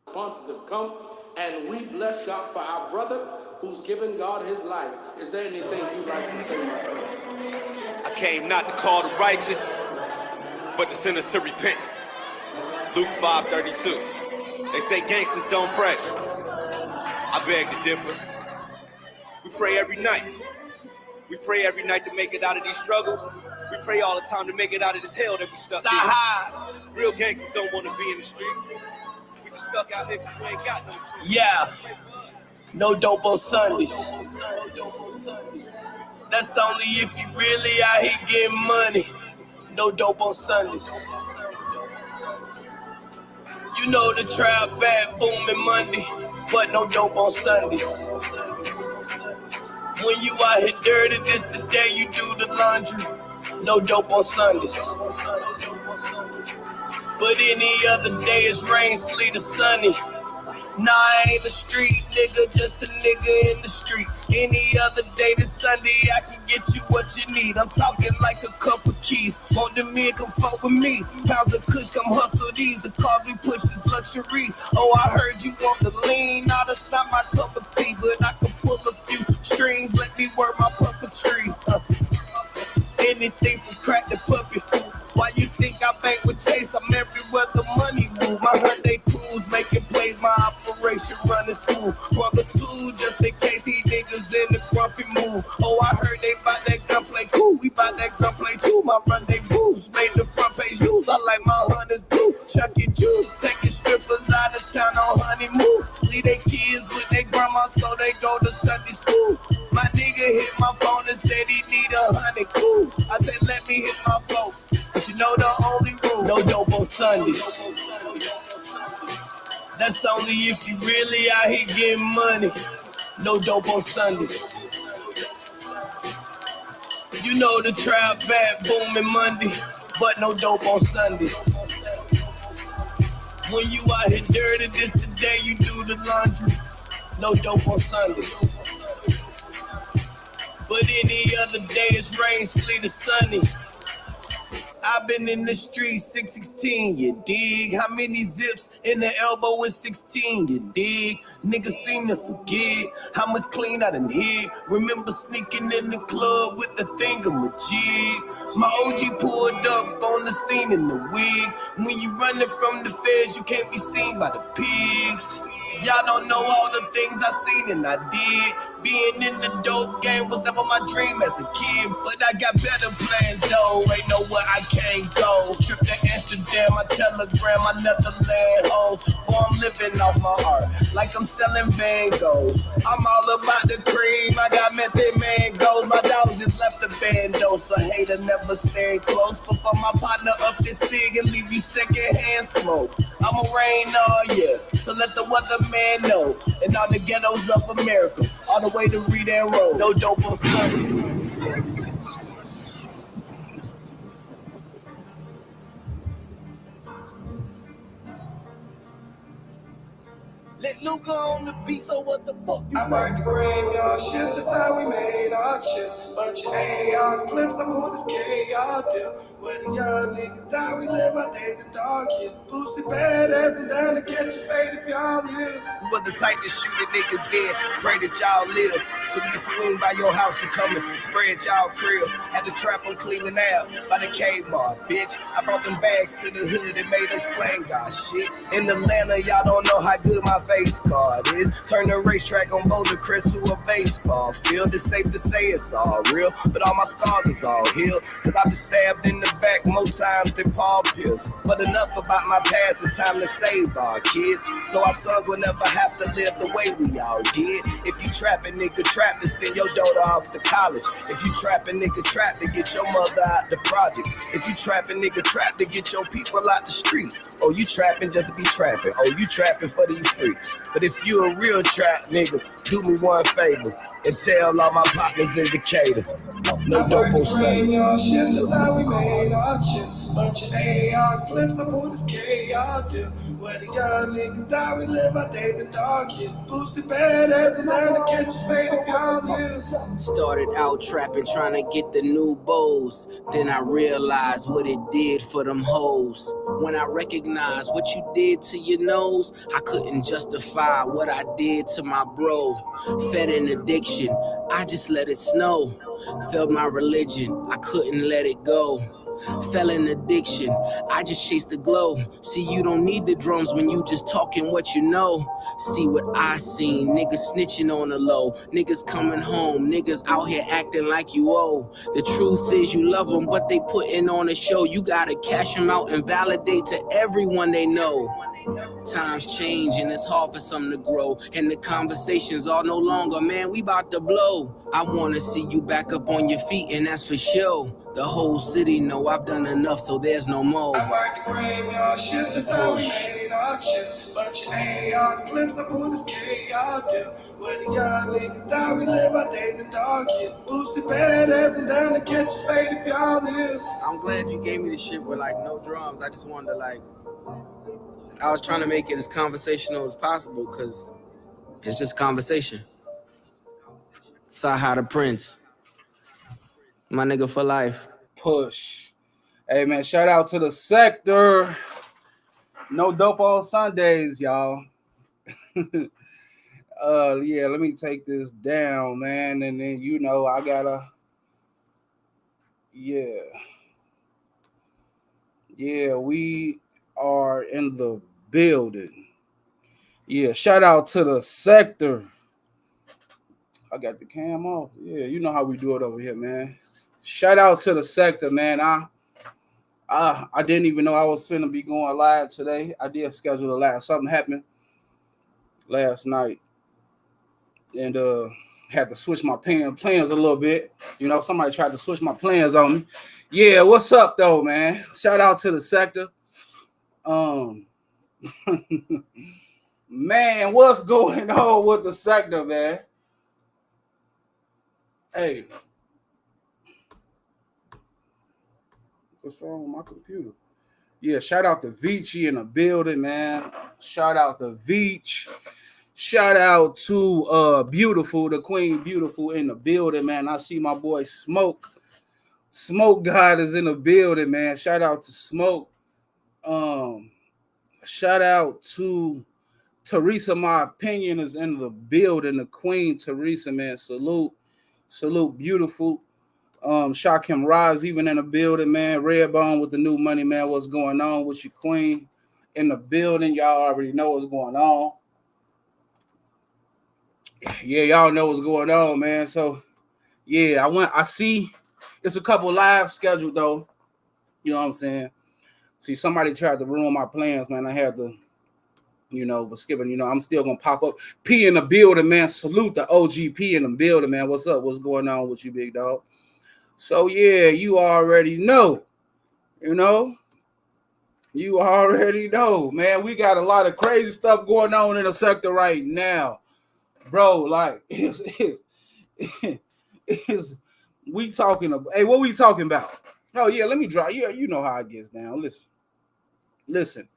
Responses have come, and we bless God for our brother who's given God his life. Is there anything you'd like to say, my brother? I came not to call the righteous, but the sinners to repentance. Luke 5:32. They say gangsters don't pray. I beg to differ. We pray every night. We pray every night to make it out of these struggles. We pray all the time to make it out of this hell that we stuck in. Real gangsters don't want to be in the streets. We just stuck out here because we ain't got no truth. Yeah, no dope on Sundays. That's only if you really out here getting money. No dope on Sundays. You know the trap bad booming Monday, but no dope on Sundays. When you out here dirty, this the day you do the laundry. No dope on Sundays. But any other day it's rain, sleet, or sunny. Nah, I ain't a street nigga, just a nigga in the street. Any other day than Sunday, I can get you what you need. I'm talking like a couple keys. Want the men, come fuck with me. Pounds of kush, come hustle these. The cars we push is luxury. Oh, I heard you want the lean. Nah, that's not my cup of tea, but I can pull a few strings. Let me work my puppetry. Anything from crack to puppy food. Why you think I bank with Chase? I'm everywhere the money move. My Hyundai Cruise making plays, my operation running smooth. Brother two, just in case these niggas in the grumpy mood. Oh, I heard they bout that gunplay. Cool, we bout that gunplay too. My rendezvous made the front page news. I like my hunters blue. Chucky juice, taking strippers out of town on honeymoons. Leave their kids with their grandma so they go to Sunday school. My nigga hit my phone and said he need 100 cool. I said let me hit my folks, but you know the only rule, no dope on Sundays. That's only if you really out here getting money. No dope on Sundays. You know the trap bad booming Monday, but no dope on Sundays. When you out here dirty, this the day you do the laundry. No dope on Sundays. But any other day it's rain, sleet, or sunny. I've been in the streets 616, you dig? How many zips in the elbow is 16, you dig? Niggas seem to forget how much clean I done hit. Remember sneaking in the club with the thingamajig. My OG pulled up on the scene in the wig. When you running from the feds, you can't be seen by the pigs. Y'all don't know all the things I seen and I did. Being in the dope game was never my dream as a kid, but I got better plans though. Ain't nowhere I can't go. Trip to Amsterdam, my Telegram, my Netherland hoes. Boy, I'm living off my art like I'm selling Van Goghs. I'm all about the cream. I got method mangoes. My dog just left the bando, so hater never stand close. Before my partner up this cig and leave you secondhand smoke. I'ma rain all year, so let the weatherman know. In all the ghettos of America, all the way to Reed and Road. No dope on Sundays. Let Luca on the beat, so what the fuck you I worked the graveyard shift, that's how we made our chips. Bunch of AR clips, I pulled this KR dip. When the young niggas die, we live our days in darkest. Boosie badass and down to catch your fate if y'all live. We was the type to shoot the niggas dead. Pray that y'all live, so we can swing by your house and come and spread y'all crib. Had the trap on Cleveland Ave by the Kmart, bitch. I brought them bags to the hood and made them slang God shit. In Atlanta, y'all don't know how good my face card is. Turn the racetrack on Boulder Crest to a baseball field. It's safe to say it's all real, but all my scars is all healed. Cause I've been stabbed in the back more times than Paul Pierce. But enough about my past, it's time to save our kids, so our sons will never have to live the way we all did. If you trapping, nigga, trap to send your daughter off to college. If you trapping, nigga, trap to get your mother out the projects. If you trapping, nigga, trap to get your people out the streets. Oh, you trapping just to be trapping. Oh, you trapping for these freaks. But if you a real trap, nigga, do me one favor and tell all my partners in Decatur. No dope on Sunday. Shift, that's how we made our chips. Bunch of AR clips, I pull this KR deal. Where the young niggas die, we live our days in darkest. Pussy badass and down to catch a fade if y'all live. Started out trapping, trying to get the new bows. Then I realized what it did for them hoes. When I recognized what you did to your nose, I couldn't justify what I did to my bro. Fed an addiction, I just let it snow. Felt my religion, I couldn't let it go. Fell in addiction, I just chased the glow. See, you don't need the drums when you just talking what you know. See what I seen, niggas snitching on the low. Niggas coming home, niggas out here acting like you owe. The truth is you love them, but they putting on a show. You gotta cash them out and validate to everyone they know. Times change and it's hard for some to grow. And the conversations are no longer, man, we about to blow. I wanna see you back up on your feet, and that's for sure. The whole city know I've done enough, so there's no more. I work the graveyard shift, that's how we made our chips. Bunch of AR clips, I pull this KR deal. Where the young niggas die, we live our days in darkest. Pussy badass and down to catch a fade if y'all live. I'm glad you gave me the shit with like no drums. I just wanted to I was trying to make it as conversational as possible because it's just conversation. Saha the Prince. My nigga for life. Push. Hey, man, shout out to the sector. No dope on Sundays, y'all. Yeah, let me take this down, man. And then, I gotta... Yeah, we are in the building. Yeah, shout out to the sector. I got the cam off. Yeah, you know how we do it over here, man. Shout out to the sector, man. I didn't even know I was finna be going live today. I did schedule a live. Something happened last night, and had to switch my plans a little bit. Somebody tried to switch my plans on me. Yeah, what's up though, man? Shout out to the sector. Man, what's going on with the sector, man? Hey, what's wrong with my computer? Yeah, shout out to Vici in the building, man. Shout out to Veach. Shout out to Beautiful, the Queen Beautiful in the building, man. I see my boy Smoke. Smoke God is in the building, man. Shout out to Smoke. Shout out to Teresa, my opinion, is in the building. The Queen Teresa, man. Salute. Beautiful. Shakim Raz even in the building, man. Redbone with the new money, man. What's going on with your queen in the building? Y'all already know what's going on. Yeah, y'all know what's going on, man. So, yeah, I see it's a couple live scheduled, though. You know what I'm saying? See, somebody tried to ruin my plans, man. I had to, but skipping, I'm still going to pop up. P in the building, man. Salute the OGP in the building, man. What's up? What's going on with you, big dog? So, yeah, you already know. You already know, man. We got a lot of crazy stuff going on in the sector right now. Bro, like, we talking about, hey, what we talking about? Oh, yeah, let me draw. Yeah, you know how it gets down. Listen.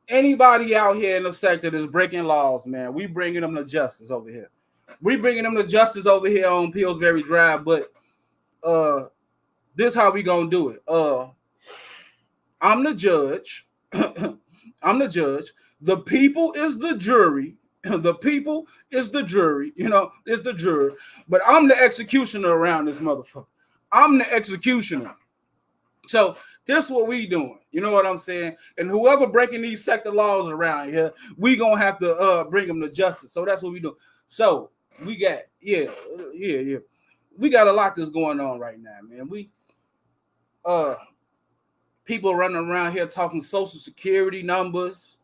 Anybody out here in the sector that's breaking laws, man, we bringing them to justice over here. We bringing them to justice over here on Pillsbury Drive, but this how we gonna do it. I'm the judge. I'm the judge. The people is the jury. The people is the jury. It's the juror. But I'm the executioner around this motherfucker. I'm the executioner. So this is what we doing. You know what I'm saying? And whoever breaking these sector laws around here, we gonna have to bring them to justice. So that's what we do. So we got, yeah. We got a lot that's going on right now, man. We people running around here talking social security numbers.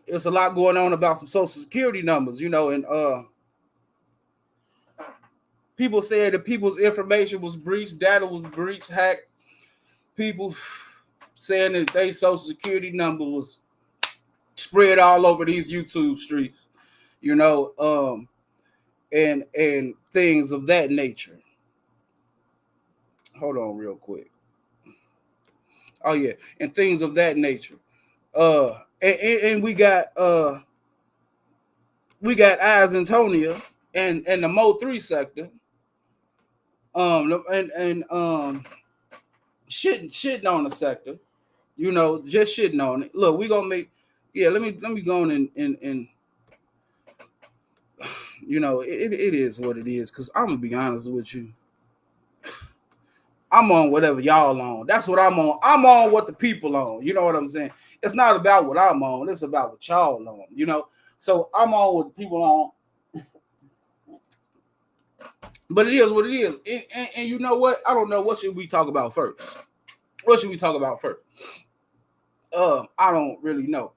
It's a lot going on about some social security numbers, and people said that people's information was breached, data was breached, hacked. People saying that their social security number was spread all over these YouTube streets, and things of that nature. hold on real quick. Oh yeah, and things of that nature. And we got Eyes Antonia and the Mo 3 sector. And shitting on the sector, just shitting on it. Look, we gonna make let me go on and it is what it is, because I'm gonna be honest with you. I'm on whatever y'all on. That's what I'm on. I'm on what the people on. You know what I'm saying? It's not about what I'm on. It's about what y'all on. So I'm on what the people on. But it is what it is. And you know what? I don't know. What should we talk about first? What should we talk about first? I don't really know.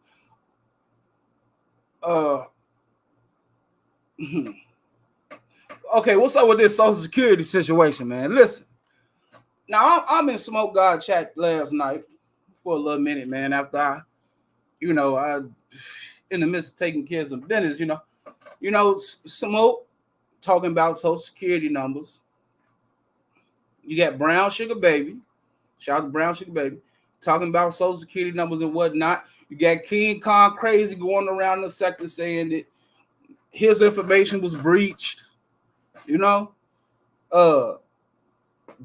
Okay, what's up with this Social Security situation, man? Listen. Now, I'm in Smoke God chat last night for a little minute, man, after I in the midst of taking care of some business, Smoke talking about Social Security numbers. You got Brown Sugar Baby, shout out to Brown Sugar Baby, talking about Social Security numbers and whatnot. You got King Kong Crazy going around the sector saying that his information was breached.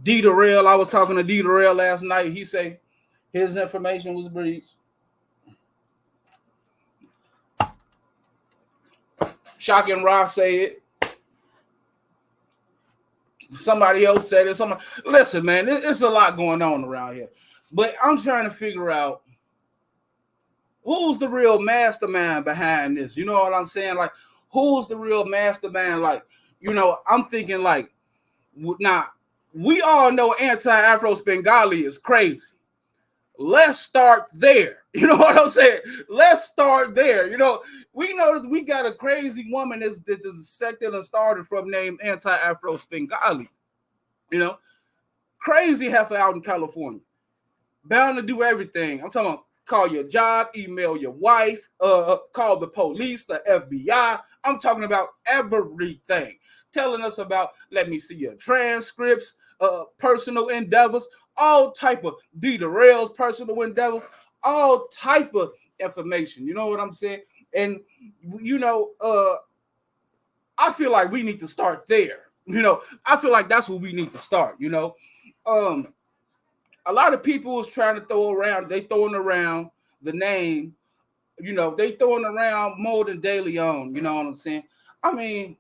D Darrell, I was talking to D Darrell last night. He said his information was breached. Shock and Ross said it. Somebody else said it. Listen, man, it's a lot going on around here. But I'm trying to figure out who's the real mastermind behind this. You know what I'm saying? Like, who's the real mastermind? Like, I'm thinking like, now, we all know anti-Afro Bengali is crazy. Let's start there. You know what I'm saying? Let's start there. We know that we got a crazy woman that the sector that started from named anti-Afro Bengali. Crazy heifer out in California. Bound to do everything. I'm talking about call your job, email your wife, call the police, the FBI. I'm talking about everything. Telling us about, let me see your transcripts, personal endeavors, all type of D Darrell's personal endeavors, all type of information. You know what I'm saying? And I feel like we need to start there. I feel like that's where we need to start. A lot of people is trying to throwing around the name, they throwing around more than De Leon. You know what I'm saying? I mean,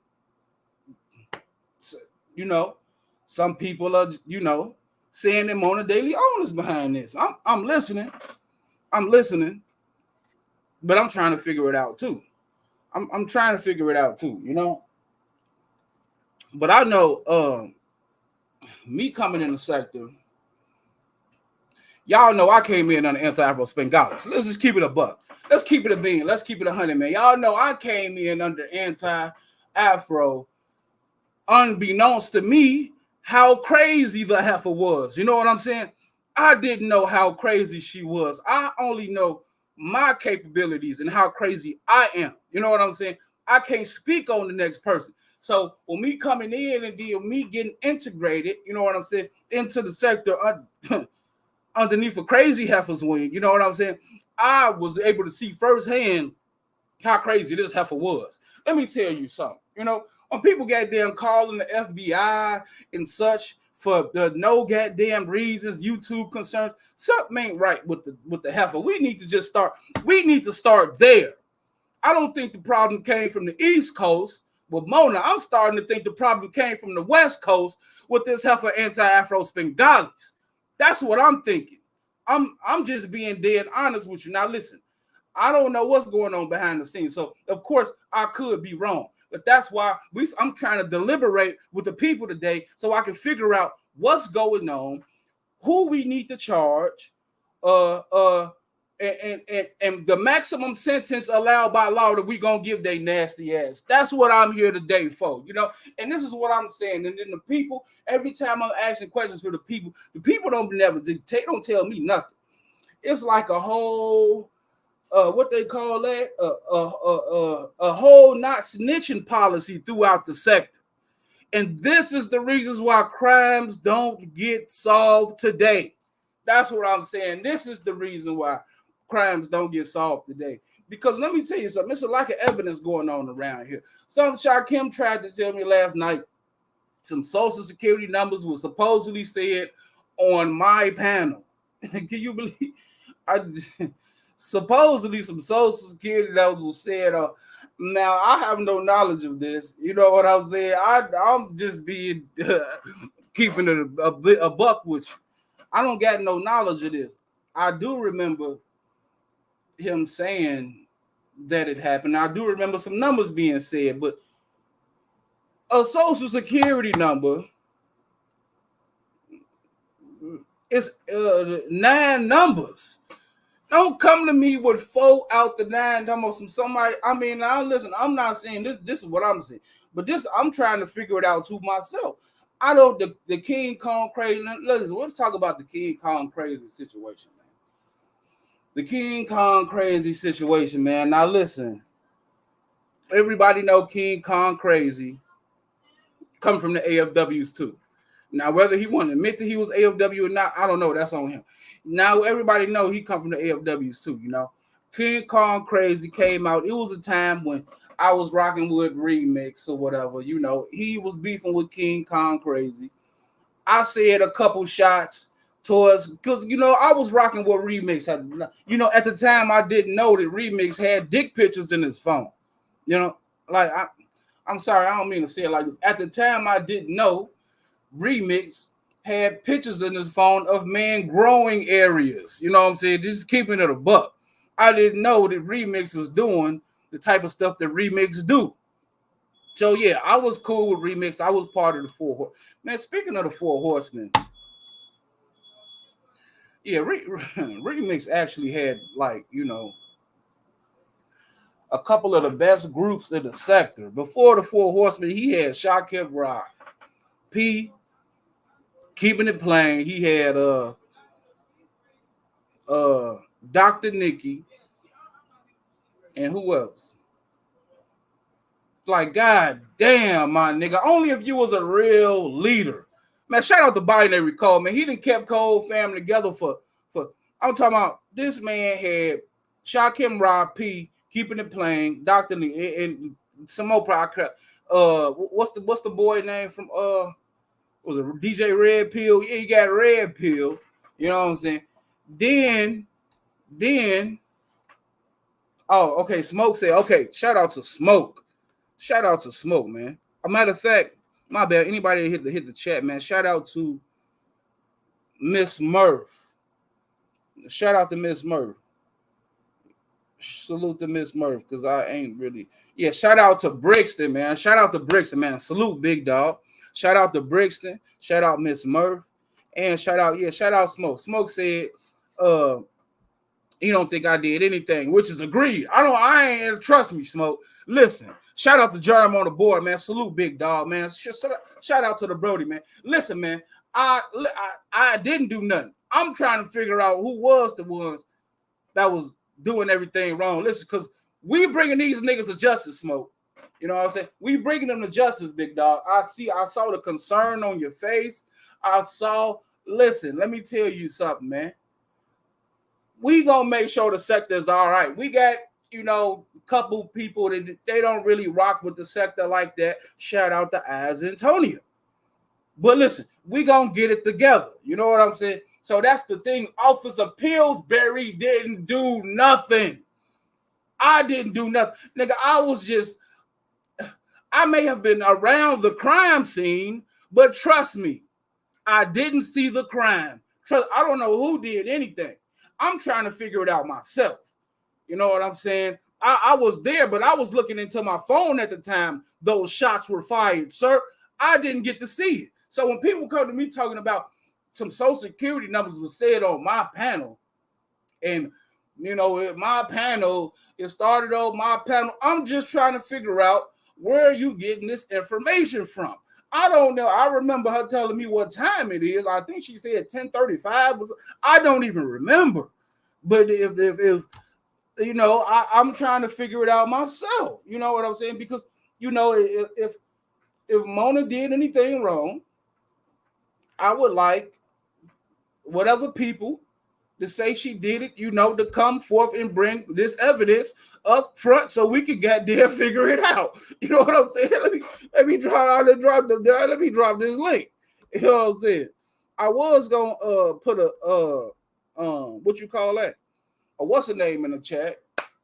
some people are, saying that Mona De Leon is behind this. I'm listening. But I'm trying to figure it out too. I'm trying to figure it out too, But I know me coming in the sector, y'all know I came in on the anti-Afro Bengalis. Let's just keep it a buck. Let's keep it a bean. Let's keep it 100, man. Y'all know I came in under anti-Afro, unbeknownst to me, how crazy the heifer was. You know what I'm saying? I didn't know how crazy she was. I only know my capabilities and how crazy I am. You know what I'm saying? I can't speak on the next person. So when me coming in and me getting integrated, you know what I'm saying, into the sector underneath a crazy heifer's wing, you know what I'm saying? I was able to see firsthand how crazy this heifer was. Let me tell you something. When people goddamn calling the FBI and such for the no goddamn reasons, YouTube concerns, something ain't right with the heifer. We need to just start. We need to start there. I don't think the problem came from the East Coast with Mona. I'm starting to think the problem came from the West Coast with this heifer anti-Afro Bengalis. That's what I'm thinking. I'm just being dead honest with you. Now listen, I don't know what's going on behind the scenes. So of course I could be wrong. But that's why I'm trying to deliberate with the people today so I can figure out what's going on, who we need to charge, and the maximum sentence allowed by law that we gonna give they nasty ass. That's what I'm here today for, And this is what I'm saying. And then the people, every time I'm asking questions for the people don't tell me nothing. It's like a whole what they call that, a whole not snitching policy throughout the sector. And this is the reasons why crimes don't get solved today. That's what I'm saying. This is the reason why crimes don't get solved today. Because let me tell you something, there's a lack of evidence going on around here. Some Shakim tried to tell me last night some social security numbers were supposedly said on my panel. Can you believe? Supposedly some social security numbers were said. Now I have no knowledge of this. You know what I'm saying? I'm just being keeping it a buck with you. I don't got no knowledge of this. I do remember him saying that it happened. I do remember some numbers being said, but a social security number is 9 numbers. Don't come to me with 4 out the 9 numbers from somebody. I mean, now listen, I'm not saying this. This is what I'm saying, but this I'm trying to figure it out to myself. I don't the King Kong crazy. Listen, let's talk about the King Kong crazy situation, man. The King Kong crazy situation, man. Now listen, everybody know King Kong crazy come from the AFWs too. Now, whether he want to admit that he was AFW or not, I don't know. That's on him. Now, everybody know he come from the AFWs too, you know. King Kong Crazy came out. It was a time when I was rocking with Remix or whatever, you know. He was beefing with King Kong Crazy. I said a couple shots towards, because, you know, I was rocking with Remix. You know, at the time, I didn't know that Remix had dick pictures in his phone. You know, like, I'm sorry, I don't mean to say it like this. At the time, I didn't know Remix had pictures in his phone of man growing areas. You know what I'm saying? Just keeping it a buck. I didn't know that Remix was doing the type of stuff that Remix do. So yeah, I was cool with Remix. I was part of the 4 Horsemen. Man, speaking of the 4 Horsemen, yeah, Remix actually had, like, you know, a couple of the best groups in the sector. Before the 4 Horsemen, he had Shakim Rock, P, Keeping It Plain. He had Dr. Nikki, and who else? Like, god damn, my nigga. Only if you was a real leader. Man, shout out to Binary Code, man. He done kept Cole family together for I'm talking about this man had Shakim Rob P, Keeping It Plain, Dr. Nikki, and some more crap. What's the boy name from was it DJ Red Pill? Yeah, you got Red Pill. You know what I'm saying? Then, oh, okay. Smoke said, okay, shout out to Smoke. Shout out to Smoke, man. A matter of fact, my bad. Anybody hit the chat, man. Shout out to Miss Murph. Shout out to Miss Murph. Salute to Miss Murph, because I ain't really. Yeah, shout out to Brixton, man. Shout out to Brixton, man. Salute, big dog. Shout out to Brixton. Shout out Miss Murph. And shout out Smoke. Smoke said, he don't think I did anything, which is agreed. I ain't trust me, Smoke. Listen, shout out to Jerem on the board, man. Salute, big dog, man. Shout out to the Brody, man. Listen, man, I didn't do nothing. I'm trying to figure out who was the ones that was doing everything wrong. Listen, because we bringing these niggas to justice, Smoke. You know what I'm saying? We bringing them to justice, big dog. I saw the concern on your face. Listen, let me tell you something, man. We gonna make sure the sector is all right. We got, you know, a couple people that they don't really rock with the sector like that. Shout out to Eyes Antonio. But listen, we gonna get it together. You know what I'm saying? So that's the thing. Officer Pillsbury didn't do nothing. I didn't do nothing. Nigga, I may have been around the crime scene, but trust me, I didn't see the crime. I don't know who did anything. I'm trying to figure it out myself. You know what I'm saying? I was there, but I was looking into my phone at the time those shots were fired, sir. I didn't get to see it. So when people come to me talking about some social security numbers was said on my panel, and, you know, my panel, it started on my panel, I'm just trying to figure out where are you getting this information from. I don't know. I remember her telling me what time it is. I think she said 10:35. I don't even remember. But if you know, I'm trying to figure it out myself. You know what I'm saying? Because, you know, if if Mona did anything wrong, I would like whatever people to say she did it, to come forth and bring this evidence up front so we can goddamn figure it out. You know what I'm saying? Let me drop this link. You know what I'm saying? I was gonna put a what you call that? What's the name in the chat?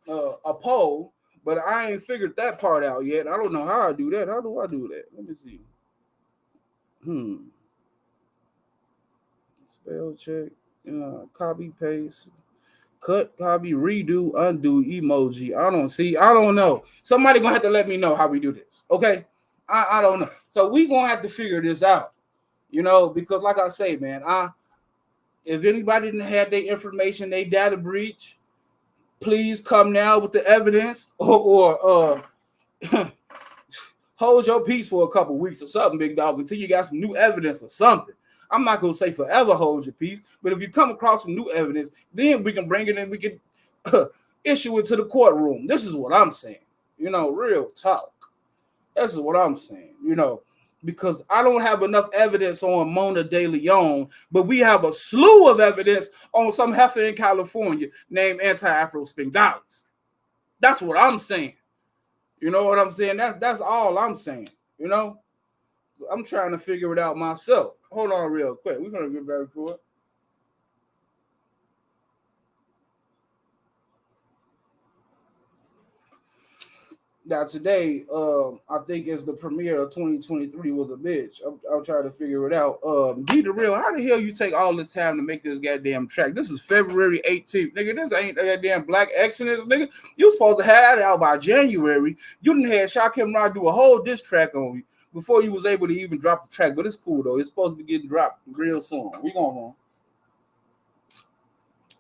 A poll, but I ain't figured that part out yet. I don't know how I do that. How do I do that? Let me see. Spell check. Copy, paste, cut, copy, redo, undo, emoji. I don't know. Somebody gonna have to let me know how we do this. Okay. I don't know. So we gonna have to figure this out, because like I say, man, if anybody didn't have their information, they data breach, please come now with the evidence or hold your peace for a couple weeks or something, big dog, until you got some new evidence or something. I'm not going to say forever hold your peace, but if you come across some new evidence, then we can bring it in, we can issue it to the courtroom. This is what I'm saying, real talk. This is what I'm saying, because I don't have enough evidence on Mona De Leon, but we have a slew of evidence on some heifer in California named Anti-Afro Spingalis. That's what I'm saying. You know what I'm saying? That's all I'm saying, I'm trying to figure it out myself. Hold on real quick. We're going to get back to it. Now, today, I think as the premiere of 2023 was a bitch. I'm trying to figure it out. Be the real. How the hell you take all this time to make this goddamn track? This is February 18th. Nigga, this ain't a goddamn Black Exodus, nigga. You supposed to have that out by January. You done had Shakim Ra do a whole diss track on you before you was able to even drop the track. But it's cool, though. It's supposed to be getting dropped real soon. We going on.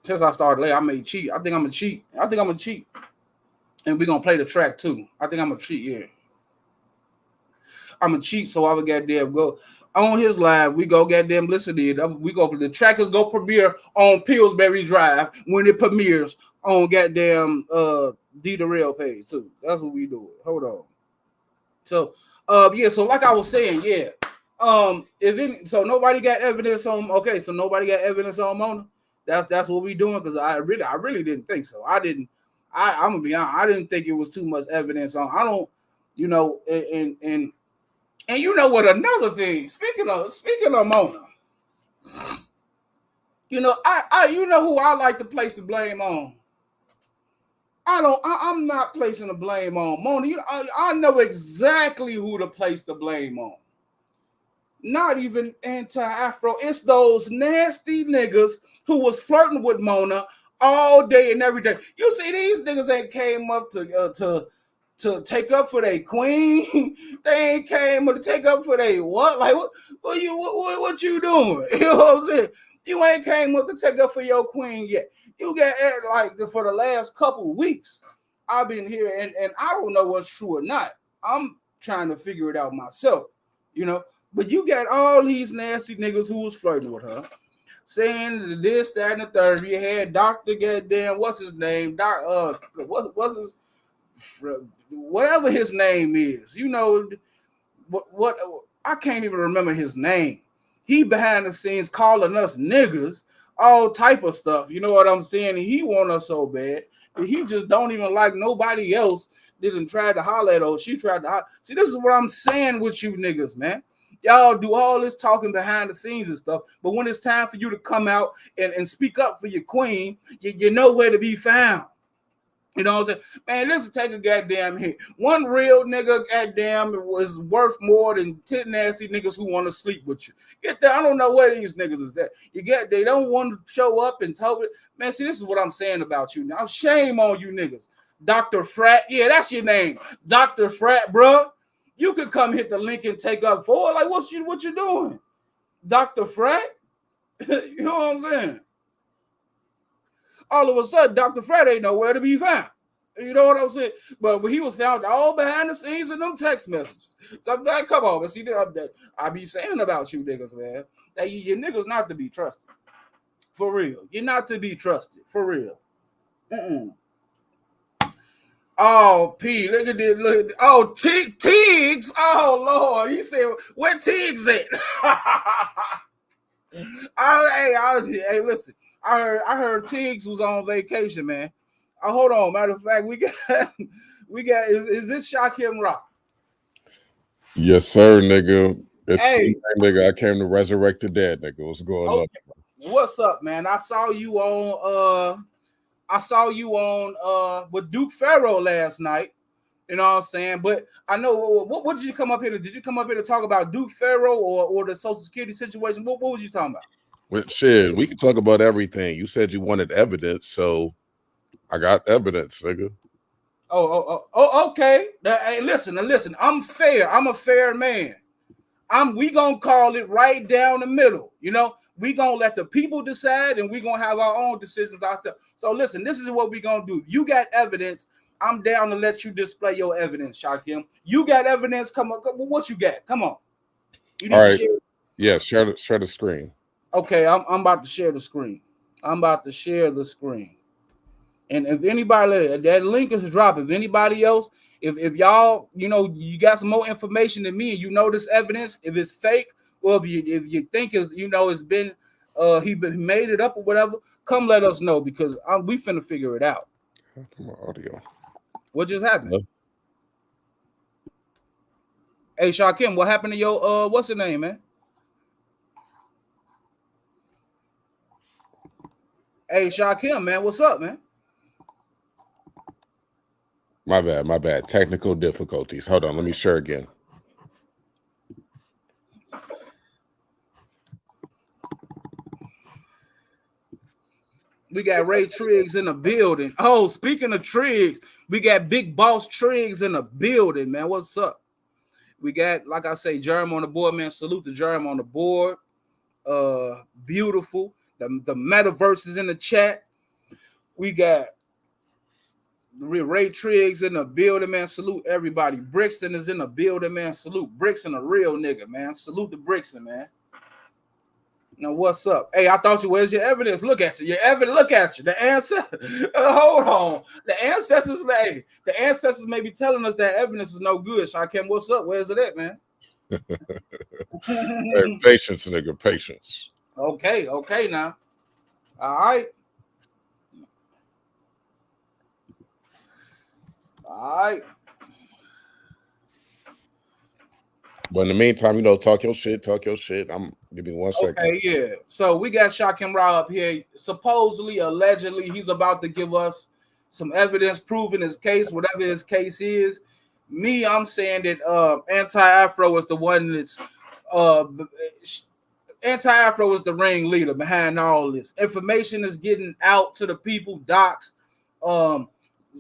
Since I started late, I may cheat. I think I'm going to cheat. And we're going to play the track, too. I think I'm going to cheat, yeah. I'm going to cheat so I would goddamn go. On his live, we go goddamn listen to it. The track is going to premiere on Pillsbury Drive when it premieres on goddamn D The Real page, too. That's what we do. Hold on. So, so like I was saying, yeah. So nobody got evidence on, okay, so nobody got evidence on Mona? That's what we doing, because I really didn't think so. I'm gonna be honest. I didn't think it was too much evidence on. I don't, and you know what? Another thing. Speaking of Mona, I who I like to place the blame on. I'm not placing the blame on Mona. I know exactly who to place the blame on. Not even Anti-Afro. It's those nasty niggas who was flirting with Mona all day and every day. You see, these niggas ain't came up to take up for their queen. They ain't came up to take up for their what? Like what you doing? You know what I'm saying? You ain't came up to take up for your queen yet. You got like for the last couple of weeks. I've been here and I don't know what's true or not. I'm trying to figure it out myself, But you got all these nasty niggas who was flirting with her, saying this, that, and the third. You had Dr. Goddamn, what's his name? What's his, whatever his name is. What I can't even remember his name. He behind the scenes calling us niggas, all type of stuff. You know what I'm saying? And he want us so bad that he just don't even like nobody else didn't try to holler at her. She tried to holler. See, this is what I'm saying with you niggas, man. Y'all do all this talking behind the scenes and stuff, but when it's time for you to come out and speak up for your queen, you're nowhere to be found. You know what I'm saying? Man, listen, take a goddamn hit. One real nigga, goddamn, was worth more than 10 nasty niggas who want to sleep with you. Get that? I don't know where these niggas is at. They don't want to show up and talk it. Man, see, this is what I'm saying about you now. Shame on you niggas. Dr. Frat, yeah, that's your name. Dr. Frat, bruh. You could come hit the link and take up for it. Like, what you doing? Dr. Frat? You know what I'm saying? All of a sudden, Dr. Frat ain't nowhere to be found. You know what I'm saying? But he was found all behind the scenes in them text messages. So I'm like, come on, but see that I be saying about you niggas, man. That you niggas not to be trusted. For real. You're not to be trusted. For real. Oh, P, look at this. Look. Oh, Tiggs. Oh, Lord. He said, where Tiggs at? Hey, listen. I heard Tiggs was on vacation, man. Hold on. Matter of fact, we got is this Shakim Rock? Yes, sir, nigga. It's Hey, nigga. I came to resurrect the dead, nigga. What's going on? What's up, man? I saw you on with Duke Farrow last night. You know what I'm saying? But I know what did you come up here to? Did you come up here to talk about Duke Farrow or the Social Security situation? What was you talking about? Well, shit, we can talk about everything. You said you wanted evidence, so I got evidence, nigga. Okay. Hey, listen. I'm fair. I'm a fair man. We gonna call it right down the middle. You know, we gonna let the people decide, and we gonna have our own decisions ourselves. So listen, this is what we gonna do. You got evidence. I'm down to let you display your evidence, Shakim. You got evidence. Come on. What you got? Come on. You need All right. to share. Yeah, share the screen. Okay, I'm about to share the screen. And if anybody, that link is dropped. If anybody else, if y'all, you got some more information than me, and you know this evidence, if it's fake, or if you think it's been he made it up or whatever, come let us know, because we finna figure it out. Come on, audio. What just happened? Hello? Hey, Shakim, what happened to your what's the name, man? Hey, Shakim, man, what's up, man? My bad. Technical difficulties. Hold on, let me share again. We got Ray Triggs in the building. Oh, speaking of Triggs, we got Big Boss Triggs in the building, man. What's up? We got, like I say, Jerem on the board, man. Salute to Jerem on the board. Beautiful. The metaverse is in the chat. We got Ray Triggs in the building, man. Salute everybody. Brixton is in the building, man. Salute Brixton, a real nigga, man. Salute to Brixton, man. Now, what's up? Hey, I thought where's your evidence? Look at you. Your evidence, look at you. The answer. Hold on. The ancestors may be telling us that evidence is no good. Shakim, what's up? Where's it at, man? Hey, patience, nigga, patience. Okay, now. All right. But in the meantime, talk your shit. Give me 1 second. Okay, yeah. So we got Shakim Ra up here. Supposedly, allegedly, he's about to give us some evidence proving his case, whatever his case is. I'm saying that Anti-Afro is the one that's Anti-Afro is the ringleader behind all this. Information is getting out to the people, docs,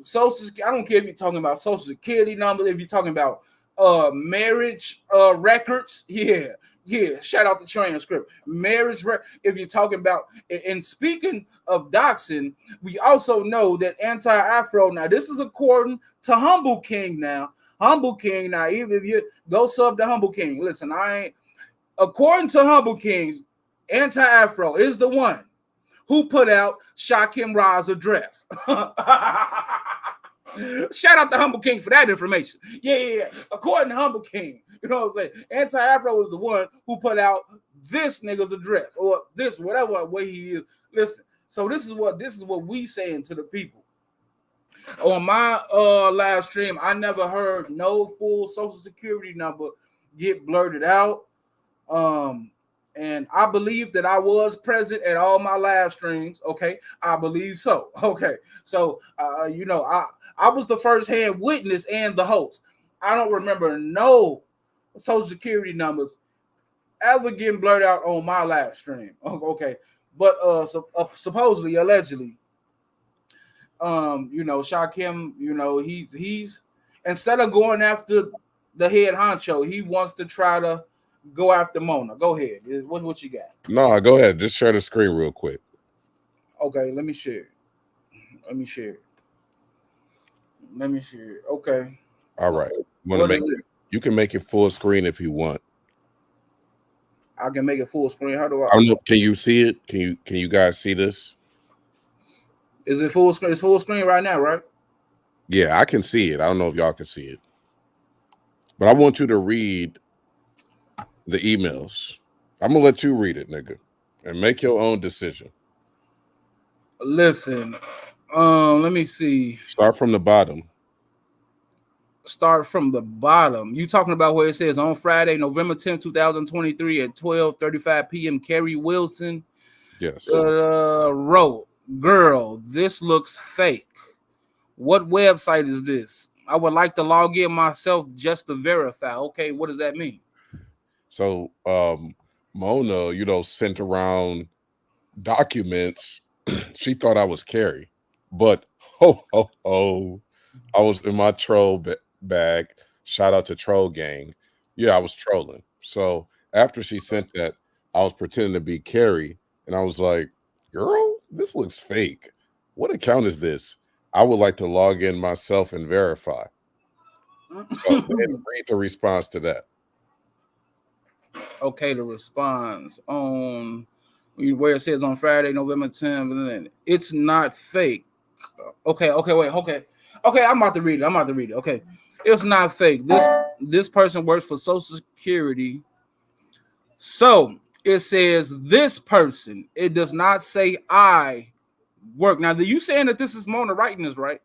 social. I don't care if you're talking about Social Security numbers, if you're talking about marriage records, yeah. Shout out the transcript. Marriage if you're talking about, and speaking of doxing, we also know that Anti-Afro, now this is according to Humble King, even if you go sub to Humble King, listen, according to Humble King, Anti-Afro is the one who put out Shakim Ra's address. Shout out to Humble King for that information. Yeah. According to Humble King, you know what I'm saying? Anti-Afro is the one who put out this nigga's address, or this, whatever way he is. Listen, so this is what we saying to the people. On my live stream, I never heard no full Social Security number get blurted out. And I believe that I was present at all my live streams. Okay, I believe so. Okay, so I was the first-hand witness and the host. I don't remember no Social Security numbers ever getting blurred out on my live stream. Okay, but supposedly, allegedly, Shakim, he's instead of going after the head honcho, he wants to try to go after Mona. Go ahead. What you got? No, go ahead. Just share the screen real quick. Okay, let me share. Okay. All right. You can make it full screen if you want. I can make it full screen. How do I? I don't know. Can you see it? Can you guys see this? Is it full screen? It's full screen right now, right? Yeah, I can see it. I don't know if y'all can see it, but I want you to read the emails. I'm gonna let you read it, nigga, and make your own decision. Listen, let me see. Start from the bottom. Start from the bottom. You talking about where it says on Friday, November 10th, 2023 at 12:35 p.m. Carrie Wilson Yes. wrote, "Girl, this looks fake. What website is this? I would like to log in myself just to verify." Okay, what does that mean? So Mona, sent around documents. She thought I was Carrie, but I was in my troll bag. Shout out to Troll Gang. Yeah, I was trolling. So after she sent that, I was pretending to be Carrie, and I was like, "Girl, this looks fake. What account is this? I would like to log in myself and verify." So then read the response to that. Okay, the response on where it says on Friday, November 10th, it's not fake. Okay, wait, okay. I'm about to read it. Okay. It's not fake. This person works for Social Security. So it says this person. It does not say I work. Now, are you saying that this is Mona writing this, right?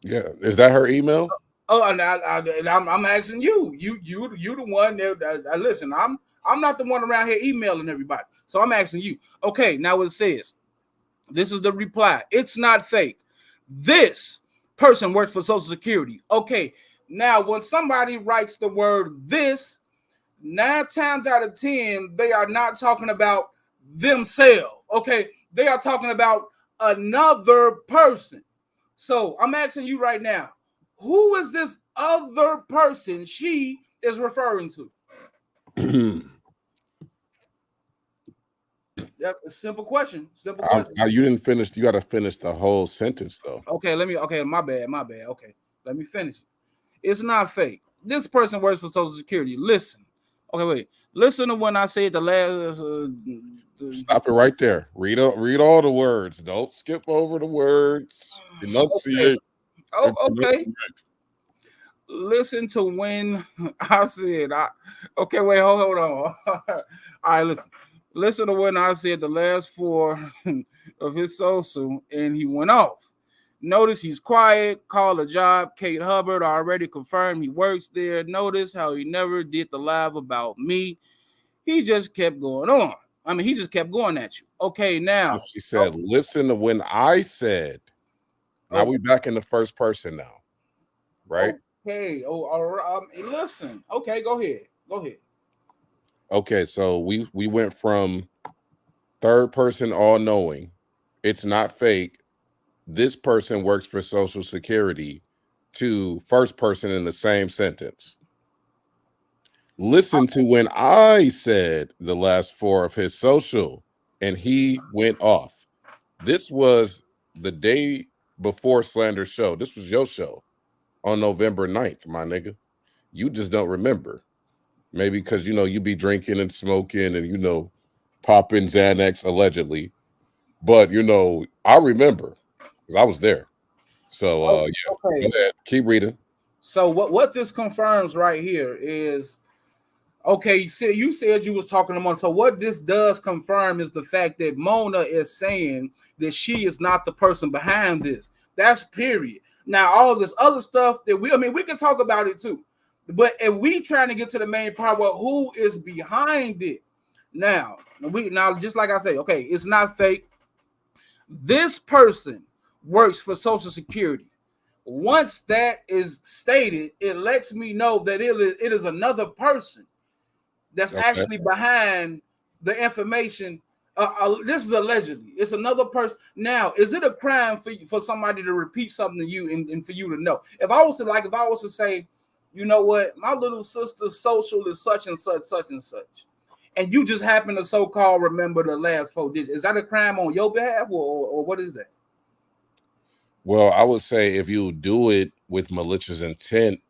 Yeah, is that her email? Oh, and I'm asking you. You the one that listen. I'm not the one around here emailing everybody. So I'm asking you. Okay, now it says this is the reply. It's not fake. This person works for Social Security. Okay, now when somebody writes the word this, 9 times out of 10, they are not talking about themselves. Okay, they are talking about another person. So I'm asking you right now, who is this other person she is referring to? That's a simple question. Simple question. You didn't finish. You got to finish the whole sentence, though. Okay, Okay, my bad. Okay, let me finish. It's not fake. This person works for Social Security. Listen. Okay, wait. Listen to when I said the last. Stop it right there. Read all the words. Don't skip over the words. Enunciate. Okay. Okay. Listen to when I said okay, wait, hold on. All right, listen to when I said the last 4 of his social and he went off. Notice he's quiet, call a job. Kate Hubbard already confirmed he works there. Notice how he never did the live about me. He just kept going on. I mean, he just kept going at you. Okay, now. She said, listen to when I said. Now we back in the first person now. Right? Okay. Oh, all right. Listen. Okay, go ahead. Okay, so we went from third person all knowing. It's not fake. This person works for Social Security to first person in the same sentence. Listen to when I said the last 4 of his social and he went off. This was the day before Slander show. This was your show on November 9th, my nigga. You just don't remember. Maybe because, you be drinking and smoking and, popping Xanax allegedly. But, I remember because I was there. So, yeah, okay. Go ahead. Keep reading. So what this confirms right here is, okay, you said you was talking to Mona. So what this does confirm is the fact that Mona is saying that she is not the person behind this. That's period. Now, all this other stuff that we can talk about it too. But if we trying to get to the main part, well, who is behind it? Now, just like I say, okay, it's not fake. This person works for Social Security. Once that is stated, it lets me know that it is another person that's actually behind the information. This is allegedly. It's another person. Now, is it a crime for somebody to repeat something to you and for you to know? If I was to say, you know what, my little sister's social is such and such, and you just happen to so-called remember the last 4 digits, is that a crime on your behalf or what is that? Well, I would say if you do it with malicious intent,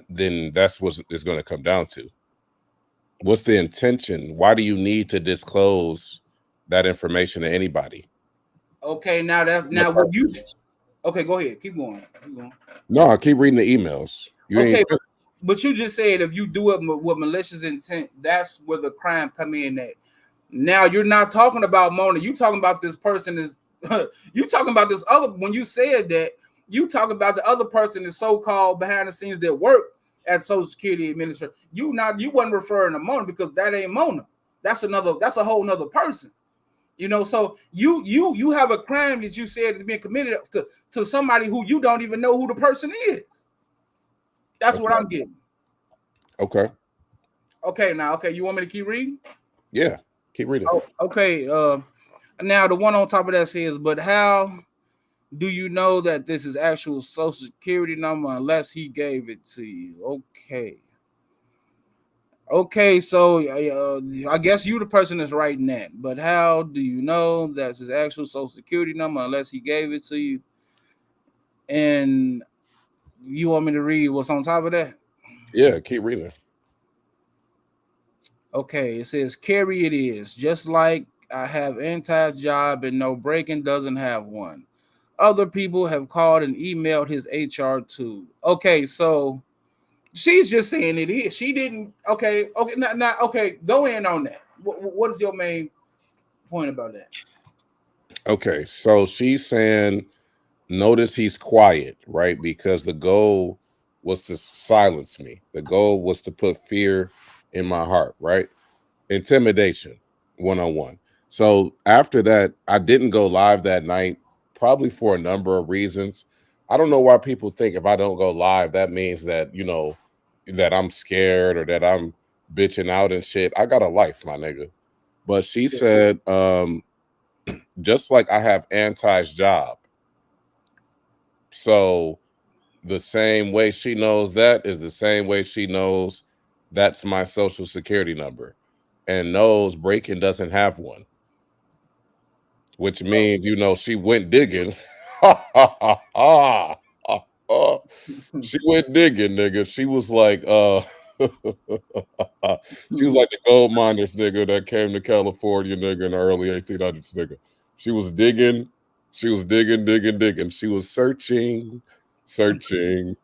then that's what it's going to come down to. What's the intention? Why do you need to disclose that information to anybody? Okay, now Okay, go ahead. Keep going. Keep going. No, I keep reading the emails. You Okay, ain't. but you just said if you do it with malicious intent, that's where the crime come in at. Now you're not talking about Mona. You talking about this person is. You talking about this other. When you said that, you talking about the other person is so-called behind the scenes that work at Social Security Administration. You wasn't referring to Mona because that ain't Mona. That's another. That's a whole nother person. You know, so you have a crime that you said is being committed to somebody who you don't even know who the person is. That's Okay. what I'm getting. Okay. Okay, now, okay, you want me to keep reading? Yeah, keep reading. Oh, okay. Now the one on top of that says, but how do you know that this is actual Social Security number unless he gave it to you? Okay. Okay, so I guess you the person that's writing that, but how do you know that's his actual Social Security number unless he gave it to you? And you want me to read what's on top of that? Yeah, keep reading. Okay, it says carry it is, just like I have Anti's job and no breaking doesn't have one. Other people have called and emailed his HR too. Okay, so she's just saying it is. She didn't. Okay, now, okay, go in on that. What is your main point about that? Okay, so she's saying, notice he's quiet, right? Because the goal was to silence me. The goal was to put fear in my heart, right? Intimidation, one-on-one. So after that, I didn't go live that night, probably for a number of reasons. I don't know why people think if I don't go live, that means that, you know, that I'm scared or that I'm bitching out and shit. I got a life, my nigga. But she said, just like I have Anti's job. So the same way she knows that is the same way she knows that's my social security number and knows Breaking doesn't have one, which means, you know, she went digging. She went digging, nigga. She was like, she was like the gold miners, nigga, that came to California, nigga, in the early 1800s, nigga. She was digging. She was digging, digging, digging. She was searching, searching.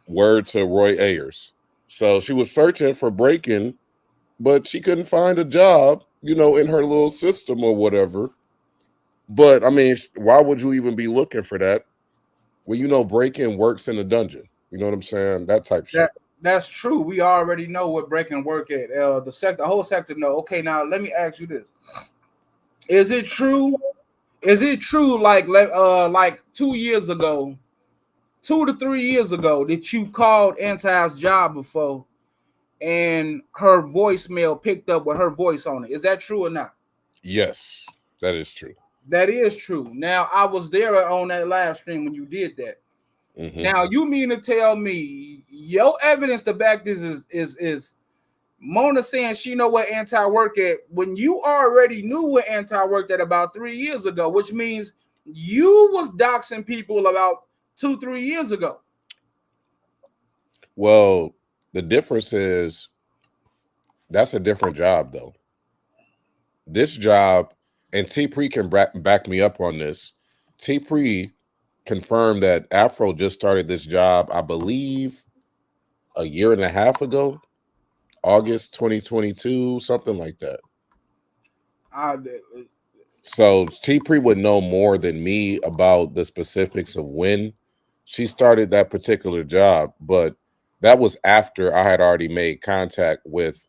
Word to Roy Ayers. So she was searching for Breaking, but she couldn't find a job, you know, in her little system or whatever. But I mean, why would you even be looking for that? Well, you know, Breaking works in the dungeon. You know what I'm saying? That type shit. That's true. We already know what breaking work at. The whole sector know. Okay, now let me ask you this: Is it true? Is it true? Like 2 years ago, 2 to 3 years ago, that you called Anti's job before, and her voicemail picked up with her voice on it? Is that true or not? Yes, that is true. That is true. Now I was there on that live stream when you did that. Mm-hmm. Now you mean to tell me your evidence to back this is Mona saying she know what Anti work at when you already knew what Anti worked at about 3 years ago, which means you was doxing people about 2-3 years ago. Well, the difference is that's a different job, though. This job, and T Pre can back me up on this. T Pre confirmed that Afro just started this job, I believe, a year and a half ago, August 2022, something like that. So T Pre would know more than me about the specifics of when she started that particular job, but that was after I had already made contact with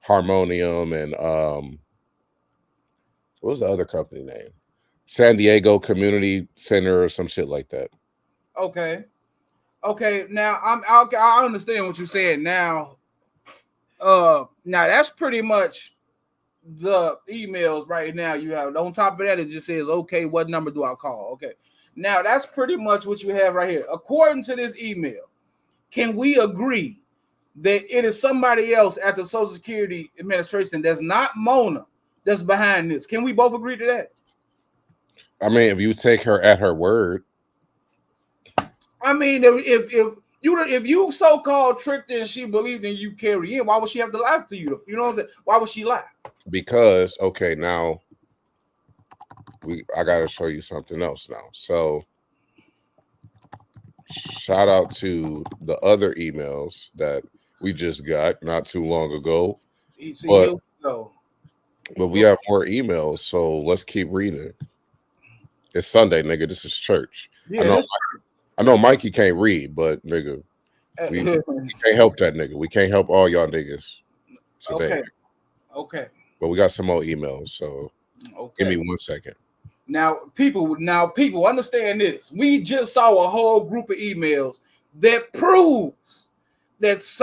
Harmonium and what was the other company name? San Diego Community Center or some shit like that. Okay. Now I understand what you're saying now. Now that's pretty much the emails right now you have. On top of that, it just says, okay, what number do I call? Okay. Now that's pretty much what you have right here. According to this email, can we agree that it is somebody else at the Social Security Administration that's not Mona that's behind this? Can we both agree to that? I mean, if you take her at her word. I mean, if you so-called tricked her and she believed in you carry in, why would she have to lie to you? You know what I'm saying? Why would she lie? Because, okay, now I gotta show you something else now. So shout out to the other emails that we just got not too long ago. See, But here we go. but we have more emails, so let's keep reading. It's Sunday, nigga. This is church. Yeah, I know Mikey can't read, but nigga, we can't help that nigga. We can't help all y'all niggas today. Okay. But we got some more emails, so give me 1 second. Now, people, understand this. We just saw a whole group of emails that proves that it's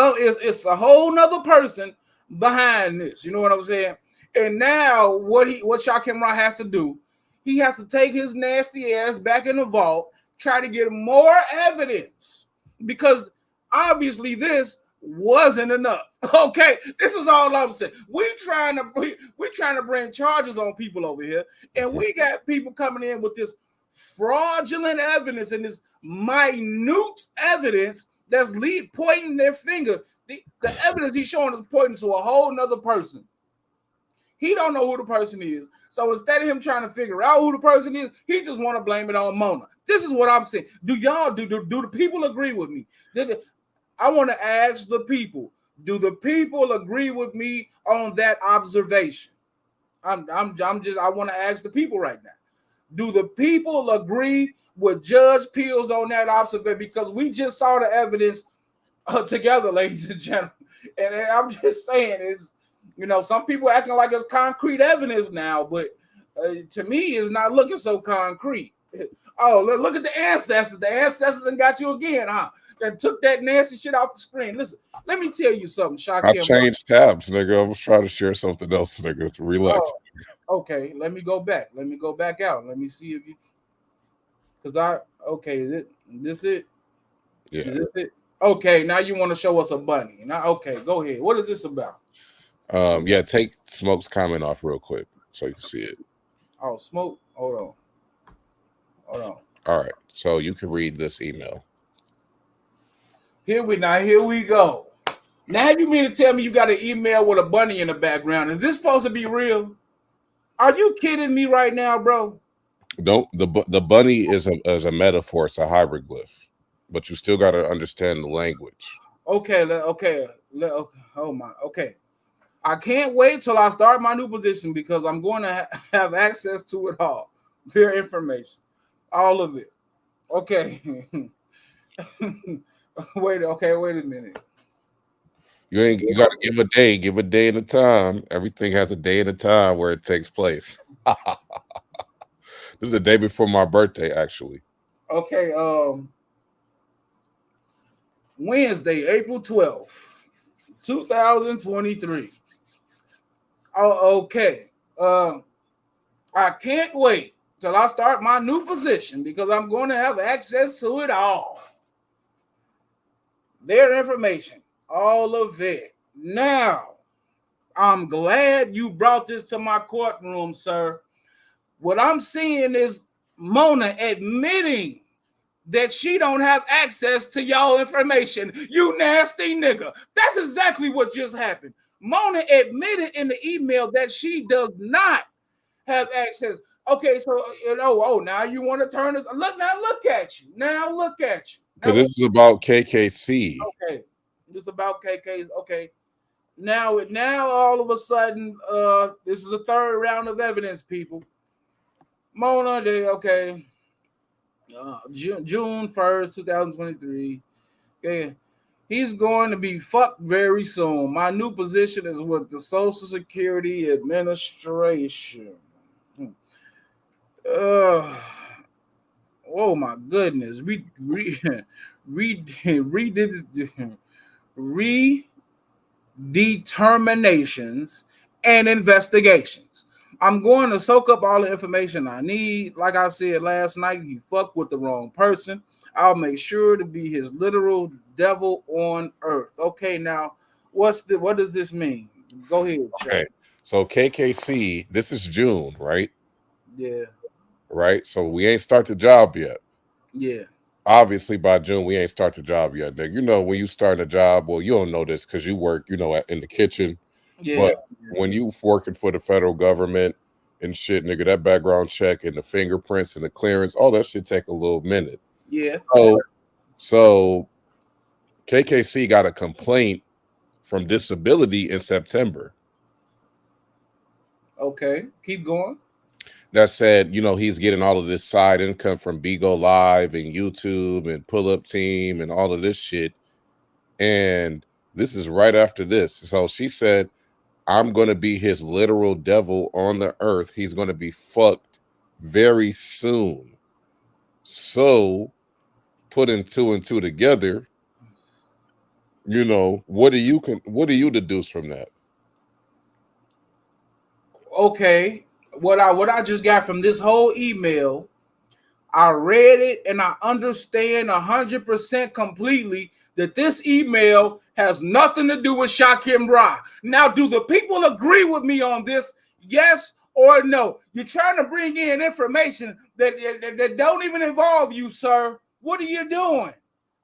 a whole nother person behind this. You know what I'm saying? And now what Shakim Ra has to do, he has to take his nasty ass back in the vault, try to get more evidence, because obviously this wasn't enough. Okay, this is all I'm saying. We trying to bring charges on people over here, and we got people coming in with this fraudulent evidence and this minute evidence that's pointing their finger. The evidence he's showing is pointing to a whole nother person. He don't know who the person is. So instead of him trying to figure out who the person is, he just want to blame it on Mona. This is what I'm saying. Do the people agree with me? I want to ask the people, do the people agree with me on that observation? I want to ask the people right now. Do the people agree with Judge Pills on that observation? Because we just saw the evidence together, ladies and gentlemen. And I'm just saying, some people acting like it's concrete evidence now, but to me, it's not looking so concrete. Oh, look at the ancestors. The ancestors done got you again, huh? That took that nasty shit off the screen. Listen, let me tell you something, Shakim. I changed tabs, nigga. I was trying to share something else, nigga. Relax. Oh, okay, let me go back. Let me go back out. Let me see if you. This it. Yeah. Is this it? Okay, now you want to show us a bunny. Now, okay, go ahead. What is this about? Yeah, take Smoke's comment off real quick so you can see it. Oh, Smoke. Hold on. All right, so you can read this email. Here we go. Now you mean to tell me you got an email with a bunny in the background? Is this supposed to be real? Are you kidding me right now, bro? Don't the bunny is a metaphor. It's a hieroglyph, but you still got to understand the language. Okay. I can't wait till I start my new position because I'm going to have access to it all, their information, all of it. Okay. Wait a minute. You got to give a day and a time. Everything has a day and a time where it takes place. This is the day before my birthday, actually. Okay, Wednesday, April 12th, 2023. Oh, okay. I can't wait till I start my new position because I'm going to have access to it all. Their information, all of it. Now, I'm glad you brought this to my courtroom, sir. What I'm seeing is Mona admitting that she don't have access to y'all information. You nasty nigga. That's exactly what just happened. Mona admitted in the email that she does not have access. Okay, so now you want to turn this. Look at you. Now look at you. Because this is about KKC. Okay, this is about KK. Okay, now all of a sudden, this is a third round of evidence, people. Mona, June 1st, 2023. Okay, he's going to be fucked very soon. My new position is with the Social Security Administration. Oh my goodness. Redeterminations and investigations. I'm going to soak up all the information I need. Like I said last night, he fucked with the wrong person. I'll make sure to be his literal devil on earth. Okay, now what does this mean? Go ahead. Okay, so KKC, this is June, right? Yeah. Right. So we ain't start the job yet. Yeah. Obviously, by June we ain't start the job yet, nigga. When you start a job, well, you don't know this because you work, in the kitchen. Yeah. But when you working for the federal government and shit, nigga, that background check and the fingerprints and the clearance, all that shit take a little minute. Yeah. So KKC got a complaint from Disability in September Okay, keep going. that said, he's getting all of this side income from Bigo Live and YouTube and Pull Up Team and all of this shit. And this is right after this. So she said, I'm going to be his literal devil on the earth. He's going to be fucked very soon. So putting two and two together, what do you deduce from that? Okay, what I just got from this whole email, I read it and I understand 100% completely that this email has nothing to do with Shakim Ra. Now, do the people agree with me on this? Yes or no? You're trying to bring in information that don't even involve you, sir. What are you doing?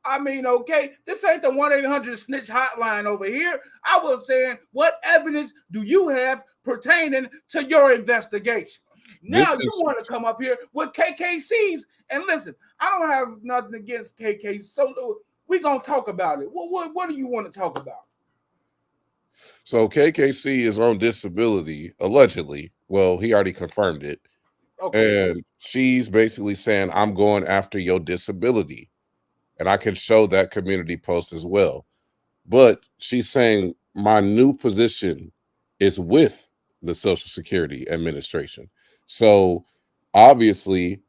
I mean, okay, this ain't the 1-800-SNITCH hotline over here. I was saying, what evidence do you have pertaining to your investigation? Now you want to come up here with KKCs, and listen, I don't have nothing against KKC, so we're going to talk about it. What do you want to talk about? So KKC is on disability, allegedly. Well, he already confirmed it. Okay. And she's basically saying, I'm going after your disability. And I can show that community post as well. But she's saying my new position is with the Social Security Administration. So obviously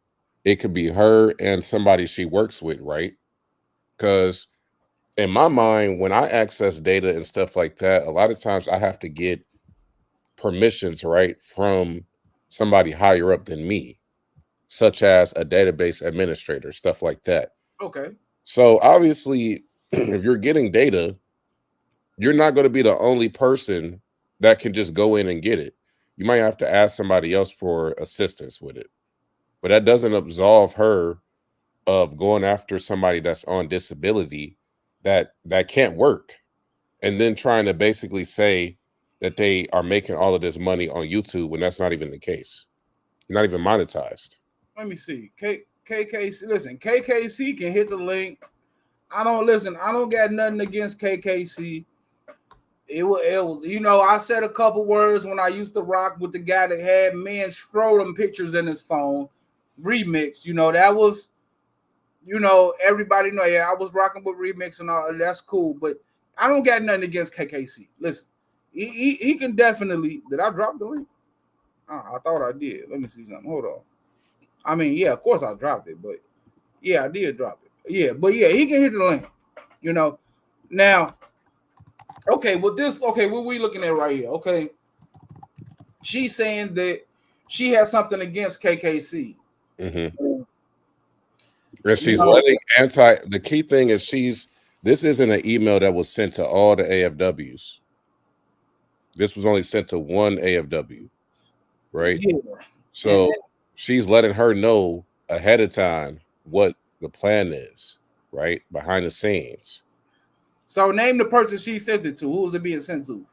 it could be her and somebody she works with, right? Because in my mind, when I access data and stuff like that, a lot of times I have to get permissions, right, from somebody higher up than me, such as a database administrator, stuff like that. Okay. So obviously, if you're getting data, you're not going to be the only person that can just go in and get it. You might have to ask somebody else for assistance with it. But that doesn't absolve her of going after somebody that's on disability that can't work, and then trying to basically say that they are making all of this money on YouTube when that's not even the case. Not even monetized. Let me see. KKC, listen, KKC can hit the link. I don't got nothing against KKC. It was, I said a couple words when I used to rock with the guy that had men scrolling pictures in his phone, remixed. That was, everybody know. Yeah, I was rocking with remix and all. That's cool, but I don't got nothing against KKC. Listen, he can definitely. Did I drop the link? I thought I did. Let me see something. Hold on. I mean, yeah, of course I dropped it, but yeah, I did drop it. Yeah, but yeah, he can hit the link. Now, okay, what we looking at right here? Okay, she's saying that she has something against KKC. Mm-hmm. And she's letting the key thing is this isn't an email that was sent to all the AFWs. This was only sent to one AFW, right? Yeah. So she's letting her know ahead of time what the plan is, right? Behind the scenes. So name the person she sent it to. Who was it being sent to?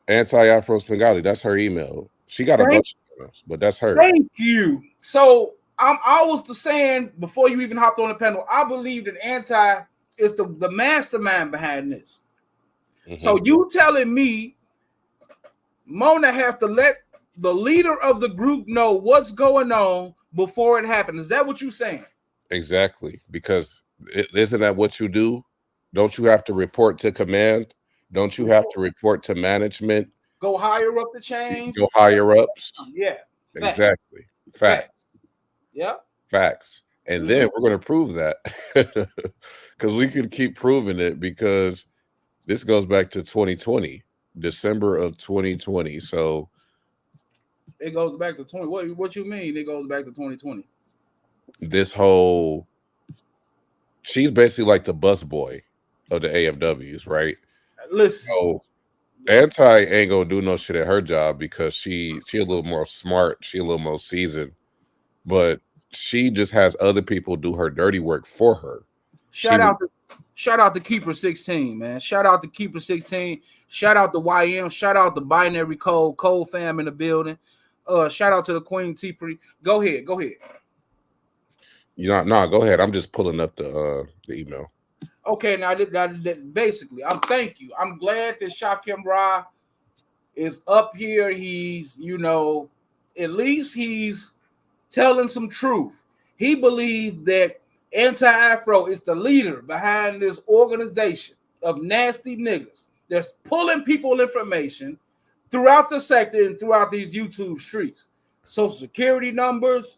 Anti-Afro Spengali. That's her email. She got a bunch of emails, but that's her. Thank you. So I was saying before you even hopped on the panel, I believe that Anti is the mastermind behind this. Mm-hmm. So you telling me Mona has to let the leader of the group know what's going on before it happens. Is that what you're saying? Exactly. Because isn't that what you do? Don't you have to report to command? Don't you have to report to management? Go higher up the chain. Go higher ups. Yeah. Exactly. Facts. Yeah. Facts. And then we're going to prove that because we could keep proving it because this goes back to 2020, December of 2020. So it goes back to 20. What you mean? It goes back to 2020. This whole, she's basically like the busboy of the AFWs, right? Listen. So Anti ain't gonna do no shit at her job because she a little more smart, she a little more seasoned, but she just has other people do her dirty work for her. Shout out to Keeper 16, man. Shout out to Keeper 16. Shout out to YM. Shout out to Binary Code fam in the building. Shout out to the Queen T-Pre. Go ahead. No, go ahead. I'm just pulling up the email. Okay, now basically, thank you. I'm glad that Shakim Ra is up here. He's, at least he's telling some truth. He believed that Anti-Afro is the leader behind this organization of nasty niggas that's pulling people information throughout the sector and throughout these YouTube streets. Social security numbers,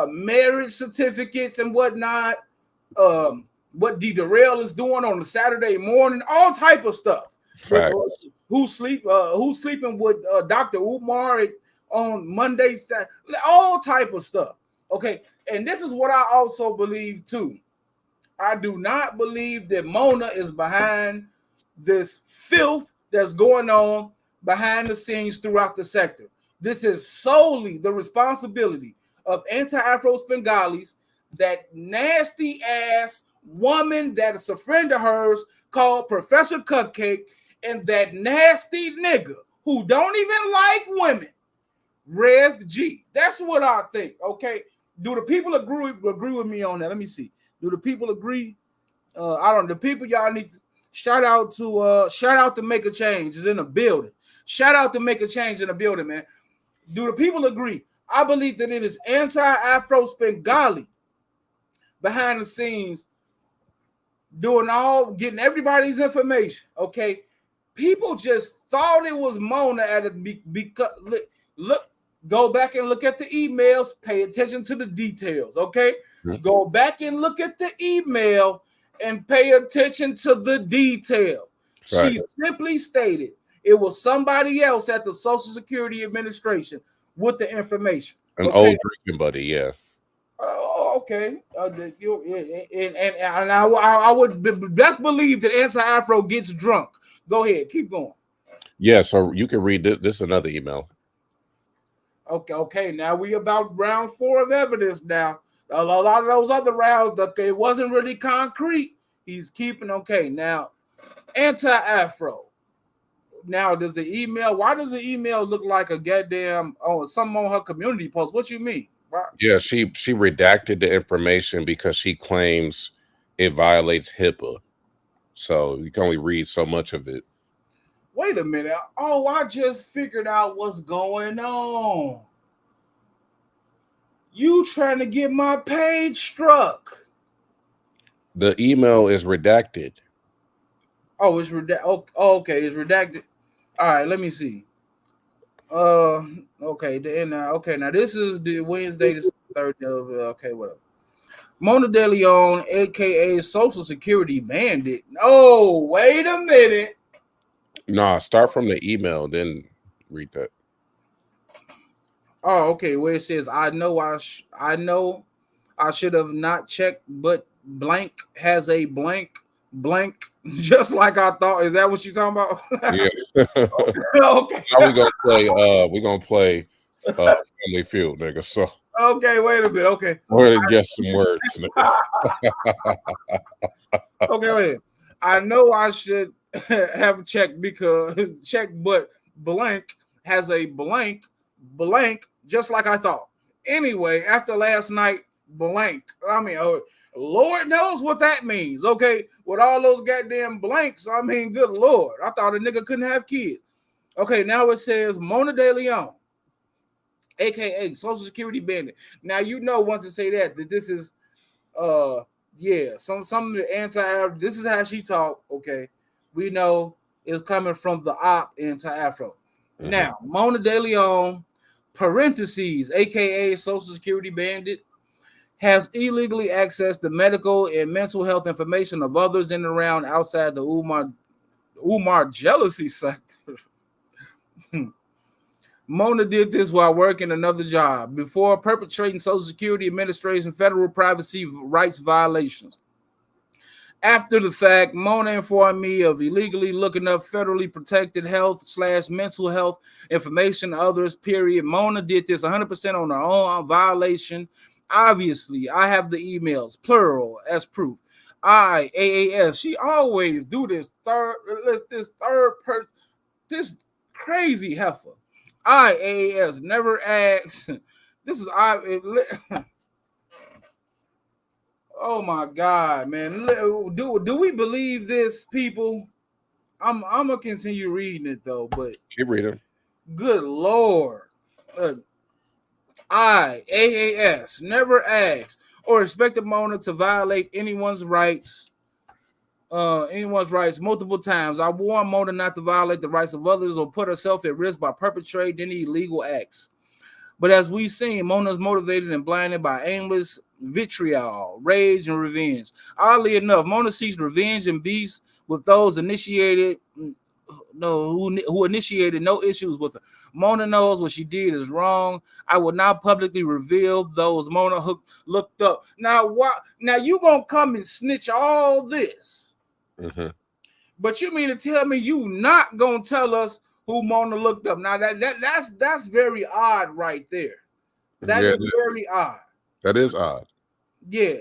marriage certificates and whatnot, what D. Darrell is doing on a Saturday morning, all type of stuff. With who's sleeping with Dr. Umar on Mondays, all type of stuff. Okay, and this is what I also believe too. I do not believe that Mona is behind this filth that's going on behind the scenes throughout the sector. This is solely the responsibility of anti-Afro Spengalis, that nasty ass woman that is a friend of hers called Professor Cupcake, and that nasty nigga who don't even like women, Rev G. That's what I think. Okay, do the people agree with me on that? Let me see. Do the people agree? I don't. The people y'all need to shout out to Make a Change is in the building. Shout out to Make a Change in the building, man. Do the people agree? I believe that it is anti-Afro Spengali behind the scenes getting everybody's information. Okay, people just thought it was Mona at it because look. Go back and look at the emails. Pay attention to the details. Okay, go back and look at the email and pay attention to the detail. Right. She simply stated it was somebody else at the Social Security Administration with the information. An old drinking buddy, yeah. Okay. And I would best believe that Anti-Afro gets drunk. Go ahead, keep going. Yeah, so you can read this. This is another email. Okay. Now we about round 4 of evidence. Now a lot of those other rounds, it wasn't really concrete. He's keeping now Anti-Afro. Now does the email? Why does the email look like a goddamn something on her community post? What you mean? Right? Yeah, she redacted the information because she claims it violates HIPAA, so you can only read so much of it. Wait a minute. Oh, I just figured out what's going on. You trying to get my page struck. The email is redacted. Oh, it's redacted. Oh, okay, it's redacted. All right, let me see. Okay, now this is the Wednesday, the 3rd of okay, whatever. Mona De Leon, aka Social Security Bandit. Oh, wait a minute. Nah, start from the email, then read that. Oh, okay. Where it says, I know I should have not checked, but blank has a blank, just like I thought. Is that what you're talking about? Yeah. Okay. Now we're gonna play Family Feud, nigga. So okay, wait a minute. Okay. We're gonna guess some words, nigga. Okay, wait. I know I should have checked because but blank has a blank, just like I thought. Anyway, after last night, blank. I mean, Lord knows what that means. Okay, with all those goddamn blanks, I mean, good Lord, I thought a nigga couldn't have kids. Okay, now it says Mona De Leon, aka Social Security Bandit. Now once it say that this is some of the anti-Afro. This is how she talk. Okay, we know it's coming from the op anti-Afro. Mm-hmm. Now Mona De Leon, parentheses, aka Social Security Bandit, has illegally accessed the medical and mental health information of others in and around outside the Umar jealousy sector. Mona did this while working another job before perpetrating Social Security Administration federal privacy rights violations. After the fact, Mona informed me of illegally looking up federally protected health/mental health information of others, period. Mona did this 100% on her own violation. Obviously, I have the emails, plural, as proof. IAAS. She always do this third person, this crazy heifer. IAAS never asks. This is Oh my God, man. Do we believe this, people? I'm gonna continue reading it though, but Keep reading. good Lord. AAS, never asked or expected Mona to violate anyone's rights multiple times. I warn Mona not to violate the rights of others or put herself at risk by perpetrating any illegal acts. But as we've seen, Mona is motivated and blinded by aimless vitriol, rage, and revenge. Oddly enough, Mona seeks revenge and beefs with those who initiated no issues with her. Mona knows what she did is wrong. I will not publicly reveal those Mona looked up. Now, Now you gonna come and snitch all this? Mm-hmm. But you mean to tell me you not gonna tell us who Mona looked up? Now that's very odd right there. That is very odd. That is odd. Yeah.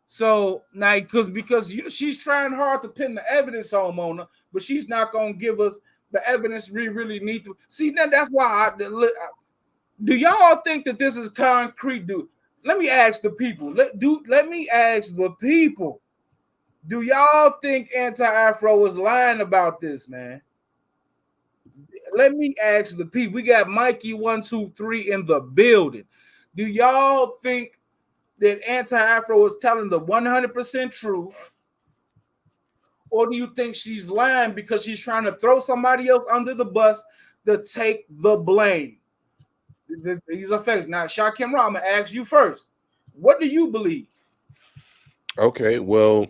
So now, because she's trying hard to pin the evidence on Mona, but she's not gonna give us the evidence we really need to see. Now that's why do y'all think that this is concrete? Let me ask the people. Let me ask the people. Do y'all think Anti-Afro is lying about this, man? Let me ask the people. We got Mikey 123 in the building. Do y'all think that Anti-Afro is telling the 100% truth? Or do you think she's lying because she's trying to throw somebody else under the bus to take the blame? These are facts. Now, Shakim Ra, I'm going to ask you first. What do you believe? Okay, well,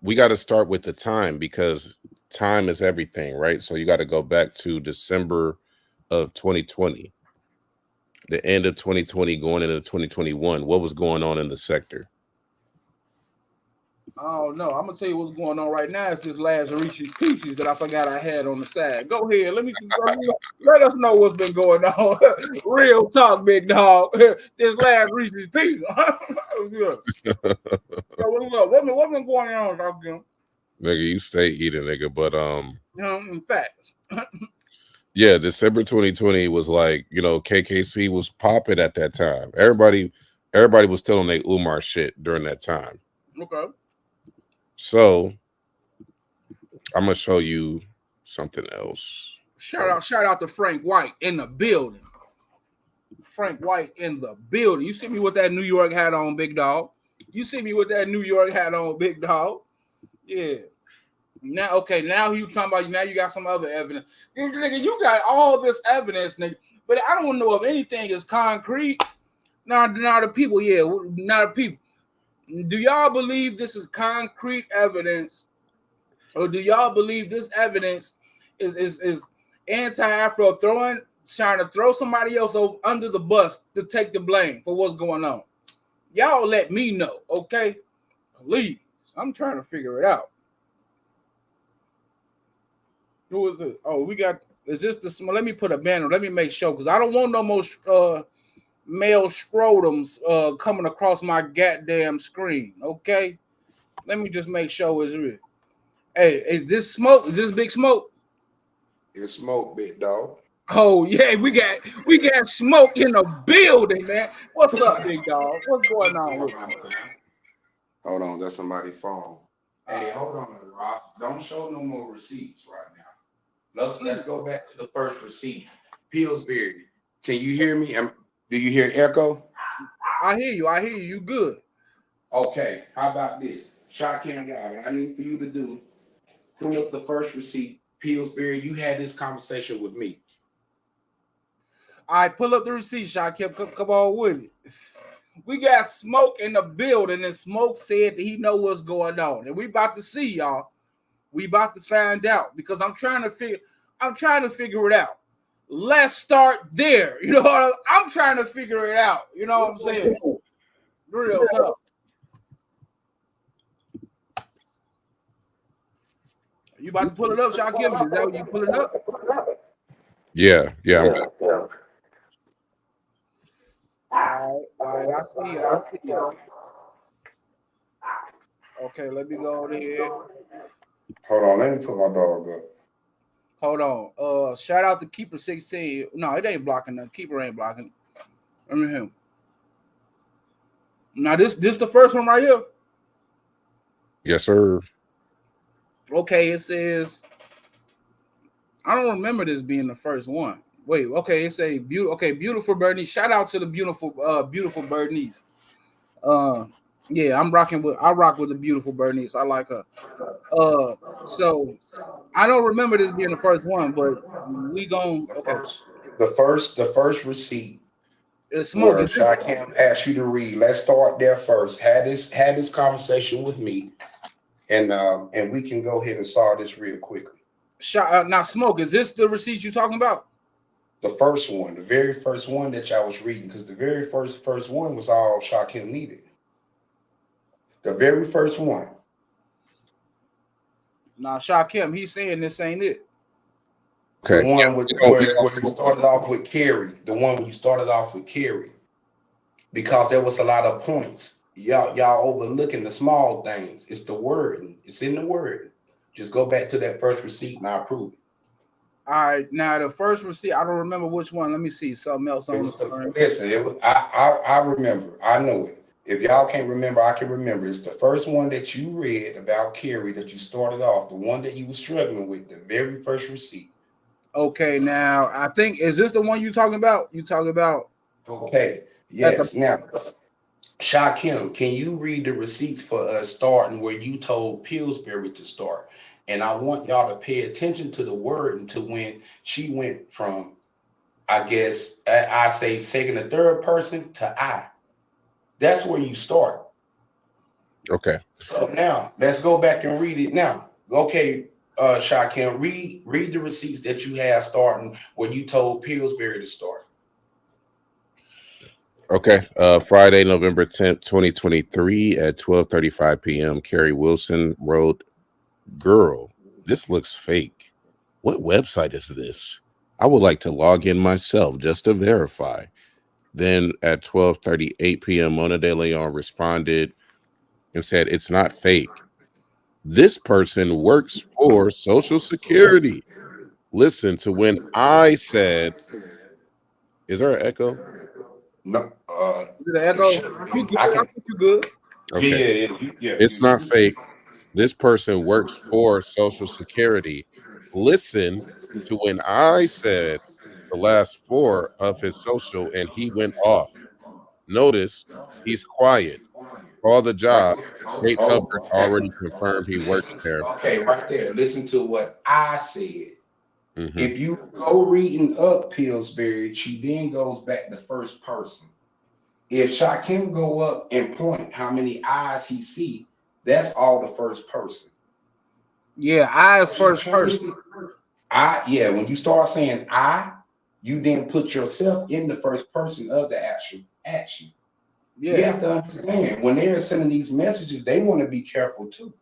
we got to start with the time because time is everything, right? So you got to go back to December of 2020, the end of 2020 going into 2021. What was going on in the sector? I don't know. I'm gonna tell you what's going on right now. It's this last Reese's Pieces that I forgot I had on the side. Go ahead. Let us know what's been going on. Real talk, big dog. This last Reese's Pieces. What's been going on, dog? Nigga, you stay eating, nigga. But In fact. Yeah, December 2020 was like, KKC was popping at that time. Everybody was still on their Umar shit during that time. Okay. So I'm gonna show you something else. Shout out to Frank White in the building. Frank White in the building. You see me with that New York hat on, big dog. You see me with that New York hat on, big dog. Yeah. Now you talking about now you got some other evidence. Nigga, you got all this evidence, nigga, but I don't know if anything is concrete. Now the people, do y'all believe this is concrete evidence, or do y'all believe this evidence is Anti-Afro trying to throw somebody else under the bus to take the blame for what's going on? Y'all let me know, okay? Please. I'm trying to figure it out. Who is it? Oh, is this the small? Let me put a banner. Let me make sure, because I don't want no more male scrotums coming across my goddamn screen. Okay, let me just make sure it's real. Hey, is this smoke? Is this Big Smoke? It's smoke, big dog. Oh yeah, we got smoke in the building, man. What's up, big dog? What's going on? Hold on, that's somebody's phone. Hey, hold on, Ross. Don't show no more receipts right now. Let's go back to the first receipt. Pillsbury. Can you hear me? Do you hear echo? I hear you. You good? Okay. How about this? Shakim Ra, what I need for you to do, pull up the first receipt. Pillsbury, you had this conversation with me. I pull up the receipt, Shakim. Come on with it. We got Smoke in the building, and Smoke said that he know what's going on, and we about to see, y'all. We about to find out, because I'm trying to figure it out. Let's start there. You know what I'm trying to figure it out. You know what I'm saying? Real tough. You about to pull it up, Shakim? Is that what you pull it up? Yeah. All right, I see you. Okay, let me go over here. Hold on, let me put my dog up. Hold on. Shout out to Keeper 16. No, it ain't blocking. The Keeper ain't blocking. Let me him. Now this the first one right here. Yes, sir. Okay, it says I don't remember this being the first one. Wait, okay, it's a beautiful. Okay, beautiful Bernice. Shout out to the beautiful Bernice. Yeah, I rock with the beautiful Bernice. I like her. So I don't remember this being the first one, but we gon' okay. The first receipt It's smoke. where Shakim asked you to read. Let's start there first. Had this conversation with me, and we can go ahead and solve this real quickly. Now smoke. Is this the receipt you talking about? The first one, the very first one that y'all was reading, because the very first one was all Shakim needed. The very first one. Now Shakim, he's saying this ain't it. Okay. The one where you started off with Kerry. The one where you started off with Kerry. Because there was a lot of points. Y'all overlooking the small things. It's the wording. It's in the word. Just go back to that first receipt and I approve it. All right, now the first receipt, I don't remember which one. Let me see something else on the screen. Listen, it was I remember. I know it. If y'all can't remember, I can remember. It's the first one that you read about Kerry that you started off, the one that you were struggling with, the very first receipt. Okay, now I think is this the one you talking about? You talking about? Okay, yes. Now, Shakim, can you read the receipts for us starting where you told Pillsbury to start? And I want y'all to pay attention to the word until when she went from, I guess, I say second or third person to I. That's where you start. Okay. So now let's go back and read it now. Okay, Shakim, read the receipts that you have starting where you told Pillsbury to start. Okay. Friday, November 10th, 2023 at 12:35 p.m. Kerry Wilson wrote, "Girl, this looks fake. What website is this? I would like to log in myself just to verify." Then at 12:38 p.m., Mona De Leon responded and said, "It's not fake. This person works for Social Security. Listen to when I said," is there an echo? No, The echo. You good? I think you good. Okay. Yeah. It's not fake. This person works for Social Security. Listen to when I said the last four of his social and he went off. Notice he's quiet. Call the Right job. there. Kate Hubbard already confirmed he works there. Okay, right there. Listen to what I said. Mm-hmm. If you go reading up Pillsbury, she then goes back to first person. If Shakim go up and point how many eyes he see, that's all the first person. Yeah, I as first person. When you start saying I, you then put yourself in the first person of the actual action. Yeah. You have to understand when they're sending these messages, they want to be careful too.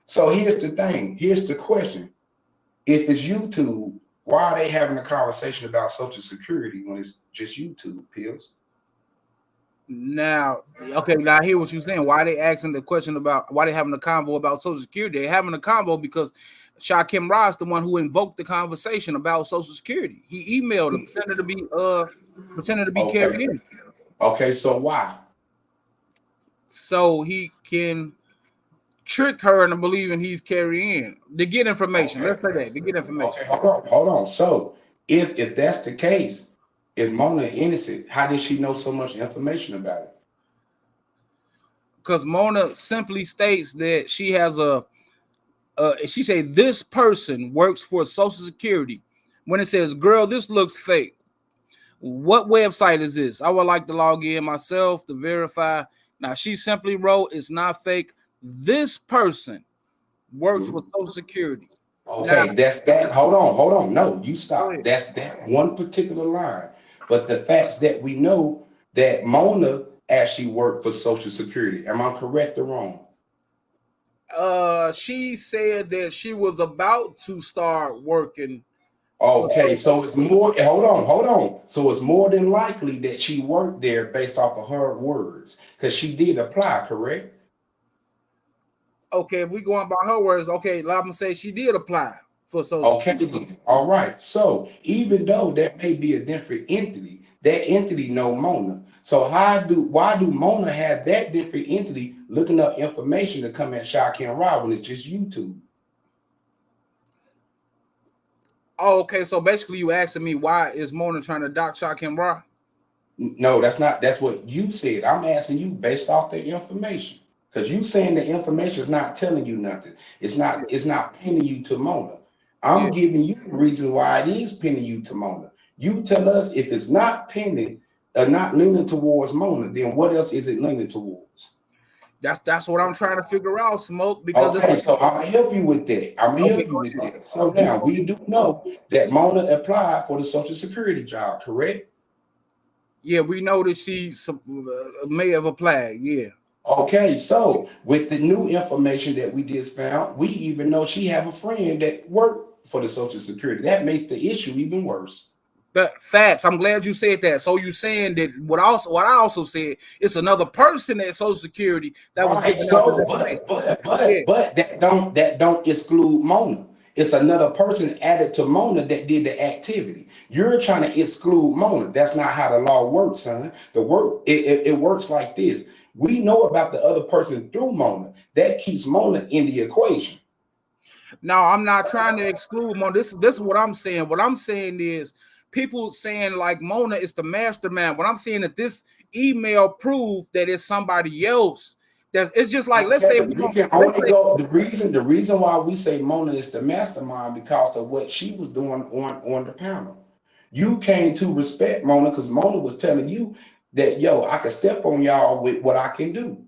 So here's the thing. Here's the question. If it's YouTube, why are they having a conversation about Social Security when it's just YouTube, Pills? Now, okay, now I hear what you're saying. Why they asking the question about why they having a convo about Social Security? They're having a convo because Shakim Ross, the one who invoked the conversation about Social Security, he emailed him pretending to be carried in. Okay, so why? So he can trick her into believing he's carrying to get information. Let's say that to get information. Okay, hold on. So if that's the case, if Mona innocent, how did she know so much information about it? Because Mona simply states that she has she say this person works for Social Security. When it says, "Girl, this looks fake. What website is this? I would like to log in myself to verify." Now she simply wrote, "It's not fake. This person works for Social Security." Okay, Now, that's that. Hold on. No, you stop. That's that one particular line. But the facts that we know that Mona actually worked for Social Security. Am I correct or wrong? she said that she was about to start working. Okay, so it's more. Hold on. So it's more than likely that she worked there based off of her words, because she did apply, correct? Okay, if we going by her words, okay, I'm gonna say she did apply for Social Security. Okay, all right. So even though that may be a different entity, that entity know Mona. So why do Mona have that different entity looking up information to come at Shock and Rob when it's just YouTube? Oh, okay. So basically, you asking me why is Mona trying to dock Shock and Raw? No, that's what you said. I'm asking you based off the information. Because you saying the information is not telling you nothing. It's not pinning you to Mona. Yeah. I'm giving you the reason why it is pinning you to Mona. You tell us if it's not pinning or not leaning towards Mona, then what else is it leaning towards? That's what I'm trying to figure out, Smoke. Because Okay, so I'm gonna help you with that. I'm gonna okay, help you with that. So now we do know that Mona applied for the Social Security job, correct? yeah, we know that she may have applied. Yeah. Okay, so with the new information that we just found, we even know she have a friend that worked for the Social Security. That makes the issue even worse. But facts. I'm glad you said that. So you saying that what I also said, it's another person at Social Security that was Right. giving out this So, information. but that don't exclude Mona. It's another person added to Mona that did the activity. You're trying to exclude Mona. That's not how the law works, son. It works like this. We know about the other person through Mona. That keeps Mona in the equation. No, I'm not trying to exclude Mona. This is what I'm saying. What I'm saying is people saying like Mona is the mastermind. What I'm saying that this email proved that it's somebody else. It's just like let's say we can only go the reason why we say Mona is the mastermind because of what she was doing on the panel. You came to respect Mona because Mona was telling you that I can step on y'all with what I can do.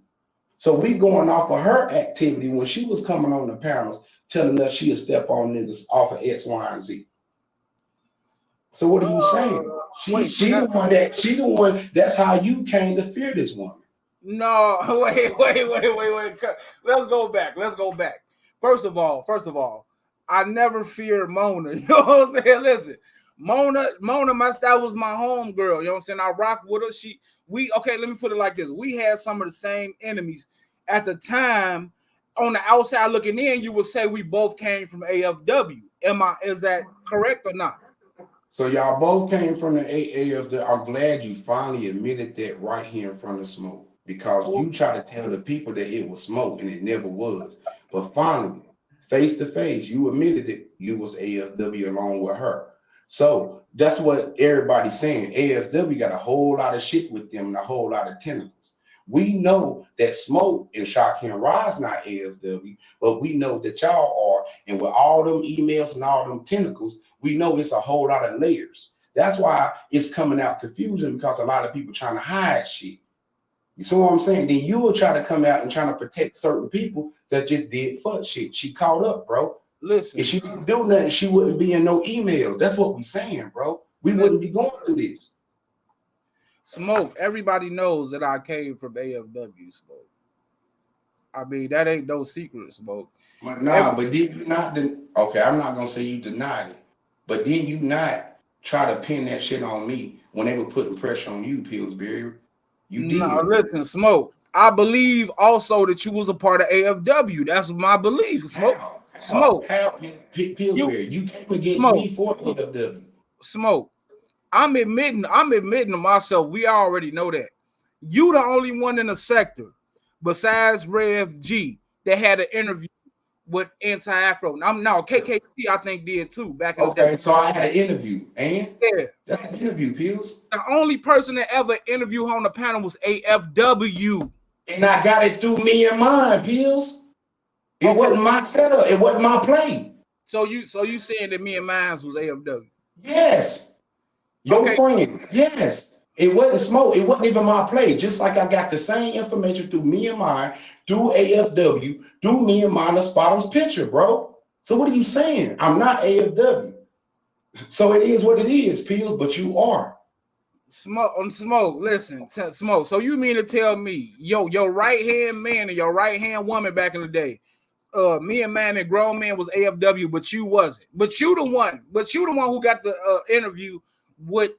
So we going off of her activity when she was coming on the panels telling us she'll step on niggas off of X, Y, and Z. So what are you saying? She the one that's how you came to fear this woman. No, wait. Let's go back. First of all, I never feared Mona. You know what I'm saying? Listen, Mona, that was my home girl. You know what I'm saying? I rock with her. Okay, let me put it like this. We had some of the same enemies at the time. On the outside looking in, you would say we both came from AFW. Is that correct or not? So y'all both came from the AFW. I'm glad you finally admitted that right here in front of Smoke. Because you try to tell the people that it was Smoke and it never was. But finally, face to face, you admitted that you was AFW along with her. So that's what everybody's saying. AFW got a whole lot of shit with them and a whole lot of tentacles. We know that Smoke and Shaquem Rise not AFW, but we know that y'all are. And with all them emails and all them tentacles, we know it's a whole lot of layers. That's why it's coming out confusing because a lot of people trying to hide shit. You see what I'm saying? Then you will try to come out and trying to protect certain people that just did fuck shit. She caught up, bro. Listen, if she didn't do nothing, she wouldn't be in no emails. That's what we saying, bro. We wouldn't be going through this. Smoke, everybody knows that I came from AFW, Smoke. I mean, that ain't no secret, Smoke. But but did you not? Okay, I'm not gonna say you denied it, but did you not try to pin that shit on me when they were putting pressure on you, Pillsbury? You did. No, listen, Smoke. I believe also that you was a part of AFW. That's my belief, Smoke. Smoke. Pillsbury, you came against me for AFW. Smoke. I'm admitting to myself, we already know that. You the only one in the sector besides Rev G that had an interview with Anti-Afro. KKT I think did too back in the day. Okay, so I had an interview, and that's an interview, Pills. The only person that ever interviewed on the panel was AFW. And I got it through me and mine, Pills. It wasn't my setup, it wasn't my play. So you saying that me and mine was AFW? Yes. Your friends, yes. It wasn't Smoke. It wasn't even my play. Just like I got the same information through me and mine, through AFW, through me and mine, the Spottom's picture, bro. So what are you saying? I'm not AFW. So it is what it is, Pills, but you are. Smoke, listen, Smoke. So you mean to tell me, your right-hand man and your right-hand woman back in the day, me and man and grown man was AFW, but you wasn't. But you the one who got the interview with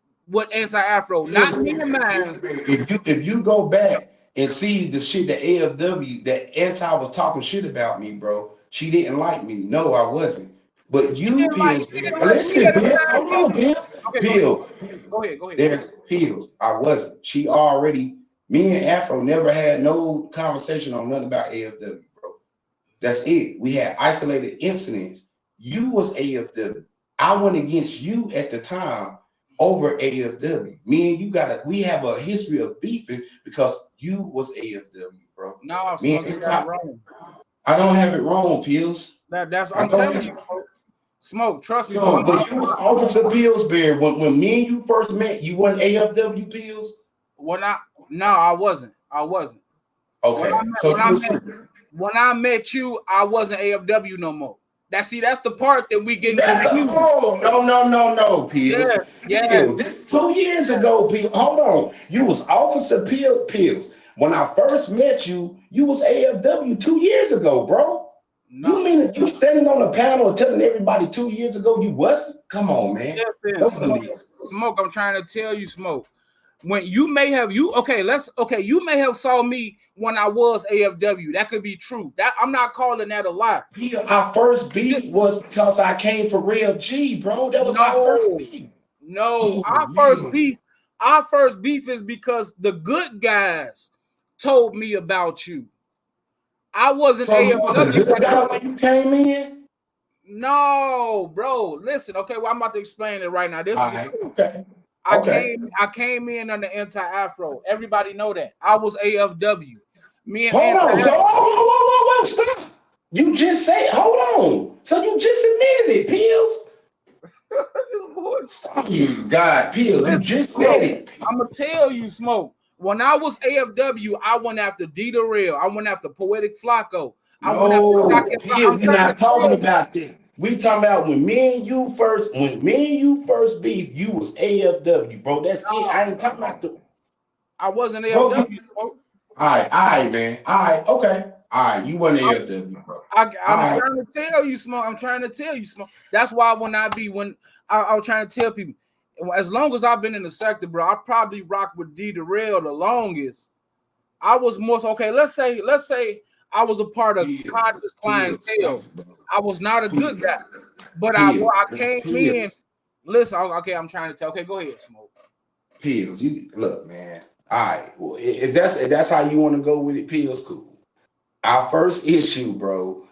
Anti-Afro, not me and mine. If you go back and see the shit that AFW, that Anti was talking shit about me, bro, she didn't like me. No, I wasn't. But She you, didn't like Pills, she didn't like me listen, at the Pills, time hold on, either. Pills. Okay, Pills, go ahead. there's Pills. I wasn't. She already, me and Afro never had no conversation on nothing about AFW, bro. That's it. We had isolated incidents. You was AFW. I went against you at the time over AFW. Me and you we have a history of beefing because you was AFW, bro. No, Me Smoke, you and got it Top, wrong. I don't have it wrong, Pills. That's I I'm don't telling have you, Smoke. Trust me, so, Smoke. but you was Officer Pillsbury when me and you first met. You wasn't AFW Pills. No, I wasn't. Okay, so you was free. When I met you, I wasn't AFW no more. That's the part that we getting That's confused. no, Pills. Yeah. Pills. This 2 years ago, Pills. Hold on. You was Officer Pills. When I first met you, you was AFW 2 years ago, bro. No. You mean that you standing on a panel telling everybody 2 years ago you wasn't? Come on, man. Don't do this. Smoke, I'm trying to tell you, Smoke. When you may have you may have saw me when I was AFW. That could be true. That I'm not calling that a lie. Our first beef was because I came for Real G, bro. That was our first beef. No, Oh, man. our first beef is because the good guys told me about you. I wasn't So you was a AFW. good guy when you came in? No, bro. Listen, okay, well, I'm about to explain it right now. This All is right, the okay. I came in under anti-Afro. Everybody know that. I was AFW. Me and Hold on. So, anti-Afro. whoa, stop. You just said, hold on. So you just admitted it, Pills. Stop you, God, Pills. You just said it. I'm gonna tell you, Smoke. When I was AFW, I went after D Darrell. I went after Poetic Flacco. I went after Pills, we're not talking about that. We talking about when me and you first beef, you was AFW, bro. That's it. I ain't talking about the. I wasn't Bro, AFW. all right, man. All right, okay. All right, you wasn't AFW, bro. I'm trying to tell you, Smoke. That's why when I was trying to tell people, as long as I've been in the sector, bro, I probably rocked with D Darrell the longest. I was more so, okay. Let's say I was a part of conscious clientele. I was not a good guy, but I came in. Listen, okay, I'm trying to tell. Okay, go ahead, Smoke. Pills, you look, man. All right, well, if that's how you want to go with it, Pills, cool. Our first issue, bro,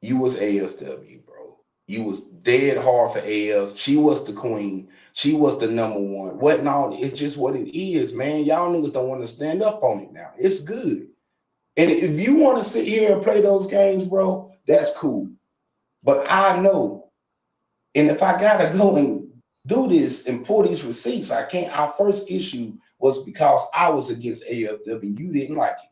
you was AFW, bro. You was dead hard for AF. She was the queen. She was the number one. What now? It's just what it is, man. Y'all niggas don't want to stand up on it now. It's good. And if you want to sit here and play those games, bro, that's cool. But I know, and if I gotta go and do this and pull these receipts, I can't. Our first issue was because I was against AFW. You didn't like it.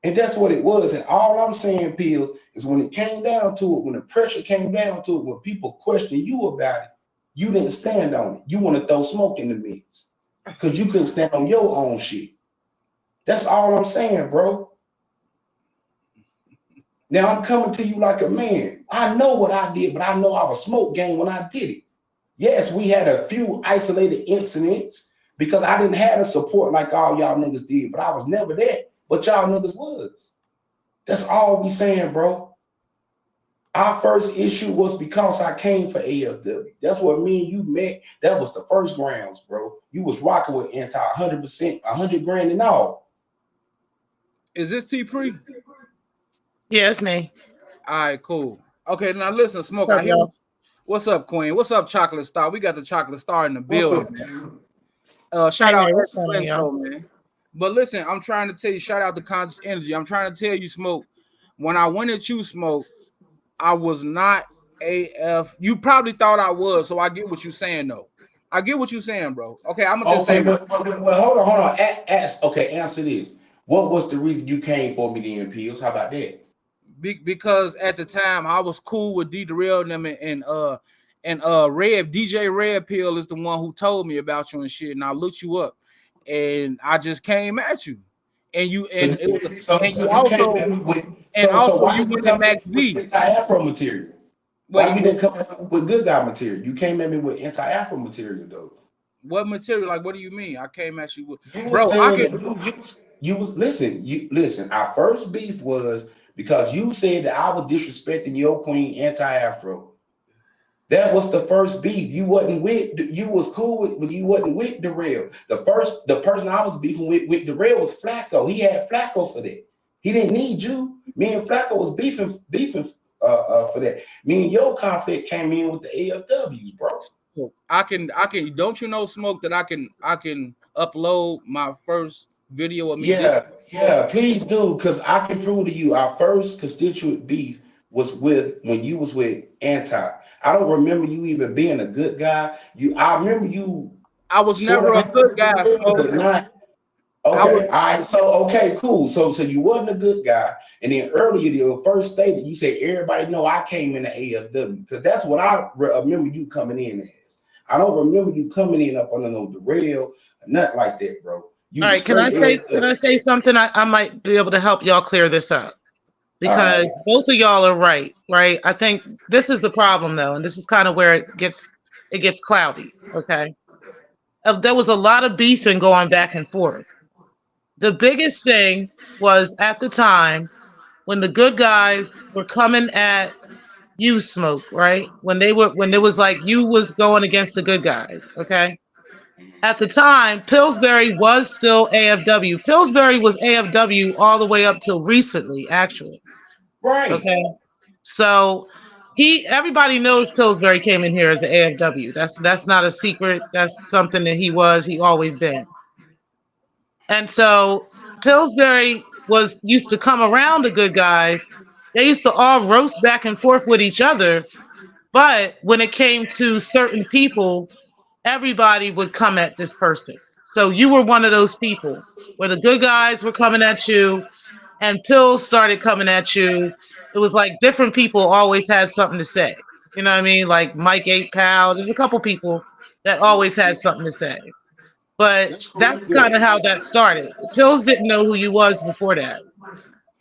And that's what it was. And all I'm saying, Pills, is when it came down to it, when the pressure came down to it, when people questioned you about it, you didn't stand on it. You want to throw smoke in the mix because you couldn't stand on your own shit. That's all I'm saying, bro. Now I'm coming to you like a man. I know what I did, but I know I was smoke game when I did it. Yes, we had a few isolated incidents because I didn't have the support like all y'all niggas did, but I was never there. But y'all niggas was. That's all we saying, bro. Our first issue was because I came for AFW. That's what me and you met. That was the first grounds, bro. You was rocking with anti 100%, 100 grand and all. Is this T Pre? Yeah, it's me. All right, cool. Okay, now listen, Smoke. What's up, y'all? What's up, Queen? What's up, Chocolate Star? We got the Chocolate Star in the building. Shout Hey, out man, what's to going on, y'all? man. But listen, I'm trying to tell you, shout out to Conscious Energy. I'm trying to tell you, Smoke, when I went at you, Smoke, I was not AF. You probably thought I was, so I get what you're saying, though. I get what you're saying, bro. Okay, I'm gonna just say. Well, hold on. Answer this. What was the reason you came for me then, Pills? How about that? Because at the time I was cool with D Darrell and them and Red DJ Red Pill is the one who told me about you and shit, and I looked you up and I just came at you. And you and So, it was so, and so you you also came at me with, and so also why you you went to come Mac with V. anti-Afro material? Why you didn't come at me with good guy material? You came at me with anti-Afro material, though. What material? Like, what do you mean? I came at you with, You bro. was saying that you was listen. Our first beef was because you said that I was disrespecting your queen anti-Afro. That was the first beef. You wasn't with. You was cool with, but you wasn't with Darrell. The person I was beefing with Darrell was Flacco. He had Flacco for that. He didn't need you. Me and Flacco was beefing for that. Me and your conflict came in with the AFWs, bro. I can. Don't you know, Smoke, that I can upload my first video of me. Yeah, please do, because I can prove to you our first constituent beef was with when you was with Anti. I don't remember you even being a good guy. I remember you. I was Sort never of, a good guy, Smoke. but not. Okay, all right. So okay, cool. So you wasn't a good guy, and then earlier your first statement, you said everybody know I came in the AFW, because that's what I remember you coming in as. I don't remember you coming in up under no derail or nothing like that, bro. You All was right, can I say AFW. something? I might be able to help y'all clear this up All right. because both of y'all are right, right? I think this is the problem though, and this is kind of where it gets cloudy. Okay, there was a lot of beefing going back and forth. The biggest thing was at the time when the good guys were coming at you, Smoke, right? When it was like you was going against the good guys, okay? At the time, Pillsbury was still AFW. Pillsbury was AFW all the way up till recently, actually. Right. Okay. So everybody knows Pillsbury came in here as an AFW. That's not a secret. That's something that he always been. And so Pillsbury used to come around the good guys. They used to all roast back and forth with each other. But when it came to certain people, everybody would come at this person. So you were one of those people where the good guys were coming at you and pills started coming at you. It was like different people always had something to say. You know what I mean? Like Mike 8 Pal. There's a couple people that always had something to say. But that's kind of how that started. Pills didn't know who you was before that.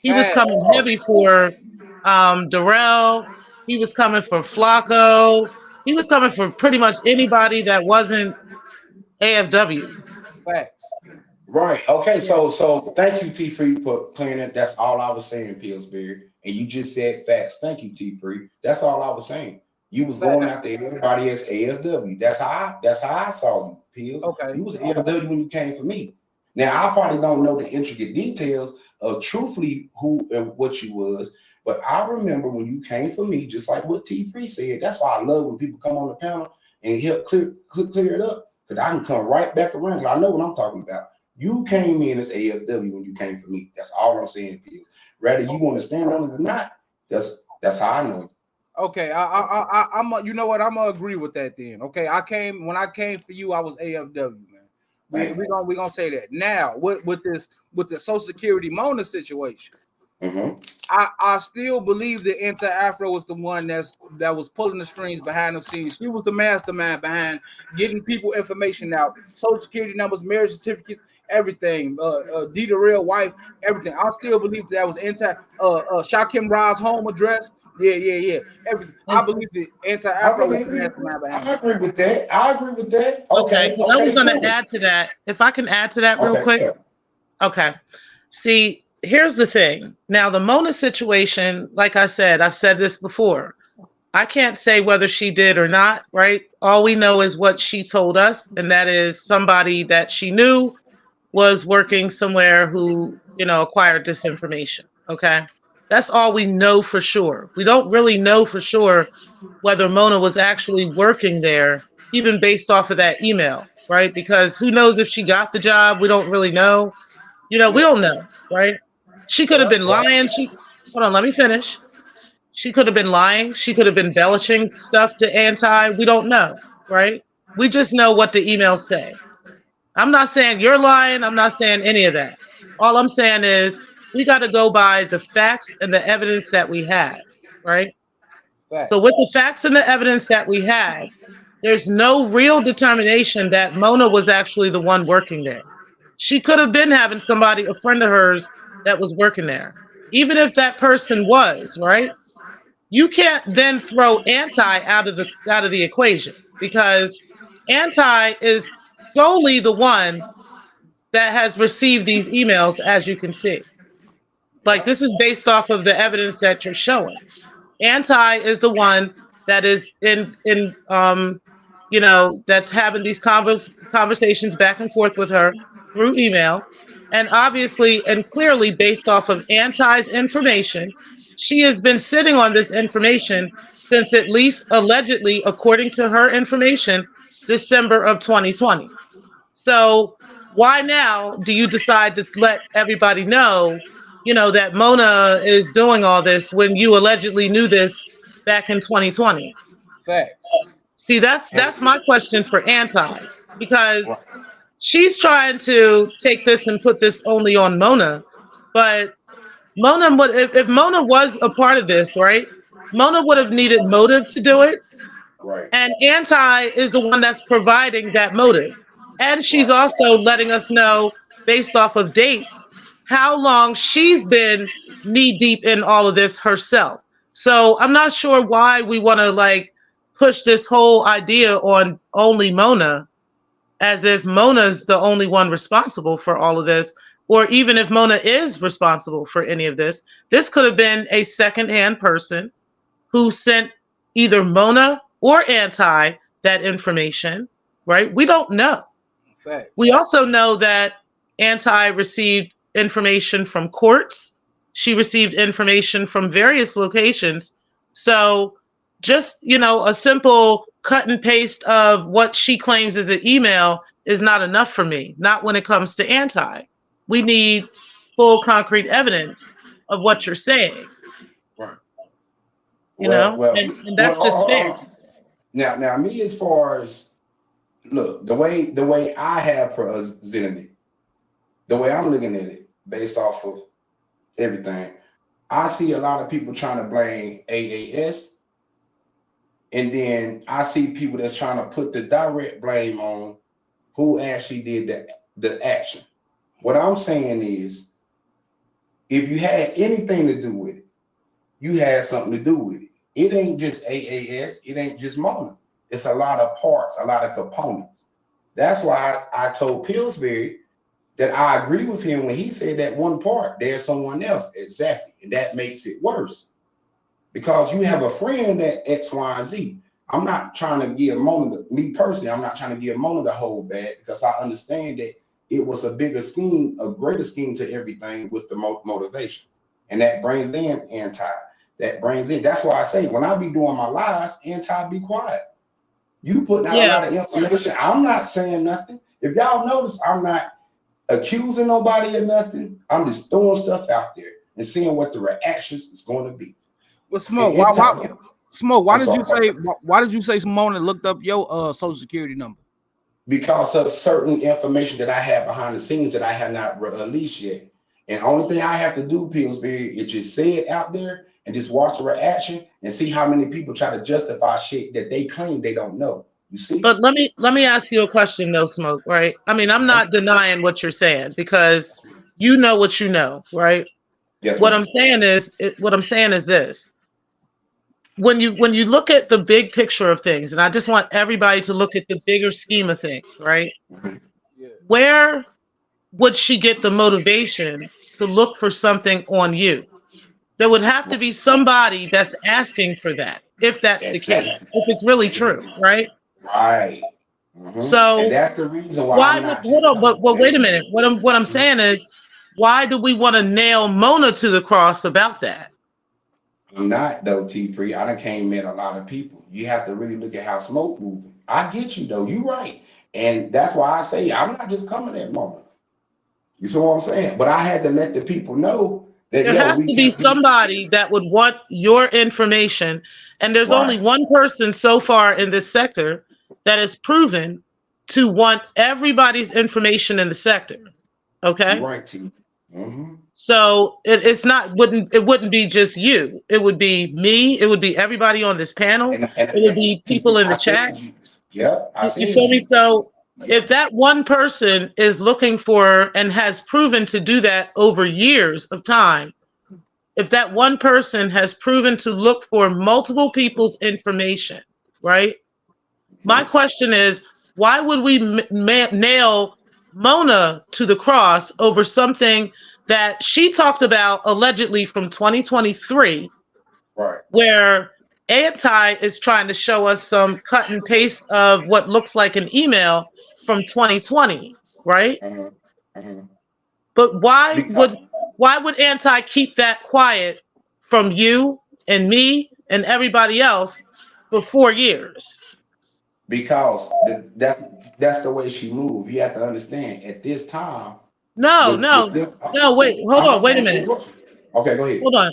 He was Fact. coming heavy for Darrell. He was coming for Flacco. He was coming for pretty much anybody that wasn't AFW. Facts. Right. Okay. Yeah. So thank you, T Free, for clearing it. That's all I was saying, Pillsbury. And you just said facts. Thank you, T Free. That's all I was saying. You was Fact. going after everybody as AFW. That's how I saw you, Pills. Okay. You was AFW when you came for me. Now I probably don't know the intricate details of truthfully who and what you was, but I remember when you came for me, just like what T Free said. That's why I love when people come on the panel and help clear it up. Because I can come right back around. Because I know what I'm talking about. You came in as AFW when you came for me. That's all I'm saying, Pills. Whether you want to stand on it or not, that's how I know it. Okay, I'm you know what, I'm gonna agree with that then. Okay, when I came for you, I was AFW, man. We gonna say that. Now with the Social Security Mona situation, I still believe that Anti-Afro was the one that was pulling the strings behind the scenes. She was the mastermind behind getting people information out, Social Security numbers, marriage certificates, everything. Deed of real wife, everything. I still believe that was Shakim Ra's home address. Yeah. Everything. I believe that Anti-Afro was the mastermind behind I it. agree with that. Okay. Okay. I was going Cool. to add to that. If I can add to that real quick. Yeah. Okay. See, here's the thing. Now, the Mona situation, like I said, I've said this before. I can't say whether she did or not, right? All we know is what she told us, and that is somebody that she knew was working somewhere who, acquired this information. Okay. That's all we know for sure. We don't really know for sure whether Mona was actually working there, even based off of that email, right? Because who knows if she got the job? We don't really know. We don't know, right? She could have been lying. Hold on, let me finish. She could have been lying. She could have been embellishing stuff to Anti. We don't know, right? We just know what the emails say. I'm not saying you're lying. I'm not saying any of that. All I'm saying is we got to go by the facts and the evidence that we had, right? So with the facts and the evidence that we had, there's no real determination that Mona was actually the one working there. She could have been having somebody, a friend of hers, that was working there. Even if that person was, right? You can't then throw Anti out of the equation because Anti is solely the one that has received these emails, as you can see. Like this is based off of the evidence that you're showing. Anti is the one that is that's having these conversations back and forth with her through email, and obviously and clearly based off of Anti's information, she has been sitting on this information since at least allegedly, according to her information, December of 2020. So why now do you decide to let everybody know, that Mona is doing all this when you allegedly knew this back in 2020? Facts. See, And that's my question for Anti, because right, she's trying to take this and put this only on Mona, but Mona would if Mona was a part of this, right? Mona would have needed motive to do it. right, And Anti is the one that's providing that motive. And she's right. also letting us know, based off of dates, how long she's been knee deep in all of this herself. So I'm not sure why we want to like push this whole idea on only Mona, as if Mona's the only one responsible for all of this, or even if Mona is responsible for any of this. This could have been a secondhand person who sent either Mona or Anti that information, right? We don't know. We Facts. also know that Anti received information from courts. She received information from various locations. So just, a simple cut and paste of what she claims is an email is not enough for me, not when it comes to Anti. We need full concrete evidence of what you're saying, Right. Well, well, and well. that's just fair. Hold on. Now, me as far as look, the way I have presented it, the way I'm looking at it, based off of everything, I see a lot of people trying to blame AAS, and then I see people that's trying to put the direct blame on who actually did the action. What I'm saying is, if you had anything to do with it, you had something to do with it. It ain't just AAS, it ain't just Mona. It's a lot of parts, a lot of components. That's why I told Pillsbury that I agree with him when he said that one part, there's someone else. Exactly. And that makes it worse. Because you have a friend that X, Y, and Z. I'm not trying to give Mona, me personally, I'm not trying to give Mona the whole bag, because I understand that it was a bigger scheme, a greater scheme to everything with the motivation. And that brings in Anti. That brings in, that's why I say when I be doing my lives, Anti, be quiet. You putting out a Yeah. lot of information. I'm not saying nothing. If y'all notice, I'm not accusing nobody of nothing. I'm just throwing stuff out there and seeing what the reactions is going to be. Well, Smoke, And Smoke, why I'm did you sorry. say why did you say Simone looked up your social security number? Because of certain information that I have behind the scenes that I have not released yet. And only thing I have to do, Pillsbury, is just say it out there and just watch the reaction and see how many people try to justify shit that they claim they don't know. You see? But let me ask you a question though, Smoke, right? I mean, I'm not denying what you're saying, because you know what you know, right? Yes, What ma'am. I'm saying is this. When you look at the big picture of things, and I just want everybody to look at the bigger scheme of things, right? Mhm. Yeah. Where would she get the motivation to look for something on you? There would have to be somebody that's asking for that, if that's the case, Exactly. if it's really true, right? Right. And So that's the reason why why I'm would not hold just on? coming But wait a in. minute. What I'm Mhm. saying is, why do we want to nail Mona to the cross about that? I'm not though, T3. I done came met a lot of people. You have to really look at how smoke moving. I get you though. You right. And that's why I say I'm not just coming at moment. You see what I'm saying? But I had to let the people know that There yo, has we to be can't be somebody that would want your information, and there's only right. one person so far in this sector that is proven to want everybody's information in the sector. You Okay. right, T. Mm-hmm. So it wouldn't be just you. It would be me. It would be everybody on this panel. It would And be people T3, in the I chat. seen you. Yep, I You seen feel me? you. So if Yep. that one person is looking for and has proven to do that over years of time, if that one person has proven to look for multiple people's information, right? My Mhm. question is, why would we nail Mona to the cross over something that she talked about allegedly from 2023, Right. where Anti is trying to show us some cut and paste of what looks like an email from 2020, right? Uh-huh. Uh-huh. But Because why would Anti keep that quiet from you and me and everybody else for 4 years? because that's the way she moved. You have to understand at this time No, with no, them, no, wait, hold I'm on, just wait a asking a minute. question. Okay, go ahead. Hold on.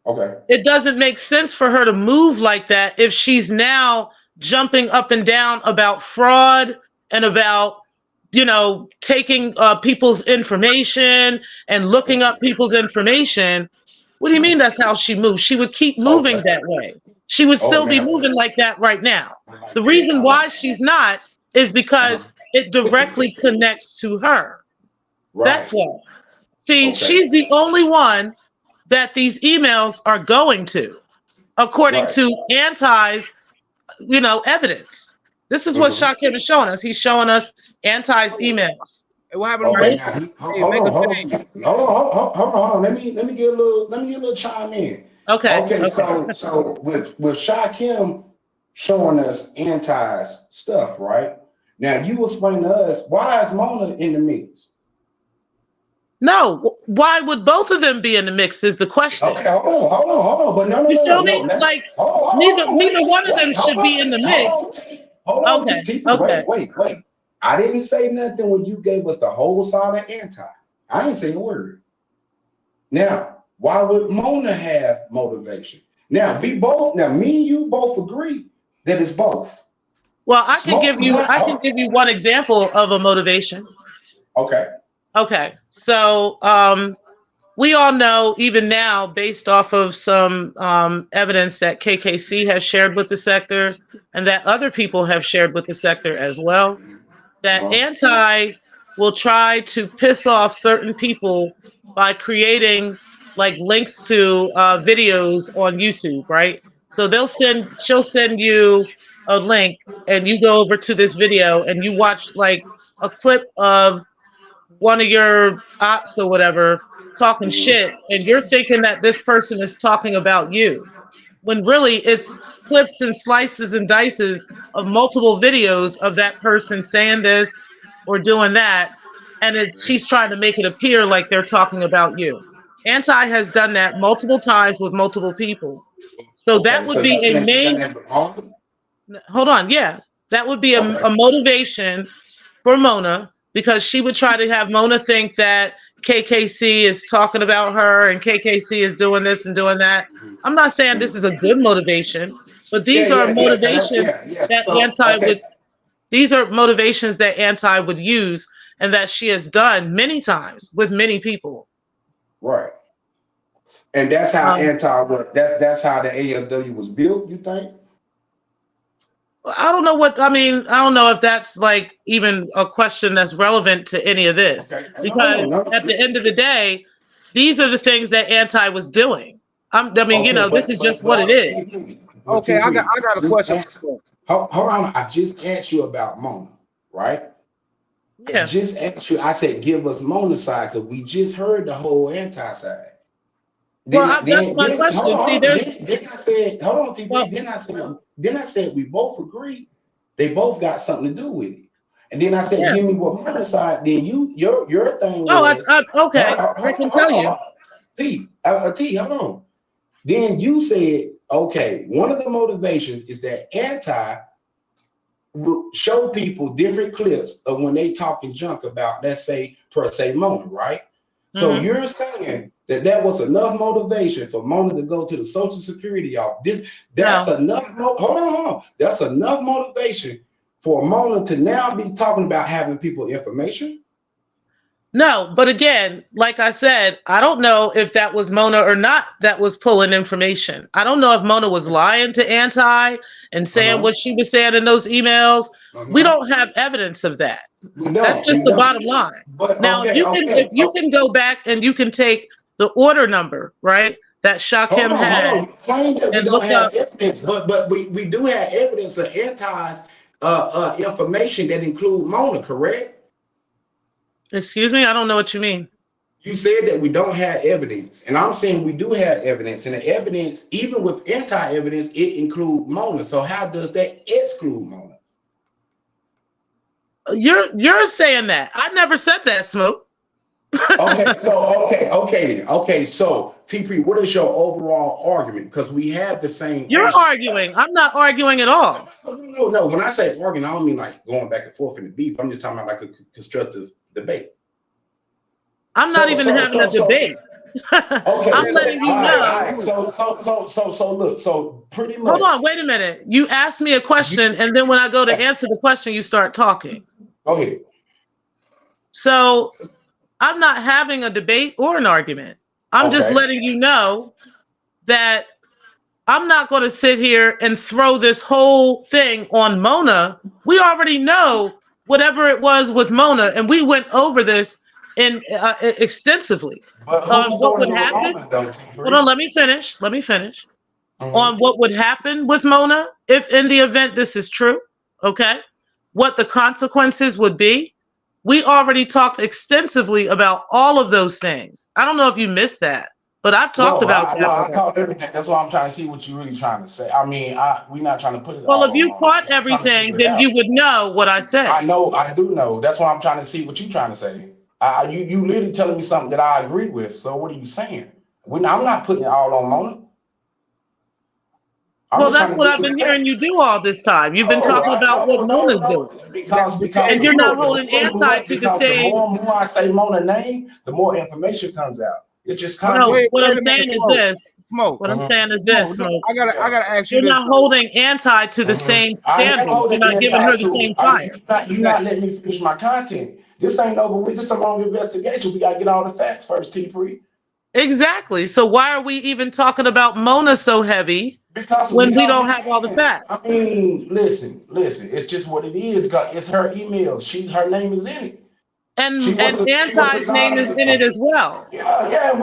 Okay. It doesn't make sense for her to move like that if she's now jumping up and down about fraud and about, taking people's information and looking up people's information. What do you mean that's how she moves? She would keep moving Okay. that way. She would Oh, still be now moving like that right now. I like The that. I reason like why she's not is uh-huh. because it directly connects to her. That's Right. why. See, Okay. she's the only one that these emails are going to, according Right. to Anti's, evidence. This is what Mm-hmm. Shakim is showing us. He's showing us Anti's emails. Hey, what happened to Okay. Right? Now hey, make a thing? hold on. Let me get a little chime in. Okay. Okay. Okay. So with Shy Kim showing us Anti's stuff, right? Now you explain to us why is Mona in the mix? No, why would both of them be in the mix is the question. Okay, hold on. But You feel no. me? Let's Like hold neither on, neither one of them hold should be on, in the hold mix. on, T. Hold on, Okay. T. Okay. Wait. I didn't say nothing when you gave us the whole side of Anti. I ain't saying a word. Now, why would Mona have motivation? Now, me and you both agree that it's both. Well, Smoke is not. I can give you one example of a motivation. Okay. Okay. So we all know, even now, based off of some evidence that KKC has shared with the sector and that other people have shared with the sector as well, that Uh-huh. Anti will try to piss off certain people by creating like links to videos on YouTube, right? So she'll send you a link and you go over to this video and you watch like a clip of one of your ops or whatever talking Mhm. shit, and you're thinking that this person is talking about you, when really it's clips and slices and dices of multiple videos of that person saying this or doing that, and she's trying to make it appear like they're talking about you. Anti has done that multiple times with multiple people. So that Okay, would so you be a saying she done main. that with Mona? Hold on, yeah, that would be Okay. a motivation for Mona, because she would try to have Mona think that KKC is talking about her and KKC is doing this and doing that. I'm not saying this is a good motivation, but these are motivations Yeah. that So, Anti okay, would. These are motivations that Anti would use, and that she has done many times with many people. right. And that's how Um, anti what that's how the AFW was built, you think? I don't know what I mean. I don't know if that's like even a question that's relevant to any of this, Okay. because at the end of the day, these are the things that Anti was doing. Okay, This is just what it but is. Okay, I got a just question. ask, hold on. I just asked you about Mona, right? I Yeah. just asked you, I said give us Mona's side because we just heard the whole anti side. Well, that's my Hold question. See, on. there's Then I said, hold on, well, TP. Then I said we both agree they both got something to do with it. And then I said, yeah. give me what Mona's side. Then your thing Oh, was, okay. I can tell you. T, hold on. Then you said, okay, one of the motivations is that anti will show people different clips of when they talking junk about, let's say, per se Mona, right? So Hmm. you're saying that was enough motivation for Mona to go to the Social Security office. That's No, enough. Hold on. That's enough motivation for Mona to now be talking about having people information. no. But again, like I said, I don't know if that was Mona or not that was pulling information. I don't know if Mona was lying to Anti and saying Uh-huh. what she was saying in those emails. We Uh-huh. don't have evidence of that. We That's don't. just We the don't. bottom line. But Now, if you can go back and you can take the order number, right, that Shakim Hold had on. You claim that we and don't look have up. evidence, but we do have evidence of anti's information that include Mona, correct? Excuse me, I don't know what you mean. You said that we don't have evidence, and I'm saying we do have evidence, and the evidence, even with anti-evidence, it includes Mona. So how does that exclude Mona? You're saying that. I never said that, Smoke. Okay. So T-Pre, what is your overall argument? Because we have the same. You're arguing. I'm not arguing at all. No. When I say arguing, I don't mean like going back and forth in the beef. I'm just talking about like a constructive debate. I'm not even having a debate. Okay, I'm letting you know. So look, so pretty much. Hold on, wait a minute. You asked me a question, and then when I go to answer the question, you start talking. Go ahead. So I'm not having a debate or an argument. I'm just letting you know that I'm not going to sit here and throw this whole thing on Mona. We already know whatever it was with Mona, and we went over this extensively. What would happen? Hold on, let me finish. On what would happen with Mona if in the event this is true, okay? What the consequences would be. We already talked extensively about all of those things. I don't know if you missed that, but I've talked about that. I caught everything. That's why I'm trying to see what you're really trying to say. I mean, we're not trying to put it. Well, if you caught everything, then you would know what I said. I know, I do know. That's why I'm trying to see what you're trying to say. You literally telling me something that I agree with. So what are you saying? I'm not putting it all on Mona. Well, that's what I've been hearing you do all this time. You've been talking about what Mona's doing. Because and you're not holding anti to the same. The more I say Mona name, the more information comes out. It's just what I'm saying is this. Smoke. What I'm saying is this, Smoke. I gotta ask you. You're not holding anti to the same standard. You're not giving her the same fire. You're not letting me finish my content. This ain't over with. This is a long investigation. We gotta get all the facts first, T-Pre. Exactly. So why are we even talking about Mona so heavy? Because we don't have all the facts. I mean, listen. It's just what it is because it's her email. Her name is in it. And Anti's name is in it as well. Yeah, and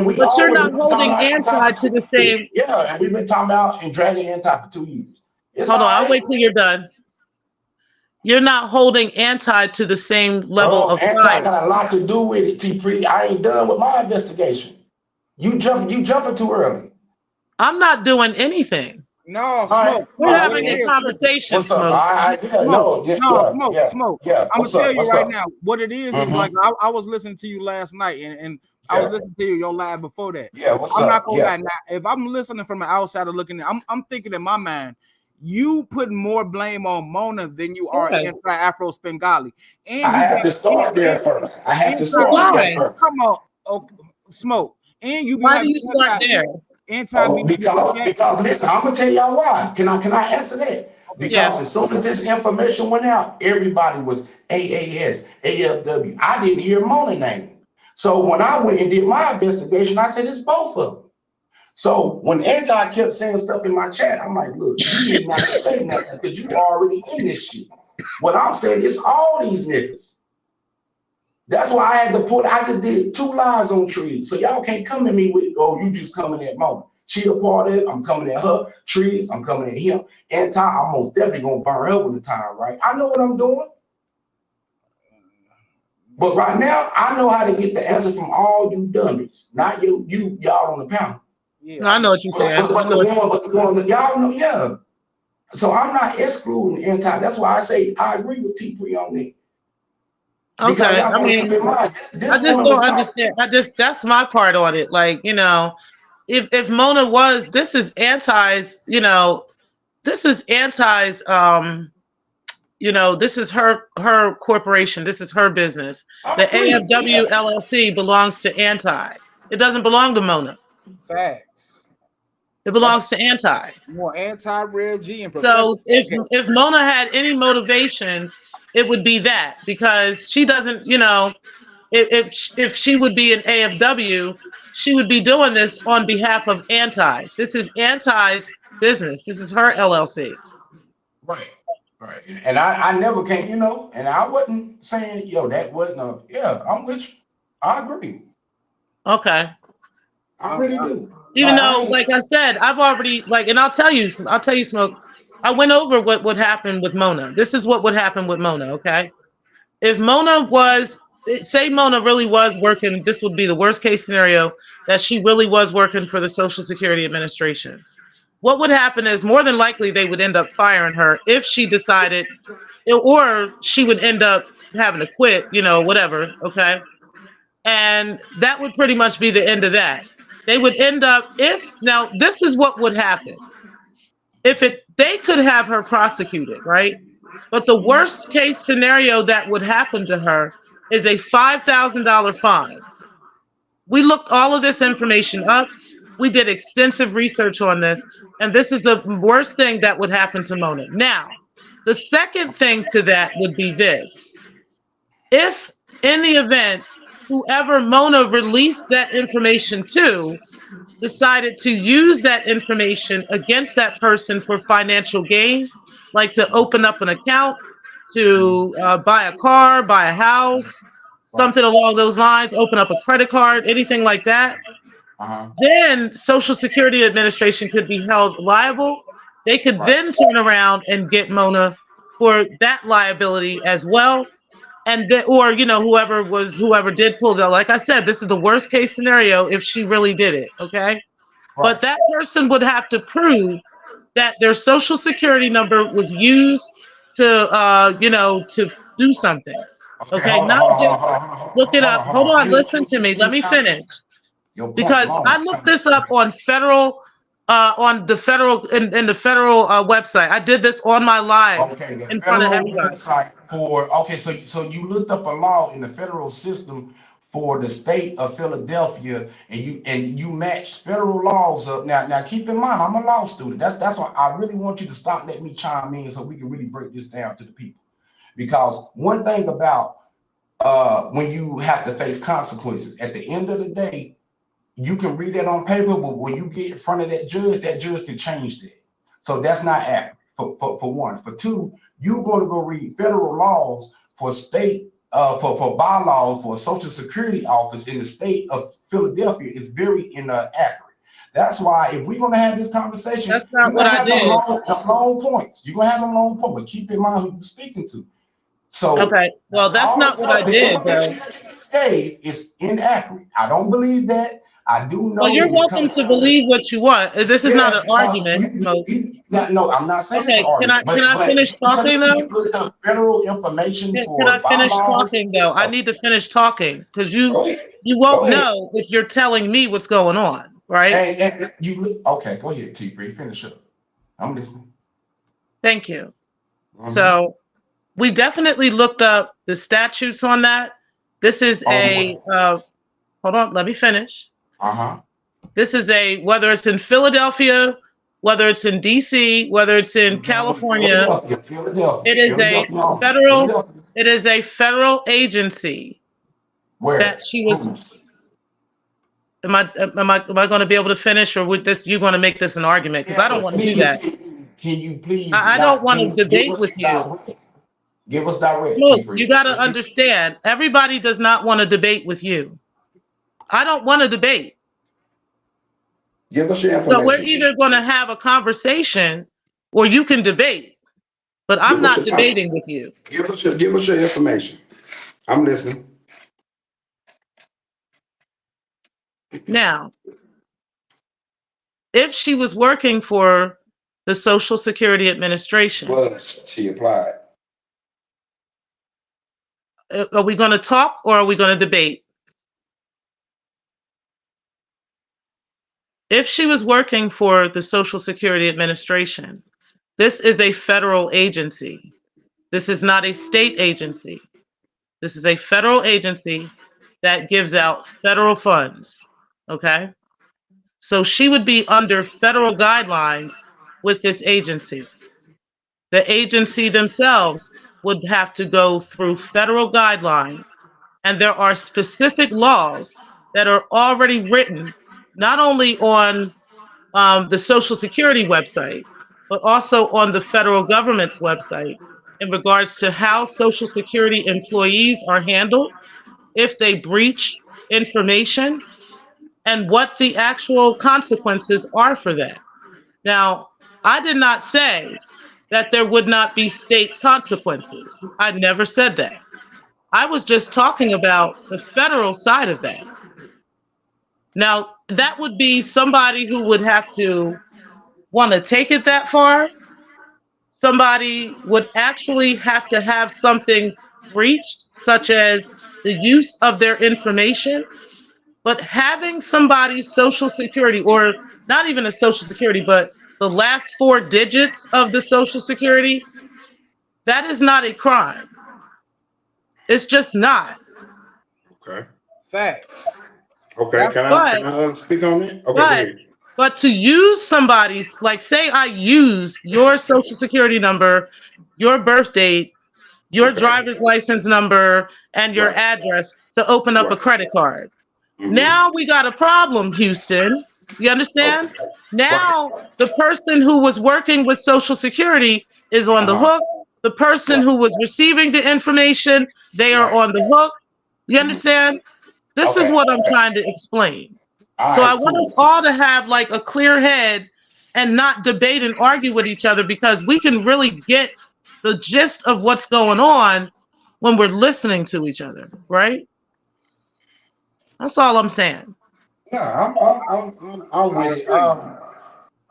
we. But you're not holding Anti to the same. Yeah, and we've been talking about and dragging Anti for 2 years. Hold on, I'll wait till you're done. You're not holding Anti to the same level of Anti fire. got a lot to do with it, T-Pre. I ain't done with my investigation. You jumping too early. I'm not doing anything. No, Smoke. We're having a conversation, Smoke. Smoke. Yeah. I'm gonna tell you right now what it is. Is like I was listening to you last night, and I was listening to your live before that. Yeah, I'm not gonna lie. Now, if I'm listening from the outside of looking, I'm thinking in my mind, you putting more blame on Mona than you are anti-Afro Spengali. And I have to start there first. Come on, Smoke. And you. Why do you start there? Because listen, I'm gonna tell y'all why. Can I answer that? Because as soon as this information went out, everybody was AAS, AFW. I didn't hear Mona name. So when I went and did my investigation, I said it's both of them. So when Anti kept saying stuff in my chat, I'm like, look, you need not to say nothing because you already in this shit. What I'm saying is all these niggas. That's why I just did 2 lives on Trees. So y'all can't come at me with, oh, you just coming at Mona. She a part of it, I'm coming at her. Trees, I'm coming at him. Anti, I'm most definitely gonna burn her when the time, right? I know what I'm doing. But right now, I know how to get the answer from all you dummies, not y'all on the panel. Yeah, I know what you're saying. But the ones that y'all know, yeah. So I'm not excluding Anti. That's why I say I agree with T-Pre on it. Okay, I mean, I just don't understand. That's my part on it. Like, if Mona was, this is Anti's, this is Anti's, this is her corporation. This is her business. The AFW LLC belongs to Anti. It doesn't belong to Mona. Facts. It belongs to Anti. More anti-Rev G and so if Mona had any motivation, it would be that, because she doesn't, if she would be an AFW, she would be doing this on behalf of Anti. This is Anti's business. This is her LLC. Right. And I never came, and I wasn't saying, that wasn't I'm with you. I agree. Okay. I really do. Even though, like I said, I've already, and I'll tell you, Smoke, I went over what would happen with Mona. This is what would happen with Mona, okay? If Mona was say Mona really was working, this would be the worst case scenario, that she really was working for the Social Security Administration. What would happen is more than likely they would end up firing her if she decided, or she would end up having to quit, whatever. Okay. And that would pretty much be the end of that. They would end up, now this is what would happen. They could have her prosecuted, right? But the worst case scenario that would happen to her is a $5,000 fine. We looked all of this information up. We did extensive research on this, and this is the worst thing that would happen to Mona. Now, the second thing to that would be this. If in the event whoever Mona released that information to decided to use that information against that person for financial gain, like to open up an account, to buy a car, buy a house, something along those lines, open up a credit card, anything like that, then Social Security Administration could be held liable. They could then turn around and get Mona for that liability as well. And then, or whoever did pull that. Like I said, this is the worst case scenario if she really did it. Okay. But that person would have to prove that their Social Security number was used to do something. Okay, not just look it up. Hold on, listen to me. Let me finish. Because I looked this up on federal, in the federal website. I did this on my live in front of everybody. So you looked up a law in the federal system for the state of Philadelphia, and you matched federal laws up. Now keep in mind, I'm a law student. That's why I really want you to stop, let me chime in so we can really break this down to the people. Because one thing about when you have to face consequences, at the end of the day, you can read that on paper, but when you get in front of that judge can change that. So that's not accurate, for one. For two, you're going to go read federal laws for state, for bylaws for a Social Security office in the state of Philadelphia is very inaccurate. That's why if we're going to have this conversation, that's not what I did. Long points. You're going to have them long points, but keep in mind who you're speaking to. So okay, well, that's not what I did, though. Hey, it's inaccurate. I don't believe that. I do know. Well, you're welcome to believe what you want. This is not an argument. No, I'm not saying. Okay, can I finish talking though? The federal information. Can I finish talking though? I need to finish talking because you won't know if you're telling me what's going on, right? And okay? Go ahead, T3. Finish up. I'm listening. Thank you. So we definitely looked up the statutes on that. This is hold on, let me finish. This is whether it's in Philadelphia, whether it's in DC, whether it's in California, it is a federal agency. Where that she was. Am I going to be able to finish, or with this you're going to make this an argument? Because I don't want to do that. Can you please? I don't want to debate with you. Give us direct. Look, you got to understand. Everybody does not want to debate with you. I don't want to debate. Give us your information. So we're either going to have a conversation, or you can debate. But I'm not debating with you. Give us your information. I'm listening. Now, if she was working for the Social Security Administration, she applied? Are we going to talk or are we going to debate? If she was working for the Social Security Administration, this is a federal agency. This is not a state agency. This is a federal agency that gives out federal funds. Okay? So she would be under federal guidelines with this agency. The agency themselves would have to go through federal guidelines, and there are specific laws that are already written not only on the Social Security website, but also on the federal government's website in regards to how Social Security employees are handled if they breach information and what the actual consequences are for that. Now, I did not say that there would not be state consequences. I never said that. I was just talking about the federal side of that. Now, that would be somebody who would have to want to take it that far. Somebody would actually have to have something breached, such as the use of their information. But having somebody's social security, or not even a social security, but the last 4 digits of the social security, that is not a crime. It's just not. Okay. Facts. Okay. That's But Can I speak on it? Okay, go but ahead. but to use somebody's, like, say I use your social security number, your birth date, your Okay. driver's license number, and your Right. address to open up a Right. credit card. Mm-hmm. Now we got a problem, Houston. You understand? Okay. Right. Now the person who was working with Social Security is on the Uh-huh. hook. The person Right. who was receiving the information, they are Right. on the hook. You Mm-hmm. understand? This is Okay. what I'm Okay. trying to explain. All So I right. want Cool. us all to have like a clear head and not debate and argue with each other, because we can really get the gist of what's going on when we're listening to each other, right? That's all I'm saying. Yeah, I'm with it.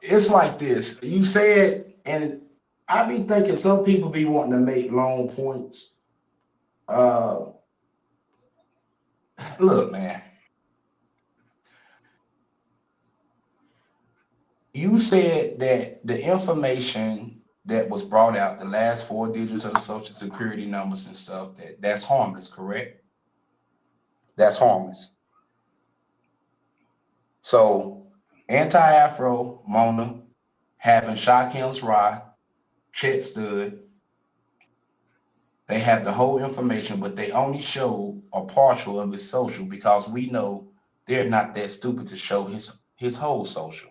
It's like this. You said, and I be thinking some people be wanting to make long points. Uh, Look, man, you said that the information that was brought out, the last 4 digits of the social security numbers and stuff, that's harmless, correct? That's harmless. So anti-Afro, Mona, having Shakim's ride, Chet Stud, they have the whole information, but they only show a partial of his social because we know they're not that stupid to show his whole social.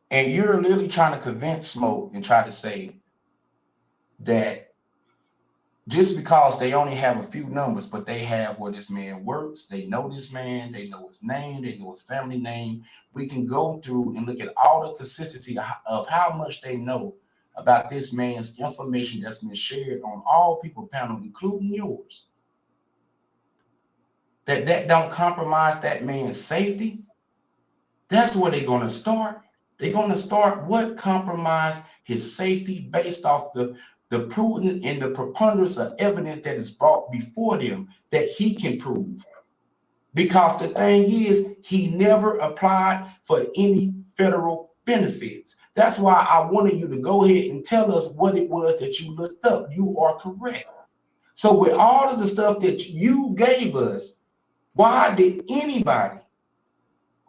And you're literally trying to convince Smoke and try to say that just because they only have a few numbers, but they have where this man works, they know this man, they know his name, they know his family name. We can go through and look at all the consistency of how much they know about this man's information that's been shared on all people panel, including yours. That don't compromise that man's safety. That's where they're going to start. They're going to start what compromise his safety based off the prudent and the preponderance of evidence that is brought before them that he can prove. Because the thing is, he never applied for any federal benefits. That's why I wanted you to go ahead and tell us what it was that you looked up. You are correct. So with all of the stuff that you gave us, why did anybody,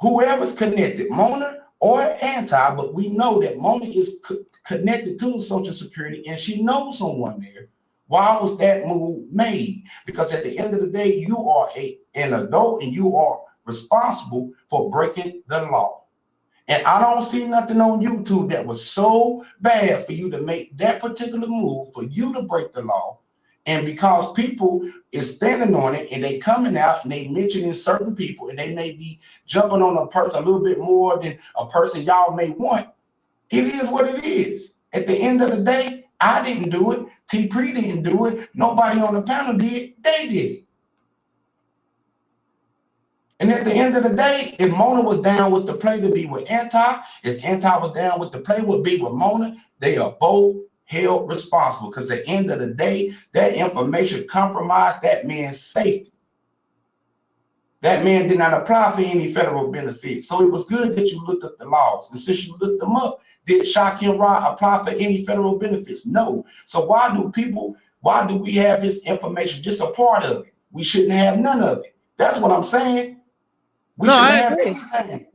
whoever's connected, Mona or Anti, but we know that Mona is connected to the Social Security and she knows someone there. Why was that move made? Because at the end of the day, you are an adult and you are responsible for breaking the law. And I don't see nothing on YouTube that was so bad for you to make that particular move, for you to break the law. And because people is standing on it and they coming out and they mentioning certain people and they may be jumping on a person a little bit more than a person y'all may want, it is what it is. At the end of the day, I didn't do it. T. Pre didn't do it. Nobody on the panel did. They did it. And at the end of the day, if Mona was down with the play to be with Anti, if Anti was down with the play to be with Mona, they are both held responsible, because at the end of the day, that information compromised that man's safety. That man did not apply for any federal benefits. So it was good that you looked up the laws. And since you looked them up, did Shaquem Rod apply for any federal benefits? No. So why do we have his information, just a part of it? We shouldn't have none of it. That's what I'm saying. We No, shouldn't I have agree. anything.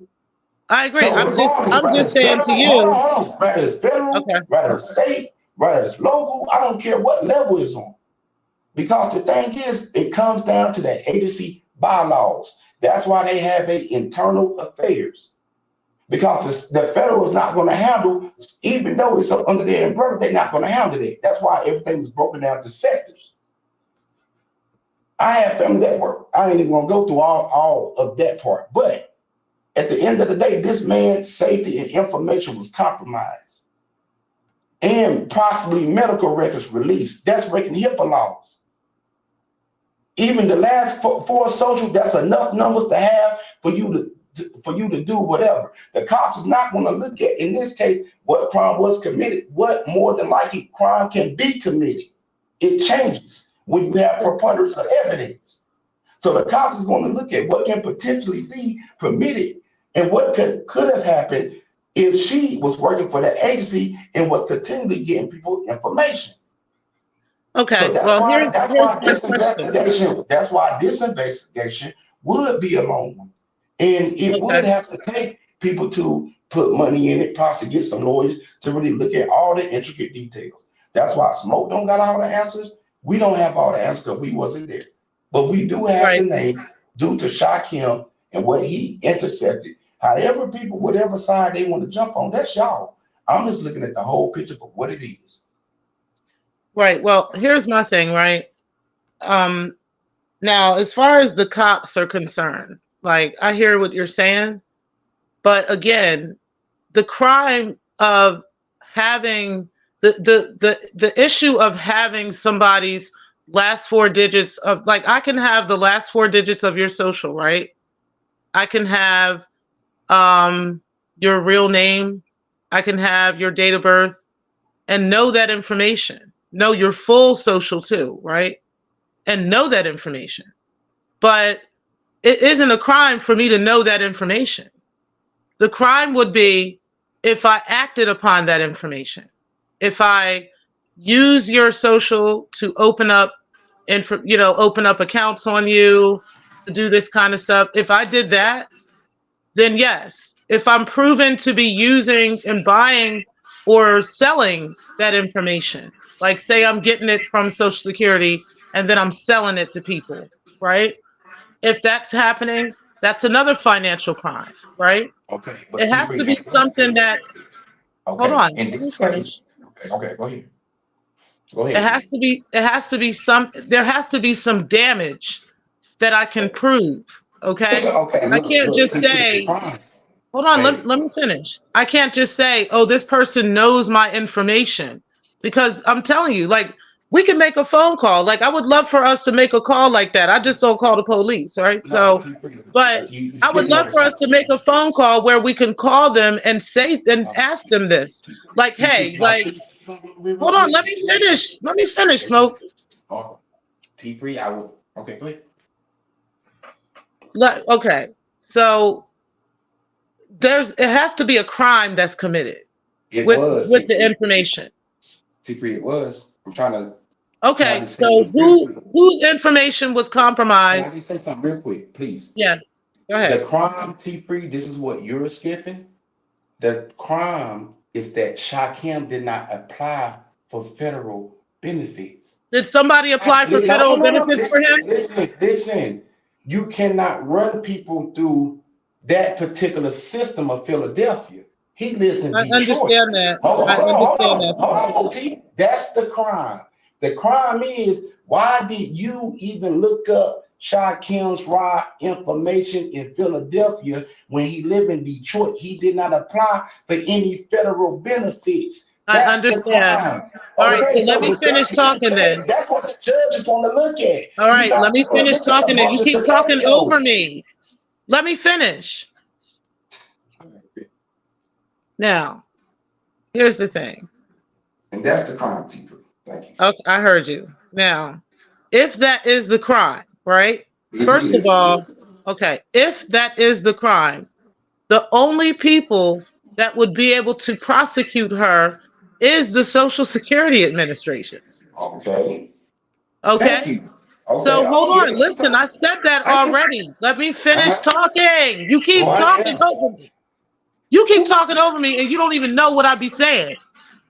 I agree. So regardless, I'm whether just it's saying to federal, hold you. on, whether it's federal, Okay. whether it's state, whether it's local, I don't care what level it's on. Because the thing is, it comes down to that agency bylaws. That's why they have internal affairs. Because the federal is not going to handle, even though it's under their umbrella, they're not going to handle it. That's why everything is broken down to sectors. I have family that work. I ain't even going to go through all of that part. But at the end of the day, this man's safety and information was compromised. And possibly medical records released. That's breaking HIPAA laws. Even the last four social, that's enough numbers to have for you to do whatever. The cops is not going to look at, in this case, what crime was committed. What more than likely crime can be committed. It changes when you have preponderance of evidence. So the cops is going to look at what can potentially be permitted and what could have happened if she was working for that agency and was continually getting people information. Okay, So well, here's my question. That's why this investigation would be a long one. And it would have to take people to put money in it, possibly get some lawyers to really look at all the intricate details. That's why Smoke don't got all the answers. We don't have all the answers because we wasn't there. But we do have the name due to Shaquem and what he intercepted. However, people, whatever side they want to jump on, that's y'all. I'm just looking at the whole picture for what it is. Right. Well, here's my thing, right? Now, as far as the cops are concerned, like, I hear what you're saying, but again, the crime of having the issue of having somebody's last four digits of, like, I can have the last four digits of your social, right? I can have your real name, I can have your date of birth, and know that information. Know your full social too, right? And know that information. But it isn't a crime for me to know that information. The crime would be if I acted upon that information. If I use your social to open up accounts on you, to do this kind of stuff. If I did that, then yes. If I'm proven to be using and buying or selling that information, like say I'm getting it from Social Security and then I'm selling it to people, right? If that's happening, that's another financial crime, right? Okay, but it has to be something that's, hold on, let me finish. Okay, go ahead. It has to be there has to be some damage that I can prove. Okay. I can't just say, hold on, let me finish. I can't just say, oh, this person knows my information, because I'm telling you, like, we can make a phone call. Like, I would love for us to make a call like that. I just don't call the police, right? So, but I would love for us to make a phone call where we can call them and say and ask them this. Like, hey, like, hold on, let me finish. Let me finish, Smoke. T3, I will. Okay, go ahead. Okay, so it has to be a crime that's committed with the information. T3, it was. I'm trying to. Okay, so whose information was compromised? Can I say something real quick, please? Yes, go ahead. The crime, T3, this is what you're skipping. The crime is that Shaquem did not apply for federal benefits. Did somebody apply for federal benefits for him? Listen. You cannot run people through that particular system of Philadelphia. He lives in Detroit. I understand that. Hold on, T. That's the crime. The crime is, why did you even look up Shaquem's raw information in Philadelphia when he lived in Detroit? He did not apply for any federal benefits. That's I understand. All right, so let me finish talking then. That's what the judge is going to look at. All right, let me finish talking then. You keep talking over me. Let me finish. Now, here's the thing. And that's the crime, T. Thank you. Okay, I heard you. Now, if that is the crime, right? First of all, okay, if that is the crime, the only people that would be able to prosecute her is the Social Security Administration. Okay. Thank you. Okay. So hold on. Listen, I said that already. Let me finish talking. You keep talking over me. You keep talking over me, and you don't even know what I be saying.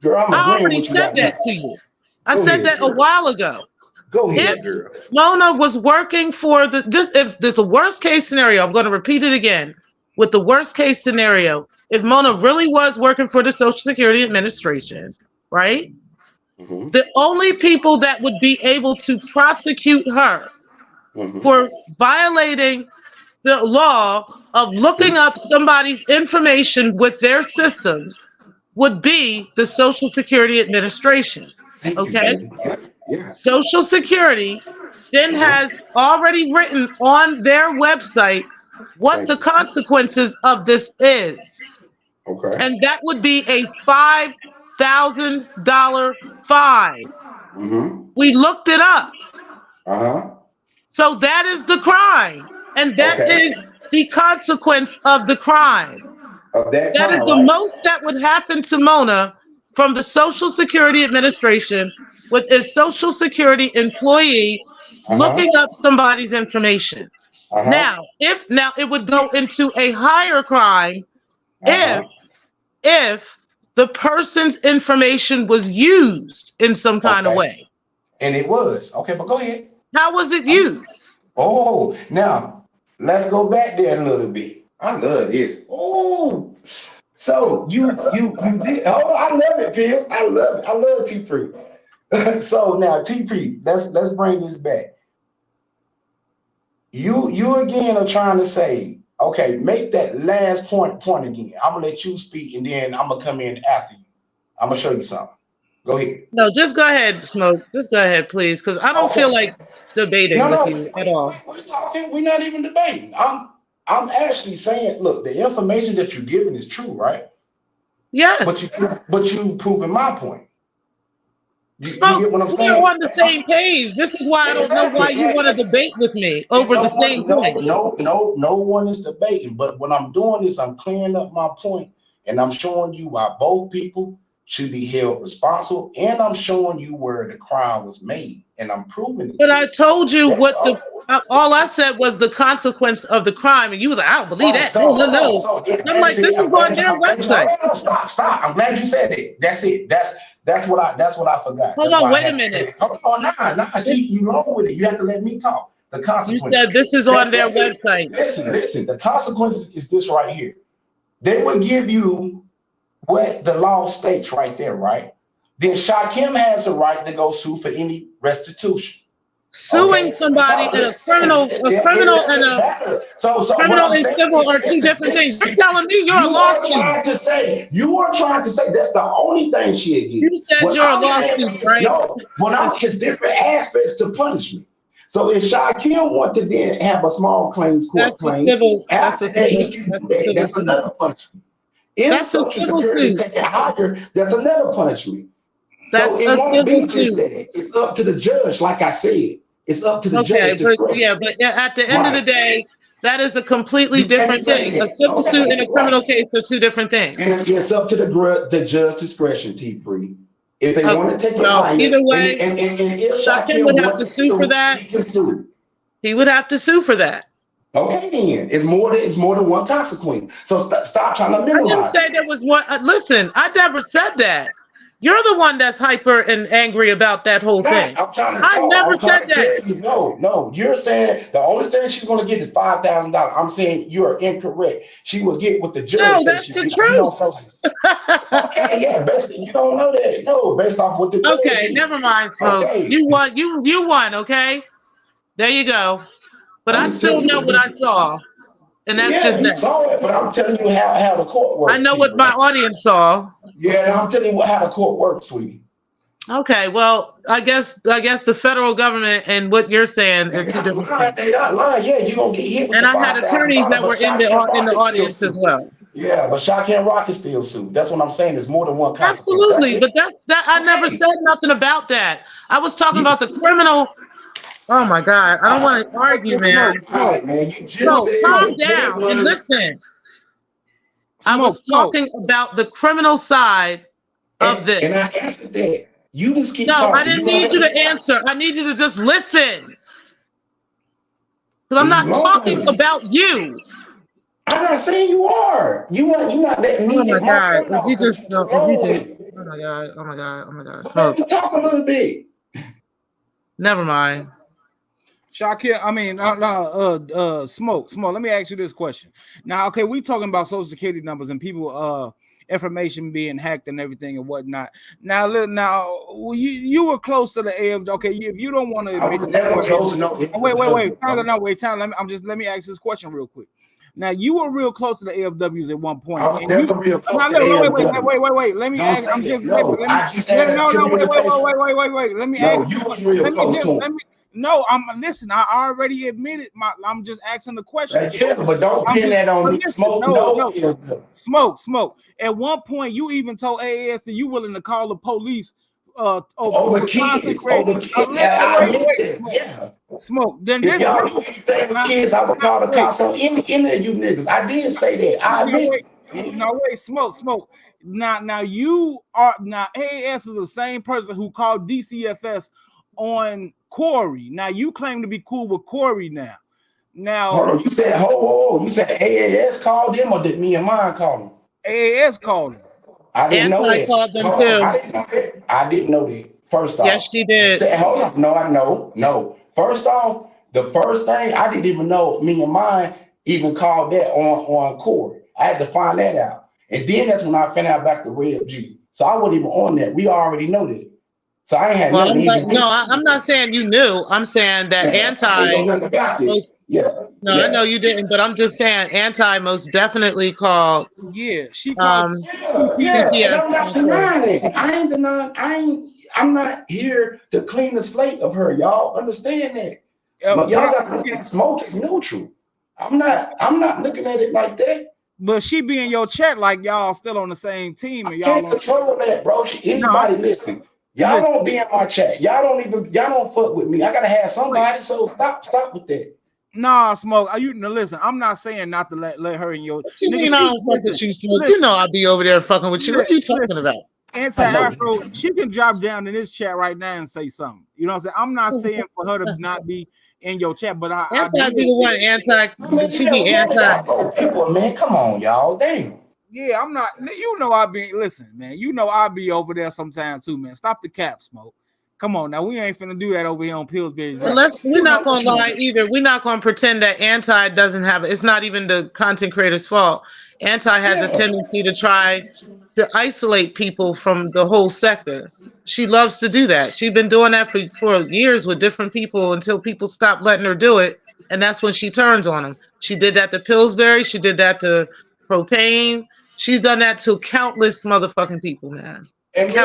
Girl, I already said that to you. I said that a while ago. Go ahead, girl. Mona was working for if there's the worst case scenario, I'm going to repeat it again. With the worst case scenario, if Mona really was working for the Social Security Administration, right? Mm-hmm. The only people that would be able to prosecute her for violating the law of looking up somebody's information with their systems would be the Social Security Administration. Okay? Yeah. Social Security then has already written on their website what the consequences of this is. Okay. And that would be a $5,000 fine. Mm-hmm. We looked it up. Uh-huh. So that is the crime. And that Okay. is the consequence of the crime. Of that That is crime, the right? most that would happen to Mona from the Social Security Administration with a Social Security employee looking up somebody's information. Now, it would go into a higher crime if the person's information was used in some kind of way. And it was. Okay, but go ahead. How was it used? Oh, now let's go back there a little bit. I love this. Oh, so you did. Oh, I love it, Pill. I love it. I love T-Free. So now T-Free, let's bring this back. You again are trying to say, okay, make that last point again. I'm gonna let you speak, and then I'm gonna come in after you. I'm gonna show you something. Go ahead. No, just go ahead, Smoke. Just go ahead, please, because I don't feel like debating with you at all. We're talking. We're not even debating. I'm actually saying, look, the information that you're giving is true, right? Yes. But you proving my point. You get what I'm saying? We're on the same page. This is why I don't know why you want to debate with me over the same point. No one is debating. But what I'm doing is I'm clearing up my point, and I'm showing you why both people should be held responsible, and I'm showing you where the crime was made, and I'm proving it. But I told you what all I said was the consequence of the crime, and you was like, I don't believe that. No. And I'm like, this is on their website. Stop. I'm glad you said it. That's it. That's what I forgot. Hold on, wait a minute. Hold on, nah. See, you wrong with it. You have to let me talk. The consequences. You said this is on their website. Listen. The consequences is this right here. They would give you what the law states right there, right? Then Shakim has a right to go sue for any restitution. Suing somebody in a criminal and civil are two different things. You're telling me you're a lawsuit. You are trying to say that's the only thing she'll get. You said you're a lawsuit, right? No, it's different aspects to punishment. So if Shakim want to then have a small claims court claim, that's another punishment. If Social Security takes it higher, that's another punishment. So it won't be just that. It's up to the judge, like I said. It's up to the judge. But at the end of the day, that is a completely different thing. A civil suit and a criminal case are two different things. And it's up to the judge discretion, T-Free. If they want to take it higher, either way, and if Shakim would have to sue for that. He would have to sue for that. Okay, then it's more than one consequence. So stop trying to minimize. I didn't say there was one. Listen, I never said that. You're the one that's hyper and angry about that whole thing. I never said that. No. You're saying the only thing she's going to get is $5,000. I'm saying you are incorrect. She will get what the judge says. No, that's the truth. Okay, yeah, basically, you don't know that. No, based off what the judge Okay, never mind, Smoke. Okay. You won, okay? There you go. But I still know what I saw. And that's just that. Saw it, but I'm telling you how the court works. I know what my audience saw. Yeah, I'm telling you how the court works, sweetie. Okay, well, I guess the federal government and what you're saying are two different things. They not lying. Yeah, you're gonna get hit with and I had attorneys that were in the audience as well. Yeah, but Shakim Rock is still sued. That's what I'm saying. There's more than one consequence. Absolutely, but that's I never said nothing about that. I was talking about the criminal. Oh my God, I don't want to argue, man. No, calm down and listen. I was talking about the criminal side of this. And I answered that. You just keep talking. No, I didn't need you to answer. I need you to just listen. Because I'm not talking about you. I'm not saying you are. You not letting me. Oh my God. Oh my God. Let me talk a little bit. Never mind. Shakim, I mean, Smoke. Let me ask you this question. Now, okay, we talking about Social Security numbers and people, information being hacked and everything and whatnot. Now, you were close to the AFW. Okay, if you don't want to admit, I was never close to no. Wait. Let me ask this question real quick. Now, you were real close to the AFWs at one point. I was never real close to the AFW. Wait. Let me ask. Let me No, listen. I already admitted I'm just asking the question. Yeah, but don't pin that on me. Smoke, Smoke. At one point, you even told AAS that you willing to call the police over kids. I admit that. Yeah. Smoke. Then if this y'all do anything with kids, I would call the cops on any of you niggas. I did say that. I admit. No, wait, smoke. Now AAS is the same person who called DCFS on Corey. Now you claim to be cool with Corey now. Hold on, you said you said AAS called him, or did me and mine call him? AAS called him. I didn't know that. Called them too. I didn't know that. First off, yes, she did. Hold on, no. First off, the first thing I didn't even know me and mine even called that on Corey. I had to find that out, and then that's when I found out about the Red G. So I wasn't even on that. We already know that. So I ain't had nothing. I'm not saying you knew. I'm saying that I know you didn't, but I'm just saying Anti most definitely called. Yeah, she called. And I'm not denying it. I ain't denying. I'm not here to clean the slate of her. Y'all understand that? Y'all got to understand. Smoke is neutral. I'm not looking at it like that. But she be in your chat like y'all still on the same team, and y'all can't control that, bro. Anybody listen. Y'all don't be in my chat. Y'all don't fuck with me. I gotta have somebody. So stop with that. Nah, Smoke. Listen? I'm not saying not to let her in your. You mean I don't fuck with you, Smoke? You know I'll be over there fucking with you. What are you talking about? Anti-Afro, she can drop down in this chat right now and say something. You know what I'm saying? I'm not saying for her to not be in your chat, but I be the one she be anti. People, man, come on, y'all. Damn. Yeah, I'm not. You know I be listen, man. You know I be over there sometime too, man. Stop the cap, Smoke. Come on now, we ain't finna do that over here on Pillsbury. We're not gonna lie either. We're not gonna pretend that Anti doesn't have it. It's not even the content creator's fault. Anti has a tendency to try to isolate people from the whole sector. She loves to do that. She's been doing that for years with different people until people stop letting her do it, and that's when she turns on them. She did that to Pillsbury. She did that to Propane. She's done that to countless motherfucking people, man. And we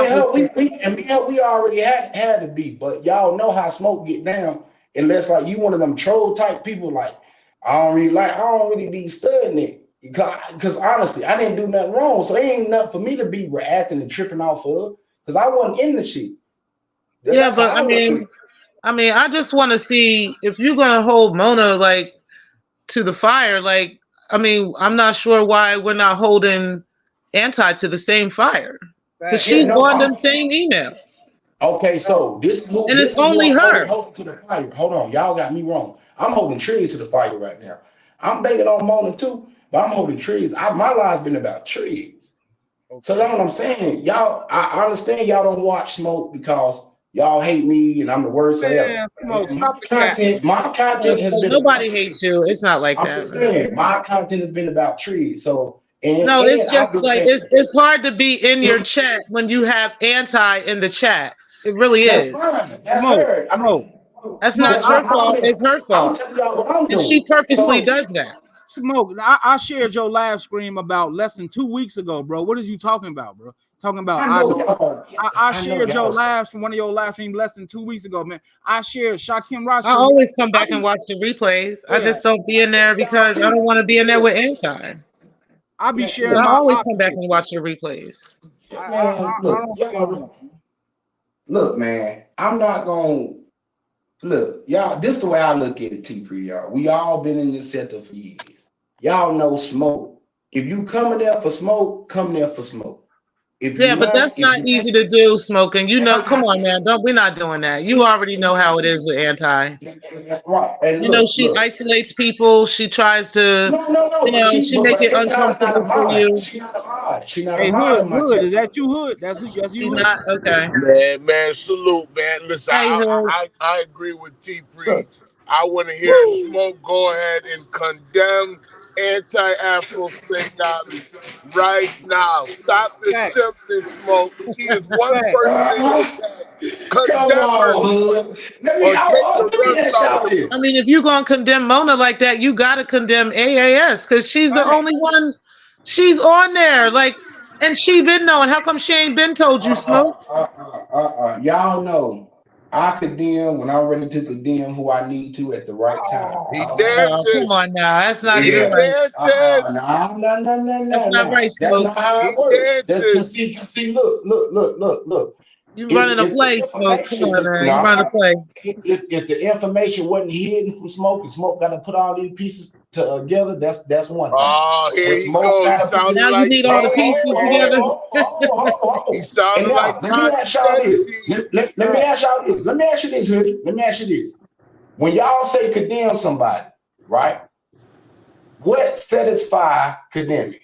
already had to be, but y'all know how Smoke get down. Unless like you one of them troll type people, like I don't really be studying it. Because honestly, I didn't do nothing wrong. So it ain't nothing for me to be reacting and tripping off of because I wasn't in the shit. That's but I just want to see if you're gonna hold Mona like to the fire, like I'm not sure why we're not holding Anti to the same fire. Because she's on them same emails. Okay, so it's only her. To the fire. Hold on, y'all got me wrong. I'm holding trees to the fire right now. I'm banging on Mona too, but I'm holding trees. My line's been about trees. Okay. So that's what I'm saying. Y'all, I understand y'all don't watch Smoke because y'all hate me and I'm the worst ever. Smoke, stop my content has been. Nobody hates you. It's not like that. I'm just saying, my content has been about trees. So. It's just like it's hard to be in your chat when you have Anti in the chat. It really is. Fine. That's her. That's not your fault. It's her fault. And she purposely does that. Smoke, I shared your live stream about less than 2 weeks ago, bro. What is you talking about, bro? Talking about I shared your one of your live streams less than 2 weeks ago, man. I shared Shakim Rashid. I always come back and watch the replays. I just don't be in there because I don't want to be in there with Anti. I'll be sharing. I always come back and watch your replays. Look, man, I'm not gonna look, y'all. This is the way I look at it, T-Pre, y'all. We all been in this sector for years. Y'all know Smoke. If you coming there for Smoke, come there for Smoke. But that's not easy to do, Smoking. Come on, man. We're not doing that. You already know how it is with Anti. Right. And she isolates people. She tries to, she make it uncomfortable for you. She not a mod. Hood. Is that you, Hood? That's you. Not okay. Man, salute, man. Listen, I agree with T-Pre. I want to hear Smoke go ahead and condemn Anti-Afro Spendali right now. Stop this simping, Smoke. She is one person in your chat. Condemn her. If you're gonna condemn Mona like that, you gotta condemn AAS because she's the only one. She's on there, and she been knowing. How come she ain't been told you, Smoke? Y'all know I condemn when I'm ready to condemn who I need to at the right time. He Oh, dancing. come on now. That's not He even Yeah. right. dancing. That's not right, That's Smoke. not how He it works. That's dancing. see, look. You running a If the play, Smoke. Come information, on, you man. You know, running a play. if the information wasn't hidden from Smoke, and Smoke got to put all these pieces together, that's one thing. Oh, here But he Smoke go. He got to put sounding Now it. you like need all the Conti. pieces Yeah. together. He And sounding now, like let me ask y'all this. Condescension. Let me ask y'all this. Let me ask you this, Hoodie. Let me ask you this. When y'all say condemn somebody, right? What satisfy condemning?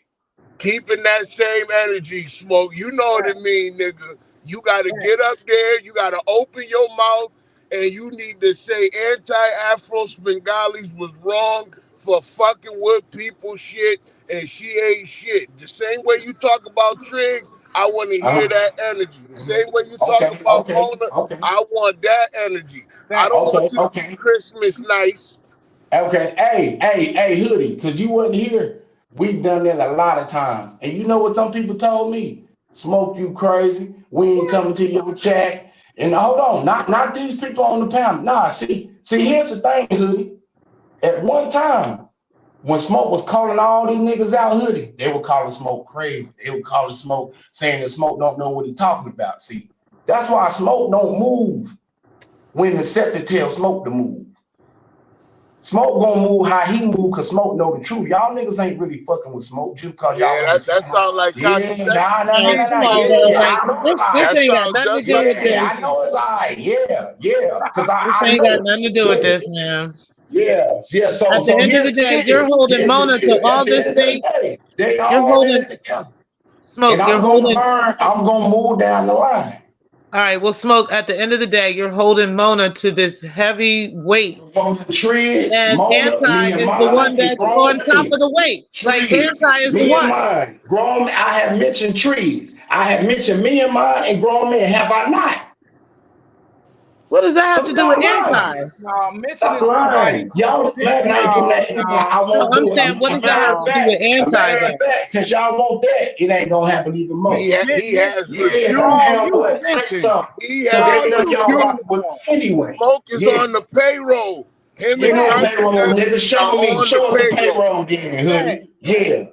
Keeping that same energy, Smoke. You know what it mean, nigga. You gotta get up there, you gotta open your mouth, and you need to say anti-Afro Bengalis was wrong for fucking with people shit, and she ain't shit. The same way you talk about Triggs, I want to hear that energy. The same way you talk about Mona, I want that energy. I don't want you to be Christmas nice. Okay, hey, Hoodie, because you wasn't here. We've done that a lot of times. And you know what some people told me? Smoke, you crazy. We ain't coming to your chat. And hold on, not these people on the panel. Nah, see, here's the thing, Hoodie. At one time, when Smoke was calling all these niggas out, Hoodie, they were calling Smoke crazy. They were calling Smoke, saying that Smoke don't know what he talking about. See, that's why Smoke don't move when it's set to tell Smoke to move. Smoke gonna move how he move because Smoke know the truth. Y'all niggas ain't really fucking with Smoke just because y'all Yeah, want to say, that sound like yeah, condescension nah, to me, Come on, Smoke. man. yeah, Like I know it's this That alright. ain't got sounds nothing to just do like with this. Yeah, I Conti. know it's alright. Yeah, because This I ain't got know. nothing to do with Yeah, this, man. yeah. At the So end of the here's the day, deal. you're holding Here's the Mona to deal. At all the this end of the thing. day, they You're all in holding it together. And Smoke. You're I'm gonna holding. learn, I'm gonna move down the line. All right. Well, Smoke. At the end of the day, you're holding Mona to this heavy weight. From the trees, And Mona, anti me and is the mine, one and that's grown on top men. of the weight. Like Trees, anti is the me and one. mine, grown. I have mentioned trees. I have mentioned me and mine and grown men. Have I not? What does that have So to do with stop lying. anti? No, mentioning Stop somebody. lying. Y'all just mad I ain't putting No, that energy. no. I No, won't I'm do it. saying, what A does that matter have of to do fact, with anti then? since y'all want that, it ain't gonna happen even more. He has Yeah, Oh, refused. you but say venting. something. He Cause has Oh, ain't none of you y'all rock refused. venting. with me anyway. Smoke is Yeah. on the payroll. Him Give and me the Fact, payroll, nigga. condescension are Show me. on the Show us the payroll. payroll then, fact, hoodie. Yeah.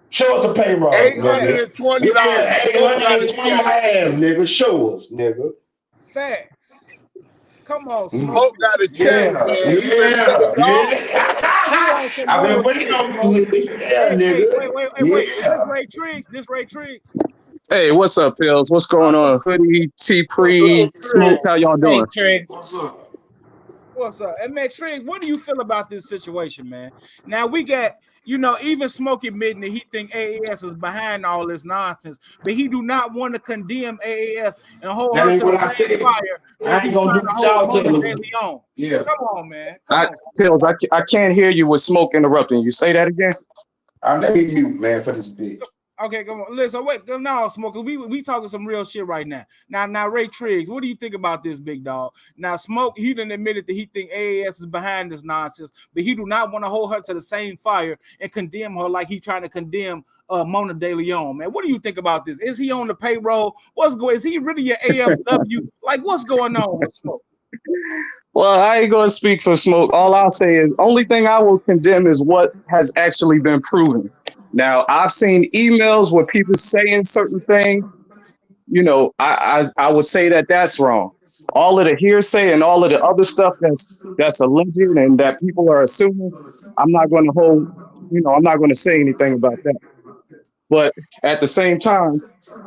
Show us the payroll, fact, nigga. $820. Yeah, Smoke got a 820 check. my ass, nigga. Show us, nigga. facts. Come on, Mhm. Smoke. Smoke got a check, Yeah, man. He been paid off. You yeah. on some I've been bullshit, waiting on Smoke. you, hoodie. Yeah, Hey, nigga. wait. Is this Yeah. Ray Triggs? This Ray Triggs? Hey, what's up, Pills? What's going on? Hoodie, T What's Look up? Pre, at Smoke, Triggs. how y'all Hey, doing? Triggs. What's up? What's up? And man, Triggs, what do you feel about this situation, man? Now we got, even Smoke admitting that he think AAS is behind all this nonsense, but he do not want to condemn AAS and hold That her ain't to the what I same said. fire as I ain't he's gonna trying do to what hold y'all Mona tell De me. Leon. Yeah. Come on, man. Come on. Pills, I can't hear you with Smoke interrupting you. Say that again. I'm letting you, man, for this bitch. Okay, come on. Listen, wait, no, Smoker. We talking some real shit right now. Now, Ray Triggs, what do you think about this, big dog? Now, Smoke, he done admitted that he think AAS is behind this nonsense, but he do not want to hold her to the same fire and condemn her like he's trying to condemn Mona De Leon, man. What do you think about this? Is he on the payroll? Is he really an AFW? Like, what's going on with Smoke? Well, I ain't gonna speak for Smoke. All I'll say is only thing I will condemn is what has actually been proven. Now, I've seen emails where people saying certain things. I would say that that's wrong. All of the hearsay and all of the other stuff that's alleged and that people are assuming, I'm not going to I'm not going to say anything about that. But at the same time,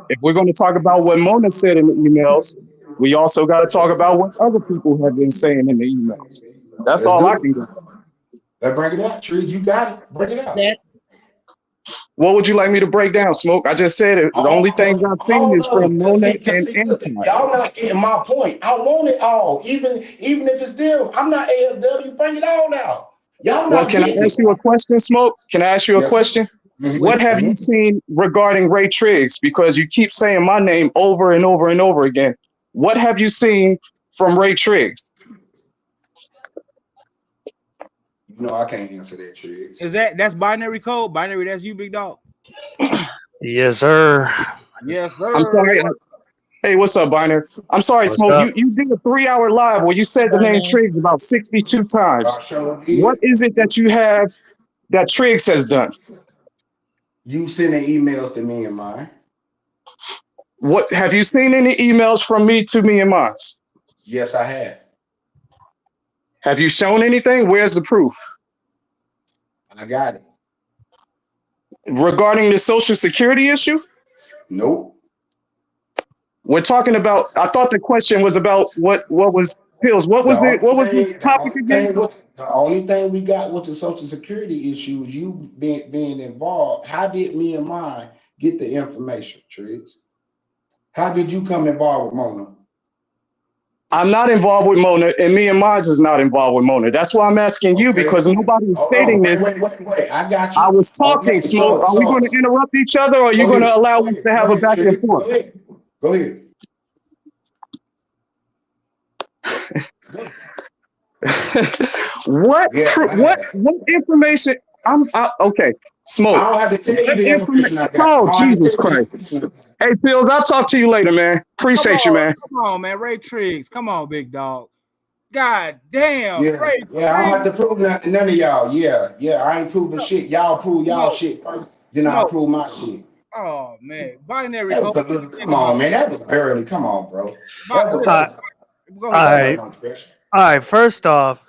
if we're going to talk about what Mona said in the emails, we also got to talk about what other people have been saying in the emails. That's Let's all I do can it. go. Let's break it out. Tree, you got it. Break it out. Zach. What would you like me to break down, Smoke? I just said it. The only thing I've seen All is of from it. Cause Mona see, cause and see, look, Anti. y'all not getting my point. I want it all. Even if it's them, I'm not AFW. Bring it all out. Y'all Well, not can I getting ask it. you a question, Smoke? Can I ask you a Yes, sir. question? What have Mm-hmm. you seen regarding Ray Triggs? Because you keep saying my name over and over and over again. What have you seen from Ray Triggs? No, I can't answer that, Triggs. Is that's binary code? Binary, that's you, big dog. Yes, sir. Yes, I'm sir. sorry. Hey, what's up, Biner? I'm sorry, What's Smoke. up? You did a 3-hour live where you said the name Bunny. Triggs about 62 times. Sure What did. is it that you have that Triggs has done? You sending emails to me and mine. What have you seen any emails from me to me and mine? Yes, I have. Have you shown anything? Where's the proof? I got it. Regarding the Social Security issue? Nope. We're talking about, I thought the question was about what was Pills. What The was the only thing, the topic only again? thing, the only thing we got with the Social Security issue is you being involved. How did me and mine get the information, Triggs? How did you come involved with Mona? I'm not involved with Mona, and me and Mars is not involved with Mona. That's why I'm asking you, Okay, because nobody is hold on, stating this. wait. I got I you. was talking, Okay, Smoke. Are we going to interrupt each other, or are you go going to ahead, allow us to have a back and Triggs, forth? go ahead. What information? Okay. Smoke. I don't have to tell you What the information I got. Oh, Jesus Christ. Hey, Pills, I'll talk to you later, man. Appreciate you, man. Come on, man. Ray Triggs. Come on, big dog. God damn. Yeah, Ray I don't have to prove nothing, none of y'all. Yeah, I ain't proving shit. Y'all prove y'all shit first, then I prove my shit. Oh man, binary That was code. a little, come on, man. That was barely. Come on, bro. That was. Go ahead. All right. First off,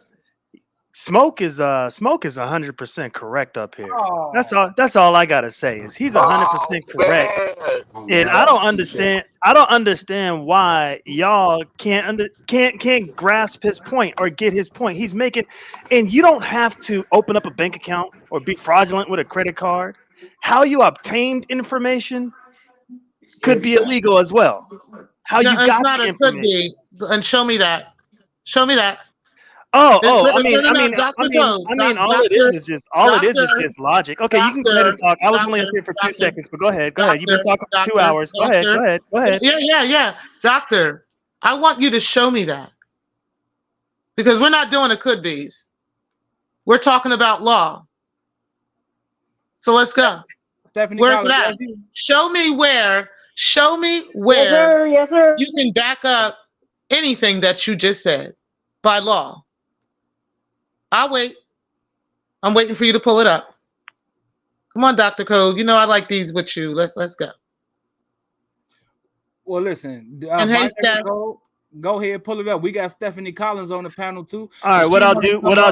Smoke is 100% correct up here. Oh. That's all I gotta say is he's 100% correct. And I don't understand why y'all can't grasp his point or get his point. He's making, and you don't have to open up a bank account or be fraudulent with a credit card. How you obtained information could be illegal as well. How you got the information? Could be, and show me that. Show me that. I Dr. Code. All it is just logic. Okay, you can go ahead and talk. I was only up here for 2 seconds, but go ahead. You've been talking for 2 hours. Go ahead. Yeah. Doctor, I want you to show me that. Because we're not doing a could be's. We're talking about law. So let's go. Stephanie, where's that? Show me where yes, sir. You can back up anything that you just said by law. I'll wait. I'm waiting for you to pull it up. Come on, Dr. Code. You know I like these with you. Let's go. Well, listen. And hey, Steph. Go ahead, pull it up. We got Stephanie Collins on the panel too. All right, what I'll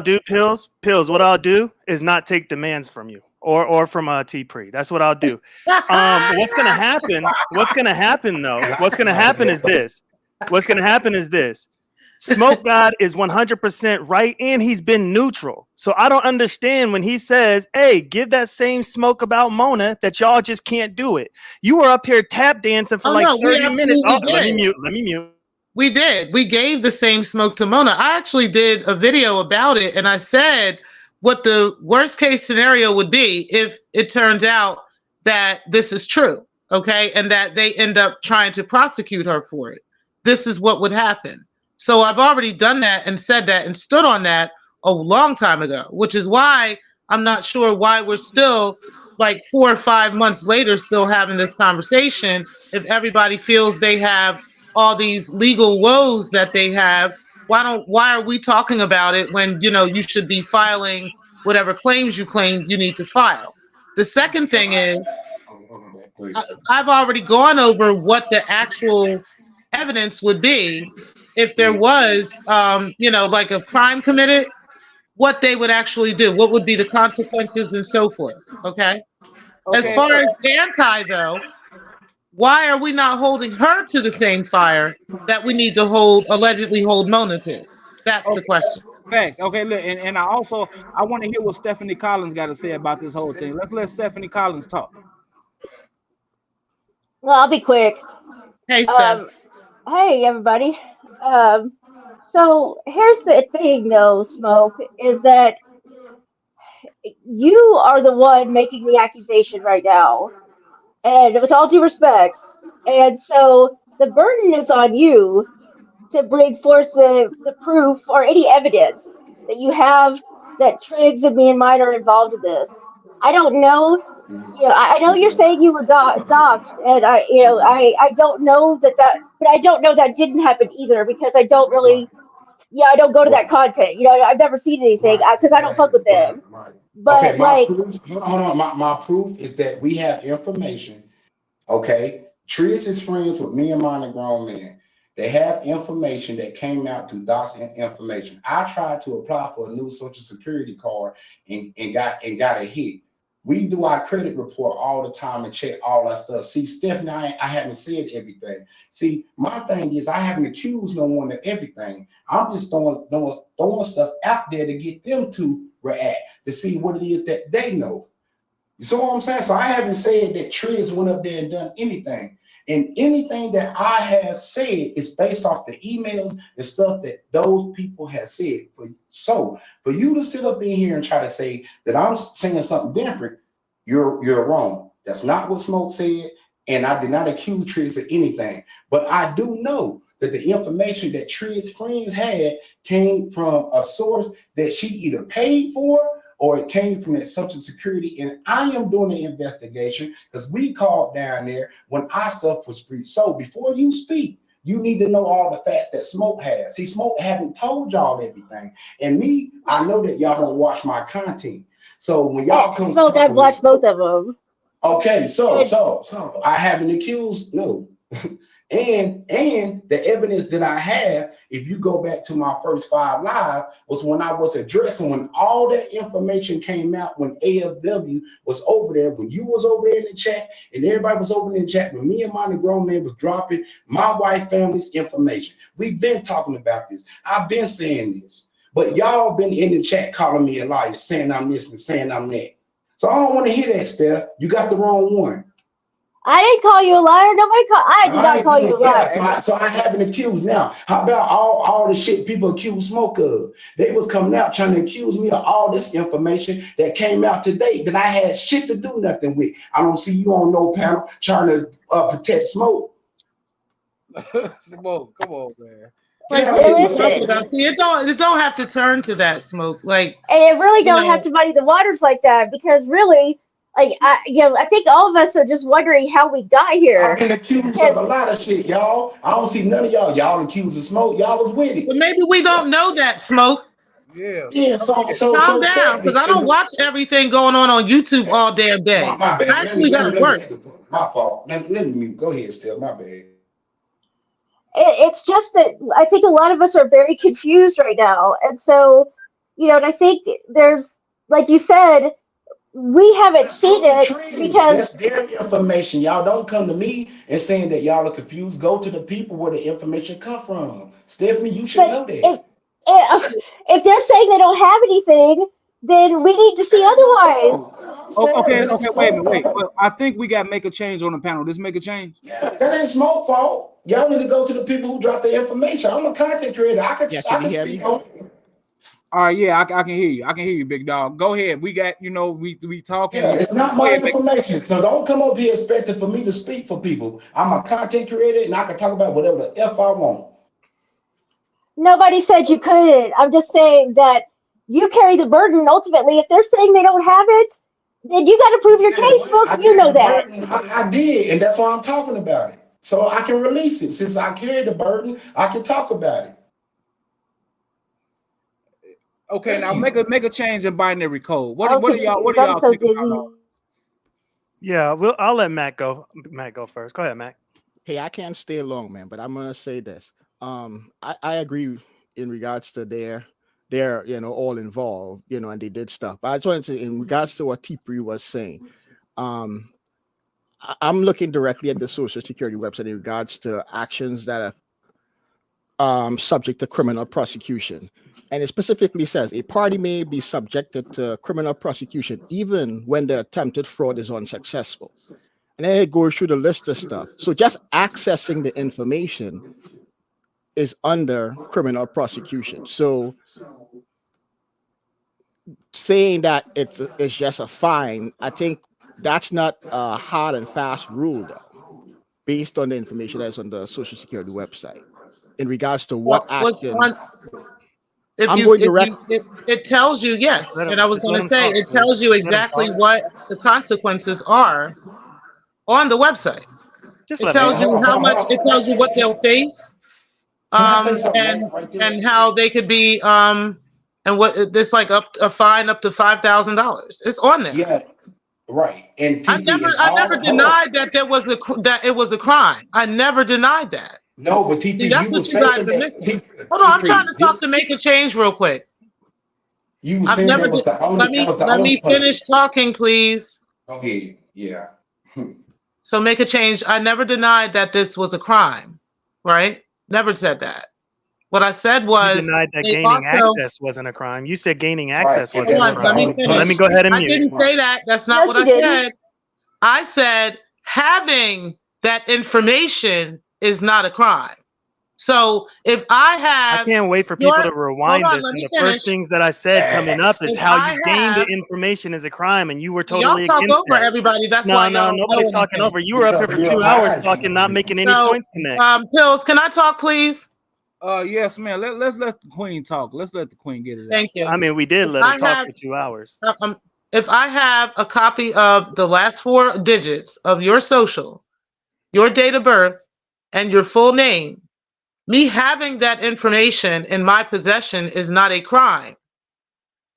do, Pills. What I'll do is not take demands from you or from T Pre. That's what I'll do. What's gonna happen? What's gonna happen is this. Smoke God is 100% right, and he's been neutral. So I don't understand when he says, hey, give that same smoke about Mona that y'all just can't do it. You were up here tap dancing for 30 minutes. Let me mute. We did. We gave the same smoke to Mona. I actually did a video about it, and I said what the worst case scenario would be if it turns out that this is true, okay, and that they end up trying to prosecute her for it. This is what would happen. So I've already done that and said that and stood on that a long time ago, which is why I'm not sure why we're still like 4 or 5 months later still having this conversation if everybody feels they have all these legal woes that they have. Why are we talking about it when you should be filing whatever claims you claim you need to file? The second thing is I've already gone over what the actual evidence would be if there was, like a crime committed, what they would actually do, what would be the consequences and so forth, okay? As far as anti, though, why are we not holding her to the same fire that we need to allegedly hold Mona to? That's the question. Facts. Okay, look, and I want to hear what Stephanie Collins got to say about this whole thing. Let's let Stephanie Collins talk. Well, I'll be quick. Hey, Steph. Hey, everybody. So here's the thing, though, Smoke, is that you are the one making the accusation right now, and with all due respect, and so the burden is on you to bring forth the proof or any evidence that you have that Triggs and me and mine are involved in this. I don't know You know, I know you're saying you were doxxed, and I don't know but I don't know that didn't happen either because I don't really, I don't go to that Right, content. You know, I've never seen anything right, because I don't fuck exactly, with right, them. right. Okay, But my like, proof, hold on. My proof is that we have information. Okay, Trish is friends with me and mine, a grown man. They have information that came out through DOS information. I tried to apply for a new social security card and got a hit. We do our credit report all the time and check all that stuff. See, Stephanie, I haven't said everything. See, my thing is I haven't accused no one of everything. I'm just throwing stuff out there to get them to react, to see what it is that they know. You see what I'm saying? So I haven't said that Triz went up there and done anything. And anything that I have said is based off the emails and stuff that those people have said. So for you to sit up in here and try to say that I'm saying something different, you're wrong. That's not what Smoke said. And I did not accuse Triz of anything. But I do know that the information that Triz's friends had came from a source that she either paid for or it came from that Social Security. And I am doing an investigation because we called down there when our stuff was free. So before you speak, you need to know all the facts that Smoke has. See, Smoke haven't told y'all everything. And me, I know that y'all don't watch my content. So when y'all come Smoke, I've talking this, watched both of them. okay, so And so so I haven't accused, no. And the evidence that I have, if you go back to my first 5 live, was when I was addressing when all that information came out, when AFW was over there, when you was over there in the chat, and everybody was over there in the chat, when me and my grown man was dropping my wife family's information. We've been talking about this. I've been saying this, but y'all been in the chat calling me a liar, saying I'm this and saying I'm that. So I don't want to hear that, Steph. You got the wrong one. I didn't call you a liar. I All did not right, call you a then, yeah. liar. So I have been accused now. How about all the shit people accuse Smoke of? They was coming out trying to accuse me of all this information that came out today that I had shit to do nothing with. I don't see you on no panel trying to protect Smoke. Smoke, come on, man. Like, Yeah, what are you Listen, talking about? See, it don't have to turn to that, Smoke. Like, and it really you don't have know, to muddy the waters like that because really, like I think all of us are just wondering how we got I've here been accused of because a lot of shit, y'all. I don't see none of y'all. Y'all accused of Smoke. Y'all was with it. but maybe we don't know that, Smoke. Yeah, Yeah. Calm So down, because Stephanie, I don't watch everything going on YouTube all damn my, day. my I bad. actually got to Let me work. take the my fault. Let me mute. Go ahead, Steph. My bad. it's just that I think a lot of us are very confused right now, and so and I think there's like you said, we haven't Let's go seen to it trees. That's because their information. Y'all don't come to me and saying that y'all are confused. Go to the people where the information come from. Stephanie, you should but know that. if they're saying they don't have anything, then we need to see That ain't my otherwise. fault. I'm Oh, saying okay, that ain't okay, wait a smoke minute, wait. fault. Well, I think we got to make a change on the panel. Let's make a change. Yeah, that ain't smoke fault. Y'all need to go to the people who dropped the information. I'm a content creator. I could speak on it. All right, yeah, I can hear you. I can hear you, big dog. Go ahead. We got, we talking. Yeah, it's not Go my ahead, make. information. So don't come up here expecting for me to speak for people. I'm a content creator and I can talk about whatever the F I want. Nobody said you couldn't. I'm just saying that you carry the burden ultimately. If they're saying they don't have it, then you got to You prove your said case, what? book. I You carried know the that. burden. I did, and that's why I'm talking about it. So I can release it. Since I carried the burden, I can talk about it. Okay, Thank now you. make a change in binary code. What I'm do confused. I'm so think about all dizzy. Yeah, I'll let Matt go. Matt go first. Go ahead, Matt. Hey, I can't stay long, man, but I'm gonna say this. I agree in regards to they're all involved, and they did stuff. But I just wanted to say in regards to what T3 was saying, I'm looking directly at the Social Security website in regards to actions that are subject to criminal prosecution. And it specifically says a party may be subjected to criminal prosecution even when the attempted fraud is unsuccessful. And then it goes through the list of stuff. So just accessing the information is under criminal prosecution. So saying that it's just a fine, I think that's not a hard and fast rule, though, based on the information that's on the Social Security website in regards to what What's action. on? If I'm you going direct. it tells you, yes. Just let And him. I was Just going let to him say talk, it please. tells you Let him exactly talk. what the consequences are on the website. Just It let him tells talk. you how much. It tells you what they'll face, Can I say something right there? and how they could be, and what this like up a fine up to $5,000. It's on there. Yeah, right. And I TP and never all, hold on. denied that that it was a crime. I never denied that. No, but See, TP, that's you were what you guys saying are that missing. Hold on, I'm trying to talk this to make a change real quick. you were I've saying never that was did. the only Let me finish talking, please. Okay, yeah. So make a change. I never denied that this was a crime, right? Never said that. What I said You was denied that they gaining also. access wasn't a crime. You said gaining Right. access And Hold wasn't that a was on, the let crime. me only So let me finish. go ahead and I mute. didn't say that. That's not No, what she I didn't. said. I said having that information is not a crime. So if I I have can't wait for people your, to hold rewind on, this. let And me the finish. first things that I said coming up is If how I you gain the have, information is a crime, and you were y'all totally talk against over that. everybody. That's No, why y'all no, don't know nobody's talking anything. over. You were up here because for you're 2 hours lying, talking, not making any So, points connect. Pills, can I talk, please? Yes, man. Let's let the queen talk. Let's let the queen get it out. Thank you. I mean, we did let her talk for 2 hours. If I have a copy of the last 4 digits of your social, your date of birth, and your full name, me having that information in my possession is not a crime.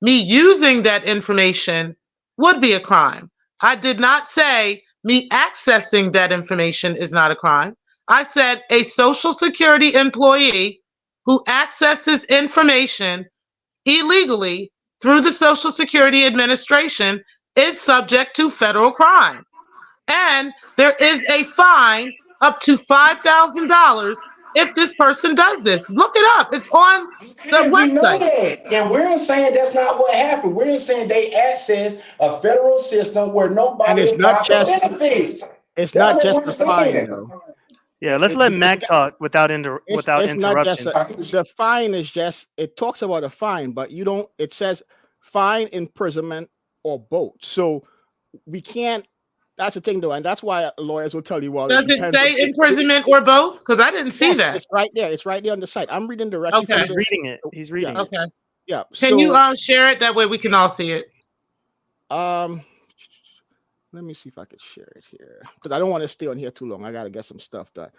Me using that information would be a crime. I did not say me accessing that information is not a crime. I said a Social Security employee who accesses information illegally through the Social Security Administration is subject to federal crime. And there is a fine up to $5,000 if this person does this. Look it up. It's on the And we know website. that. And we're saying that's not what happened. We're saying they access a federal system where And nobody it's not applied for just benefits. it's That's not what just we're the fine saying. though. Yeah, let's let Mac talk without It's not just interruption. the fine is just it talks about a fine, but you don't. It says fine, imprisonment, or both. So we can't. That's the thing, though, and that's why lawyers will tell you, well, it Does it depends. say imprisonment or both? Because I didn't see Yes, that. it's right there. It's right there on the site. I'm reading directly Okay. from He's reading it. He's reading it. Okay. Yeah. Can you So share it? That way we can all see it. let me see if I could share it here because I don't want to stay on here too long. I got to get some stuff done.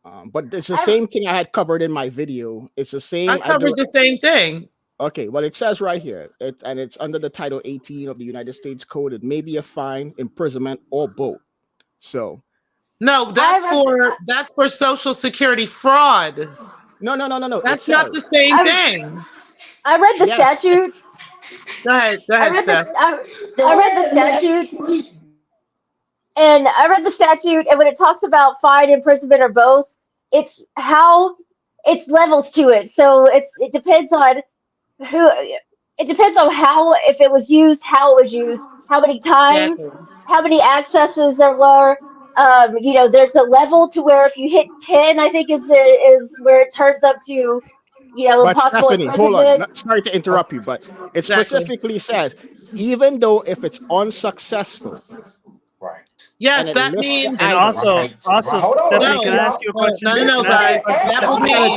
But it's the same thing I had covered in my video. It's the same. I covered the same thing. Okay, well, it says right here, it's under the Title 18 of the United States Code. It may be a fine, imprisonment, or both. So, no, that's for Social Security fraud. No. That's not the same thing. I read the statute. Go ahead, Steph. I read the statute, and when it talks about fine, imprisonment, or both, it's levels to it. So it depends on who. It depends on how, if it was used, how it was used, how many times, how many accesses there were. There's a level to where if you hit 10, I think is where it turns up to, but possible Stephanie, hold imprisonment. on. Sorry to interrupt you, but it specifically says even though if it's unsuccessful, right? Yes, and that means. And also, Stephanie, can I ask you a question? No, guys. That would mean.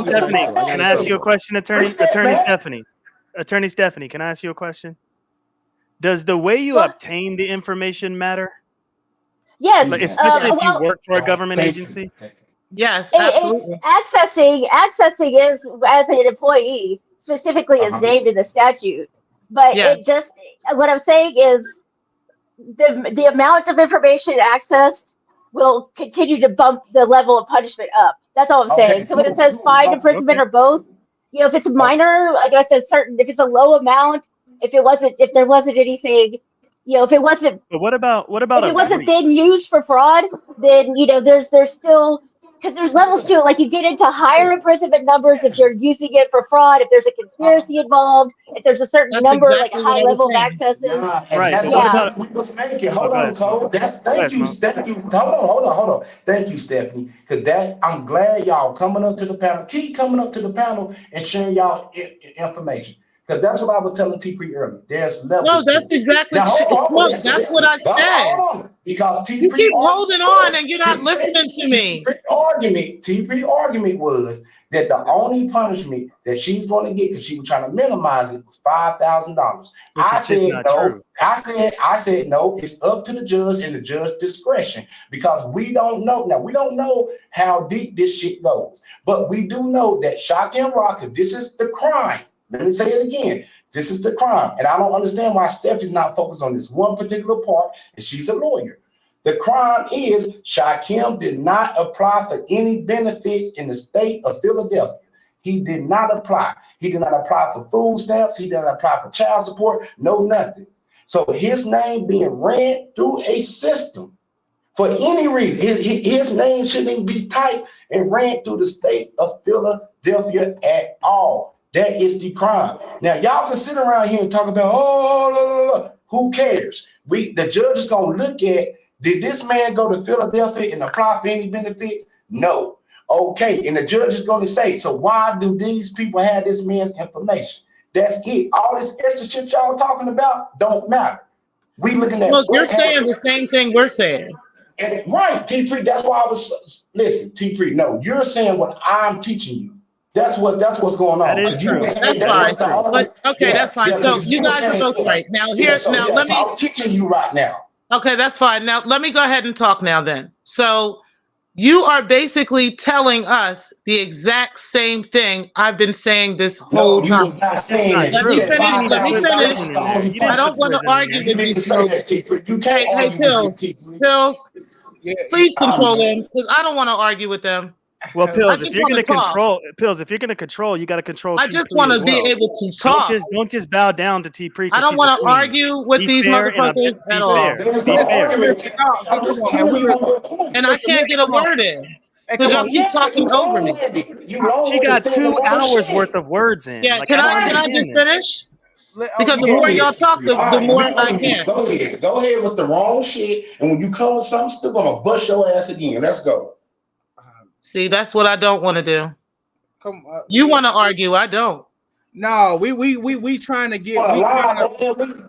Stephanie, can I ask you a question, Attorney Stephanie? Attorney Stephanie, can I ask you a question? Does the way you obtain the information matter? Yes. Like, especially if you work for a government agency? Yes, absolutely. Accessing is as an employee specifically is named in the statute, but it just, what I'm saying is the amount of information accessed will continue to bump the level of punishment up. That's all I'm saying. So when it says fine, imprisonment, or both, if it's a minor, like I said, if it's a low amount, if there wasn't anything, if it wasn't. But what about if it wasn't then used for fraud, then there's still, because there's levels to it. Like you get into higher imprisonment numbers if you're using it for fraud, if there's a conspiracy involved, if there's a certain number, like a high level of accesses. Right. That's what we was making. Hold on, Cole. Thank you. Hold on. Thank you, Stephanie. Because I'm glad y'all coming up to the panel. Keep coming up to the panel and sharing y'all information. Because that's what I was telling T-Pre earlier. There's levels. No, that's exactly. That's what I said. Hold on. Because you keep holding on and you're not listening to me. T-Pre argument was that the only punishment that she's going to get, because she was trying to minimize it, was $5,000. I said no. I said no. It's up to the judge and the judge's discretion, because we don't know. Now, we don't know how deep this shit goes, but we do know that Shock and Rock, if this is the crime, let me say it again. This is the crime. And I don't understand why Steph is not focused on this one particular part, and she's a lawyer. The crime is Shaquem did not apply for any benefits in the state of Philadelphia. He did not apply. He did not apply for food stamps. He did not apply for child support. No, nothing. So his name being ran through a system for any reason, his name shouldn't even be typed and ran through the state of Philadelphia at all. That is the crime. Now, y'all can sit around here and talk about, who cares? The judge is going to look at, did this man go to Philadelphia and apply for any benefits? No. Okay, and the judge is going to say, so why do these people have this man's information? That's it. All this extra shit y'all talking about don't matter. We looking at. Look, you're saying the same thing we're saying. And right, T-Pre, that's why I was, listen, T-Pre, no, you're saying what I'm teaching you. That's what's going on. That is true. That's fine. But, okay, that's fine. So you guys are both right. Now let me. I'm teaching you right now. Okay, that's fine. Now let me go ahead and talk now then. So you are basically telling us the exact same thing I've been saying this whole time. Let me finish. I don't want to argue with you, Smoke. Hey, Pills. Please control them, because I don't want to argue with them. Well, Pills, if you're going to control, you got to control. I just want to be able to talk. Don't just bow down to T-Pre. I don't want to argue with these motherfuckers at all. And I can't get a word in because y'all keep talking over me. She got 2 hours worth of words in. Yeah, can I just finish? Because the more y'all talk, the more I can. Go ahead with the wrong shit, and when you come with something stupid, I'm gonna bust your ass again. Let's go. See, that's what I don't want to do. You want to argue, I don't. No, we trying to get.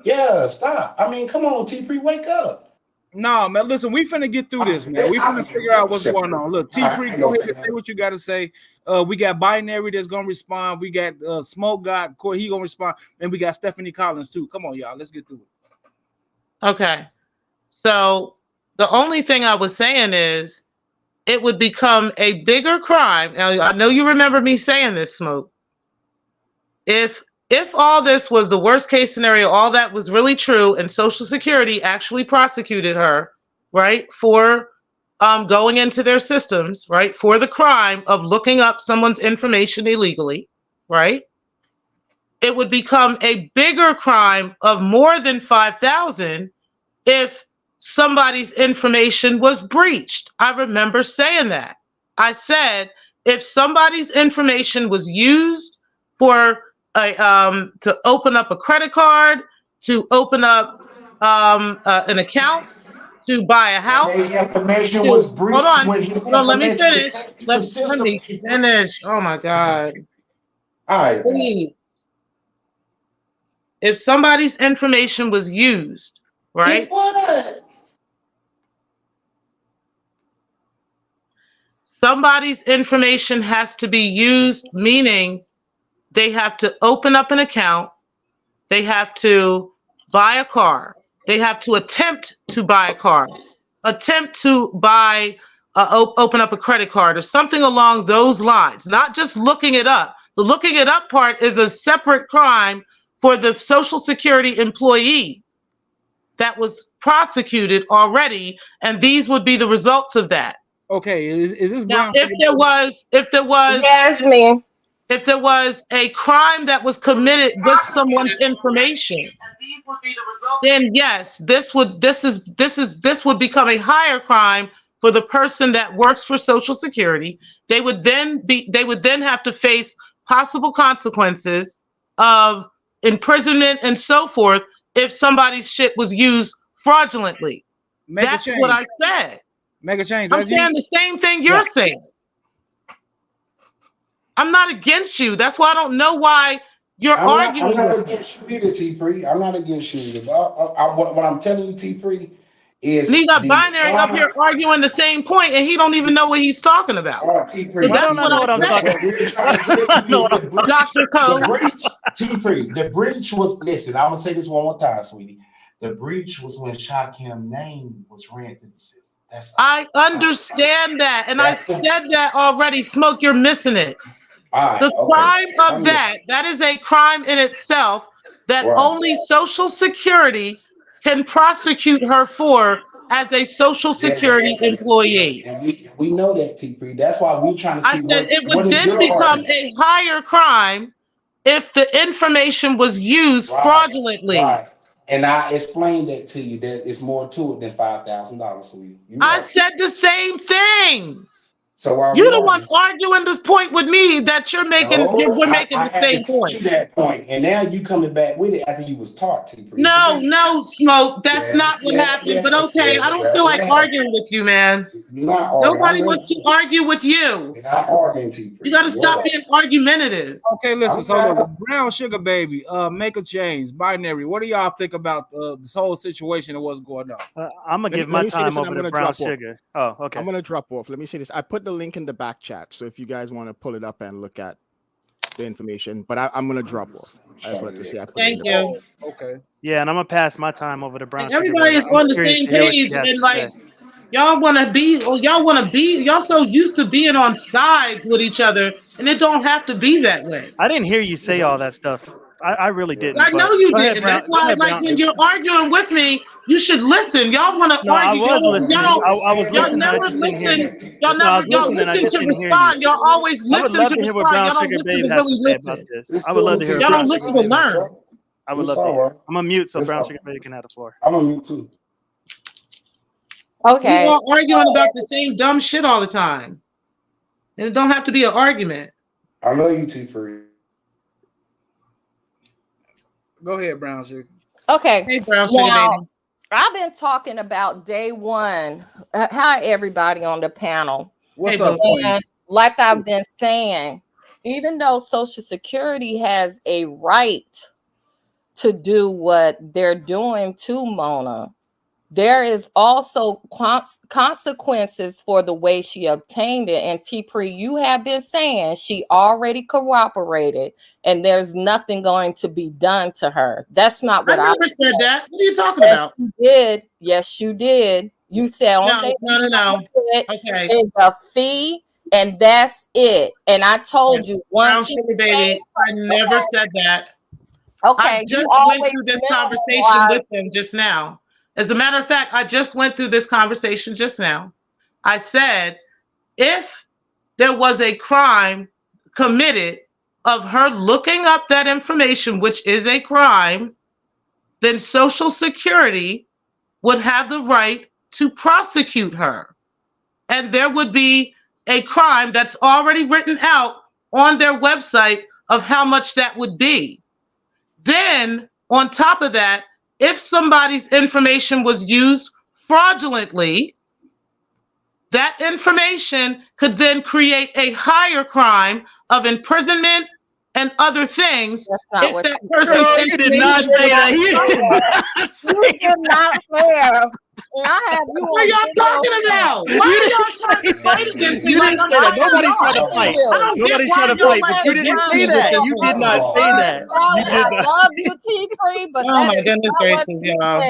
Yeah, stop. I mean, come on, T-Pre, wake up. No, man, listen, we finna get through this, man. We finna figure out what's going on. Look, T-Pre, go ahead and say what you got to say. We got Binary that's gonna respond. We got Smoke God, Corey, he gonna respond, and we got Stephanie Collins too. Come on, y'all, let's get through it. Okay, so the only thing I was saying is, it would become a bigger crime. Now, I know you remember me saying this, Smoke. If all this was the worst case scenario, all that was really true, and Social Security actually prosecuted her, right, for going into their systems, right, for the crime of looking up someone's information illegally, right, it would become a bigger crime of more than 5,000 if somebody's information was breached. I remember saying that. I said, if somebody's information was used for to open up a credit card, to open up an account, to buy a house. The information was breached. Hold on, let me finish. Let me finish. Oh my God. All right. Please. If somebody's information was used, right? What? Somebody's information has to be used, meaning they have to open up an account, they have to buy a car, they have to attempt to buy a car, attempt to buy, open up a credit card or something along those lines, not just looking it up. The looking it up part is a separate crime for the Social Security employee that was prosecuted already, and these would be the results of that. Okay, is this now? If there was, yes, ma'am. If there was a crime that was committed with someone's information, then yes, this would become a higher crime for the person that works for Social Security. They would then have to face possible consequences of imprisonment and so forth if somebody's shit was used fraudulently. That's what I said. Make a change. I'm saying the same thing you're saying. I'm not against you. That's why I don't know why you're arguing. I'm not against you either, T-Pre. I'm not against you. What I'm telling you, T-Pre, And he got binary up here arguing the same point, and he don't even know what he's talking about. Why don't I know what I'm talking about? Dr. Code. The breach was, listen, I'm gonna say this one more time, sweetie. The breach was when Shakim's name was ran through the system. I understand that, and I said that already. Smoke, you're missing it. The crime of that is a crime in itself that only Social Security can prosecute her for as a Social Security employee. And we know that, T-Free. That's why we're trying to see I said it would then become a higher crime if the information was used fraudulently. Right. And I explained that to you, that it's more to it than $5,000, sweetie. I said the same thing. So you're the one arguing this point with me that you're making. We're making the same point. You that point, and now you coming back with it after you was taught to. No, Smoke. That's not what happened. But okay, I don't feel like arguing with you, man. Nobody wants to argue with you. You're not arguing to you. You got to stop being argumentative. Okay, listen. So Brown Sugar Baby, make a change. Binary. What do y'all think about this whole situation and what's going on? I'm gonna give my time over to Brown Sugar. Oh, okay. I'm gonna drop off. Let me see this. I put the link in the back chat, so if you guys want to pull it up and look at the information, but I'm gonna drop off. I just wanted to say. Thank you. Okay. Yeah, and I'm gonna pass my time over to Brown. Everybody is on the same page, and like y'all want to be, y'all so used to being on sides with each other, and it don't have to be that way. I didn't hear you say all that stuff. I really didn't. I know you didn't. That's why, like, when you're arguing with me, you should listen. Y'all want to argue. I was listening. I was listening. Y'all never listen. Y'all listen to respond. Y'all always listen to respond. Y'all don't listen to really listen. I would love to hear. Y'all don't listen to learn. I would love to hear. I'm gonna mute so Brown Sugar Baby can have the floor. I'm gonna mute too. Okay. You're all arguing about the same dumb shit all the time, and it don't have to be an argument. I love you too, Free. Go ahead, Brown Sugar. Okay. Hey, Brown Sugar Baby. I've been talking about day one. Hi, everybody on the panel. What's up? And like I've been saying, even though Social Security has a right to do what they're doing to Mona, there is also consequences for the way she obtained it. And T-Pre, you have been saying she already cooperated and there's nothing going to be done to her. That's not what I never said that. What are you talking about? You did. Yes, you did. You said no. Okay. Is a fee and that's it. And I told you once. Baby, I never said that. Okay. I just went through this conversation with them just now. As a matter of fact, I just went through this conversation just now. I said, if there was a crime committed of her looking up that information, which is a crime, then Social Security would have the right to prosecute her. And there would be a crime that's already written out on their website of how much that would be. Then, on top of that, if somebody's information was used fraudulently, that information could then create a higher crime of imprisonment and other things. That's not if that person you did not say that. You did not fair. I have you. What are y'all talking about? Why are y'all trying to fight against me? You didn't say that. Nobody's trying to fight. Nobody's trying to fight, but you didn't say that. You did not say that. You did I not. love you, T-Free, but oh my goodness gracious, y'all.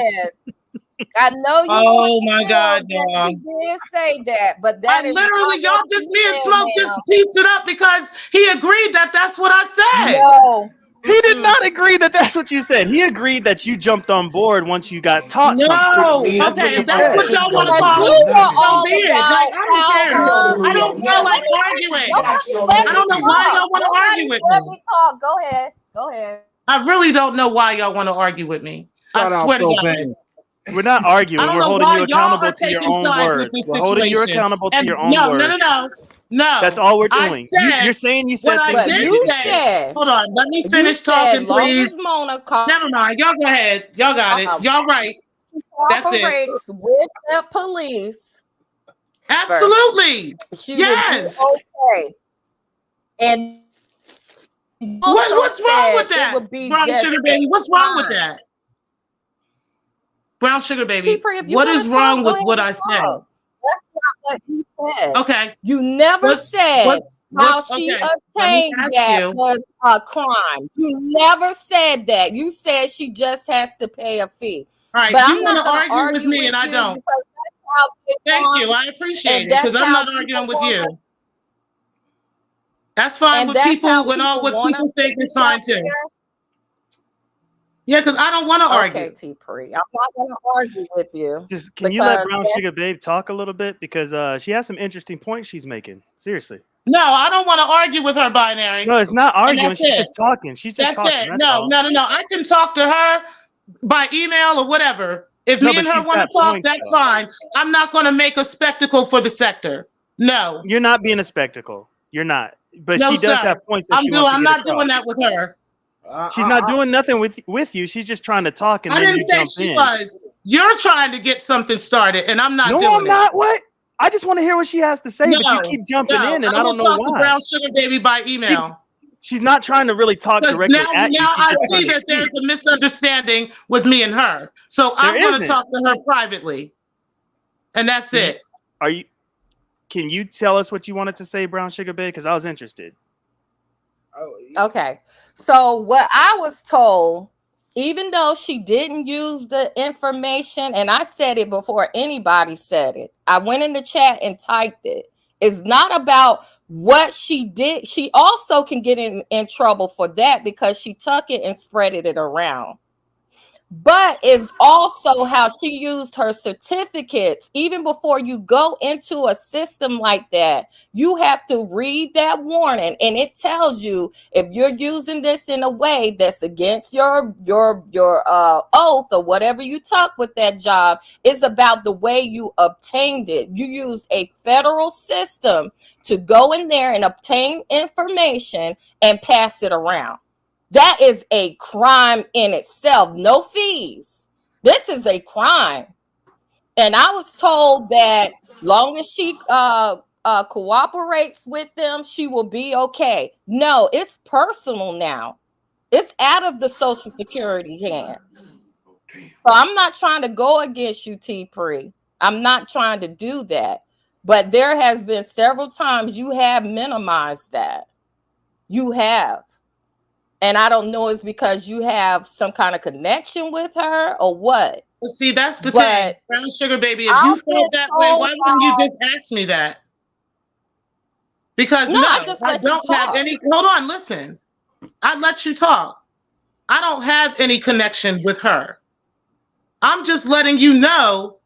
I know you. Oh my God, y'all. He did say that, but that is literally y'all just me and Smoke just pieced it up because he agreed that that's what I said. No. He did not agree that that's what you said. He agreed that you jumped on board once you got taught something. No, okay, that's what y'all want to call it. Like, I don't feel like arguing. I don't know why y'all want to argue with me. Let me talk. Go ahead. Go ahead. I really don't know why y'all want to argue with me. I swear to God. We're not arguing. We're holding you accountable to your own words. We're holding you accountable to your own words. No. That's all we're doing. You're saying you said things. But you said. Hold on. Let me finish talking, please. Never mind. Y'all go ahead. Y'all got it. Y'all right. That's it. With the police. Absolutely. Yes. Okay. And what's wrong with that? Brown Sugar Baby, what's wrong with that? Brown Sugar Baby, T-Pre, if you're what gonna is wrong talk, go with ahead what and I said? talk. That's not what you said. Okay. You never said how she okay. Let me obtained ask that you. was a crime. You never said that. You said she just has to pay a fee. All right, But you I'm want not to going to argue with me and I you don't. because that's how it Thank wants, you. I appreciate and it because that's I'm how not arguing people with want us. you. That's fine And with that's people how when all people what want people us to think be is fine up too. here. Yeah, because I don't want to Okay, argue. T-Pre, I'm not going to argue with you. Just can you let because Brown that's- Sugar Babe talk a little bit because she has some interesting points she's making. Seriously. No, I don't want to argue with her, Binary. No, it's not And arguing. that's She's it. just talking. She's just That's talking. it. That's No, all. no, no, no. I can talk to her by email or whatever. If No, me but and her she's want to got talk, points, that's though. fine. I'm not going to make a spectacle for the sector. No. You're not being a spectacle. You're not. But No, she does sir. have points that she wants to I'm get not across. doing that with her. She's not doing nothing with you. She's just trying to talk, and I then didn't you say jump she in. was. You're trying to get something started, and I'm not No, doing I'm it. not. What? I just want to hear what she has to say, but you keep jumping in, and I will don't know talk to why. Brown Sugar Baby by email. She's not trying to really talk Because directly now at you. She's I just see trying to that there's speak. a misunderstanding with me and her. So I'm going to isn't. talk to her privately, and that's it. Are you? Can you tell us what you wanted to say, Brown Sugar Babe? Because I was interested. Okay. So what I was told, even though she didn't use the information, and I said it before anybody said it, I went in the chat and typed it. It's not about what she did. She also can get in trouble for that because she took it and spread it around. But it's also how she used her certificates. Even before you go into a system like that, you have to read that warning, and it tells you if you're using this in a way that's against your oath or whatever you took with that job. It's about the way you obtained it. You used a federal system to go in there and obtain information and pass it around. That is a crime in itself. No fees. This is a crime. And I was told that long as she cooperates with them, she will be okay. No, it's personal now. It's out of the Social Security hand. So I'm not trying to go against you, T-Pre. I'm not trying to do that. But there has been several times you have minimized that. You have. And I don't know it's because you have some kind of connection with her or what. Well, see, that's the thing. Brown Sugar Baby, if you felt that way, why wouldn't you just ask me that? Because I don't have any. Hold on, listen. I let you talk. I don't have any connection with her. I'm just letting you know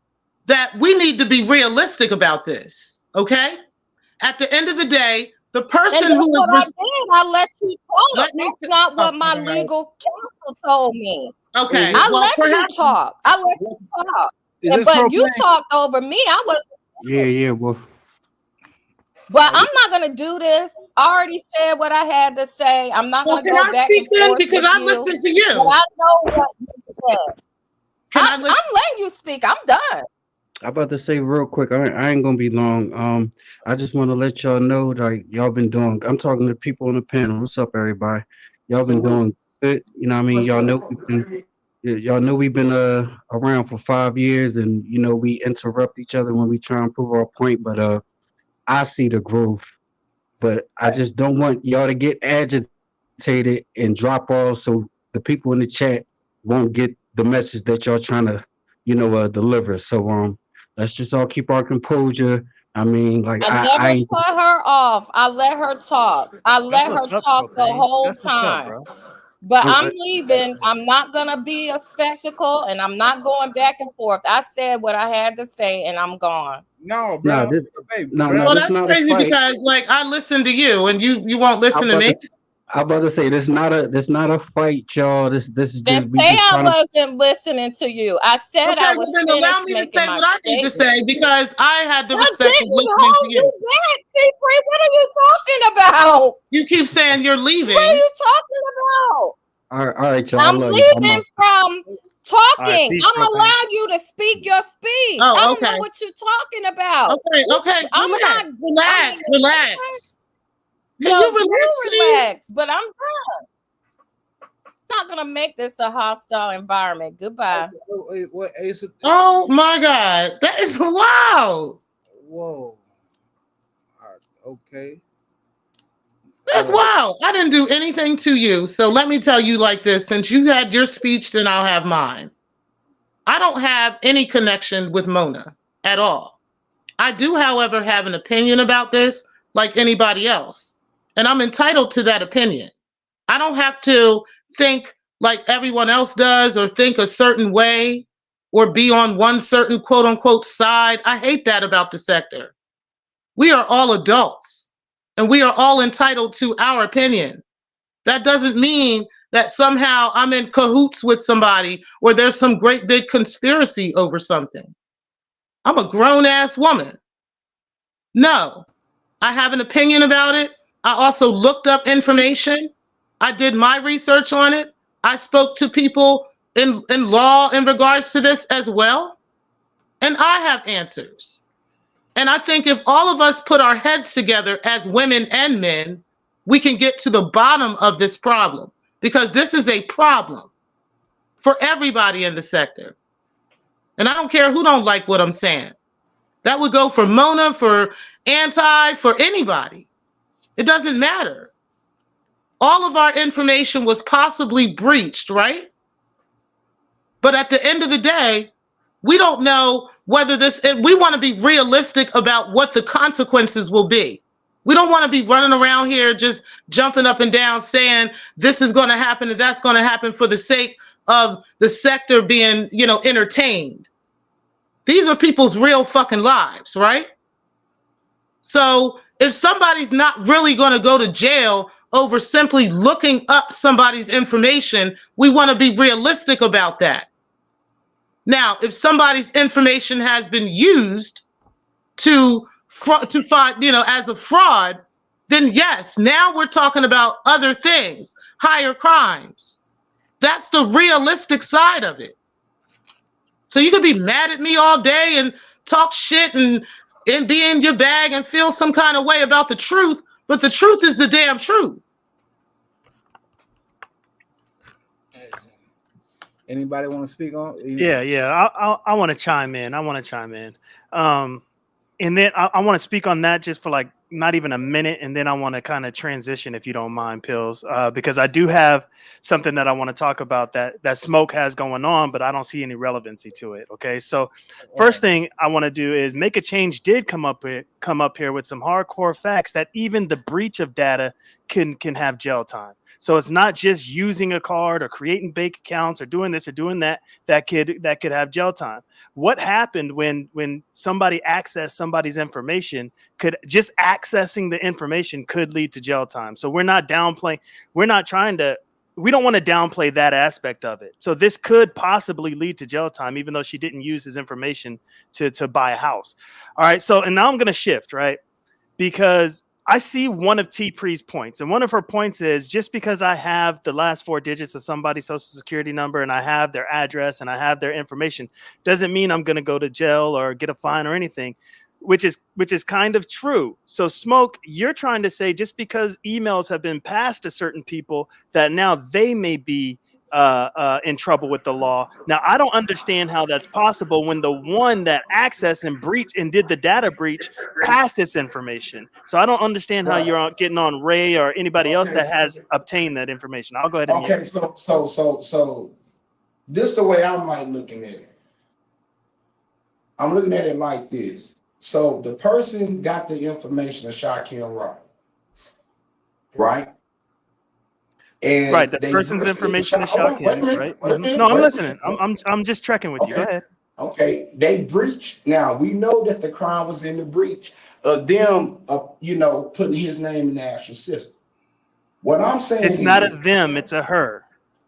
that we need to be realistic about this. Okay? At the end of the day, the person and who that's is what I did. I let you talk. That's not what my Okay. legal counsel told me. Okay. I well, let you perhaps- talk. I let you talk. Is this But you propane? talked over me. I was. Yeah, well. But I'm not gonna do this. I already said what I had to say. I'm not Well, gonna can go I back speak and then? forth Because with I you. listened to you. But I know what you said. I'm letting you speak. I'm done. I'm about to say real quick, I ain't gonna be long. I just want to let y'all know, like y'all been doing. I'm talking to people on the panel. What's up, everybody? Y'all been doing good. You know what I mean? Y'all know we've been around for 5 years, and you know we interrupt each other when we try and prove our point. But I see the growth, but I just don't want y'all to get agitated and drop off, so the people in the chat won't get the message that y'all trying to, deliver. So let's just all keep our composure. I mean, like I never I cut her off. I let her talk. I let her talk the whole time. But I'm leaving. I'm not gonna be a spectacle, and I'm not going back and forth. I said what I had to say, and I'm gone. No, bro. Well, that's crazy because, like, I listen to you, and you won't listen to me. I'm about to say this not a fight, y'all. This is Then just we say just I trying to. wasn't listening to you. I said I Okay, was well, then allow finished me to making say my what I need to statement. say because I had the I respect of didn't listening hold to you. you back, T-Free. What are you talking about? You keep saying you're leaving. What are you talking about? All right, y'all. I I'm love you. I'm leaving out. from talking. peace, I'm propane. allowing you to speak your speech. Oh, I don't okay. know what you're talking about. Okay. Relax. Can No, you relax, please? relax, but I'm done. not gonna make this a hostile environment. Goodbye. Oh my God, that is wild. Whoa. Okay. That's wild. I didn't do anything to you. So let me tell you like this, since you had your speech, then I'll have mine. I don't have any connection with Mona at all. I do, however, have an opinion about this like anybody else. And I'm entitled to that opinion. I don't have to think like everyone else does or think a certain way or be on one certain quote unquote side. I hate that about the sector. We are all adults and we are all entitled to our opinion. That doesn't mean that somehow I'm in cahoots with somebody or there's some great big conspiracy over something. I'm a grown ass woman. No, I have an opinion about it. I also looked up information. I did my research on it. I spoke to people in law in regards to this as well. And I have answers. And I think if all of us put our heads together as women and men, we can get to the bottom of this problem, because this is a problem for everybody in the sector. And I don't care who don't like what I'm saying. That would go for Mona, for Anti, for anybody. It doesn't matter. All of our information was possibly breached, right? But at the end of the day, we don't know whether this, and we want to be realistic about what the consequences will be. We don't want to be running around here just jumping up and down saying this is going to happen and that's going to happen for the sake of the sector being, entertained. These are people's real fucking lives, right? So if somebody's not really going to go to jail over simply looking up somebody's information, we want to be realistic about that. Now, if somebody's information has been used to find, as a fraud, then yes, now we're talking about other things, higher crimes. That's the realistic side of it. So you could be mad at me all day and talk shit and be in your bag and feel some kind of way about the truth, but the truth is the damn truth. Anybody want to speak on? Yeah. I want to chime in. And then I want to speak on that just for like not even a minute, and then I want to kind of transition, if you don't mind, Pills, because I do have something that I want to talk about that Smoke has going on, but I don't see any relevancy to it. Okay, so first thing I want to do is Make a Change did come up here with some hardcore facts that even the breach of data can have jail time. So it's not just using a card or creating bank accounts or doing this or doing that could have jail time. What happened when somebody accessed somebody's information? Just accessing the information could lead to jail time. So we're not downplaying. We don't want to downplay that aspect of it. So this could possibly lead to jail time, even though she didn't use his information to buy a house. All right. So, and now I'm going to shift, right? Because I see one of T. Pre's points, and one of her points is just because I have the last 4 digits of somebody's social security number and I have their address and I have their information doesn't mean I'm going to go to jail or get a fine or anything, which is kind of true. So Smoke, you're trying to say just because emails have been passed to certain people that now they may be in trouble with the law. Now, I don't understand how that's possible when the one that accessed and breached and did the data breach passed this information. So I don't understand how you're getting on Ray or anybody else that has obtained that information. I'll go ahead and okay. So this is the way I'm like looking at it. I'm looking at it like this. So the person got the information of Shaquille Rock, right? And right, the person's information is shocking, right? No, I'm listening. I'm just checking with you. Go ahead. Okay, they breached. Now we know that the crime was in the breach of them, putting his name in the actual system. What I'm saying, it's not a them, it's a her.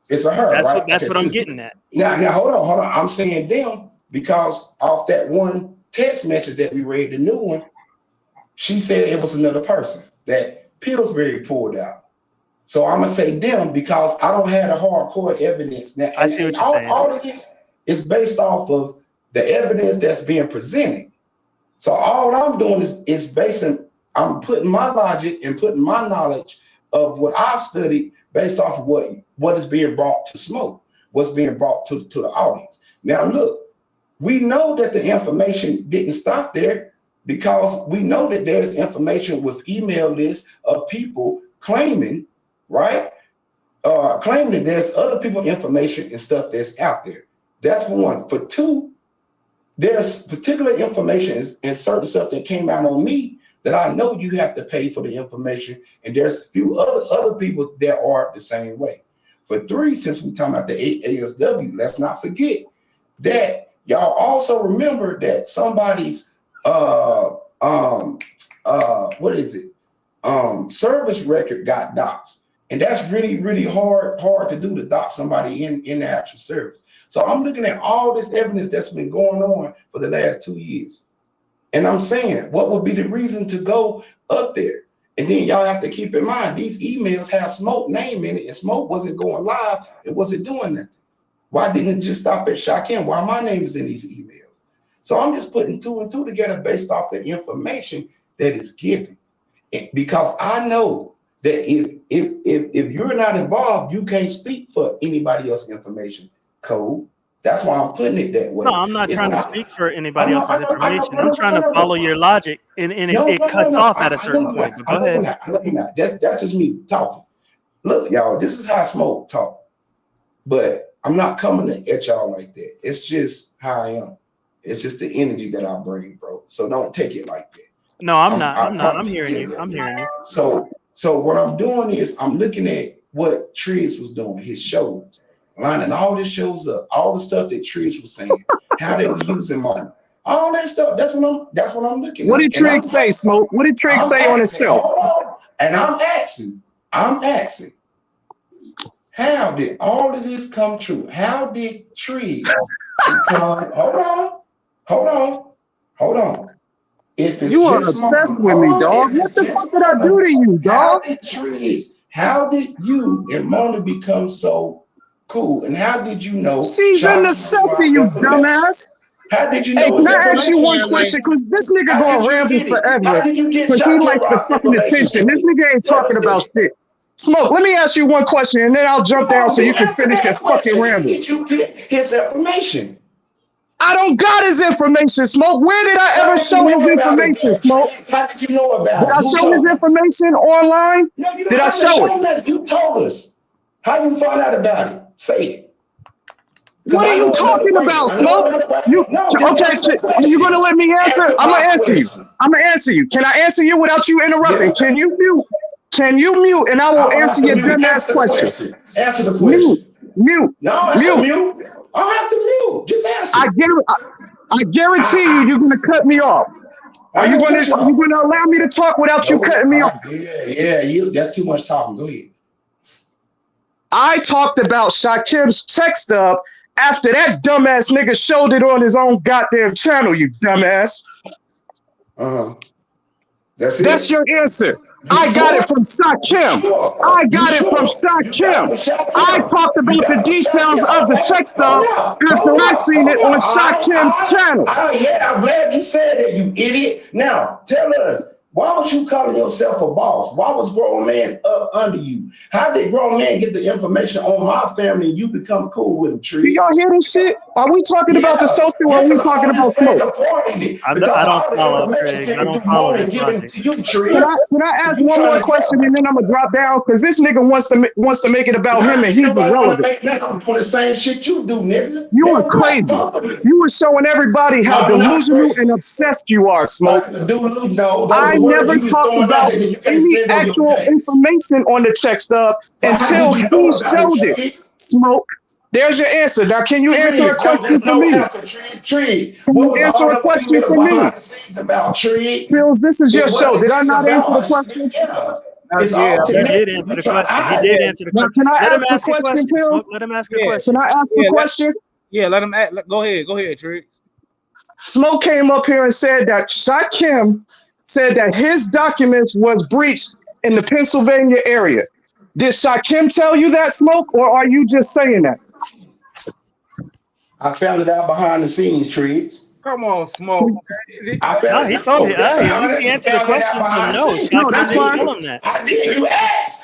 It's a her. That's what I'm getting at. Now hold on. I'm saying them because off that one text message that we read, the new one, she said it was another person that Pillsbury pulled out. So I'm gonna say them because I don't have the hardcore evidence. Now, I see what you're saying. All of this is based off of the evidence that's being presented. So all I'm doing is I'm putting my logic and putting my knowledge of what I've studied based off of what is being brought to Smoke, what's being brought to the audience. Now, look, we know that the information didn't stop there because we know that there's information with email lists of people claiming, right? Claiming that there's other people's information and stuff that's out there. That's for one. For two, there's particular information and certain stuff that came out on me that I know you have to pay for the information, and there's a few other people that are the same way. For three, since we're talking about the AFW, let's not forget that y'all also remember that somebody's service record got doxed. And that's really, really hard to do, to dox somebody in the actual service. So I'm looking at all this evidence that's been going on for the last 2 years. And I'm saying, what would be the reason to go up there? And then y'all have to keep in mind, these emails have Smoke name in it, and Smoke wasn't going live. It wasn't doing that. Why didn't it just stop at Shaquem? Why my name is in these emails? So I'm just putting 2 and 2 together based off the information that is given. Because I know that if you're not involved, you can't speak for anybody else's information code. That's why I'm putting it that way. No, I'm not trying to speak for anybody else's information. I'm trying to follow your logic, and it cuts off at a certain point. But go ahead. I know you're not. That's just me talking. Look, y'all, this is how Smoke talk. But I'm not coming at y'all like that. It's just how I am. It's just the energy that I bring, bro. So don't take it like that. No, I'm not. I'm hearing you. I'm hearing you. So what I'm doing is I'm looking at what Triz was doing, his shows, lining all the shows up, all the stuff that Triz was saying, how they were using Mona, all that stuff. That's what I'm looking at. What did Trigg say, Smoke? What did Trigg say on his show? And I'm asking, how did all of this come true? How did Trigg become? Hold on. If it's you are obsessed with me, dog. What the fuck did I do to you, dog? How did you and Mona become so cool? And how did you know? She's in the selfie, you dumbass. How did you know? Hey, can I ask you one question? Because this nigga gonna ramble forever. Because he likes the fucking attention. This nigga ain't talking about shit. Smoke, let me ask you one question, and then I'll jump down so you can finish your fucking ramble. Did you get his information? I don't got his information, Smoke. Where did I ever show his information, Smoke? How did you know about it? Did I show his information online? No, you did I show it? You told us. How you find out about it? Say it. What are you talking about, Smoke? Okay, are you going to let me answer? I'm going to answer you. Can I answer you without you interrupting? Yeah. Can you mute? And I will answer your dumbass question. Answer the question. Mute. No, mute. I don't have to mute. Just answer. I guarantee you're going to cut me off. Are you going to allow me to talk without you cutting me off? Yeah. That's too much talking. Go ahead. I talked about Shakim's tech stub after that dumbass nigga showed it on his own goddamn channel, you dumbass. That's your answer. I got it from Shakim. I talked about the details of the check stub after I seen it on Shakim's channel. I'm glad you said that, you idiot. Now, tell us, why was you calling yourself a boss? Why was grown man up under you? How did grown man get the information on my family and you become cool with them, Tree? Do y'all hear this shit? Are we talking about the social or are we talking about Smoke? I don't follow, Craig. I don't follow this logic. Can I ask one more question and then I'm gonna drop down? Because this nigga wants to make it about him and he's irrelevant. I'm doing the same shit you do, nigga. You are crazy. You were showing everybody how delusional and obsessed you are, Smoke. I never talked about any actual information on the check stub until he showed it. Smoke. There's your answer. Now, can you answer a question for me? Can you answer a question for me? Phils, this is your show. Did I not answer the question? Yeah, he did answer the question. He did answer the question. Can I ask a question, Phils? Let him ask a question. Can I ask a question? Yeah, let him ask. Go ahead, Trigg. Smoke came up here and said that Shakim said that his documents was breached in the Pennsylvania area. Did Shakim tell you that, Smoke, or are you just saying that? I found it out behind the scenes, Triggs. Come on, Smoke. He told you. At least he answered the question, so no. No, that's fine. I did. You asked.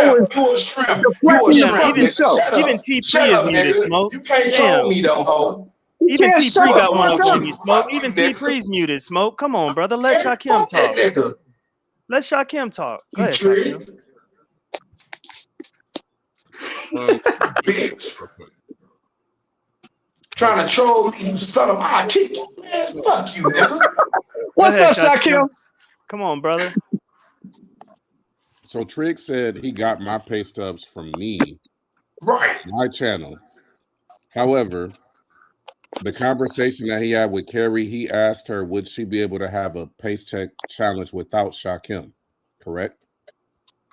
hours You a shrimp. to prep You a in the Damn, shrimp, fucking even nigga. show. Shut even up. T Shut Pre is up, muted, nigga. Smoke. You can't troll Damn. me though, ho. You Even can't T shut Pre up, got one Fuck up on motherfucker. you, you. Smoke. Fuck you, Even T nigga. Pre's muted, Smoke. Come on, brother. Let Man, Shakim fuck that talk. nigga. Let Shakim talk. Go You ahead, Shakim. trick. Um, Bitch. okay. Trying to troll me, you son of a kick you. Man, fuck you, nigga. Go What's ahead, up, Shakim. Shaquille? Come on, brother. So Trig said he got my pay stubs from me, Right. my channel. However, the conversation that he had with Carrie, he asked her, would she be able to have a pace check challenge without Shakim? Correct?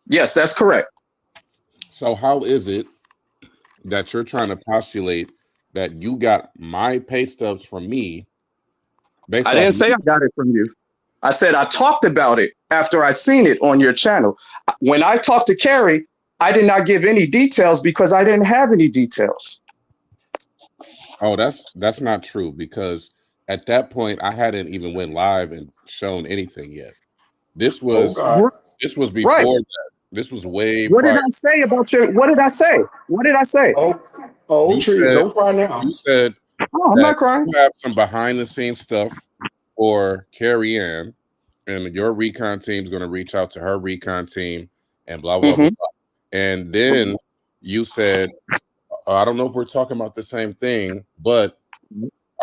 Yes, that's correct. So how is it that you're trying to postulate that you got my pay stubs from me based I off didn't say me? I got it from you. I said I talked about it after I seen it on your channel. When I talked to Carrie, I did not give any details because I didn't have any details. Oh, that's not true, because at that point I hadn't even went live and shown anything yet. This was before Right. that. This was way What did prior. I say about your? What did I say? What did I say? You said Oh, I'm that not crying. you have some behind the scenes stuff for Carrie Ann, and your recon team is going to reach out to her recon team and blah blah blah. And then you said, I don't know if we're talking about the same thing, but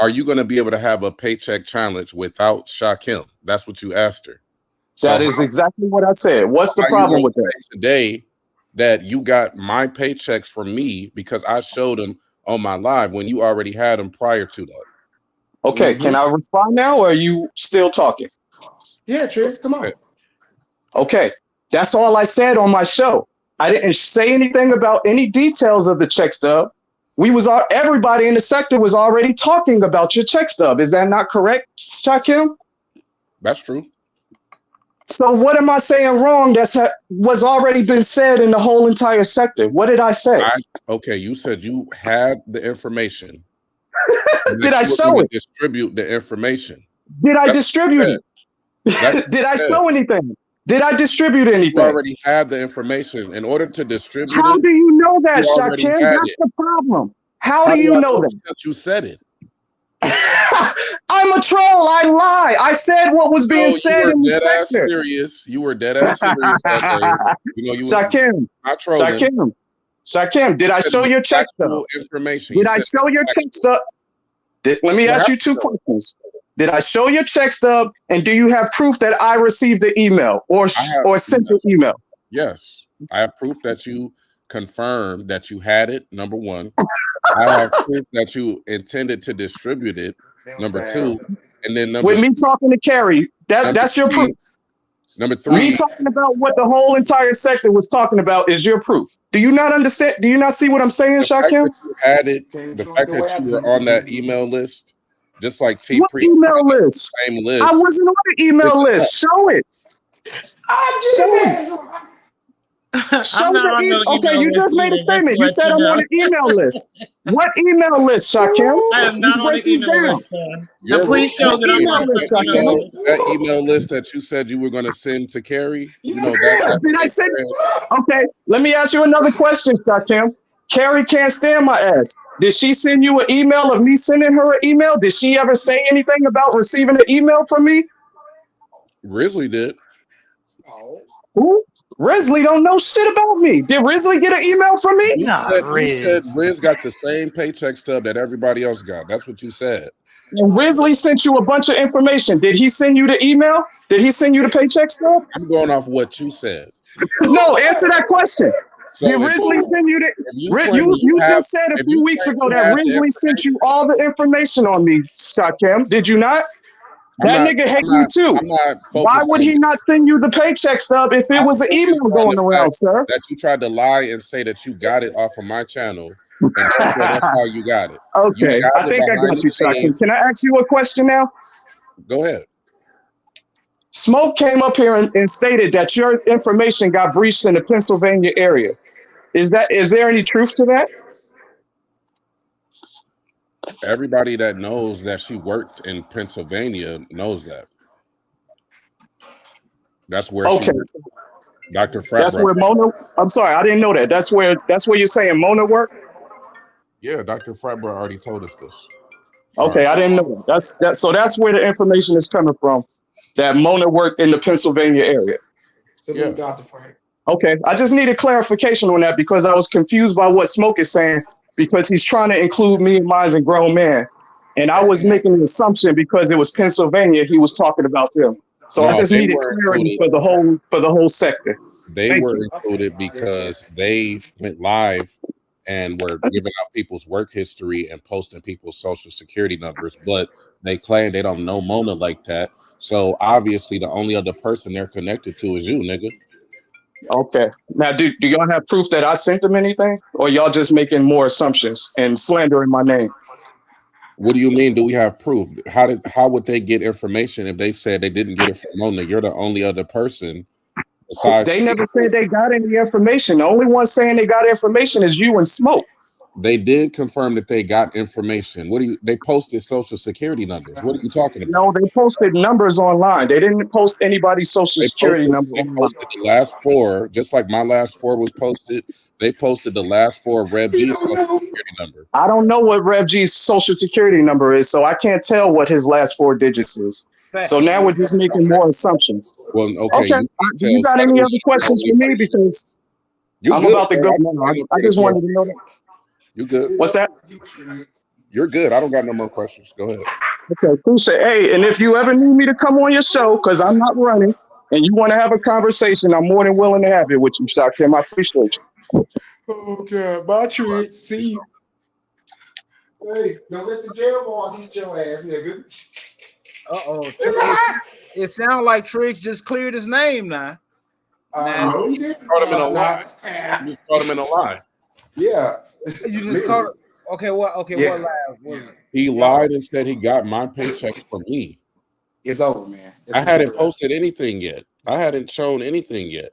are you going to be able to have a paycheck challenge without Shaquem? That's what you asked her. So That is exactly what I said. What's the problem with that? Today that you got my paychecks from me because I showed them on my live when you already had them prior to that. Okay, can I respond now, or are you still talking? Yeah, Trish, come on. Okay, that's all I said on my show. I didn't say anything about any details of the check stub. Everybody in the sector was already talking about your check stub. Is that not correct, Shaquem? That's true. So what am I saying wrong that was already been said in the whole entire sector? What did I say? Okay, you said you had the information. Did I show it? Distribute the information. Did I distribute it? Did I show anything? Did I distribute anything? You already had the information. In order to distribute How it, do you know that, you already Shaquem? had That's it. the problem. How do you I know that? Because you said it. I'm a troll. I lie. I said what was being said in the sector. Serious. You were dead ass serious that day. You know, you Shaquem, not trolling. Shaquem, did I show your check stub? Information. Did I show your check stub? Let me ask you two questions. Did I show your check stub, and do you have proof that I received the email or sent the email? Yes, I have proof that you confirmed that you had it. Number one, I have proof that you intended to distribute it. Number two, and then with me talking to Carrie, that's your proof. Number three, me talking about what the whole entire sector was talking about is your proof. Do you not understand? Do you not see what I'm saying, Shaquem? You had it. The fact that you were on that email list, just like T. What email list? Same list. I wasn't on the email list. Show it. Show it. Okay, you just made a statement. You said I'm on the email list. What email list, Shaquem? I am not on the email list, son. Now please show that I'm on the email list. That email list that you said you were going to send to Carrie. You know that. Did I send? Okay, let me ask you another question, Shaquem. Carrie can't stand my ass. Did she send you an email of me sending her an email? Did she ever say anything about receiving an email from me? Risley did. Who? Risley don't know shit about me. Did Risley get an email from me? You said Riz got the same paycheck stub that everybody else got. That's what you said. And Risley sent you a bunch of information. Did he send you the email? Did he send you the paycheck stub? I'm going off what you said. No, answer that question. So did Risley send you the? You just said a few weeks ago that Risley sent you all the information on me, Shaquem. Did you not? That nigga hate you too. Why would he not send you the paycheck stub if it was an email going around, sir? That you tried to lie and say that you got it off of my channel. And that's how you got it. Okay, I think I got you, Shaquem. Can I ask you a question now? Go ahead. Smoke came up here and stated that your information got breached in the Pennsylvania area. Is there any truth to that? Everybody that knows that she worked in Pennsylvania knows that. That's where she worked. Dr. Fratbro. That's where Mona. I'm sorry, I didn't know that. That's where you're saying Mona worked? Yeah, Dr. Fratbro already told us this. Okay, I didn't know that. So that's where the information is coming from. That Mona worked in the Pennsylvania area. Yeah. Dr. Frank. Okay, I just needed clarification on that because I was confused by what Smoke is saying because he's trying to include me and mine and grown man. And I was making an assumption because it was Pennsylvania, he was talking about them. So I just needed clarity for the whole sector. They were included because they went live and were giving out people's work history and posting people's social security numbers, but they claim they don't know Mona like that. So obviously the only other person they're connected to is you, nigga. Okay. Now, do y'all have proof that I sent them anything, or y'all just making more assumptions and slandering my name? What do you mean? Do we have proof? How would they get information if they said they didn't get it from Mona? You're the only other person besides. They never said they got any information. The only one saying they got information is you and Smoke. They did confirm that they got information. They posted social security numbers. What are you talking about? No, they posted numbers online. They didn't post anybody's social security number They online. posted the last four, just like my last four was posted. They posted the last four of Rev G's social security number. I don't know what Rev G's social security number is, so I can't tell what his last four digits is. So now we're just making more assumptions. Well, okay. Do you got any other questions for me? Because I'm about to go now. I just wanted to know that. You good? What's that? You're good. I don't got no more questions. Go ahead. Okay, cool. Hey, and if you ever need me to come on your show, because I'm not running, and you want to have a conversation, I'm more than willing to have it with you, Shakim. I appreciate you. Okay, bye, Tree. See you. Hey, don't let the jail boys eat your ass, nigga. It sounds like Triggs just cleared his name now. No, you caught him in a lie. You just caught him in a lie. Yeah. You just caught him. Okay, what? Okay, Yeah. what lie was it? He lied and said he got my paychecks from me. It's over, man. I hadn't posted anything yet. I hadn't shown anything yet.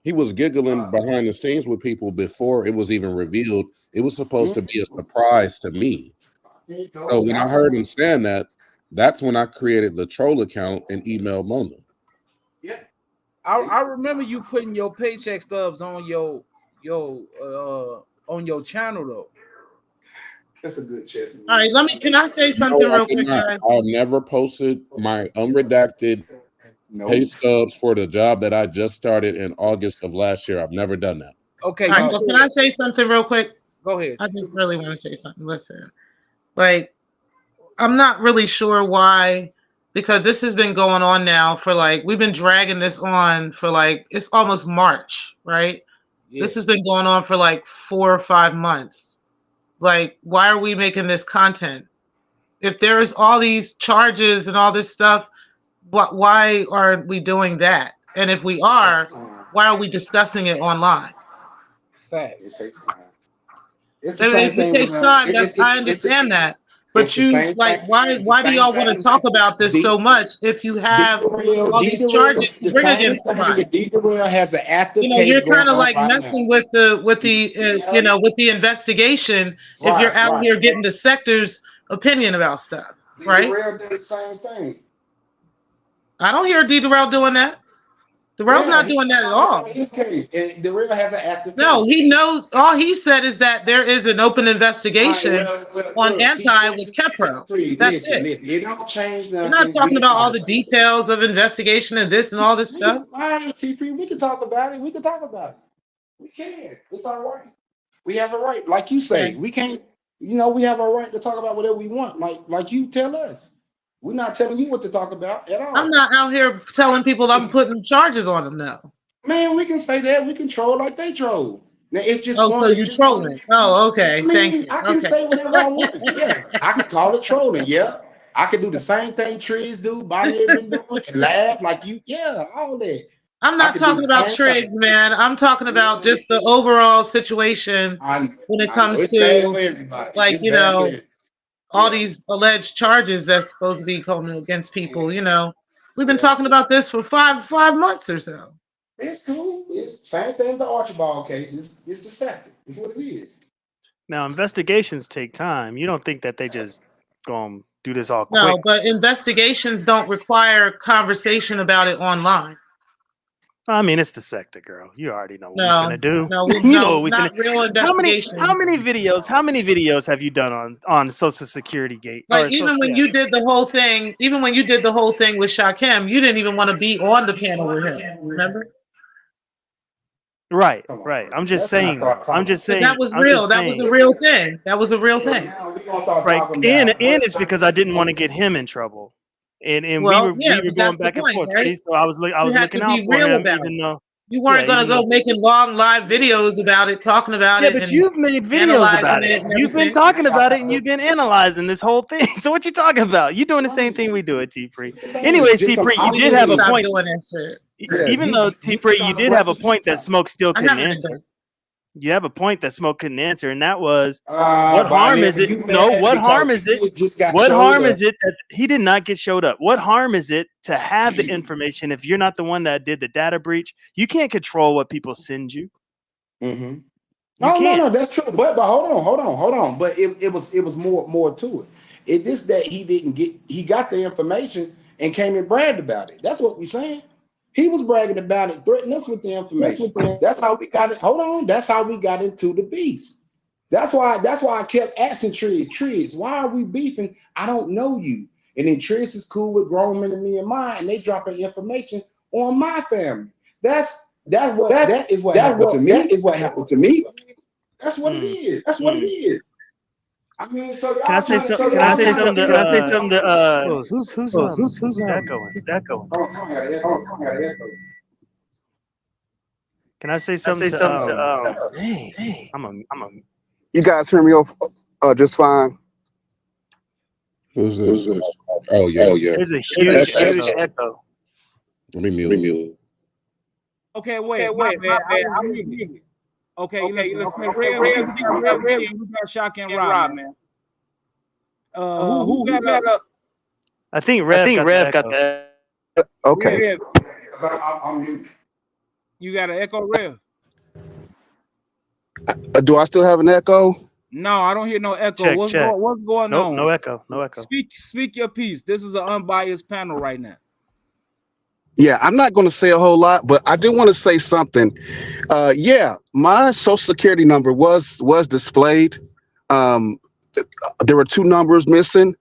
He was giggling behind the scenes with people before it was even revealed. It was supposed to be a surprise to me. So when I heard him saying that, that's when I created the troll account and emailed Mona. Yeah. I remember you putting your paycheck stubs on your channel though. That's a good chest. All right, can I say something real quick, guys? I've never posted my unredacted pay stubs for the job that I just started in August of last year. I've never done that. Okay. All right, so can I say something real quick? Go ahead. I just really want to say something. Listen, like, I'm not really sure why, because this has been going on now for we've been dragging this on for it's almost March, right? Yeah. This has been going on for 4 or 5 months. Why are we making this content? If there's all these charges and all this stuff, why aren't we doing that? And if we are, why are we discussing it online? Facts. It takes time. I understand that. But why do y'all want to talk about this so much if you have all these charges to bring against somebody? D-Darrell has an active case. You're kind of messing with the investigation if you're out here getting the sector's opinion about stuff, right? D-Darrell did the same thing. I don't hear D-Darrell doing that. Darrell's not doing that at all. In his case, and Darrell has an active. No, he knows. All he said is that there is an open investigation on anti with Kepro. That's it. It don't change nothing. We're not talking about all the details of investigation and this and all this stuff. Fine, T3, we can talk about it. We can. It's all right. We have a right, like you say. We can't. We have a right to talk about whatever we want. Like you tell us. We're not telling you what to talk about at all. I'm not out here telling people I'm putting charges on them now. Man, we can say that. We can troll like they troll. Now, it's just so you trolling. Oh, okay. Thank you. I can say whatever I want. Yeah, I can call it trolling. Yeah, I can do the same thing Triggs do, Bonnie been doing, and laugh like you. Yeah, all that. I'm not talking about Triggs, man. I'm talking about just the overall situation when it comes to all these alleged charges that's supposed to be coming against people. We've been talking about this for five months or so. It's cool. Same thing with the Archibald case. It's deceptive. It's what it is. Now, investigations take time. You don't think that they just go do this all quick? No, but investigations don't require conversation about it online. I mean, it's the sector, girl. You already know what we're gonna do. No, not real investigations. How many videos have you done on Social Security Gate? Even when you did the whole thing, with Shakim, you didn't even want to be on the panel with him. Remember? Right. I'm just saying. That was real. That was a real thing. Right. And it's because I didn't want to get him in trouble. And we were going back and forth. Right? So I was looking out for him, even though you weren't going to go making long live videos about it, talking about it. Yeah, but you've made videos about it. You've been talking about it, and you've been analyzing this whole thing. So what you talking about? You doing the same thing we do at T-Free. Anyways, T-Free, you did have a point. even though T-Pre, you did have a point that Smoke still couldn't haven't been answer. done. You have a point that Smoke couldn't answer, and that was what harm is it? No, what harm is it? What harm is it that he did not get showed up? What harm is it to have the information if you're not the one that did the data breach? You can't control what people send you. Mm-hmm. No, that's true. But hold on. But it was more to it. It is that he got the information and came and bragged about it. That's what we're saying. He was bragging about it, threatening us with the information. That's how we got it. Hold on. That's how we got into the beast. That's why I kept asking Triz, why are we beefing? I don't know you. And then Triz is cool with grown men and me and mine, and they dropping information on my family. That is what happened to me. That is what happened to me. That's what it is. That's what it is. I mean, so Can I say something? Can I say something? Can I say something? Who's that going? Who's that going? Can I say something? Hey, I'm a. You guys hear me just fine? Who's this? Oh yeah. There's a huge echo. Let me mute. Okay, wait. Okay, listen. Rev, we got Shock and Rob, man. Who got up? I think Rev got the echo. Okay. I'm mute. You got an echo, Rev? Do I still have an echo? No, I don't hear no echo. What's going on? No echo. Speak your piece. This is an unbiased panel right now. Yeah, I'm not going to say a whole lot, but I do want to say something. Yeah, my social security number was displayed. There were 2 numbers missing,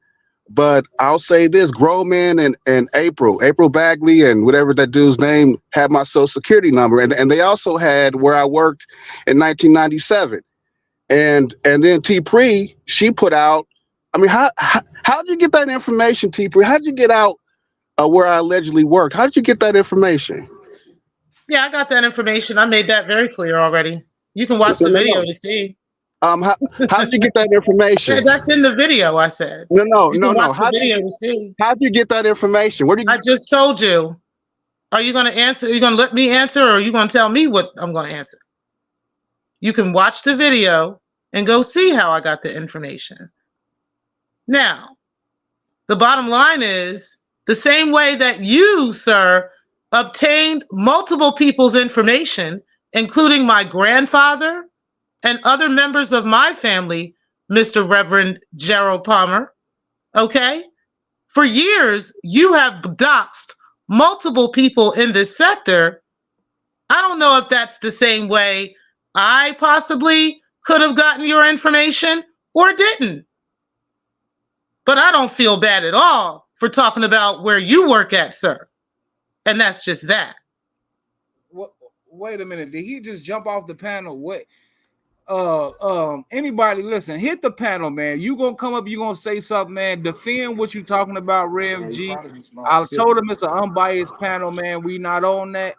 but I'll say this: Grown Man and April Bagley and whatever that dude's name had my social security number, and they also had where I worked in 1997. And then T-Pre, she put out. I mean, how did you get that information, T-Pre? How did you get out where I allegedly worked? How did you get that information? Yeah, I got that information. I made that very clear already. You can watch the video to see. How did you get that information? That's in the video. I said. No. Watch the video to see. How did you get that information? Where did you? I just told you. Are you going to answer? Are you going to let me answer, or are you going to tell me what I'm going to answer? You can watch the video and go see how I got the information. Now, the bottom line is the same way that you, sir, obtained multiple people's information, including my grandfather and other members of my family, Mr. Reverend Gerald Palmer, okay? For years, you have doxed multiple people in this sector. I don't know if that's the same way I possibly could have gotten your information or didn't. But I don't feel bad at all for talking about where you work at, sir. And that's just that. Wait a minute. Did he just jump off the panel? Wait. Anybody listen, hit the panel, man. You gonna come up, you gonna say something, man. Defend what you talking about, Rev G. I told him it's an unbiased panel, man. We not on that.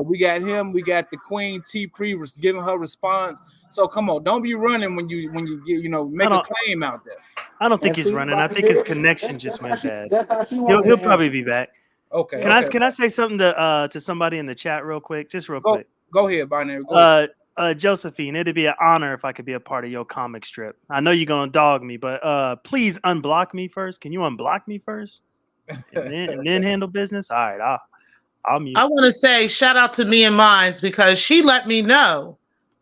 We got him, we got the Queen T-Pre giving her response. So come on, don't be running when you get, make a claim out there. I don't think he's running. I think his connection just went bad. He'll probably be back. Okay. Can I say something to somebody in the chat real quick? Just real quick. Go ahead, Binary. Go ahead. Josephine, it'd be an honor if I could be a part of your comic strip. I know you're gonna dog me, but please unblock me first. Can you unblock me first, and then handle business? All right, I'll mute. I want to say shout out to Me and Mines because she let me know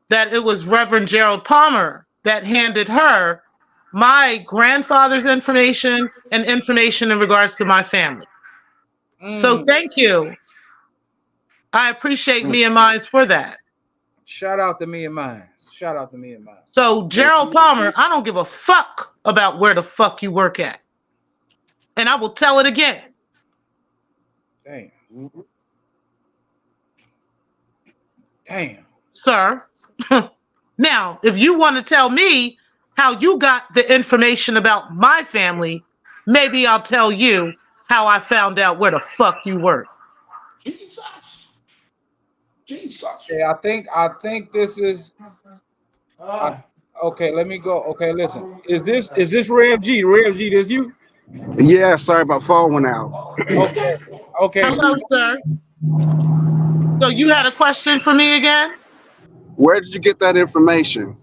that it was Reverend Gerald Palmer that handed her my grandfather's information and information in regards to my family. So thank you. I appreciate Me and Mines for that. Shout out to Me and Mine. So Gerald Palmer, I don't give a fuck about where the fuck you work at. And I will tell it again. Damn. Sir. Now, if you want to tell me how you got the information about my family, maybe I'll tell you how I found out where the fuck you work. Jesus. Yeah, I think this is okay. Let me go. Okay, listen. Is this Rev G? Rev G, this you? Yeah, sorry, my phone went out. Okay. Hello, sir. So you had a question for me again? Where did you get that information?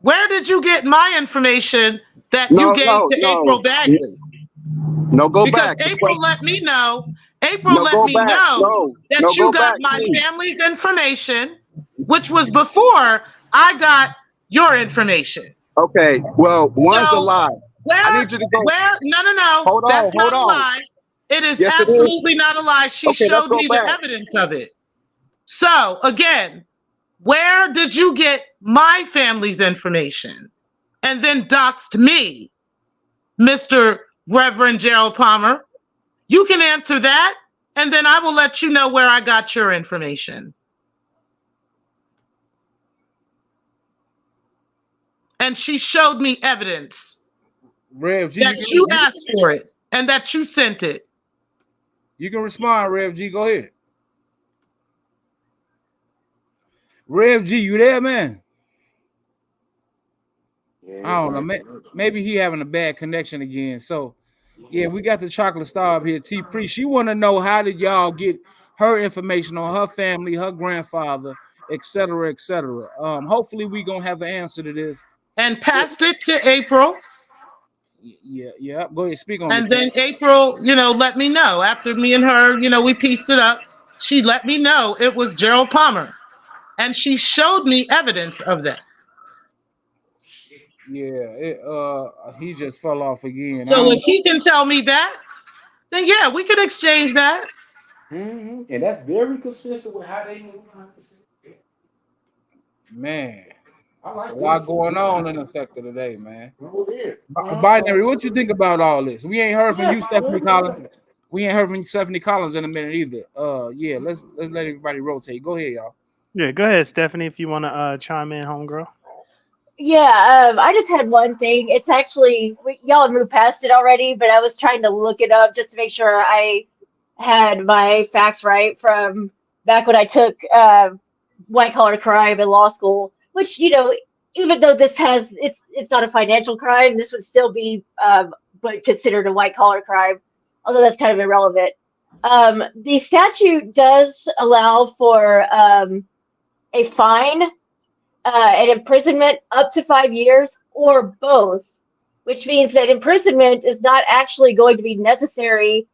Where did you get my information that you No, gave no, to no. April Bagley? No, go Because back. The April question. let me know, April No, let go me back. know No, no, that you go got back, my please. family's information, which was before I got your information. Okay. Well, one's a So lie. I where, need you to go. no, that's Hold not a on. lie. It is Yes, it is. absolutely not a lie. She Okay, let's showed go me the back. evidence of it. So again, where did you get my family's information? And then doxed me, Mr. Reverend Gerald Palmer. You can answer that, and then I will let you know where I got your information. And she showed me evidence Rev G, that you asked for it and that you sent it. You can respond, Rev G. Go ahead. Rev G, you there, man? I don't know. Maybe he having a bad connection again. So, yeah, we got the chocolate star up here, T Pre. She want to know, how did y'all get her information on her family, her grandfather, etc., etc. Hopefully we gonna have an answer to this. And passed it to April. Yeah. Go ahead, speak on it. And then April, let me know. After me and her, we pieced it up. She let me know it was Gerald Palmer. And she showed me evidence of that. Yeah, he just fell off again. So if he can tell me that, then yeah, we could exchange that. Mm-hmm. And that's very consistent with how they move. Man, I there's a like lot this. going on in the sector today, man. Over here. Binary, what you think about all this? We ain't heard from Yeah, you, Stephanie Collins. We ain't heard from Stephanie Collins in a minute either. Yeah, let's let everybody rotate. Go ahead, y'all. Yeah, go ahead, Stephanie, if you want to chime in, homegirl. Yeah, I just had one thing. It's actually, y'all moved past it already, but I was trying to look it up just to make sure I had my facts right from back when I took white collar crime in law school. Which, even though it's not a financial crime, this would still be but considered a white collar crime, although that's kind of irrelevant. The statute does allow for a fine, an imprisonment up to 5 years, or both, which means that imprisonment is not actually going to be necessary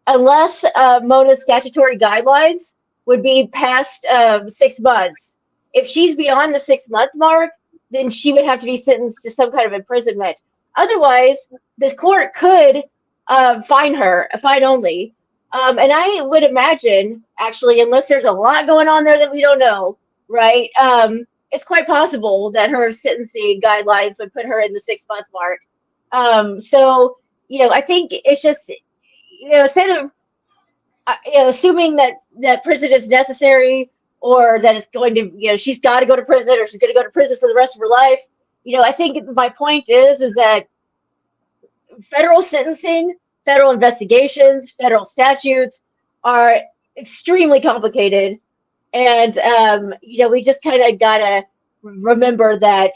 unless Mona's statutory guidelines would be past 6 months. If she's beyond the 6 month mark, then she would have to be sentenced to some kind of imprisonment. Otherwise, the court could fine her, a fine only. And I would imagine, actually, unless there's a lot going on there that we don't know, right? It's quite possible that her sentencing guidelines would put her in the 6 month mark. So, I think it's just, instead of assuming that prison is necessary, or that it's going to, she's got to go to prison, or she's going to go to prison for the rest of her life. I think my point is that federal sentencing, federal investigations, federal statutes are extremely complicated. And, we just kind of got to remember that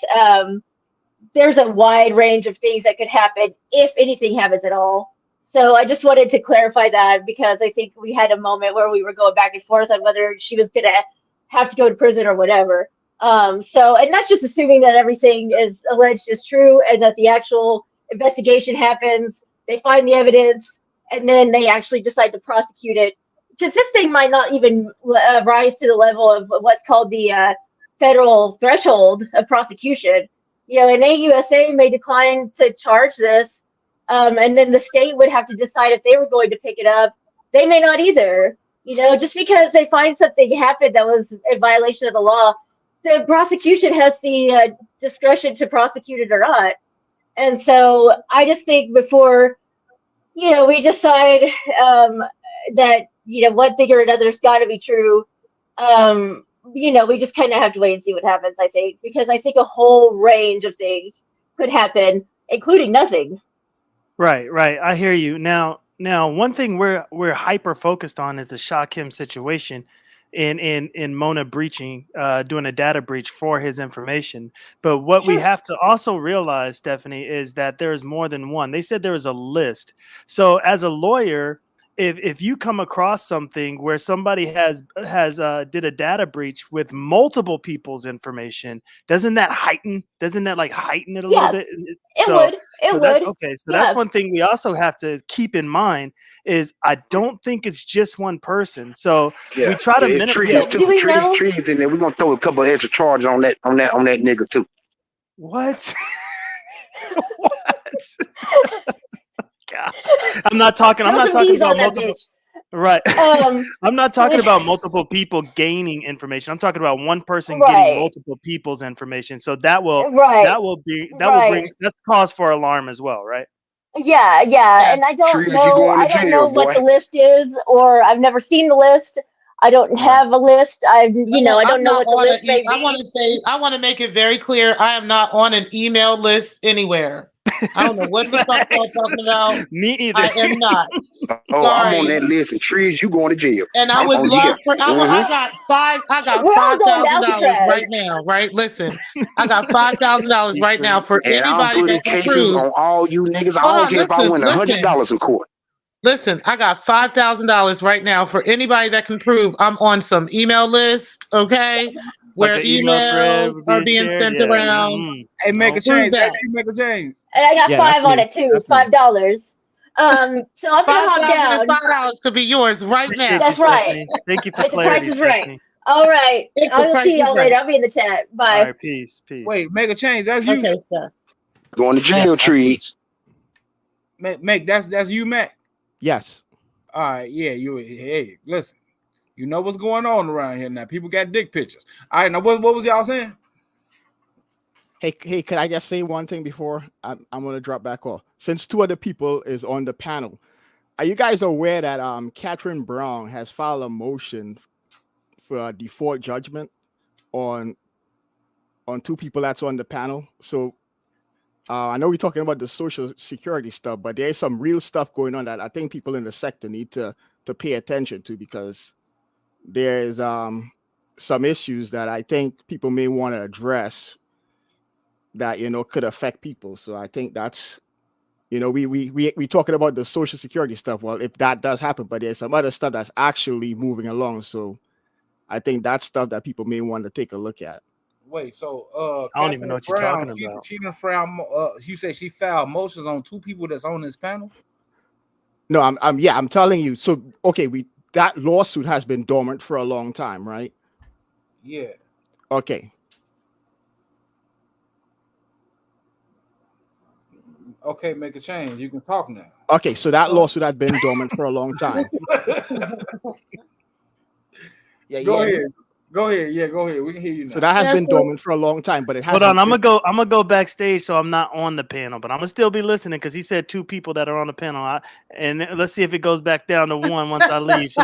there's a wide range of things that could happen if anything happens at all. So I just wanted to clarify that, because I think we had a moment where we were going back and forth on whether she was going to have to go to prison or whatever. And that's just assuming that everything is alleged is true, and that the actual investigation happens, they find the evidence, and then they actually decide to prosecute it. Because this thing might not even rise to the level of what's called the federal threshold of prosecution. An AUSA may decline to charge this, and then the state would have to decide if they were going to pick it up. They may not either. Just because they find something happened that was in violation of the law, the prosecution has the discretion to prosecute it or not. And so I just think before, we decide that, one thing or another's got to be true, we just kind of have to wait and see what happens, I think, because I think a whole range of things could happen, including nothing. Right. I hear you. Now, one thing we're hyper focused on is the Sha Kim situation, in Mona breaching, doing a data breach for his information. But what we have to also realize, Stephanie, is that there is more than one. They said there was a list. So as a lawyer, if you come across something where somebody has did a data breach with multiple people's information, doesn't that heighten it a little Yeah, bit? it That's would. okay. So that's Yeah. one thing we also have to keep in mind is I don't think it's just one person. So we try to it's trees too. Do we know? Trees in there. We're gonna throw a couple of extra charges on that nigga too. What? What? God. I'm not talking Throw some D's about on that multiple. bitch. Right. Um, I'm not talking about multiple people gaining information. I'm talking about one person getting right, multiple people's information. So that will right, bring that's cause for alarm as well, right? Yeah, yeah. And Trees, you going to I don't jail, know what boy. the list is, or I've never seen the list. I don't have a list. I I'm don't know not what the on list may I want be. to say, I want to make it very clear. I am not on an email list anywhere. I don't know what the fuck y'all talking about. Me either. I am not. Oh, Sorry. I'm on that list, and Trees, you going to jail. And I would love for. I got We're all going to $5,000 right Alcatraz. now. Right? Listen, I got $5,000 right now for And I'm anybody putting that can cases prove. on all you niggas. I Hold don't on, care if I win $100 in court. Listen, I got $5,000 right now for anybody that can prove I'm on some email list, okay? Where Like an email thread emails are being shared. sent Yeah. around. Hey, make a Prove change. that. Make a change. And I got Yeah, five that's on me. it too. That's me. $5. So I'm gonna hop down. $5,005 could be yours right Appreciate now. you, That's right. Stephanie. Thank you for If the price clarity, is right. Stephanie. All right. If the I'll price see is y'all right. later. I'll be in the chat. All Bye. right, peace. Wait, make a change. That's you. Okay, Steph. Going to jail, Yes, that's me. Trees. Make that's you, Mac. Yes. All right, yeah, you. Hey, listen, you know what's going on around here now. People got dick pictures. All right, now what was y'all saying? Hey, could I just say one thing before I'm gonna drop back off? Since two other people is on the panel, are you guys aware that Catherine Brown has filed a motion for a default judgment on two people that's on the panel? So I know we're talking about the Social Security stuff, but there's some real stuff going on that I think people in the sector need to pay attention to, because there's some issues that I think people may want to address that could affect people. So I think that's we talking about the Social Security stuff. Well, if that does happen, but there's some other stuff that's actually moving along. So I think that's stuff that people may want to take a look at. Wait, so I don't even know what you're talking about. She done filed. You said she filed motions on two people that's on this panel. No, I'm telling you. So okay, that lawsuit has been dormant for a long time, right? Yeah. Okay. Okay, make a change. You can talk now. Okay, so that lawsuit had been dormant for a long time. Go ahead. Yeah, go ahead. We can hear you now. So that has been dormant for a long time, but it has. Hold on, I'm gonna go backstage, so I'm not on the panel, but I'm gonna still be listening because he said two people that are on the panel. And let's see if it goes back down to one once I leave.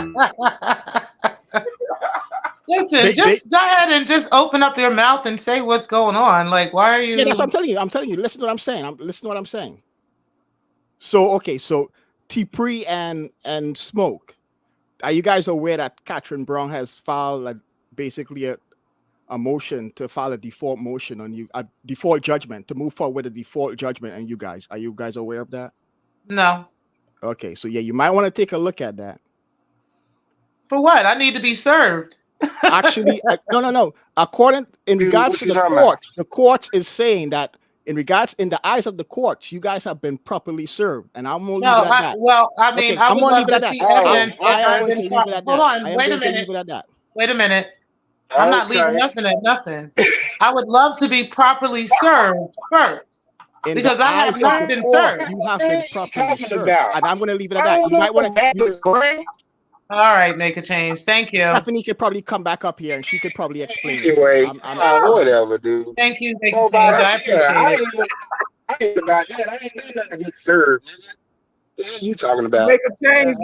Listen, just go ahead and just open up your mouth and say what's going on. Like, why are you? Yeah, that's what I'm telling you. I'm telling you. Listen to what I'm saying. Listen to what I'm saying. So okay, so T-Pre and Smoke, are you guys aware that Catherine Brown has filed basically a motion to file a default motion on you, a default judgment to move forward with a default judgment? And are you guys aware of that? No. Okay, so yeah, you might want to take a look at that. For what? I need to be served. Actually, no. In regards to the courts is saying that in the eyes of the courts, you guys have been properly served, and I'm gonna leave it at that. Well, I mean, Okay, I I'm would gonna love leave it to at see that. evidence. Hold on, wait a minute. Wait a minute. I'm not leaving nothing at nothing. I would love to be properly served first. Because I have not been served. You have been properly served. And I'm going to leave it at that. You might want to. All right, make a change. Thank you. Stephanie could probably come back up here and she could probably explain Anyway, it. whatever, dude. Thank you, make a change. I appreciate it. I ain't about that. I ain't doing nothing to get served, nigga. What are you talking about? Make a change.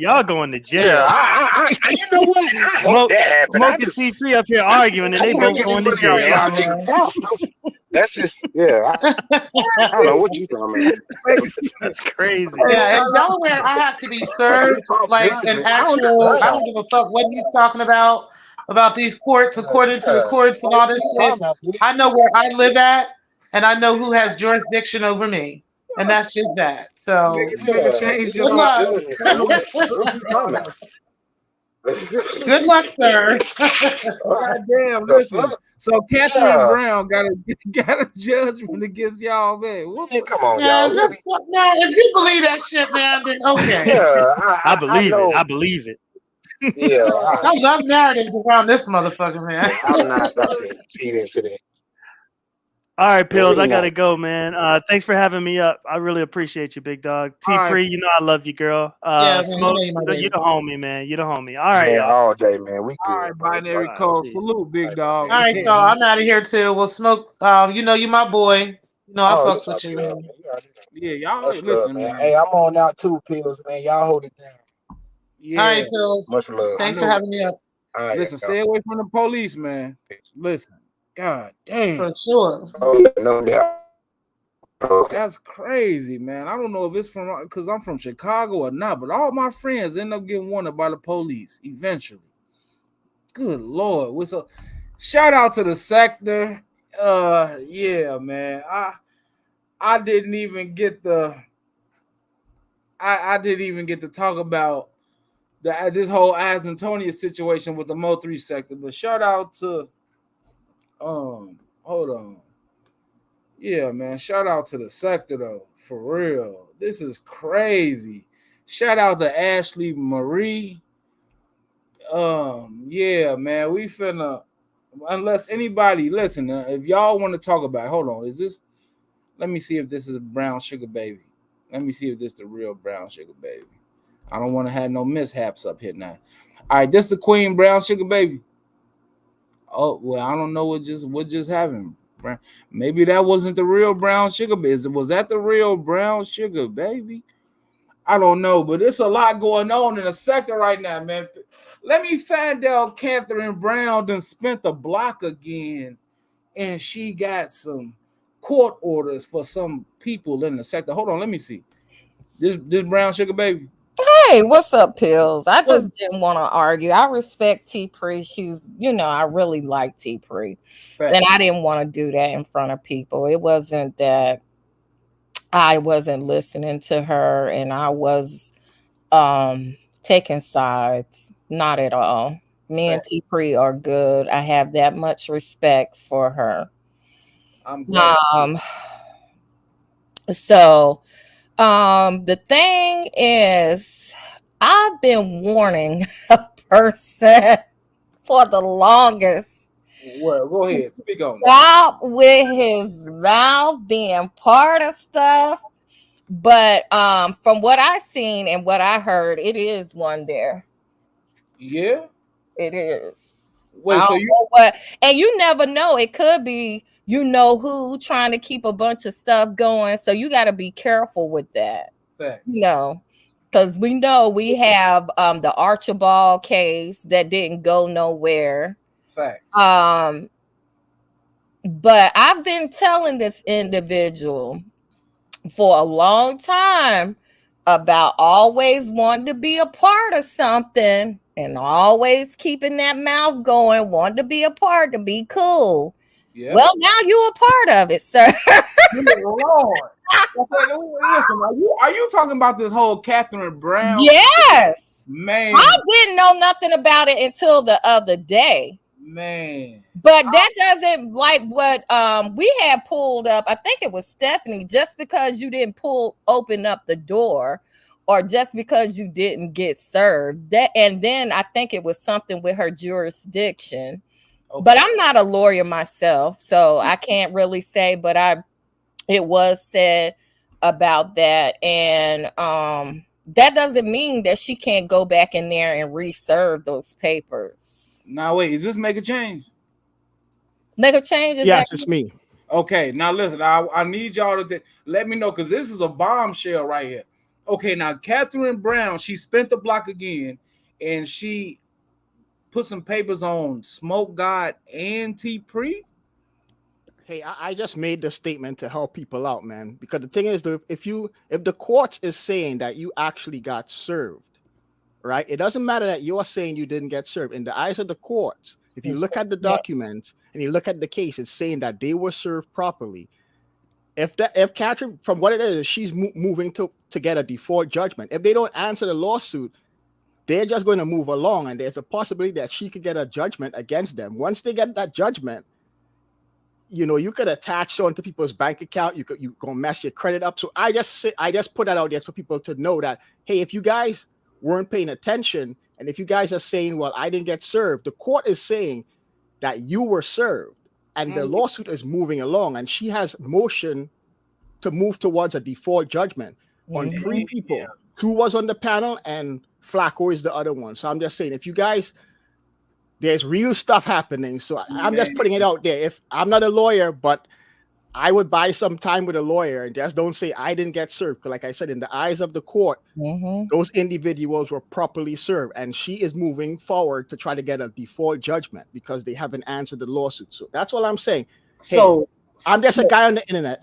Y'all going to jail. Yeah, you know what? I hope that happened. Smoke and T3 up here arguing, and they both going to jail. That's just, yeah. I don't know what you talking about. That's crazy. Yeah, in Delaware, I have to be served like an actual. I don't give a fuck what he's talking about these courts, according to the courts and all this shit. I know where I live at, and I know who has jurisdiction over me. And that's just that. So Make a change, good luck. Good luck, sir. Goddamn, listen. So Catherine Brown got a judgment against y'all, man. Come on, Man, y'all. just now, if you believe that shit, man, then okay. I believe it. I believe it. Yeah, I love narratives around this motherfucker, man. I'm not about to feed into that. All right, Pills, I Really gotta not. go, man. Thanks for having me up. I really appreciate you, big dog. T All Pre, right. you know I love you, girl. Yeah, man, Smoke, you know my you baby. the homie, man. You the homie. All right, Man, y'all. all day, man. We All good, right, bro. binary All right, code. peace. Salute, big dog. All right, y'all. I'm out of here too. We'll smoke. You know you my boy. You know I Oh, you fucks with already you. know, Man. man. You already know. Yeah, y'all Much love, listen, man. man. Hey, I'm on out too, Pills, man. Y'all hold it down. All Yeah, right, Pills. Much love. I Thanks for know. having me up. All right, Listen, y'all. stay away from the police, man. Listen, God damn, For sure. Oh, yeah, no doubt. Okay. that's crazy, man. I don't know if it's from because I'm from Chicago or not, but all my friends end up getting wanted by the police eventually. Good Lord, what's up? Shout out to the sector. Yeah, man. I didn't even get the I didn't even get to talk about this whole As Antonia situation with the Mo 3 sector. But shout out to hold on. Yeah, man. Shout out to the sector though. For real. This is crazy. Shout out to Ashley Marie. Yeah, man. We finna unless anybody listen, if y'all want to talk about it, hold on. Is this let me see if this is brown sugar baby. Let me see if this is the real brown sugar baby. I don't want to have no mishaps up here now. All right, this the Queen Brown Sugar Baby. Oh well, I don't know what just happened. Maybe that wasn't the real Brown Sugar Baby. Was that the real Brown Sugar Baby? I don't know, but it's a lot going on in the sector right now, man. Let me find out Catherine Brown done spent the block again, and she got some court orders for some people in the sector. Hold on, let me see. This Brown Sugar Baby. Hey, what's up, Pills? I What? just didn't want to argue. I respect T Pre. She's, I really like T Pre. And I didn't want to do that in front of people. It wasn't that I wasn't listening to her and I was taking sides. Not at all. Me and T Pre are good. I have that much respect for her. I'm glad. So the thing is, I've been warning a person for the longest. Well, go ahead. Speak on it. Stop with his mouth being part of stuff. But from what I seen and what I heard, it is one there. Yeah. It is. Wait, I so don't know what, and you never know. It could be who trying to keep a bunch of stuff going. So you got to be careful with that. Facts. Because we know we have the Archibald case that didn't go nowhere. Facts. But I've been telling this individual for a long time about always wanting to be a part of something and always keeping that mouth going, wanting to be a part, to be cool. Yeah. Well, now you're a part of it, sir. Lord. Listen, are you talking about this whole Catherine Brown? Yes. Man. I didn't know nothing about it until the other day. Man. But that doesn't like what we had pulled up. I think it was Stephanie. Just because you didn't open up the door, or just because you didn't get served, and then I think it was something with her jurisdiction. Okay. But I'm not a lawyer myself, so I can't really say. But it was said about that, and that doesn't mean that she can't go back in there and reserve those papers. Now wait, is this make a change? Make a change? Yes, it's me. Okay, now listen, I need y'all to let me know because this is a bombshell right here. Okay, now Catherine Brown, she spent the block again, and she put some papers on Smoke God and T Pre. Hey, I just made the statement to help people out, man. Because the thing is, if the court is saying that you actually got served, right? It doesn't matter that you're saying you didn't get served. In the eyes of the courts, if you look at the documents and you look at the case, it's saying that they were served properly. if Catherine, from what it is, she's moving to get a default judgment. If they don't answer the lawsuit, they're just going to move along, and there's a possibility that she could get a judgment against them. Once they get that judgment, you could attach on to people's bank account. You gonna mess your credit up. So I just put that out there for people to know that, hey, if you guys weren't paying attention, and if you guys are saying, well, I didn't get served, the court is saying that you were served, and the lawsuit is moving along, and she has motion to move towards a default judgment on 3 people. Yeah. 2 was on the panel, and Flacco is the other one. So I'm just saying, if you guys, there's real stuff happening. So I'm just putting it out there. If I'm not a lawyer, but I would buy some time with a lawyer and just don't say I didn't get served. Because like I said, in the eyes of the court, those individuals were properly served. And she is moving forward to try to get a default judgment because they haven't answered the lawsuit. So that's all I'm saying. So I'm just a guy on the internet.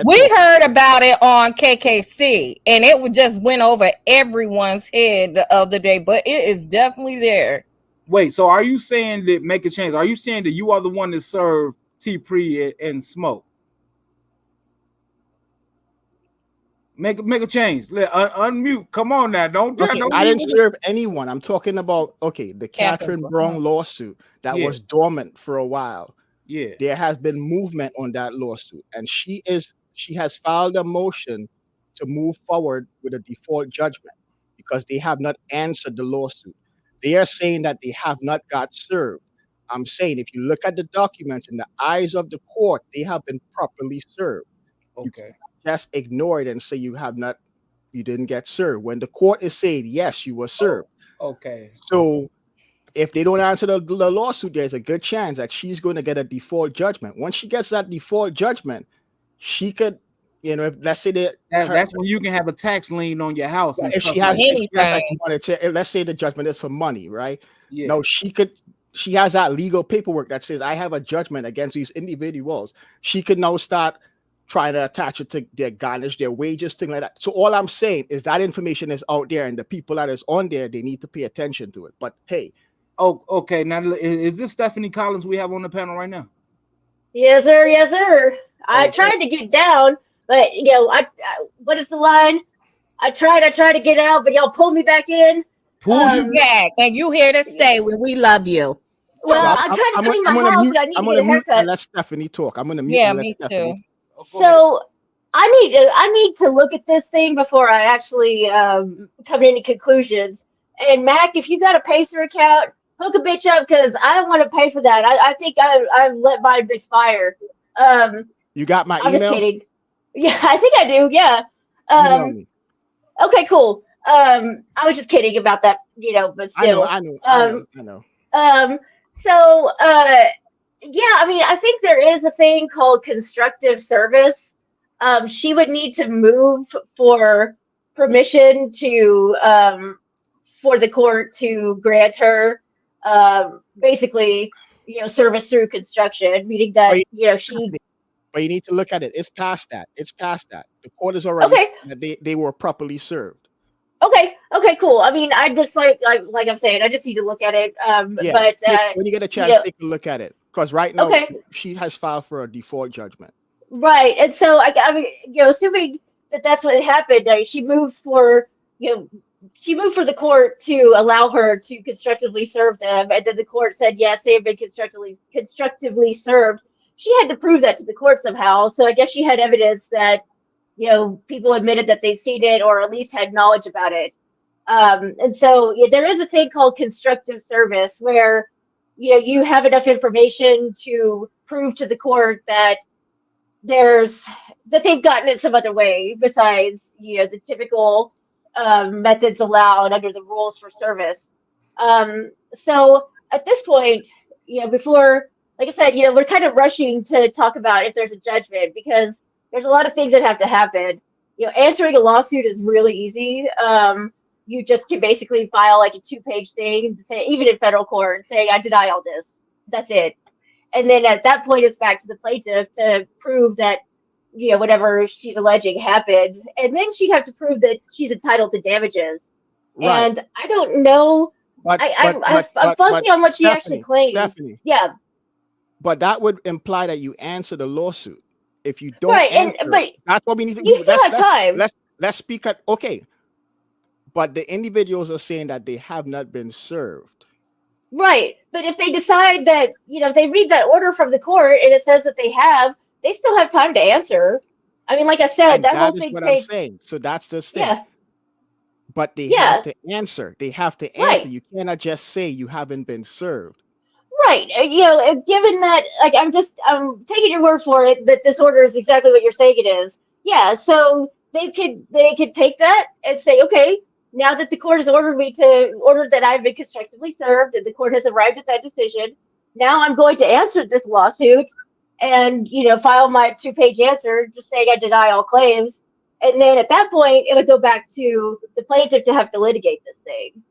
We heard about it on KKC, and it just went over everyone's head the other day, but it is definitely there. Wait, so are you saying that make a change? Are you saying that you are the one that served T-Pre and Smoke? Make a change. Unmute. Come on now. Don't I didn't serve anyone. I'm talking about the Catherine Brown lawsuit that was dormant for a while. Yeah, there has been movement on that lawsuit, and she has filed a motion to move forward with a default judgment because they have not answered the lawsuit. They are saying that they have not got served. I'm saying if you look at the documents in the eyes of the court, they have been properly served. You can't just ignore it and say you didn't get served. When the court is saying yes, you were served. Okay. So if they don't answer the lawsuit, there's a good chance that she's going to get a default judgment. Once she gets that default judgment, she could, if let's say that's when you can have a tax lien on your house. If she has let's say the judgment is for money, right? Yeah. No, she has that legal paperwork that says I have a judgment against these individuals. She could now start trying to attach it to their garnish, their wages, things like that. So all I'm saying is that information is out there, and the people that is on there, they need to pay attention to it. But hey. Oh, okay. Now, is this Stephanie Collins we have on the panel right now? Yes, sir. Yes, sir. I tried to get down, but what is the line? I tried to get out, but y'all pulled me back in. Pulled you back, and you here to stay when we love you. Well, I tried to clean my house. I need to get a haircut. And let Stephanie talk. I'm gonna mute. Yeah, me too. So I need to look at this thing before I actually come to any conclusions. And Mac, if you got a Pacer account, hook a bitch up because I don't want to pay for that. I think I let mine expire. You got my email? I'm just kidding. Yeah, I think I do. Yeah. Okay, cool. I was just kidding about that, but still. I know. So, yeah, I mean, I think there is a thing called constructive service. She would need to move for permission to for the court to grant her basically service through construction, meaning that she. But you need to look at it. It's past that. The court is already they were properly served. Okay, cool. I mean, I just like I'm saying, I just need to look at it. But when you get a chance, take a look at it because right now she has filed for a default judgment. Right, and so I mean, assuming that's what happened, she moved for the court to allow her to constructively serve them, and then the court said yes, they have been constructively served. She had to prove that to the court somehow. So I guess she had evidence that people admitted that they'd seen it or at least had knowledge about it. And so there is a thing called constructive service where you have enough information to prove to the court that they've gotten it some other way besides the typical methods allowed under the rules for service. So at this point, before, like I said, we're kind of rushing to talk about if there's a judgment because there's a lot of things that have to happen. Answering a lawsuit is really easy. You just can basically file like a 2-page thing to say, even in federal court, say I deny all this. That's it. And then at that point, it's back to the plaintiff to prove that whatever she's alleging happened, and then she'd have to prove that she's entitled to damages. Right. And I don't know. I'm fuzzy on what she actually claims. Stephanie, yeah. But that would imply that you answer the lawsuit. If you don't Right, answer, that's what we need to you do. still have time. Let's speak at okay. But the individuals are saying that they have not been served. Right, but if they decide that, if they read that order from the court and it says that they still have time to answer. I mean, like I said, And that whole that is thing what I'm takes. saying. So that's the thing. Yeah, But they yeah, have to answer. They have to right. answer. You cannot just say you haven't been served. Right. Given that, like, I'm taking your word for it that this order is exactly what you're saying it is. Yeah. So they could take that and say, okay, now that the court has ordered that I've been constructively served and the court has arrived at that decision, now I'm going to answer this lawsuit and file my 2-page answer just saying I deny all claims. And then at that point, it would go back to the plaintiff to have to litigate this thing.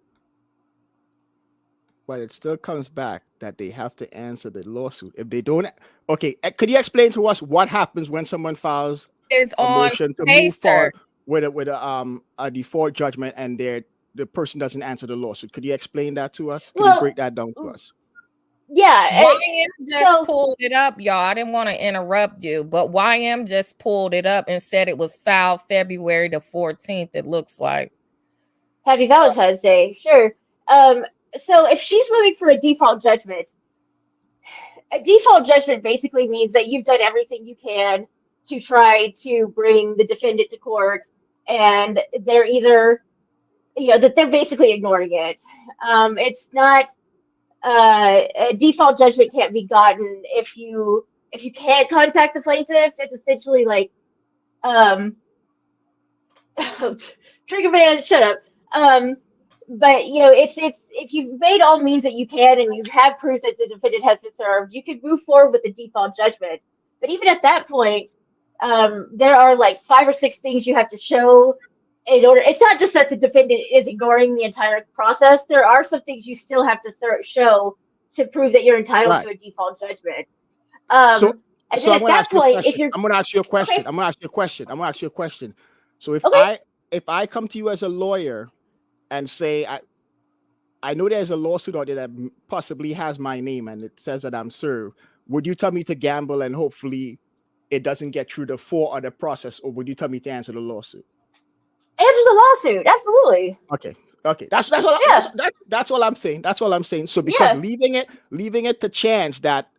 But it still comes back that they have to answer the lawsuit. If they don't, okay, could you explain to us what happens when someone files a motion to move forward with a default judgment and the person doesn't answer the lawsuit? Could you explain that to us? Could you break that down to us? Yeah. YM just pulled it up, y'all. I didn't want to interrupt you, but YM just pulled it up and said it was filed February the 14th, it looks like. Happy Valentine's Day. Sure. So if she's moving for a default judgment basically means that you've done everything you can to try to bring the defendant to court, and they're either, that they're basically ignoring it. It's not a default judgment can't be gotten if you can't contact the plaintiff. It's essentially like trigger man, shut up. But it's if you've made all means that you can and you have proof that the defendant has been served, you could move forward with the default judgment. But even at that point, there are like 5 or 6 things you have to show in order. It's not just that the defendant is ignoring the entire process. There are some things you still have to show to prove that you're entitled to a default judgment. So and I'm at going to that ask you a point, question. if you're I'm going to ask you a question. okay. I'm going to ask you a question. So if Okay. I come to you as a lawyer and say I know there's a lawsuit out there that possibly has my name and it says that I'm served, would you tell me to gamble and hopefully it doesn't get through the 4 other process, or would you tell me to answer the lawsuit? Answer the lawsuit, absolutely. Okay. That's all I'm saying. That's all I'm saying. So because leaving it to chance that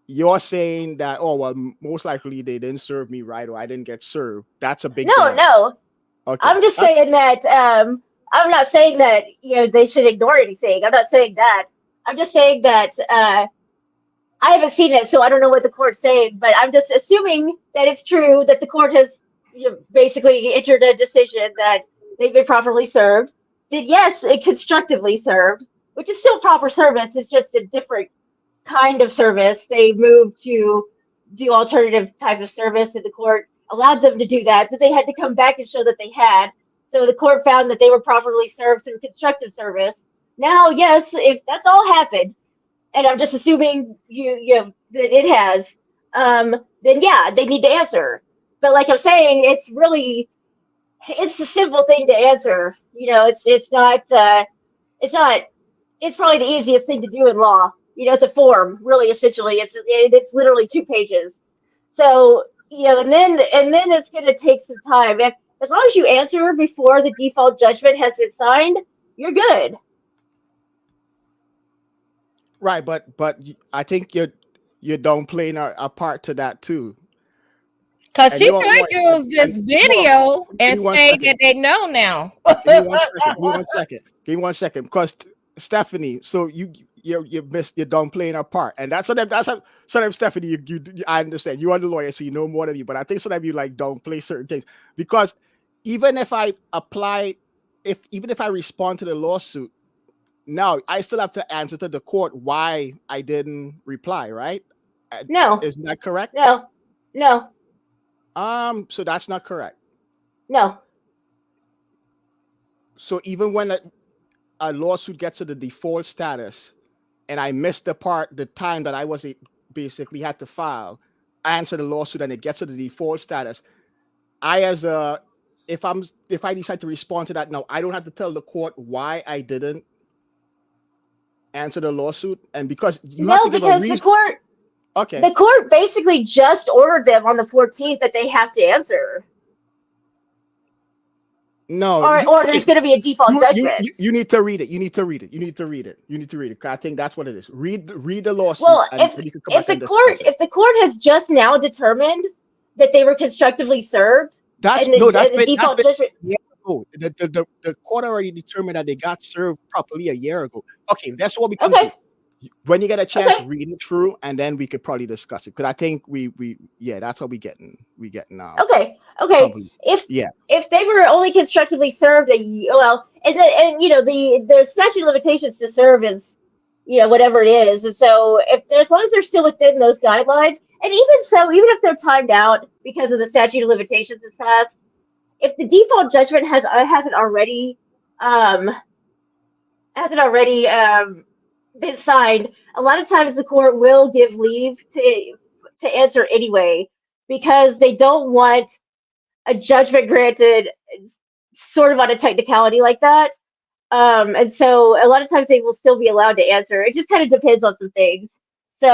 you're saying that, oh well, most likely they didn't serve me right or I didn't get served, that's a big gamble. No. Okay. I'm just saying that I'm not saying that they should ignore anything. I'm not saying that. I'm just saying that I haven't seen it, so I don't know what the court's saying. But I'm just assuming that it's true that the court has basically entered a decision that they've been properly served. That yes, it constructively served, which is still proper service. It's just a different kind of service. They moved to do alternative type of service, and the court allowed them to do that. But they had to come back and show that they had. So the court found that they were properly served through constructive service. Now, yes, if that's all happened, and I'm just assuming that it has, then yeah, they need to answer. But like I'm saying, it's a simple thing to answer. It's probably the easiest thing to do in law. It's a form, really, essentially. It's literally 2 pages. So, and then it's going to take some time. And as long as you answer before the default judgment has been signed, you're good. Right, but I think you're downplaying a part to that too. Because she could use this video and say that they know now. Give me 1 second. Because Stephanie, so you're downplaying a part, and that's sometimes Stephanie, I understand you are the lawyer, so you know more than me. But I think sometimes you like downplay certain things, because even if I respond to the lawsuit, now I still have to answer to the court why I didn't reply, right? No. Isn't that correct? No. So that's not correct. No. So even when a lawsuit gets to the default status and I missed the time that I was basically had to file, answer the lawsuit, and it gets to the default status, if I decide to respond to that now, I don't have to tell the court why I didn't answer the lawsuit. And because you have to give a reason. Okay. The court basically just ordered them on the 14th that they have to answer. No, Or there's going to be a default judgment. You need to read it. You need to read it. You need to read it. You need to read it. I think that's what it is. Read the lawsuit. Well, and you can come back and discuss it. if the court has just now determined that they were constructively served, That's and the default judgment. The court already determined that they got served properly a year ago. Okay, that's what we can do. When you get a chance, read it through, and then we could probably discuss it. Because I think that's what we getting now. Okay. If they were only constructively served and you know the statute of limitations to serve is, you know, whatever it is, and so as long as they're still within those guidelines, and even so, even if they're timed out because of the statute of limitations is passed, if the default judgment hasn't already been signed, a lot of times the court will give leave to answer anyway, because they don't want a judgment granted sort of on a technicality like that. And so a lot of times they will still be allowed to answer. It just kind of depends on some things. So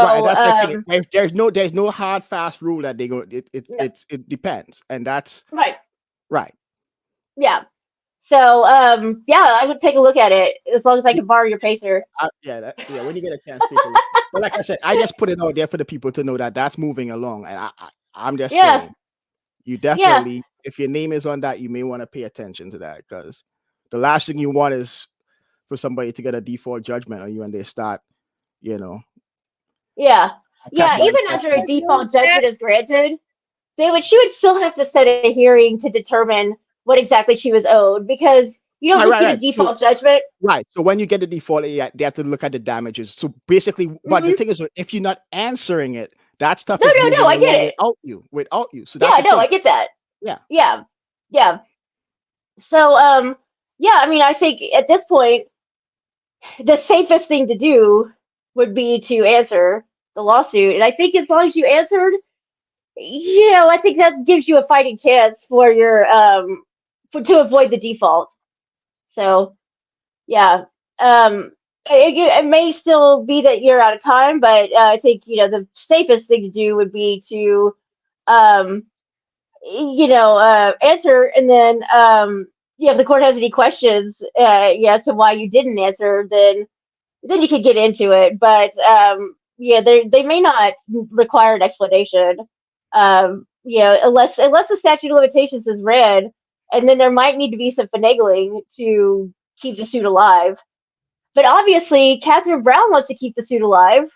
there's no hard fast rule that they go. It depends, and that's right. Yeah. So I would take a look at it as long as I can borrow your pacer. When you get a chance, take a look. But like I said, I just put it out there for the people to know that that's moving along, and I'm just saying, you definitely, if your name is on that, you may want to pay attention to that, because the last thing you want is for somebody to get a default judgment on you and they start, you know. Yeah. Even after a default judgment is granted, she would still have to set a hearing to determine what exactly she was owed, because you don't just get a default judgment. Right. So when you get the default, they have to look at the damages. So basically, but the thing is, if you're not answering it, that stuff is moving I get it. Without you. So that's I get that. Yeah. So I mean, I think at this point, the safest thing to do would be to answer the lawsuit, and I think as long as you answered, I think that gives you a fighting chance for your to avoid the default. So it may still be that you're out of time, but I think the safest thing to do would be to answer, and then if the court has any questions as to why you didn't answer, then you could get into it. But they may not require an explanation. Unless the statute of limitations is read, and then there might need to be some finagling to keep the suit alive. But obviously, Catherine Brown wants to keep the suit alive,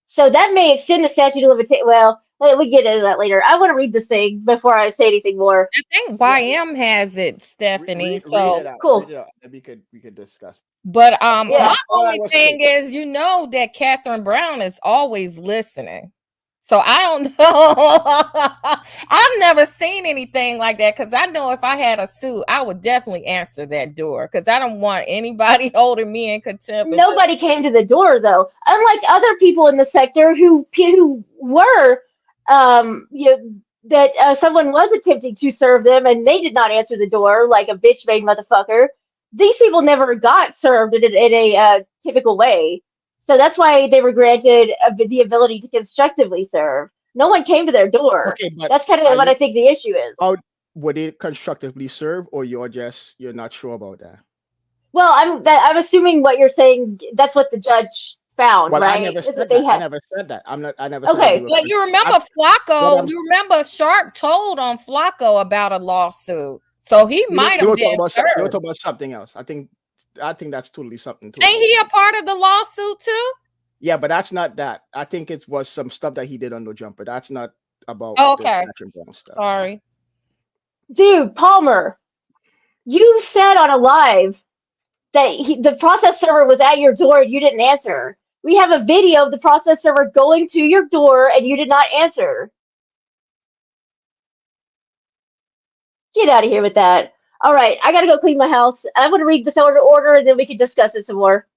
so that may extend the statute of limitations. Well, we get into that later. I want to read this thing before I say anything more. I think YM has it, Stephanie. So read it out. cool. Read it out, and we could discuss. But my only thing is, that Catherine Brown is always listening. So I don't know. I've never seen anything like that, because I know if I had a suit, I would definitely answer that door, because I don't want anybody holding me in contempt. Nobody came to the door, though. Unlike other people in the sector who were, that someone was attempting to serve them and they did not answer the door like a bitch-made motherfucker. These people never got served in a typical way. So that's why they were granted the ability to constructively serve. No one came to their door. Okay, but that's kind of what I think the issue is. Were they constructively served, or you're not sure about that? Well, I'm assuming what you're saying. That's what the judge found, well, right? I never said that. I never said that. I never said okay. that. But you remember Flacco? You remember Sharp told on Flacco about a lawsuit, so he might have been. They were talking about something else. I think that's totally something. Ain't he a part of the lawsuit too? Yeah, but that's not that. I think it was some stuff that he did on the jumper. That's not about. Okay. The stuff. Sorry, dude. Palmer, you said on a live that the process server was at your door and you didn't answer. We have a video of the process server going to your door and you did not answer. Get out of here with that. All right, I gotta go clean my house. I'm gonna read this order and then we can discuss it some more.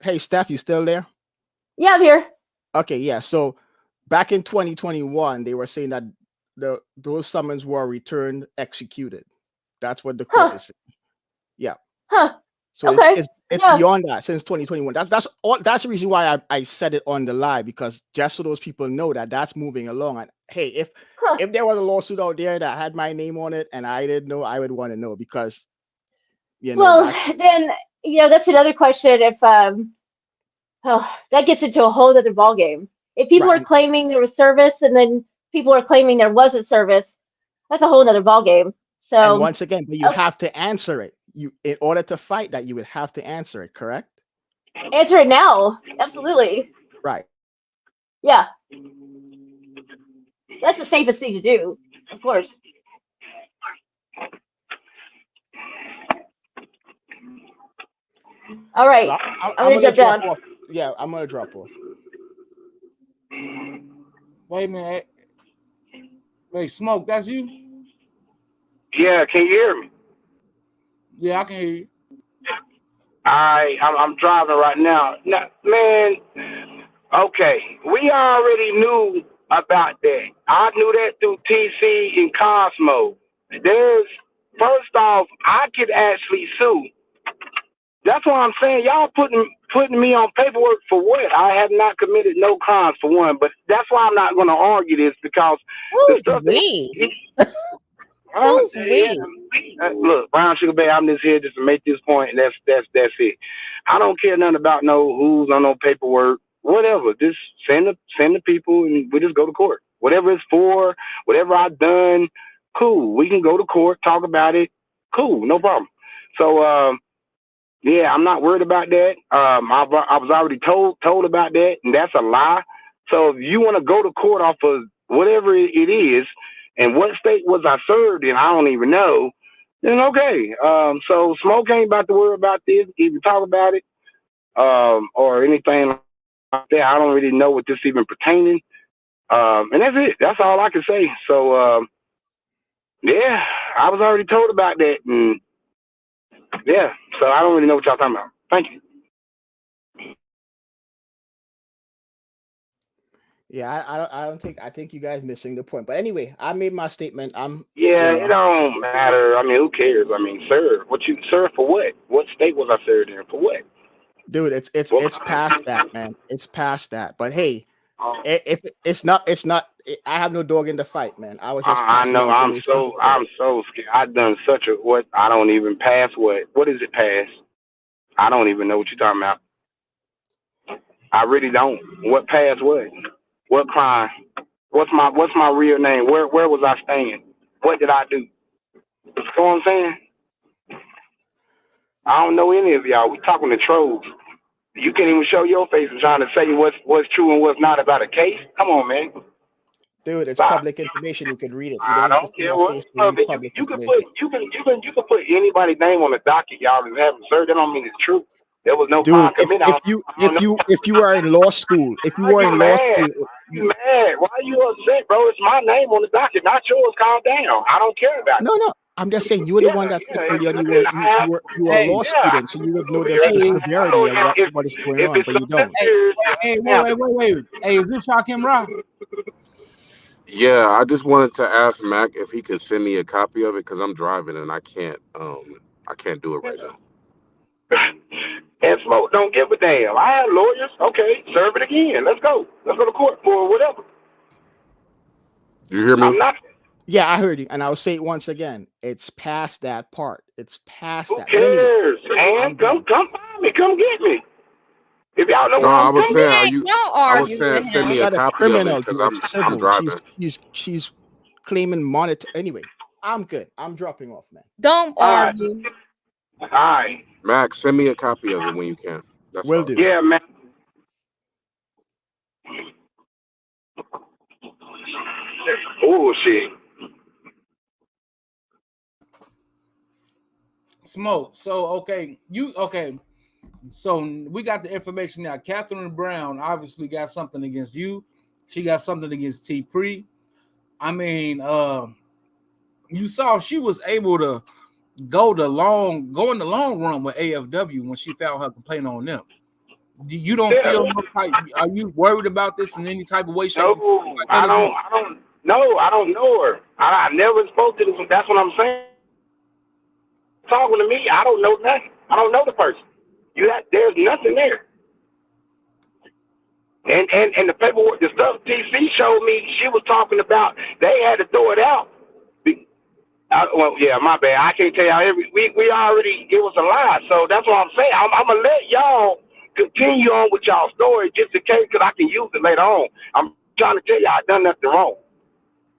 Hey, Steph, you still there? Yeah, I'm here. Okay, yeah. So back in 2021, they were saying that those summons were returned executed. That's what the court is saying. Yeah. Huh. So okay. It's beyond that since 2021. That's all. That's the reason why I said it on the live, because just so those people know that that's moving along. And hey, if there was a lawsuit out there that had my name on it and I didn't know, I would want to know, because well, then that's another question. If that gets into a whole other ballgame. If people are claiming there was service and then people are claiming there wasn't service, that's a whole other ballgame. So, and once again, but you have to answer it. In order to fight that, you would have to answer it, correct? Answer it now. Absolutely. Right. Yeah. That's the safest thing to do, of course. All right. So I'm going to jump down. off. Yeah, I'm going to drop off. Wait a minute. Wait, Smoke, that's you? Yeah, can you hear me? Yeah, I can hear you. I'm driving right now. Now, man, okay, we already knew about that. I knew that through TC and Cosmo. First off, I could actually sue. That's what I'm saying. Y'all putting me on paperwork for what? I have not committed no crimes, for one. But that's why I'm not going to argue this, because the stuff Who's we? Look, Brown Sugar Bay, I'm just here just to make this point, and that's it. I don't care nothing about no who's on no paperwork, whatever. Just send the people, and we just go to court. Whatever it's for, whatever I've done, cool. We can go to court, talk about it, cool, no problem. So, yeah, I'm not worried about that. I was already told about that, and that's a lie. So if you want to go to court off of whatever it is, and what state was I served in, I don't even know, then okay. So Smoke ain't about to worry about this, even talk about it, or anything like that. I don't really know what this even pertaining. And that's it. That's all I can say. So, yeah, I was already told about that, and yeah, so I don't really know what y'all talking about. Thank you. Yeah, I think you guys missing the point. But anyway, I made my statement. It don't matter. I mean, who cares? I mean, serve. What you serve for what? What state was I served in? For what? Dude, it's past that, man. It's past that. But hey, if it's not, I have no dog in the fight, man. I was just I know. I'm so scared. I've done such a what? I don't even pass what? What is it pass? I don't even know what you're talking about. I really don't. What pass what? What crime? What's my real name? Where was I staying? What did I do? You know what I'm saying? I don't know any of y'all. We talking to trolls. You can't even show your face and trying to say what's true and what's not about a case. Come on, man. Dude, it's public information. You can read it. I don't care what's public. You can put anybody's name on the docket, y'all, and have them served. That don't mean it's true. There was no crime committed. If you are in law school, Why you mad? Why are you upset, bro? It's my name on the docket, not yours. Calm down. I don't care about it. No. I'm just saying you were the one that said earlier you were a law student, so you would know the severity of what is going on, but you don't. Hey, wait. Hey, is this Shakim Ra? Yeah, I just wanted to ask Mac if he could send me a copy of it, because I'm driving and I can't do it right now. And Smoke don't give a damn. I have lawyers. Okay, serve it again. Let's go. Let's go to court for whatever. You hear me? Yeah, I heard you, and I'll say it once again. It's past that part. It's past that. Who cares? And come find me. Come get me. If y'all know I was saying, send me a copy of it, because I'm driving. She's claiming monitor. Anyway, I'm good. I'm dropping off, man. Don't argue. All right. Max, send me a copy of it when you can. That's Will do. Yeah, man. Oh shit. Smoke. So So we got the information now. Catherine Brown obviously got something against you. She got something against T. Pre. I mean, you saw she was able to go in the long run with AFW when she filed her complaint on them. You don't feel are you worried about this in any type of way? No, I don't know her. I never spoke to this. That's what I'm saying. Talking to me, I don't know nothing. I don't know the person. There's nothing there. And the paperwork, the stuff TC showed me, she was talking about they had to throw it out. Well, yeah, my bad. I can't tell y'all. We already, it was a lie. So that's what I'm saying. I'm going to let y'all continue on with y'all story just in case, because I can use it later on. I'm trying to tell y'all I done nothing wrong.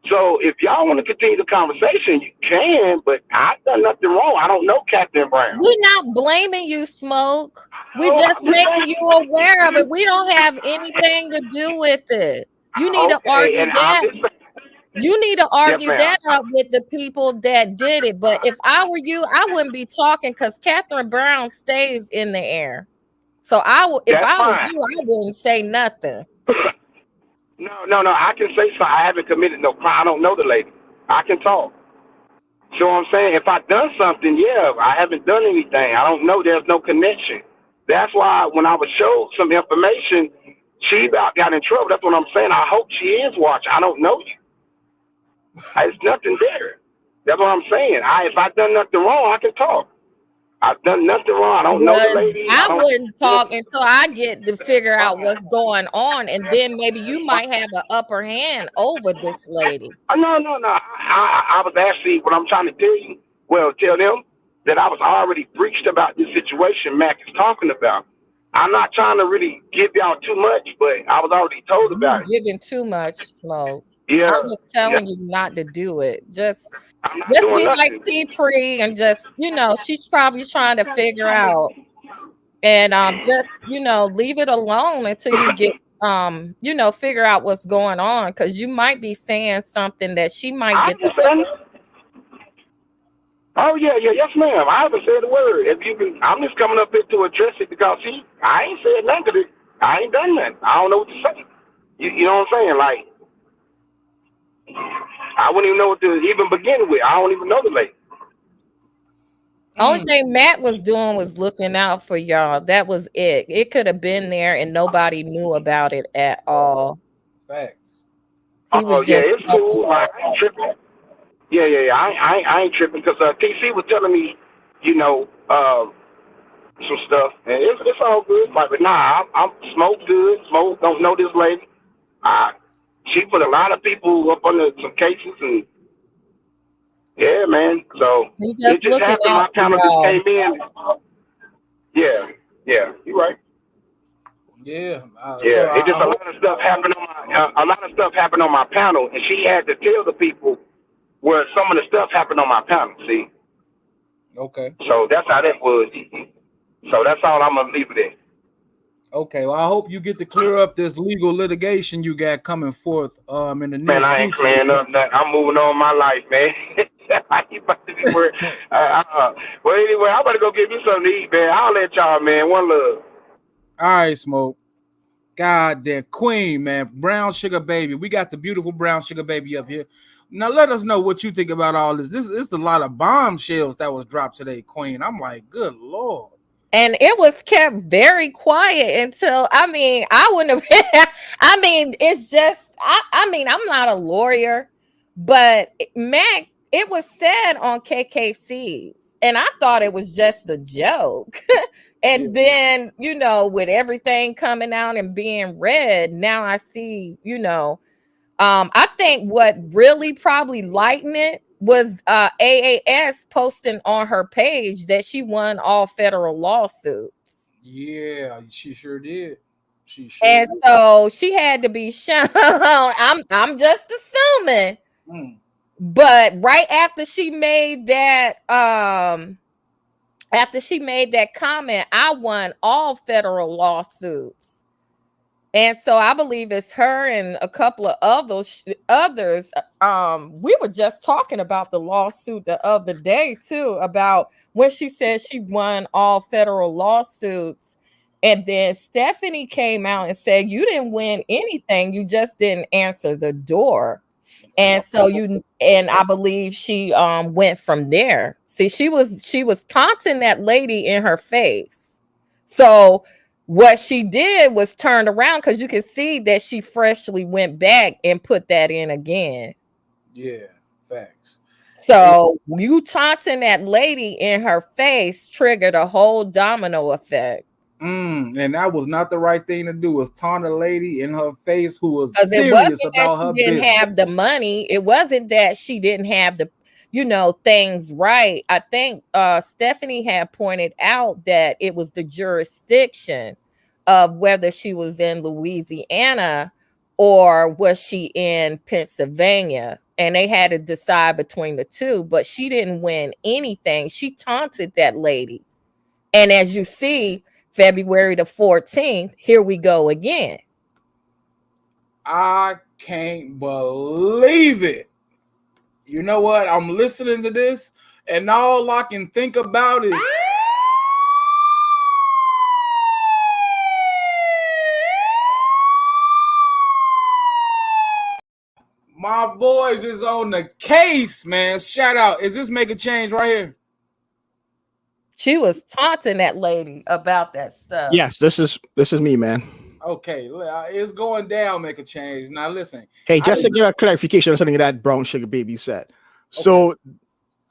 So if y'all want to continue the conversation, you can, but I done nothing wrong. I don't know Captain Brown. We're not blaming you, Smoke. We just making you aware of it. We don't have anything to do with it. You need to argue that. You need to argue that up with the people that did it. But if I were you, I wouldn't be talking because Catherine Brown stays in the air. So if I was you, I wouldn't say nothing. No. I can say so. I haven't committed no crime. I don't know the lady. I can talk. So I'm saying if I done something, yeah, I haven't done anything. I don't know. There's no connection. That's why when I was showed some information, she about got in trouble. That's what I'm saying. I hope she is watching. I don't know you. There's nothing there. That's what I'm saying. If I done nothing wrong, I can talk. I've done nothing wrong. I don't know the lady. I wouldn't talk until I get to figure out what's going on, and then maybe you might have an upper hand over this lady. No. I was actually, what I'm trying to tell them that I was already breached about this situation Mac is talking about. I'm not trying to really give y'all too much, but I was already told about it. Giving too much, Smoke. Yeah. I'm just telling you not to do it. Just be like T-Pre and just, she's probably trying to figure out. And just, leave it alone until you get figure out what's going on, because you might be saying something that she might get Oh yeah, yes ma'am. I haven't said a word. I'm just coming up here to address it because I ain't said nothing. I ain't done nothing. I don't know what to say. You know what I'm saying? Like, I wouldn't even know what to even begin with. I don't even know the lady. Only thing Matt was doing was looking out for y'all. That was it. It could have been there and nobody knew about it at all. Facts. He was it's cool. I ain't tripping. Yeah. I ain't tripping because TC was telling me, some stuff, and it's all good. But nah, I'm Smoke good. Smoke don't know this lady. She put a lot of people up under some cases, and yeah, man. So it just happened. My panel just came in. Yeah, you're right. Yeah. It just a lot of stuff happened on my panel, and she had to tell the people where some of the stuff happened on my panel. See. Okay. So that's how that was. So that's all I'm gonna leave it at. Okay, well, I hope you get to clear up this legal litigation you got coming forth in the near future. Man, I ain't clearing up nothing. I'm moving on my life, man. You about to be worried. Well, anyway, I'm about to go get me something to eat, man. I'll let y'all, man. One love. All right, Smoke. God damn, Queen, man. Brown Sugar Baby. We got the beautiful Brown Sugar Baby up here. Now, let us know what you think about all this. This is a lot of bombshells that was dropped today, Queen. I'm like, good Lord. And it was kept very quiet until, I wouldn't have, it's just, I'm not a lawyer, but Mac, it was said on KKC's, and I thought it was just a joke. And then, with everything coming out and being read, now I see, I think what really probably lightened it was AAS posting on her page that she won all federal lawsuits. Yeah, she sure did. And so she had to be shown. I'm just assuming. But right after she made that comment, I won all federal lawsuits. And so I believe it's her and a couple of others. We were just talking about the lawsuit the other day, too, about when she said she won all federal lawsuits. And then Stephanie came out and said, you didn't win anything. You just didn't answer the door. And so I believe she went from there. See, she was taunting that lady in her face. So what she did was turned around, because you can see that she freshly went back and put that in again. Yeah, facts. So you taunting that lady in her face triggered a whole domino effect. And that was not the right thing to do. Was taunt a lady in her face who was Because it serious wasn't that about she her didn't business. have the money. It wasn't that she didn't have the, things right. I think Stephanie had pointed out that it was the jurisdiction of whether she was in Louisiana or was she in Pennsylvania. And they had to decide between the two, but she didn't win anything. She taunted that lady. And as you see, February the 14th, here we go again. I can't believe it. You know what? I'm listening to this, and all I can think about is my boys is on the case, man. Shout out. Is this Make a Change right here? She was taunting that lady about that stuff. Yes, this is me, man. Okay, it's going down. Make a Change. Now listen. Hey, just to give a clarification on something that Brown Sugar Baby said. So,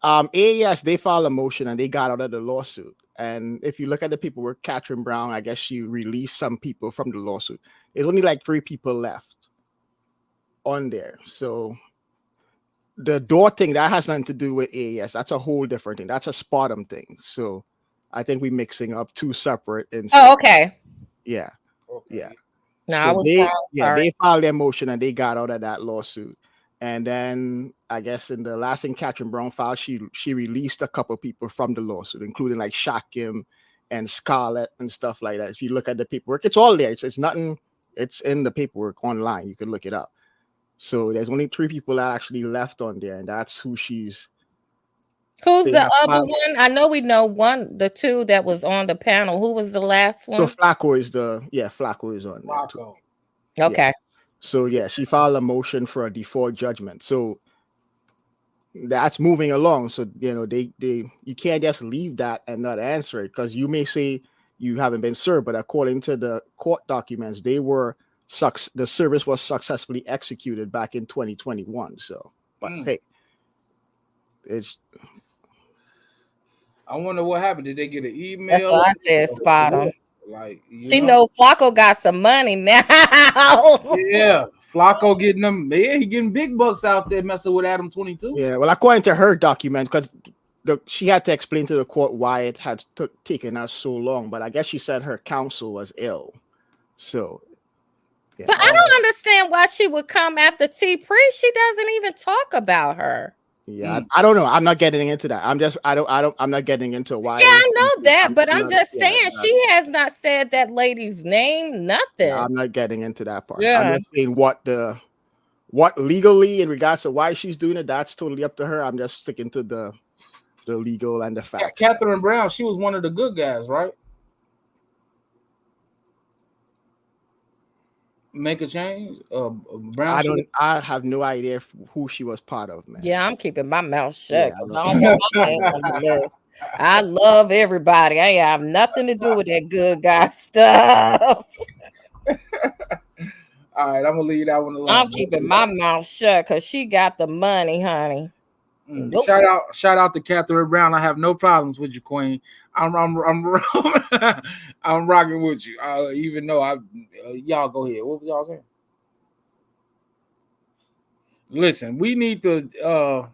AAS, they filed a motion and they got out of the lawsuit. And if you look at the paperwork, Catherine Brown, I guess she released some people from the lawsuit. There's only like 3 people left on there. So the door thing, that has nothing to do with AAS. That's a whole different thing. That's a Spartum thing. So I think we're mixing up 2 separate instances. Oh, okay. Yeah. Yeah. No, so I was they, wrong. yeah, Sorry. they filed their motion and they got out of that lawsuit. And then I guess in the last thing Catherine Brown filed, she released a couple people from the lawsuit, including like Shakim and Scarlett and stuff like that. If you look at the paperwork, it's all there. It's nothing. It's in the paperwork online. You can look it up. So there's only 3 people that actually left on there, and that's who she's. Who's the other one? I know we know the 2 that was on the panel. Who was the last one? So Flacco is Flacco is on there too. Okay. Yeah. So yeah, she filed a motion for a default judgment. So that's moving along. So you can't just leave that and not answer it, because you may say you haven't been served, but according to the court documents, the service was successfully executed back in 2021. So, but hey, it's. I wonder what happened. Did they get an email? That's what I said, spot on. Like, she know Flacco got some money now. Yeah, Flacco getting them. Yeah, he getting big bucks out there messing with Adam 22. Yeah, well, according to her document, because she had to explain to the court why it had taken us so long. But I guess she said her counsel was ill. So. Yeah. But I don't understand why she would come after T. Priest. She doesn't even talk about her. Yeah, I don't know. I'm not getting into that. I'm not getting into why. Yeah, I know that, but I'm just saying she has not said that lady's name, nothing. Yeah, I'm not getting into that part. Yeah. I'm just saying what legally in regards to why she's doing it, that's totally up to her. I'm just sticking to the legal and the facts. Catherine Brown, she was one of the good guys, right? Make a Change. Brown. I have no idea who she was part of, man. Yeah, I'm keeping my mouth shut because I don't want my name on the list. I love everybody. I have nothing to do with that good guy stuff. All right, I'm gonna leave that one alone. I'm keeping my mouth shut because she got the money, honey. Nope. Shout out to Catherine Brown. I have no problems with you, Queen. I'm I'm rocking with you. Even though y'all go ahead. What was y'all saying? Listen, we need to.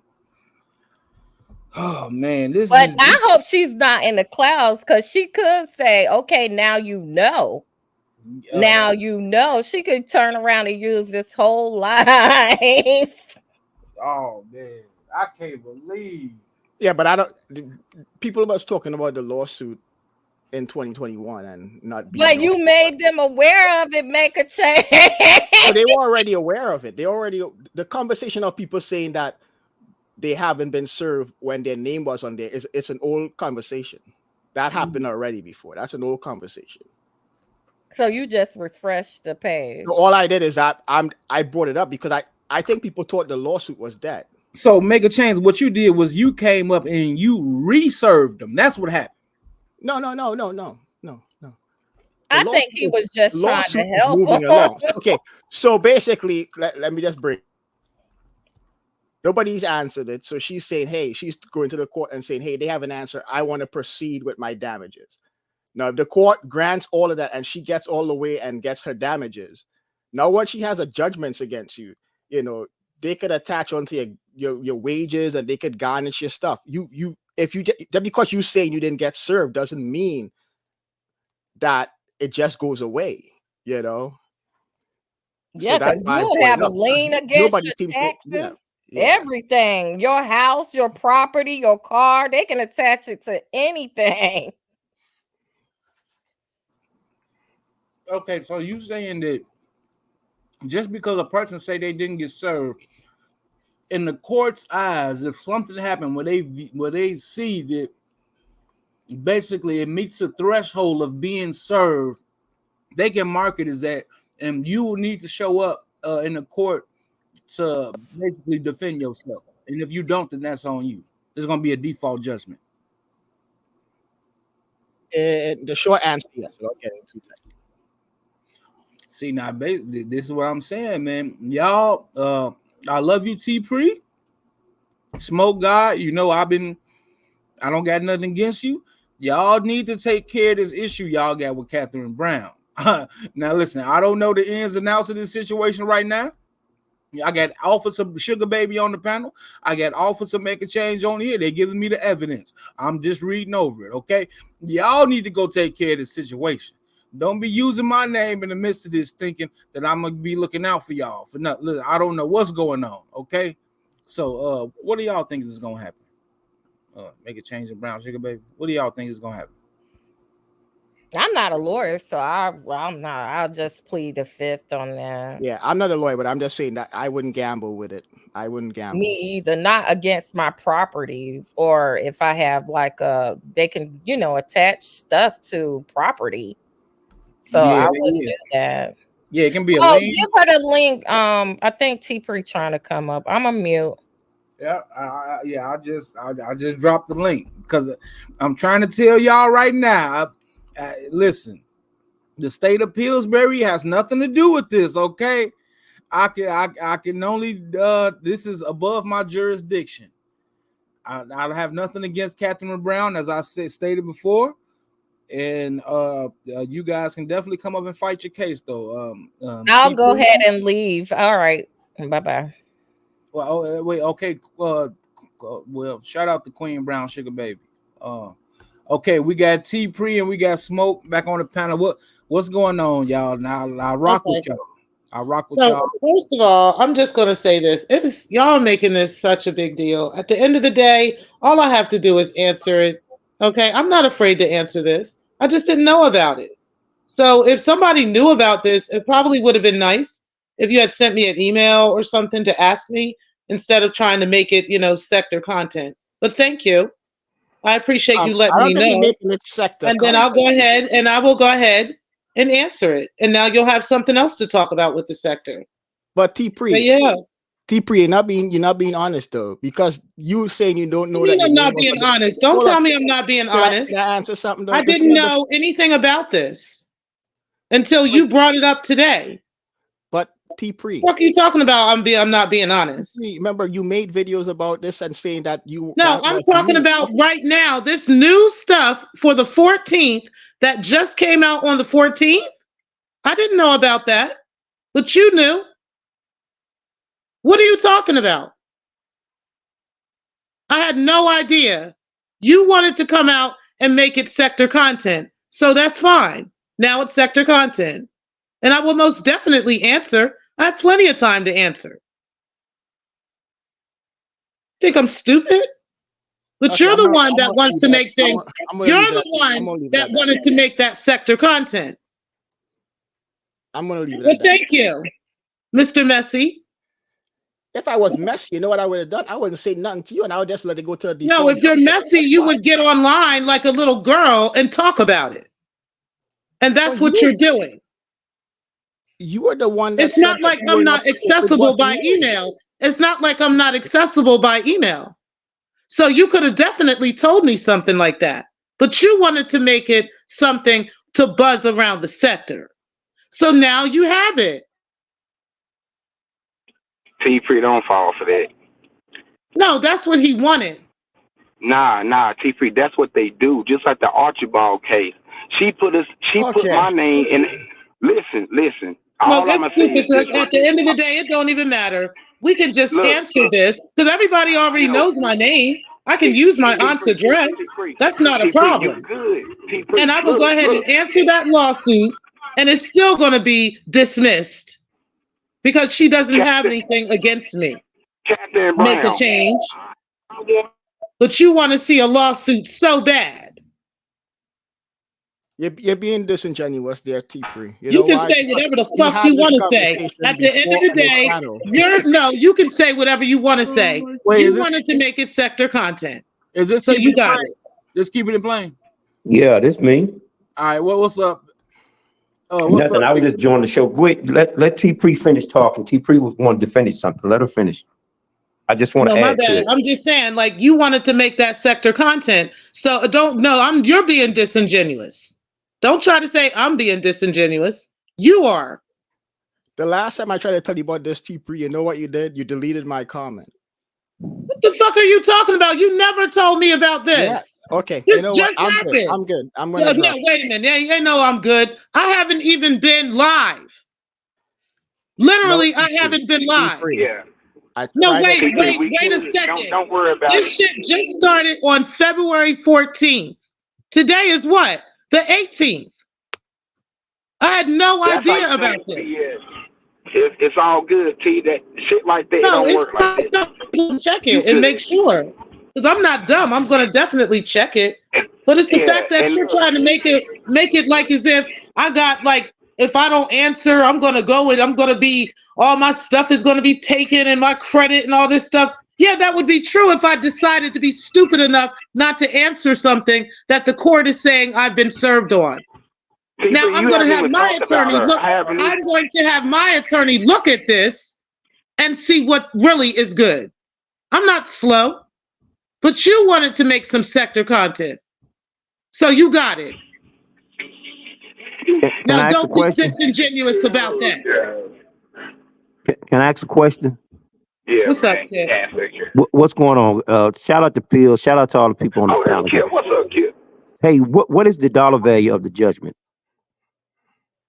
Oh man, But I hope she's not in the clouds, because she could say, "Okay, now you know." Now you know. She could turn around and use this whole life. Oh man. I can't believe. Yeah, but I don't. People was talking about the lawsuit in 2021 and not. But you made them aware of it. Make a change. Oh, they were already aware of it. The conversation of people saying that they haven't been served when their name was on there it's an old conversation that happened already before. That's an old conversation. So you just refreshed the page. So all I did is I brought it up because I think people thought the lawsuit was dead. So Make a Change. What you did was you came up and you reserved them. That's what happened. No. I think he was just trying to help. Moving along. Okay, so basically, let me just break. Nobody's answered it. So she's saying, hey, she's going to the court and saying, hey, they have an answer. I want to proceed with my damages. Now, if the court grants all of that and she gets all the way and gets her damages, now once she has a judgment against you, you know, they could attach onto your wages and they could garnish your stuff. If you just because you saying you didn't get served doesn't mean that it just goes away, you know. Yeah, So that's because why I you'll brought have it a up. lien against Nobody your seems to, taxes, yeah. everything, your house, your property, your car. They can attach it to anything. Okay, so you saying that just because a person say they didn't get served, in the court's eyes, if something happened where they see that basically it meets the threshold of being served, they can mark it as that, and you will need to show up in the court to basically defend yourself. And if you don't, then that's on you. There's going to be a default judgment. And the short answer, yes. Okay. See, now, this is what I'm saying, man. Y'all, I love you, T-Pre. Smoke God, you know I don't got nothing against you. Y'all need to take care of this issue y'all got with Catherine Brown. Now, listen, I don't know the ins and outs of this situation right now. I got offers of Sugar Baby on the panel. I got offers to make a change on here. They're giving me the evidence. I'm just reading over it, okay? Y'all need to go take care of this situation. Don't be using my name in the midst of this thinking that I'm going to be looking out for y'all. For nothing. Listen, I don't know what's going on, okay? So, what do y'all think is going to happen? Make a change in Brown Sugar Baby. What do y'all think is going to happen? I'm not a lawyer, so I'm not. I'll just plead the fifth on that. Yeah, I'm not a lawyer, but I'm just saying that I wouldn't gamble with it. I wouldn't gamble. Me either. Not against my properties, or if I have like they can, attach stuff to property. So Yeah, I wouldn't do that. Yeah, it can be a link. Give her the link. I think T-Pre trying to come up. I'm a mute. Yeah, I just dropped the link because I'm trying to tell y'all right now. Listen, the state of Pillsbury has nothing to do with this. Okay, I can only this is above my jurisdiction. I have nothing against Catherine Brown, as I stated before, and you guys can definitely come up and fight your case though. I'll go ahead and leave. All right, bye. Well, wait, okay. Well, shout out to Queen Brown Sugar Baby. Okay, we got T-Pre and we got Smoke back on the panel. What's going on, y'all? Now I rock with y'all. I rock with y'all. First of all, I'm just going to say this. Y'all are making this such a big deal. At the end of the day, all I have to do is answer it. Okay, I'm not afraid to answer this. I just didn't know about it. So if somebody knew about this, it probably would have been nice if you had sent me an email or something to ask me instead of trying to make it, sector content. But thank you. I appreciate you letting me know. Making it sector and then I'll go ahead and I will go ahead and answer it. And now you'll have something else to talk about with the sector. But T-Pre, T-Pre, you're not being honest though, because you saying you don't know that. I'm not being honest. Don't tell me I'm not being honest. Can I answer something though? I didn't know anything about this until you brought it up today. But T-Pre, what are you talking about? I'm not being honest. Remember, you made videos about this and saying that you. No, I'm talking about right now. This new stuff for the 14th that just came out on the 14th. I didn't know about that, but you knew. What are you talking about? I had no idea. You wanted to come out and make it sector content, so that's fine. Now it's sector content. And I will most definitely answer. I have plenty of time to answer. Think I'm stupid? But you're the one that wants to make things. You're the one that wanted to make that sector content. I'm going to leave it at that. Thank you, Mr. Messy. If I was messy, you know what I would have done? I wouldn't say nothing to you, and I would just let it go to a default. No, if you're messy, you would get online like a little girl and talk about it. And that's what you're doing. You are the one that. It's not like I'm not accessible by email. It's not like I'm not accessible by email. So you could have definitely told me something like that. But you wanted to make it something to buzz around the sector. So now you have it. T-Pre, don't fall for that. No, that's what he wanted. Nah, T-Free, that's what they do. Just like the Archibald case. She put my name in. Listen. Well, All I'm it's gonna say stupid is this, because at the end of the day, it don't even matter. We can just answer this because everybody already knows my name. I can use my aunt's address. That's not a problem. And I will go ahead and answer that lawsuit, and it's still going to be dismissed because she doesn't have anything against me. Captain Make a Brown. change. But you want to see a lawsuit so bad. You're being disingenuous there, T3. You can say whatever the fuck you want to say. At the end of the day, you can say whatever you want to say. Wait, you wanted to make it sector content. Is this so you got it? Just keeping it plain. Yeah, this me. All right, what's up? Nothing. I was just joining the show. Wait, let T-Pre finish talking. T-Pre was wanting to finish something. Let her finish. I just want to add. No, my bad. I'm just saying, like, you wanted to make that sector content. So you're being disingenuous. Don't try to say I'm being disingenuous. You are. The last time I tried to tell you about this, T-Pre, you know what you did? You deleted my comment. What the fuck are you talking about? You never told me about this. Yes. Okay. This you know just what? happened. I'm good. I'm gonna. No, wait a minute. Yeah, know I'm good. I haven't even been live. Literally, I haven't been live. Yeah. No, wait a second. Don't worry about this shit just started on February 14th. Today is what? The 18th. I had no idea about this. It's all good, T. That shit like that don't work like that. Check it and make sure. Because I'm not dumb. I'm going to definitely check it. But it's the fact that you're trying to make it like as if I got like, if I don't answer, I'm going to go and I'm going to be, all my stuff is going to be taken and my credit and all this stuff. Yeah, that would be true if I decided to be stupid enough not to answer something that the court is saying I've been served on. Now I'm going to have my attorney look. I'm going to have my attorney look at this and see what really is good. I'm not slow, but you wanted to make some sector content, so you got it. Now don't be disingenuous about that. Can I ask a question? Yeah. What's up, kid? What's going on? Shout out to Pill. Shout out to all the people on the panel. What's up, kid? Hey, what is the dollar value of the judgment?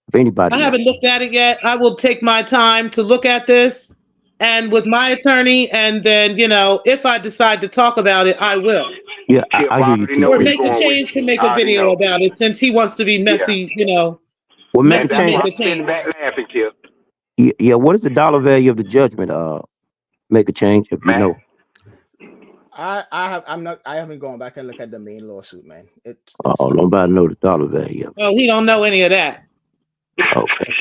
If anybody, I haven't looked at it yet. I will take my time to look at this, and with my attorney, and then if I decide to talk about it, I will. Yeah, I hear you too. Or Make a Change can make a video about it since he wants to be messy. Well, Make a Change. Yeah, what is the dollar value of the judgment? Make a Change, if you know. I haven't gone back and looked at the main lawsuit, man. Oh, nobody know the dollar value. Oh, he don't know any of that. Okay.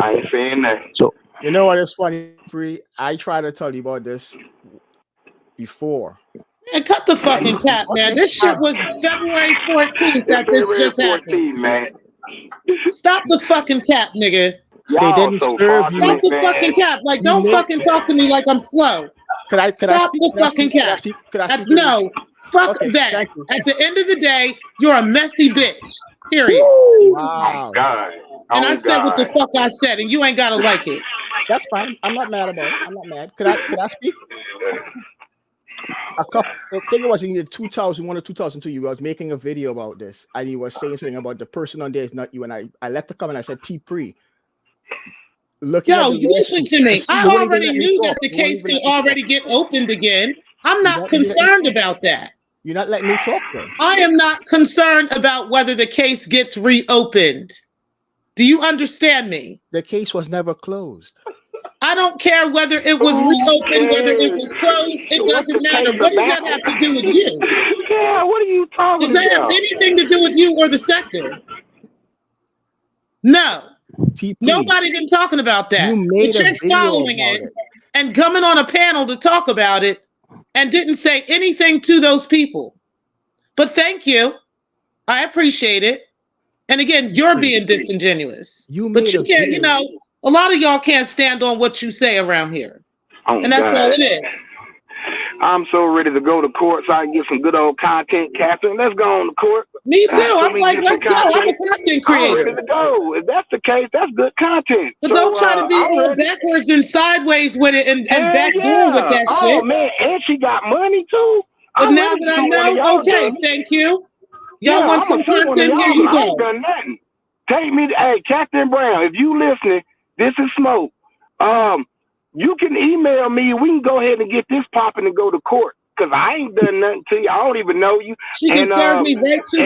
I ain't saying that. So you know what is funny, Free? I tried to tell you about this before. Man, cut the fucking cap, man. This shit was February 14th that this just happened. Man. Stop the fucking cap, nigga. They didn't serve you. Stop the fucking cap. Like, don't fucking talk to me like I'm slow. Stop the fucking cap. No, fuck that. At the end of the day, you're a messy bitch. Period. Wow. God. And I said what the fuck I said, and you ain't gotta like it. That's fine. I'm not mad about it. I'm not mad. Could I speak? I think it was in 2001 or 2002. You was making a video about this, and you were saying something about the person on there is not you. And I left the comment. I said, T-Pre. Listen to me. I already knew that the case could already get opened again. I'm not concerned about that. You're not letting me talk, though. I am not concerned about whether the case gets reopened. Do you understand me? The case was never closed. I don't care whether it was reopened, whether it was closed. It doesn't matter. What does that have to do with you? Yeah, what are you talking about? Does that have anything to do with you or the sector? No. Nobody been talking about that. But you're following it and coming on a panel to talk about it and didn't say anything to those people. But thank you. I appreciate it. And again, you're being disingenuous. But you can't, a lot of y'all can't stand on what you say around here. And that's all it is. I'm so ready to go to court so I can get some good old content, Captain. Let's go on to court. Me too. So I'm we like, get some let's go. I'm a content. content I'm creator. ready to go. If that's the case, that's good content. But So don't try to be I'm all ready. backwards and sideways with it and Hell backdoor with yeah. that Oh shit. man, and she got money too. But I'm now ready to that I sue one of know, y'all okay, dummies. thank you. Yeah, Y'all want I'm gonna some sue one of content? Here y'all you because I ain't go. done nothing. Take me to, hey, Captain Brown, if you listening, this is Smoke. You can email me. We can go ahead and get this popping and go to court. Cause I ain't done nothing to you. I don't even know you. She can And serve me right to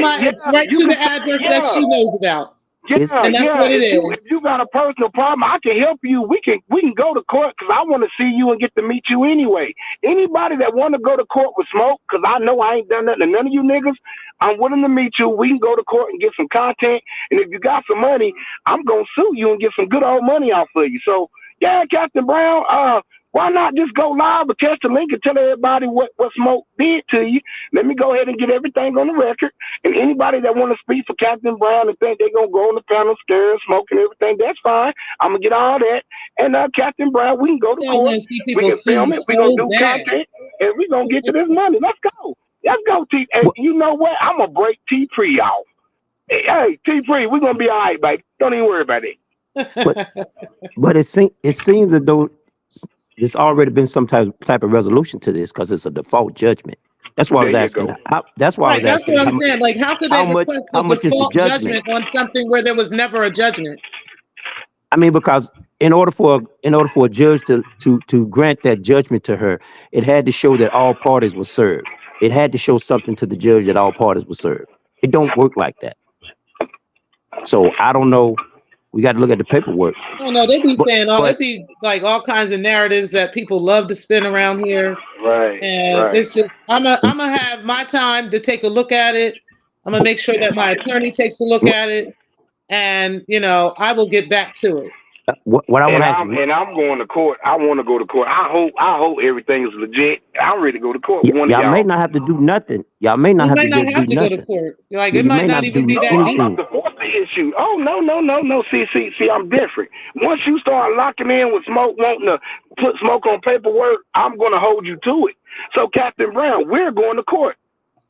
you can the address that she knows about. And that's what it If is. you got a personal problem, I can help you. We can go to court because I want to see you and get to meet you anyway. Anybody that want to go to court with Smoke, because I know I ain't done nothing to none of you niggas, I'm willing to meet you. We can go to court and get some content. And if you got some money, I'm gonna sue you and get some good old money off of you. So yeah, Captain Brown, why not just go live or catch the link and tell everybody what Smoke did to you? Let me go ahead and get everything on the record. And anybody that want to speak for Captain Brown and think they're going to go on the panel scared, smoking everything, that's fine. I'm going to get all that. And Captain Brown, we can go to I court. want to see We people can film sue it. We're going to so do bad. content. And we're going to get to this money. Let's go. Let's go, T. Hey, you know what? I'm going to break T-Pre off. Hey, T-Pre, we're going to be all right, baby. Don't even worry about it. But it seems as though there's already been some type of resolution to this because it's a default judgment. That's why I was asking. That's why I was That's asking. what I'm saying. Like, how could they request a how much is the default judgment? judgment on something where there was never a judgment? I mean, because in order for a judge to grant that judgment to her, it had to show that all parties were served. It had to show something to the judge that all parties were served. It don't work like that. So I don't know. We got to look at the paperwork. Oh no, they be saying it be like all kinds of narratives that people love to spin around here. Right. And it's just I'm gonna have my time to take a look at it. I'm gonna make sure that my attorney takes a look at it, and I will get back to it. What I want to ask you, and I'm going to court. I want to go to court. I hope everything is legit. I'm ready to go to court. y'all may not have to do nothing. Y'all may not have to do go nothing. to court. Like it might not even be that I'm deep. not the force the issue. Oh no. See, I'm different. Once you start locking in with Smoke, wanting to put Smoke on paperwork, I'm going to hold you to it. So Captain Brown, we're going to court.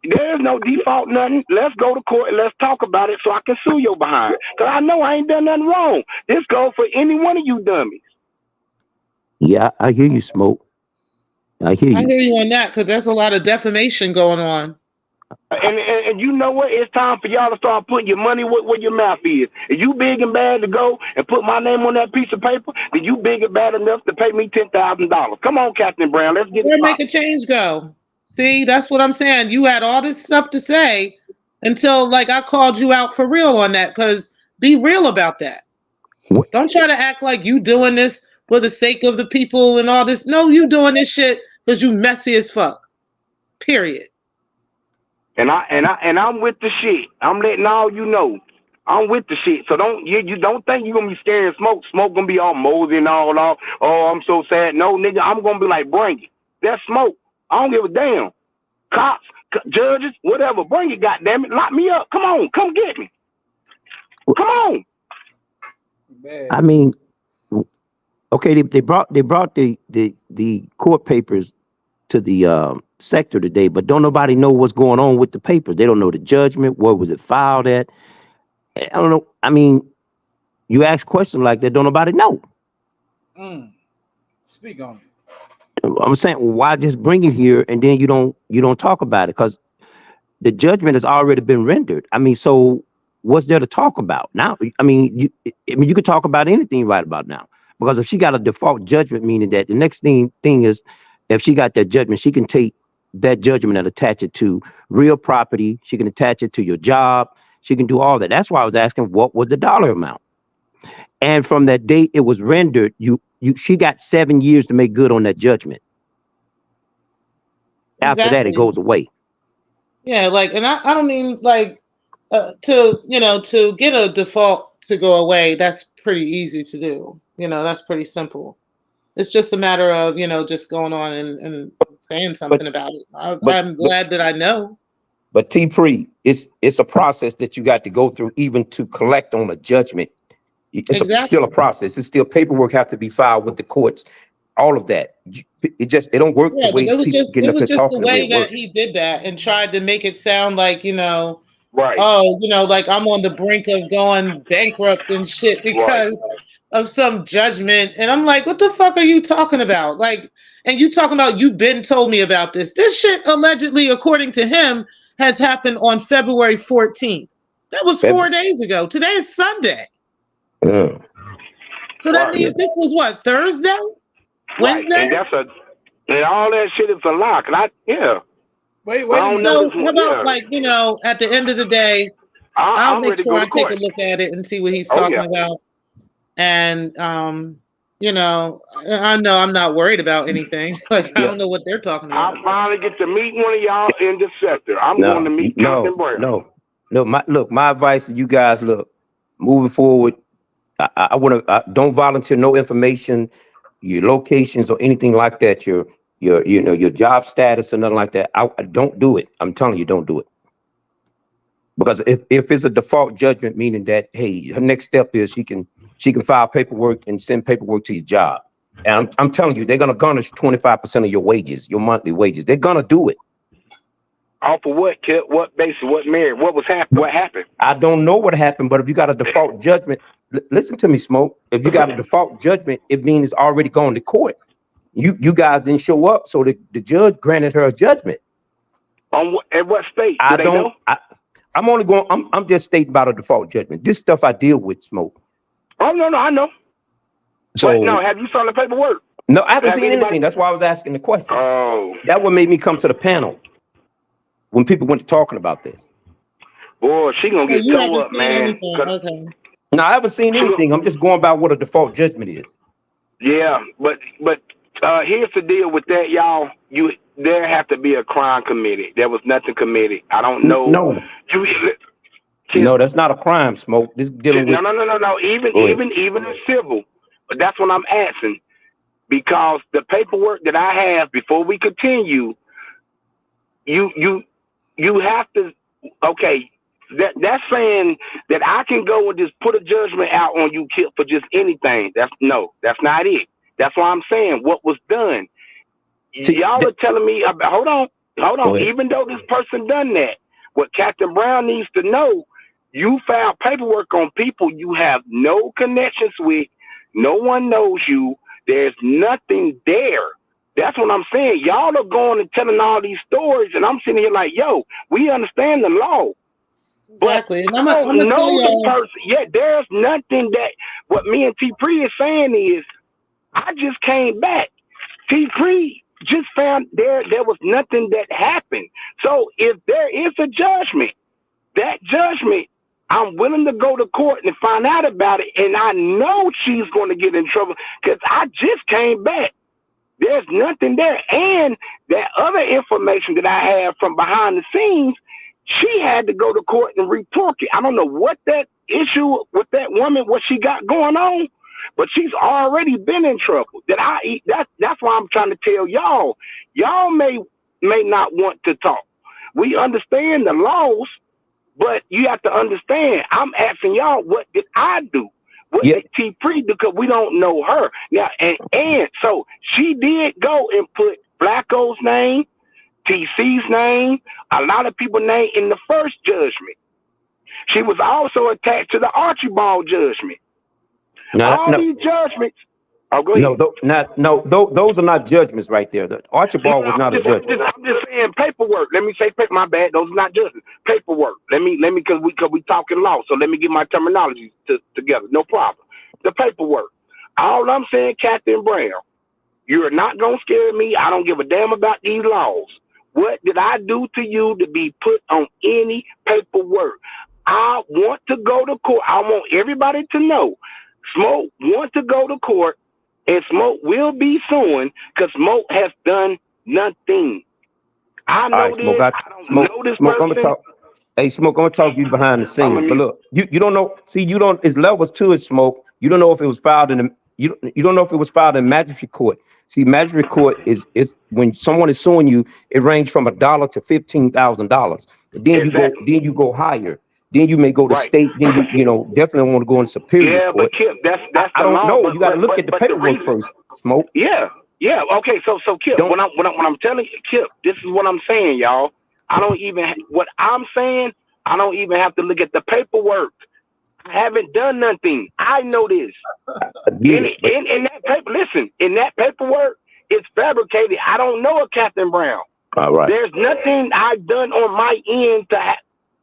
There's no default, nothing. Let's go to court and let's talk about it so I can sue your behind. Because I know I ain't done nothing wrong. This goes for any one of you dummies. Yeah, I hear you, Smoke. I hear you on that because there's a lot of defamation going on. And you know what? It's time for y'all to start putting your money where your mouth is. If you big and bad to go and put my name on that piece of paper, then you big and bad enough to pay me $10,000. Come on, Captain Brown. Let's get it. Where make a change go? See, that's what I'm saying. You had all this stuff to say until I called you out for real on that. Because be real about that. Don't try to act like you doing this for the sake of the people and all this. No, you doing this shit because you messy as fuck. Period. And I'm with the shit. I'm letting all you know. I'm with the shit. So you don't think you're gonna be scaring Smoke. Smoke gonna be all moldy and all off. Oh, I'm so sad. No, nigga, I'm gonna be like, bring it. That's Smoke. I don't give a damn. Cops, judges, whatever. Bring it, goddammit. Lock me up. Come on, come get me. Come on. I mean, okay, they brought the court papers to the sector today, but don't nobody know what's going on with the papers. They don't know the judgment. Where was it filed at? I don't know. I mean, you ask questions like that, don't nobody know. Speak on it. I'm saying, well, why just bring it here and then you don't talk about it? Because the judgment has already been rendered. I mean, so what's there to talk about now? I mean, you could talk about anything right about now. Because if she got a default judgment, meaning that the next thing is, if she got that judgment, she can take that judgment and attach it to real property. She can attach it to your job. She can do all that. That's why I was asking, what was the dollar amount? And from that date it was rendered, she got 7 years to make good on that judgment. After that, it goes away. Yeah, and I don't mean to get a default to go away. That's pretty easy to do. That's pretty simple. It's just a matter of just going on and saying something about it. I'm glad that I know. But T-Pre, it's a process that you got to go through even to collect on a judgment. It's still a process. It's still paperwork have to be filed with the courts. All of that. It don't work the way it was people just getting up here the talking way the way it that works. he did that and tried to make it sound like Right. oh, like I'm on the brink of going bankrupt and shit because of some judgment. And I'm like, what the fuck are you talking about? Like, and you talking about you've been told me about this. This shit allegedly, according to him, has happened on February 14th. That was 4 days ago. Today is Sunday. Yeah. So that means this was what, Thursday? Wednesday? Right. And all that shit is a lie. Wait I a don't minute. know So how about at the end of the day, I'll I'm make ready to sure go I to take court. a look at it and see what he's Oh talking yeah. about. And I know I'm not worried about anything. Like I don't know what they're talking about. I finally get to meet one of y'all in the sector. I'm going to meet Captain Brown. My advice to you guys, moving forward, I want to don't volunteer no information, your locations or anything like that, your job status or nothing like that. I don't do it. I'm telling you, don't do it. Because if it's a default judgment, meaning that, hey, her next step is she can file paperwork and send paperwork to your job. And I'm telling you, they're gonna garnish 25% of your wages, your monthly wages. They're gonna do it. Off of what, Kip? What basis? What merit? What happened? I don't know what happened, but if you got a default judgment, listen to me, Smoke. If you got a default judgment, it means it's already gone to court. You guys didn't show up, so the judge granted her a judgment. At what state? I'm just stating about a default judgment. This stuff I deal with, Smoke. Oh no, I know. So no, have you signed the paperwork? No, I haven't seen anything. That's why I was asking the questions. Oh, that what made me come to the panel when people went to talking about this. Boy, she gonna get towed up, man. Okay. No, I haven't seen anything. I'm just going by what a default judgment is. Yeah, but here's the deal with that, y'all. There have to be a crime committed. There was nothing committed. I don't know. No, that's not a crime, Smoke. This is dealing with no. Even in civil, but that's what I'm asking, because the paperwork that I have before we continue, you have to. Okay, that's saying that I can go and just put a judgment out on you, Kip, for just anything. That's not it. That's why I'm saying what was done. Y'all are telling me about. Hold on. Even though this person done that, what Captain Brown needs to know, you filed paperwork on people you have no connections with. No one knows you. There's nothing there. That's what I'm saying. Y'all are going and telling all these stories, and I'm sitting here like, yo, we understand the law. Exactly. But And I'm gonna tell the person. Yeah, there's nothing that what me and T Pre is saying is, I just came back. T Pre just found there was nothing that happened. So if there is a judgment, that judgment, I'm willing to go to court and find out about it. And I know she's going to get in trouble because I just came back. There's nothing there. And that other information that I have from behind the scenes, she had to go to court and report it. I don't know what that issue with that woman, what she got going on, but she's already been in trouble. That's why I'm trying to tell y'all. Y'all may not want to talk. We understand the laws, but you have to understand. I'm asking y'all, what did I do? What did T Pre do? Because we don't know her now. And so she did go and put Flacco's name, TC's name, a lot of people's name in the first judgment. She was also attached to the Archibald judgment. These judgments. Oh, go ahead. Those are not judgments right there. The Archibald was not a judgment. I'm just saying paperwork. Let me say my bad. Those are not judgments. Paperwork. Let me because we talking law. So let me get my terminology together. No problem. The paperwork. All I'm saying, Captain Brown, you're not gonna scare me. I don't give a damn about these laws. What did I do to you to be put on any paperwork? I want to go to court. I want everybody to know. Smoke wants to go to court, and Smoke will be suing because Smoke has done nothing. I know this. I don't know this person. Hey, Smoke, I'm gonna talk to you behind the scenes. But look, you don't know. See, you don't. It's levels to it, Smoke. You don't know if it was filed in you don't know if it was filed in magistrate court. See, magistrate court is when someone is suing you, it ranges from $1 to $15,000. Then you go higher. Then you may go to state. Then you definitely want to go in superior court. But Kip, that's I don't law, know. You got to look at the paperwork first, Smoke. Yeah. Okay. So Kip, when I'm telling you, Kip, this is what I'm saying, y'all. What I'm saying, I don't even have to look at the paperwork. I haven't done nothing. I know this. In that paper, listen, in that paperwork, it's fabricated. I don't know a Captain Brown. All right. There's nothing I've done on my end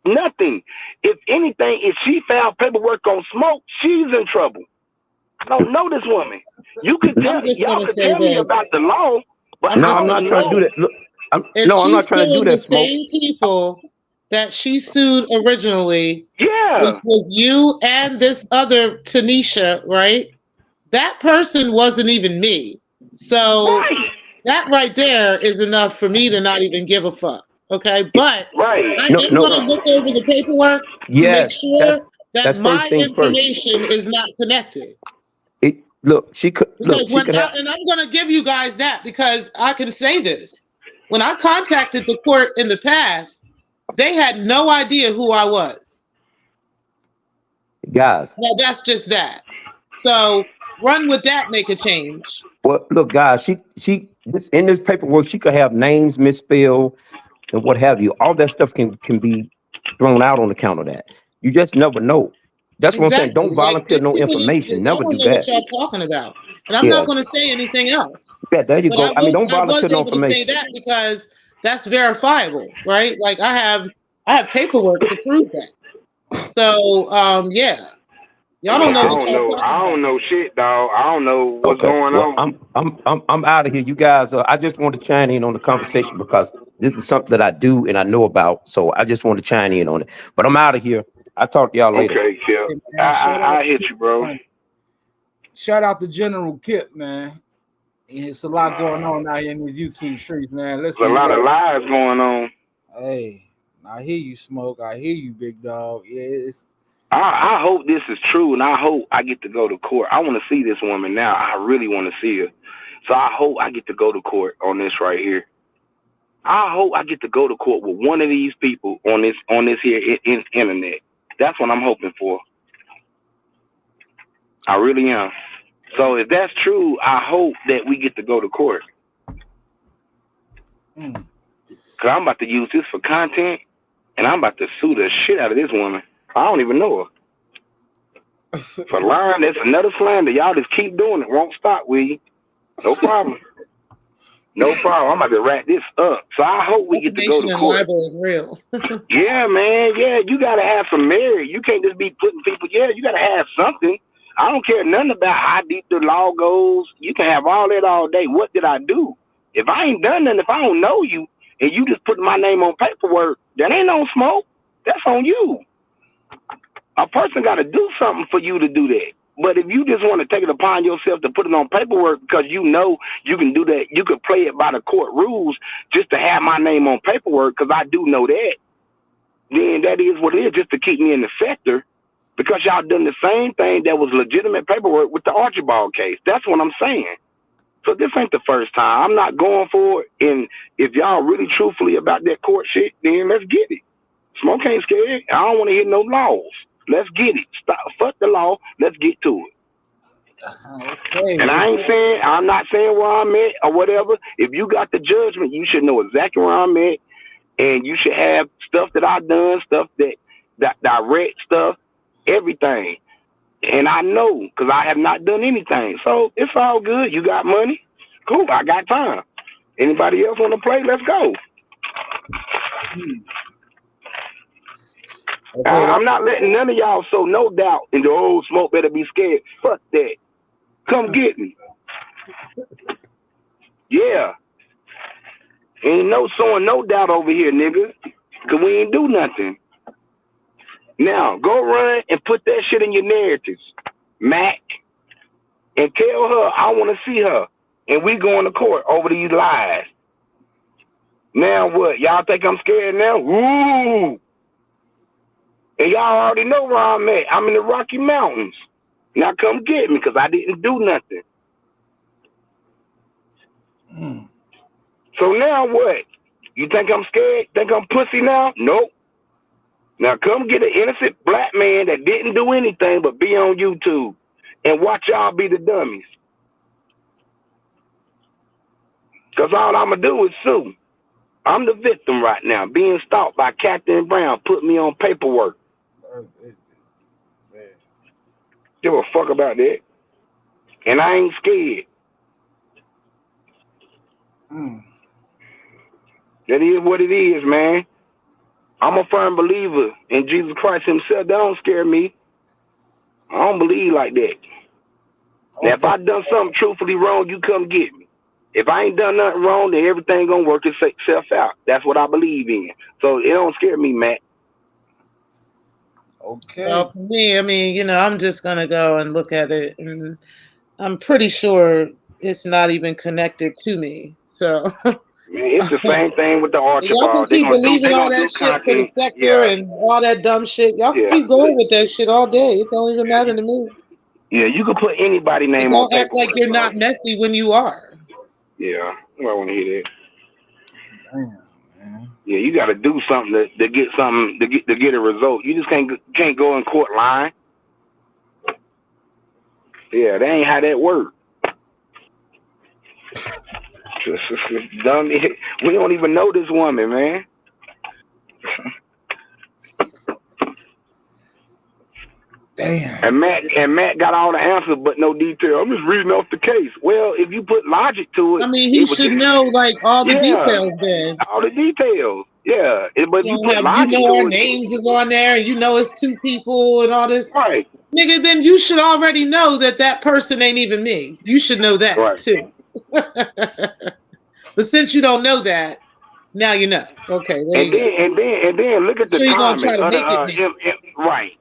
nothing. If anything, if she filed paperwork on Smoke, she's in trouble. I don't know this woman. You could tell, y'all could tell me about the law, but I'm not trying to do that. Look, I'm not trying to do that. The Smoke. same people that she sued originally, which was you and this other Tanisha, right? That person wasn't even me. So that right there is enough for me to not even give a fuck. Okay, but I'm going to look over the paperwork to make sure that my information is not connected. Look, she could. Because and I'm going to give you guys that because I can say this. When I contacted the court in the past, they had no idea who I was. Guys. Now that's just that. So run with that, make a change. Well, look, guys, she in this paperwork, she could have names misspelled and what have you. All that stuff can be thrown out on account of that. You just never know. That's what I'm saying. Don't volunteer no information. Never do that. I don't know what y'all talking about, and I'm not going to say anything else. Yeah, there you go. I mean, don't volunteer no information. I was able to say that because that's verifiable, right? Like I have paperwork to prove that. So, yeah. Y'all don't know what y'all talking about. I don't know shit, dog. I don't know what's going on. I'm out of here. You guys, I just want to chime in on the conversation because this is something that I do and I know about. So I just want to chime in on it. But I'm out of here. I'll talk to y'all later. Okay, Kip. I hit you, bro. Shout out to General Kip, man. It's a lot going on out here in these YouTube streets, man. Listen, there's a lot of lies going on. Hey, I hear you, Smoke. I hear you, big dog. Yeah, I hope this is true, and I hope I get to go to court. I want to see this woman now. I really want to see her. So I hope I get to go to court on this right here. I hope I get to go to court with one of these people on this here internet. That's what I'm hoping for. I really am. So if that's true, I hope that we get to go to court. Because I'm about to use this for content, and I'm about to sue the shit out of this woman. I don't even know her. For lying, that's another slander. Y'all just keep doing it. Won't stop, will you? No problem. No problem. I'm about to wrap this up. So I hope we get to go to court. Libel is real. Yeah, man. Yeah, you got to have some merit. You can't just be putting people, you got to have something. I don't care nothing about how deep the law goes. You can have all that all day. What did I do? If I ain't done nothing, if I don't know you, and you just putting my name on paperwork, that ain't no smoke. That's on you. A person got to do something for you to do that. But if you just want to take it upon yourself to put it on paperwork because you know you can do that, you could play it by the court rules just to have my name on paperwork because I do know that, then that is what it is, just to keep me in the sector because y'all done the same thing that was legitimate paperwork with the Archibald case. That's what I'm saying. So this ain't the first time. I'm not going for it. And if y'all really truthfully about that court shit, then let's get it. Smoke ain't scared. I don't want to hear no laws. Let's get it. Stop. Fuck the law. Let's get to it. Okay. And I'm not saying where I'm at or whatever. If you got the judgment, you should know exactly where I'm at. And you should have stuff that I've done, stuff that direct stuff, everything. And I know because I have not done anything. So it's all good. You got money? Cool. I got time. Anybody else want to play? Let's go. Okay, I'm not letting none of y'all sow no doubt in the old smoke better be scared. Fuck that. Come get me. Yeah. Ain't no sowing no doubt over here, nigga. Because we ain't do nothing. Now, go run and put that shit in your narratives, Mac. And tell her I want to see her. And we going to court over these lies. Now what? Y'all think I'm scared now? Ooh. And y'all already know where I'm at. I'm in the Rocky Mountains. Now come get me because I didn't do nothing. So now what? You think I'm scared? Think I'm pussy now? Nope. Now come get an innocent black man that didn't do anything but be on YouTube and watch y'all be the dummies. Because all I'm going to do is sue. I'm the victim right now, being stalked by Captain Brown. Put me on paperwork. Give a fuck about that. And I ain't scared. That is what it is, man. I'm a firm believer in Jesus Christ himself. That don't scare me. I don't believe like that. Now, if I done something truthfully wrong, you come get me. If I ain't done nothing wrong, then everything gonna work itself out. That's what I believe in. So it don't scare me, Matt. Okay. Well, for me, I mean, you know, I'm just gonna go and look at it, and I'm pretty sure it's not even connected to me. So Man, it's the same thing with the y'all can Archibald. keep believing all that shit for the sector and all that dumb shit. Y'all can keep going with that shit all day. It don't even matter to me. Yeah, you can put anybody's But name on don't act like paperwork. you're not messy when you are. Yeah, I want to hear that. Damn, yeah, you got to do something to get something to get a result. You just can't go in court lying. Yeah, that ain't how that works. Dumb. We don't even know this woman, man. Damn. And Matt got all the answers, but no detail. I'm just reading off the case. Well, if you put logic to it, I mean, he should know like all the details then. All the details. Yeah, but you know our names is on there, and you know it's two people and all this. Right. Nigga, then you should already know that person ain't even me. You should know that too. But since you don't know that, now you know. Okay, there you go. And then look at the you're timing. gonna try to make it right.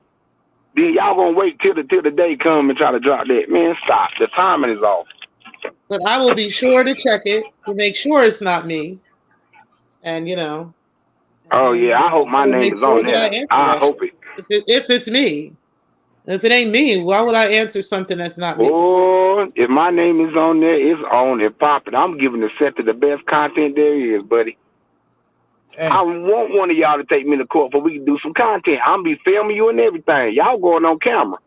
Then y'all gonna wait till the day come and try to drop that. Man, stop. The timing is off. But I will be sure to check it to make sure it's not me. And you know. Oh yeah, I hope my name is on there. I hope it. If it's me. If it ain't me, why would I answer something that's not me? Boy, if my name is on there, it's on and popping. I'm giving the set to the best content there is, buddy. I want one of y'all to take me to court so we can do some content. I'm be filming you and everything. Y'all going on camera.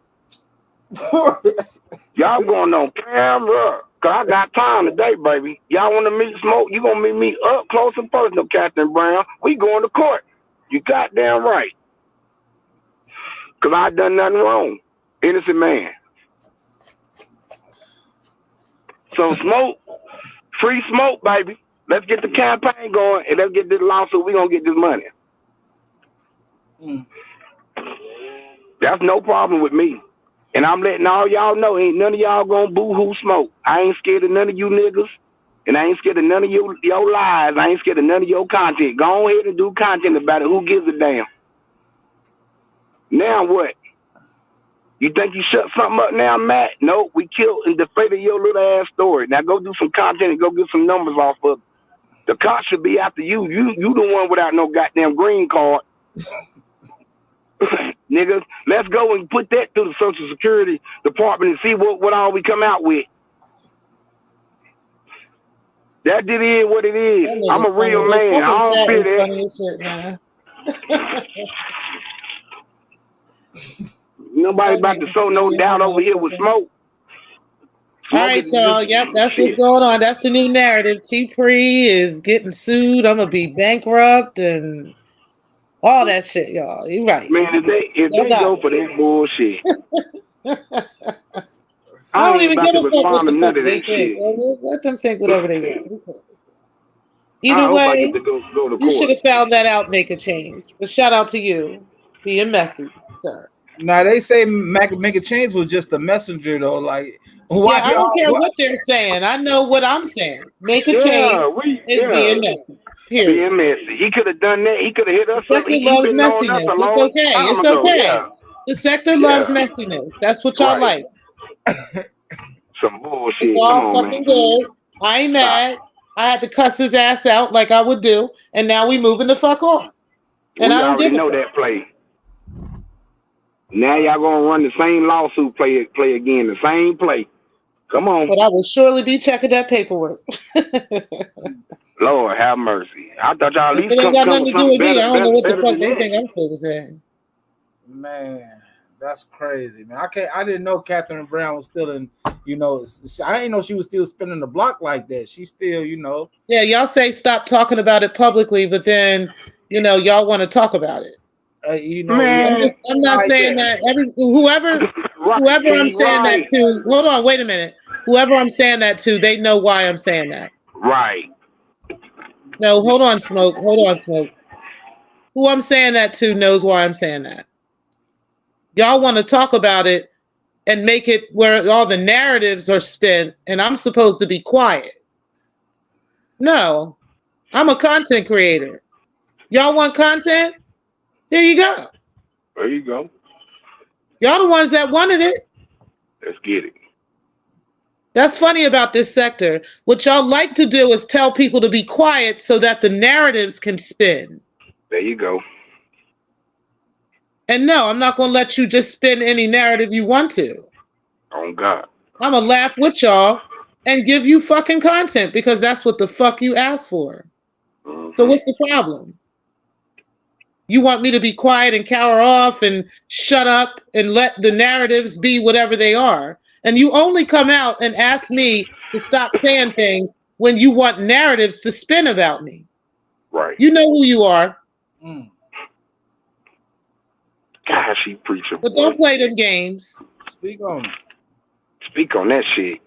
Y'all going on camera. Cause I got time today, baby. Y'all want to meet Smoke? You gonna meet me up close and personal, Captain Brown. We going to court. You goddamn right. Cause I done nothing wrong. Innocent man. So Smoke, free Smoke, baby. Let's get the campaign going and let's get this lawsuit. We gonna get this money. That's no problem with me. And I'm letting all y'all know, ain't none of y'all gonna boo-hoo Smoke. I ain't scared of none of you niggas. And I ain't scared of none of your lies. I ain't scared of none of your content. Go ahead and do content about it. Who gives a damn? Now what? You think you shut something up now, Matt? No, we killed and defeated your little ass story. Now go do some content and go get some numbers off of it. The cops should be after you. You the one without no goddamn green card. Niggas, let's go and put that through the Social Security Department and see what all we come out with. That did is what it is. I'm a real man. I don't fear that. Nobody about to sow no doubt over here with Smoke. All right, y'all. Yep, that's what's going on. That's the new narrative. T-Pre is getting sued. I'm gonna be bankrupt and all that shit, y'all. You right. Man, if they go for that bullshit. I don't even give a fuck what the fuck they think. Let them think whatever they want. Either way, you should have found that out, make a change. But shout out to you, being messy, sir. Now they say make a change was just a messenger though. Like, why? Yeah, I don't care what they're saying. I know what I'm saying. Make a change is being messy. Period. Being messy. He could have done that. He could have hit us. The sector loves messiness. It's okay. It's okay. Yeah. The sector loves messiness. That's what y'all like. Some bullshit. It's all fucking good. I ain't mad. I had to cuss his ass out like I would do, and now we moving the fuck on. And I don't already know that play. Now y'all gonna run the same lawsuit play again, the same play. Come on. But I will surely be checking that paperwork. Lord have mercy. I thought y'all at least it ain't got nothing to do with me. I don't know what the fuck they that. think I'm supposed to say. Man, that's crazy, man. I didn't know Catherine Brown was still in You know, I didn't know she was still spinning the block like that. She still, you know. Yeah, y'all say stop talking about it publicly, but then, you know, y'all want to talk about it. You know, Man, I'm not saying that whoever I'm saying that to, hold on, wait a minute. Whoever I'm saying that to, they know why I'm saying that. Right. No, hold on, Smoke. Hold on, Smoke. Who I'm saying that to knows why I'm saying that. Y'all want to talk about it and make it where all the narratives are spent and I'm supposed to be quiet. No, I'm a content creator. Y'all want content? There you go. There you go. Y'all the ones that wanted it. Let's get it. That's funny about this sector. What y'all like to do is tell people to be quiet so that the narratives can spin. There you go. And no, I'm not going to let you just spin any narrative you want to. On God. I'm going to laugh with y'all and give you fucking content because that's what the fuck you asked for. Mm-hmm. So what's the problem? You want me to be quiet and cower off and shut up and let the narratives be whatever they are. And you only come out and ask me to stop saying things when you want narratives to spin about me. Right. You know who you are. Gosh, she preaching. But don't play them games. Speak on it. Speak on that shit.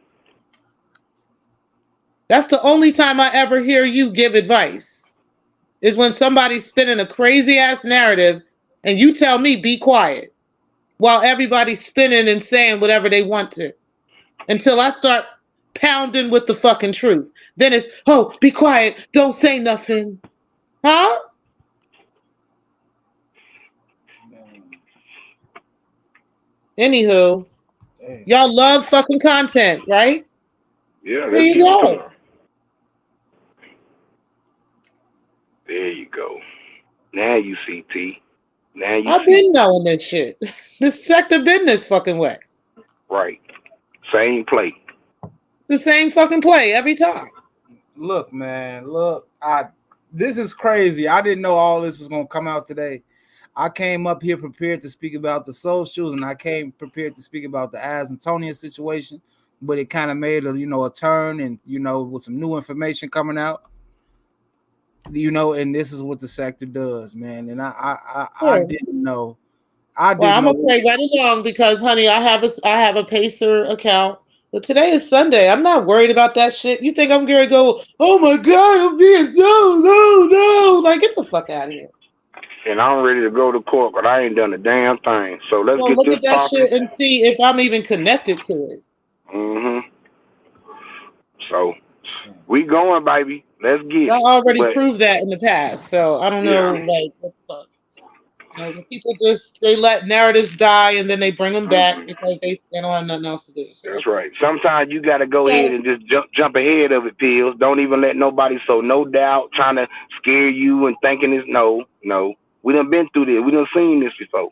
That's the only time I ever hear you give advice. Is when somebody's spinning a crazy ass narrative and you tell me be quiet while everybody's spinning and saying whatever they want to. Until I start pounding with the fucking truth. Then it's, oh, be quiet, don't say nothing. Huh? Anywho, y'all love fucking content, right? Yeah, There you go. There you go. Now you see, T. Now you I've been knowing this shit. This sector been this fucking way. Right. Same play. The same fucking play every time. Look, man, look, this is crazy. I didn't know all this was gonna come out today. I came up here prepared to speak about the socials, and I came prepared to speak about the Antonia situation, but it kind of made a turn, and with some new information coming out. And this is what the sector does, man. And I didn't know. I'm gonna play right along because, honey, I have a Pacer account. But today is Sunday. I'm not worried about that shit. You think I'm gonna go, oh my God, I'm being so no. Like, get the fuck out of here. And I'm ready to go to court, but I ain't done a damn thing. So let's get look this at that popping. shit and see if I'm even connected to it. Mm-hmm. So we going, baby. Let's get it. I already proved that in the past, so I don't know, Yeah. like, what the fuck. People they let narratives die and then they bring them back because they don't have nothing else to do. So. That's right. Sometimes you got to go ahead and just jump ahead of it, Pills. Don't even let nobody sow no doubt, trying to scare you and thinking it's no. We done been through this. We done seen this before.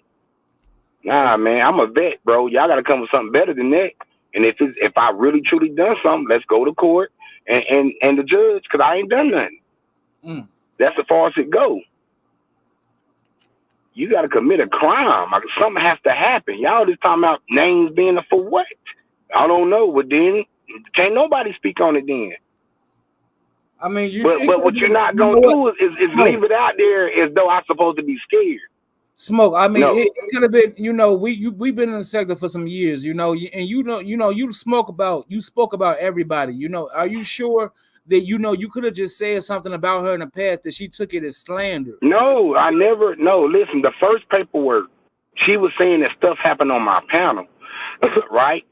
Nah, man, I'm a vet, bro. Y'all got to come with something better than that. And if I really truly done something, let's go to court and the judge, because I ain't done nothing. That's as far as it goes. You got to commit a crime. Like, something has to happen. Y'all just talking about names being for what? I don't know. But then can't nobody speak on it then. I mean, but what you're not gonna do is leave it out there as though I'm supposed to be scared. Smoke. I mean, it could have been. We've been in the sector for some years. And you spoke about everybody. Are you sure that you could have just said something about her in the past that she took it as slander? No, I never. No, listen. The first paperwork, she was saying that stuff happened on my panel, right?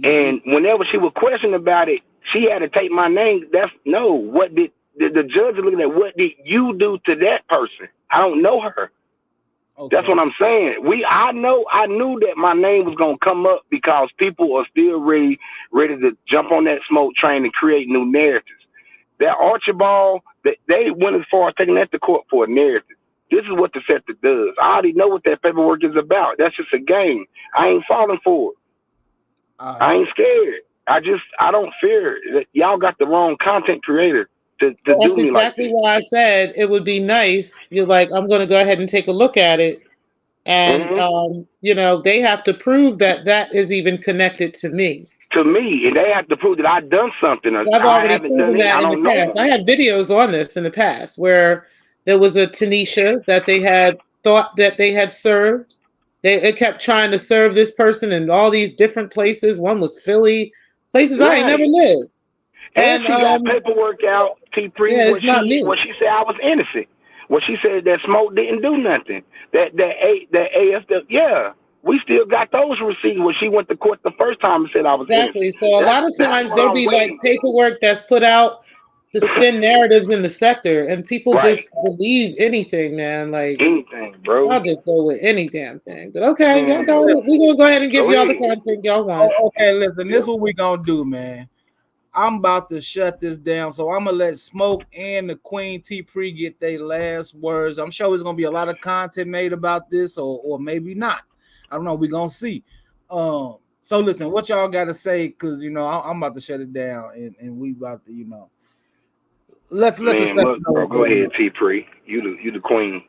And whenever she was questioned about it, she had to take my name. What did the judge is looking at? What did you do to that person? I don't know her. Okay. That's what I'm saying. I knew that my name was gonna come up because people are still ready to jump on that smoke train and create new narratives. That Archibald, they went as far as taking that to court for a narrative. This is what the sector does. I already know what that paperwork is about. That's just a game. I ain't falling for it. I ain't scared. I don't fear that y'all got the wrong content creator to do me like that. That's exactly why I said it would be nice. You're like, I'm going to go ahead and take a look at it. And, they have to prove that is even connected to me. to me, and they have to prove that I've done something. Or I've I already haven't done proven it. that I in the don't know past. I them. have videos on this in the past where there was a Tanisha that they had thought that they had served. It kept trying to serve this person in all these different places. One was Philly, places I ain't never Right. lived. And And she got paperwork out, T-Pre, yeah, where it's not me. she said I was innocent. Where she said that Smoke didn't do nothing. That AFW, yeah. We still got those receipts when she went to court the first time and said I was innocent. Exactly. So a lot of That's times what there'll I'm be like waiting. paperwork that's put out to spin narratives in the sector, and people Right. just believe anything, man. Like Anything, bro. I'll just go with any damn thing. But okay, y'all Man. go. We're gonna go ahead and give Go y'all the ahead. content y'all want. Okay, listen, this is what we gonna do, man. I'm about to shut this down, so I'm gonna let Smoke and the Queen T-Pre get their last words. I'm sure there's gonna be a lot of content made about this, or maybe not. I don't know. We're gonna see. So listen, what y'all got to say? Because I'm about to shut it down, and we about to, let the Man, second look, know bro, what's go going ahead, on. T-Pre. You the queen.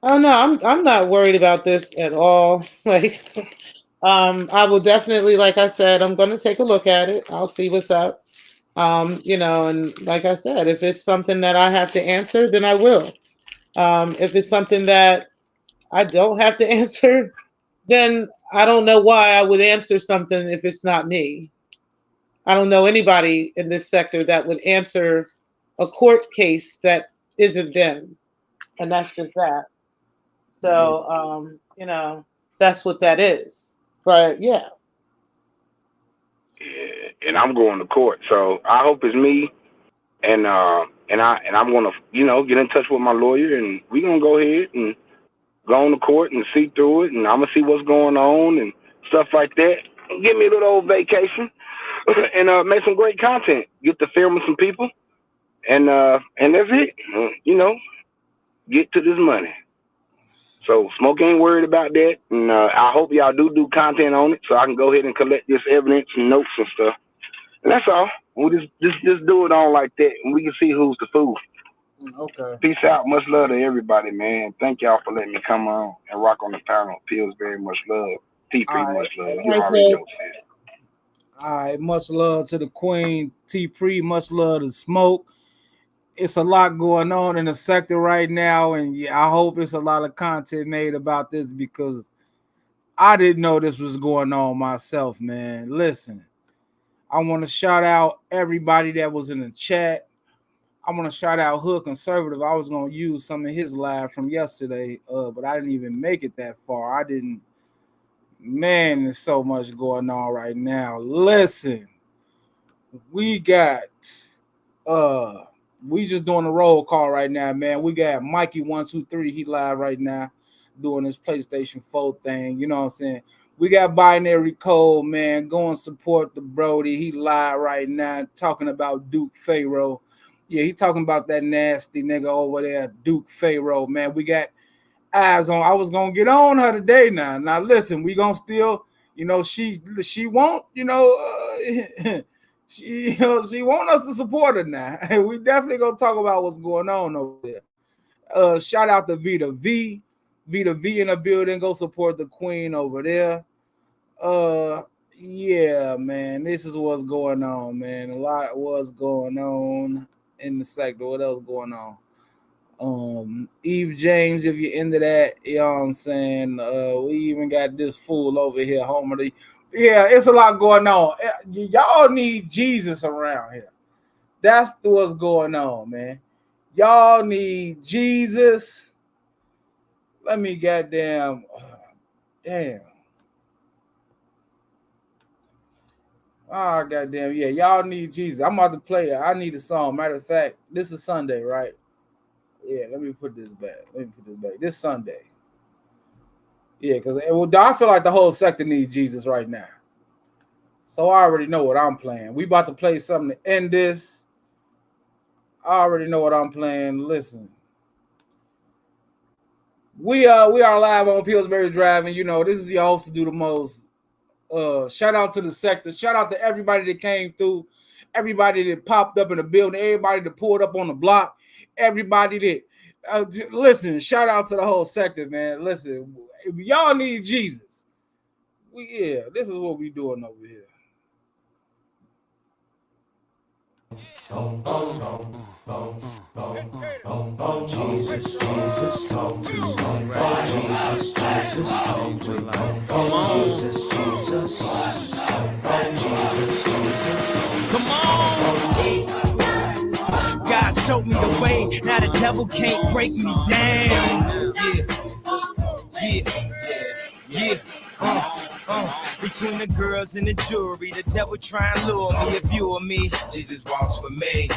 Oh no, I'm not worried about this at all. Like, I will definitely, like I said, I'm gonna take a look at it. I'll see what's up. And like I said, if it's something that I have to answer, then I will. If it's something that I don't have to answer, then I don't know why I would answer something if it's not me. I don't know anybody in this sector that would answer a court case that isn't them. And that's just that. So, that's what that is. But yeah. Yeah, and I'm going to court. So I hope it's me. And I'm gonna get in touch with my lawyer, and we're gonna go ahead and go on to court and see through it, and I'm gonna see what's going on and stuff like that. Give me a little old vacation and make some great content. Get to film with some people, and that's it. Get to this money. So Smoke ain't worried about that, and I hope y'all do content on it, so I can go ahead and collect this evidence and notes and stuff. And that's all. We just do it on like that, and we can see who's the fool. Okay. Peace out. Much love to everybody, man. Thank y'all for letting me come on and rock on the panel. Pillsbury, much love. All T-Pre, right. much love. All You right, already know, Chris. sis. All right. Much love to the Queen T-Pre. Much love to Smoke. It's a lot going on in the sector right now, and yeah, I hope it's a lot of content made about this because I didn't know this was going on myself, man. Listen, I want to shout out everybody that was in the chat. I want to shout out Hood Conservative. I was gonna use some of his live from yesterday, but I didn't even make it that far. I didn't. Man, there's so much going on right now. Listen, we got we just doing a roll call right now, man. We got Mikey123. He live right now doing his PlayStation 4 thing. You know what I'm saying? We got Binary Code, man. Go and support the Brody. He live right now talking about Duke Pharaoh. Yeah, he talking about that nasty nigga over there, Duke Pharaoh, man. We got eyes on. I was gonna get on her today now. Now listen, we gonna still, she won't, she want us to support her now. We definitely gonna talk about what's going on over there. Shout out to Vita V. Vita V in the building. Go support the Queen over there. Yeah, man. This is what's going on, man. A lot was going on in the sector. What else going on? Eve James, if you're into that, you know what I'm saying? We even got this fool over here, Homer. Yeah, it's a lot going on. Y'all need Jesus around here. That's what's going on, man. Y'all need Jesus. Let me damn. Oh, goddamn. Yeah, y'all need Jesus. I'm about to play it. I need a song. Matter of fact, this is Sunday, right? Yeah, let me put this back. This Sunday. Yeah, because I feel like the whole sector needs Jesus right now. So I already know what I'm playing. We about to play something to end this. I already know what I'm playing. Listen. We are live on Pillsbury Drive, and this is your host to do the most. Shout out to the sector. Shout out to everybody that came through, everybody that popped up in the building, everybody that pulled up on the block, everybody that listen. Shout out to the whole sector, man. Listen, if y'all need Jesus, this is what we doing over here. Jesus, Jesus, talk to me. Jesus, Jesus, talk to me. Jesus, Jesus, Jesus, Jesus. Come on. God showed me the way. Now the devil can't break me down. Yeah. Between the girls and the jewelry, the devil try and lure me. If you or me, Jesus walks with me.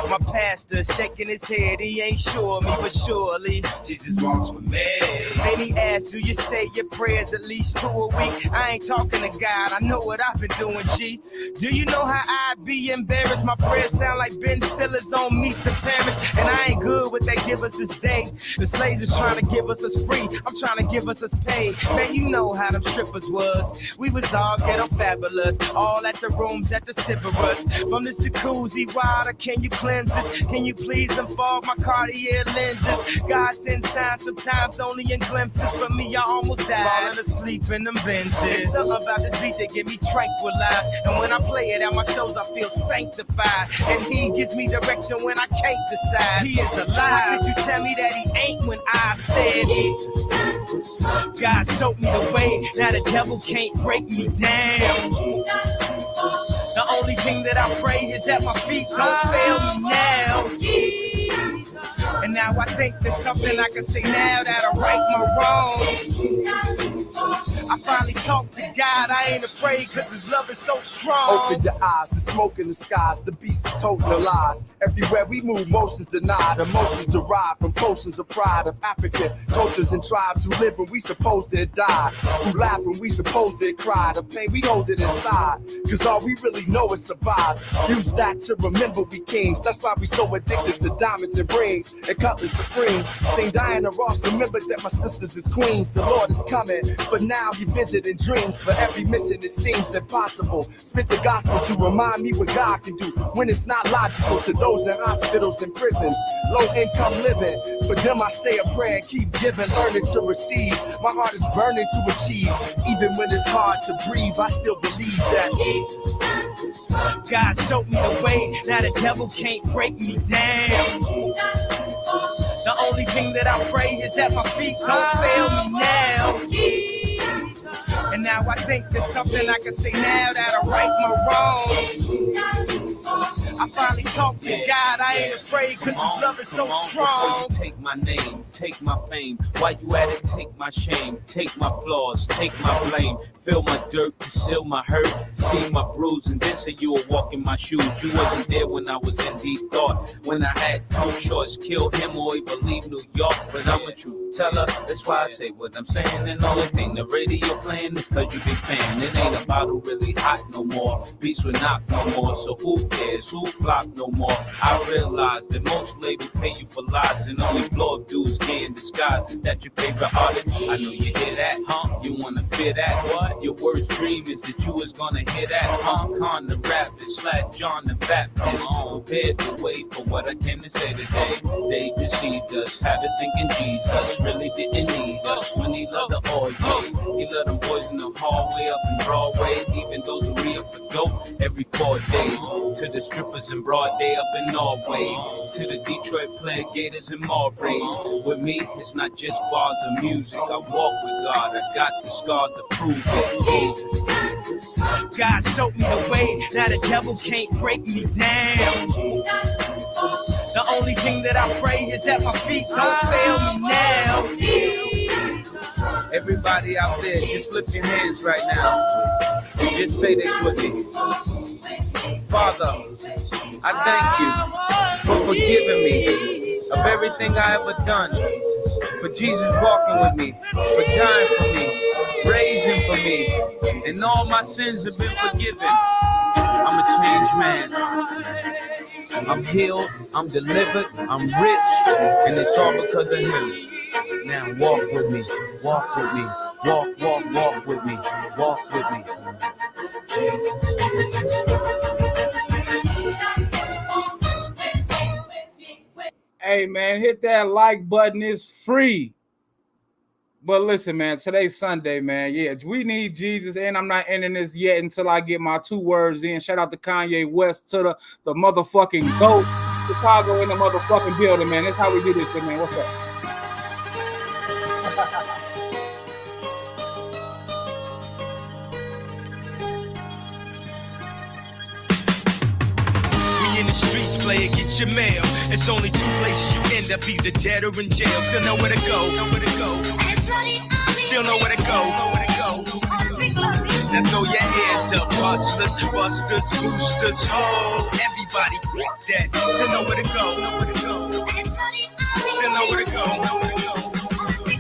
My pastor shaking his head, he ain't sure me, but surely Jesus walks with me. Then he asked, do you say your prayers at least 2 a week? I ain't talking to God, I know what I've been doing, G. Do you know how I'd be embarrassed? My prayers sound like Ben Stiller's on Meet the Parents, and I ain't good what they give us this day. The slaves is trying to give us free, I'm trying to give us paid. Man, you know how them strippers was. We was all ghetto fabulous, all at the rooms at the Sybaris. From this jacuzzi water, can you cleanse us? Can you please unfold my Cartier lenses? God sends signs sometimes only in glimpses. For me, I almost died falling asleep in them Benzes. There's something about this beat that get me tranquilized, and when I play it at my shows, I feel sanctified. And he gives me direction when I can't decide. He is alive. How could you tell me that he ain't when I said God showed me the way, now the devil can't break me down. The only thing that I pray is that my feet don't fail me now. And now I think there's something I can say now that'll right my wrongs. I finally talked to God, I ain't afraid cause his love is so strong. Open your eyes, the smoke in the skies, the beast is toting the lies. Everywhere we move, motions denied, emotions derived from potions of pride of African cultures and tribes who live when we supposed to die, who laugh when we supposed to cry. The pain we hold it inside, cause all we really know is survive. Use that to remember we kings, that's why we so addicted to diamonds and rings and Cutlass Supremes. Sing Diana Ross, remember that my sisters is queens. The Lord is coming, but now he visit in dreams. For every mission it seems impossible. Spit the gospel to remind me what God can do when it's not logical. To those in hospitals and prisons, low income living, for them I say a prayer and keep giving, learning to receive. My heart is burning to achieve, even when it's hard to breathe. I still believe that God showed me the way, now the devil can't break me down. The only thing that I pray is that my feet don't fail me now. And now I think there's something I can say now that'll right my wrongs. I finally talked to God, I ain't afraid cause his love is so strong. Take my name, take my fame, while you at it, take my shame, take my flaws, take my blame, fill my dirt, conceal my hurt, see my bruise, and then say you were walking my shoes. You wasn't there when I was in deep thought, when I had two choice, kill him or even leave New York. But I'm a truth teller, that's why I say what I'm saying. And the only thing the radio playing is cause you been paying. It ain't about who really hot no more, beats will knock no more, so who cares, who flop no more. I realize that most labels pay you for lies and only blow up dudes gay in disguise. That your favorite artist? I know you hear that, huh? You wanna fear that? What? Your worst dream is that you was gonna hear that, huh? Con the Rapist, Slack John the Baptist, prepared the way for what I came to say today. They deceived us, had to thinking Jesus really didn't need us when he loved the old days. He loved them boys in the hallway up in Broadway, even those who re up for dope every 4 days. To the strippers in Broad Day up in Norway, to the Detroit Player Gators and Marbrays. With me, it's not just bars of music. I walk with God, I got the scar to prove it. God showed me the way, now the devil can't break me down. The only thing that I pray is that my feet don't fail me now. Everybody out there, just lift your hands right now and just say this with me. Father, I thank you for forgiving me of everything I ever done, for Jesus walking with me, for dying for me, raising for me, and all my sins have been forgiven. I'm a changed man. I'm healed, I'm delivered, I'm rich, and it's all because of him. Now walk with me, walk with me, walk with me, walk with me. Hey man, hit that like button. It's free. But listen, man, today's Sunday, man. Yeah, we need Jesus, and I'm not ending this yet until I get my 2 words in. Shout out to Kanye West, to the motherfucking GOAT. Chicago in the motherfucking building, man. That's how we do this shit, man. What's up? In the streets, player, get your mail. It's only 2 places you end up, either dead or in jail. Still know where to go, Still know where to go, Now throw your hands up, hustlers, busters, boosters, ho. Everybody grip that. Still know where to go, Still know where to go.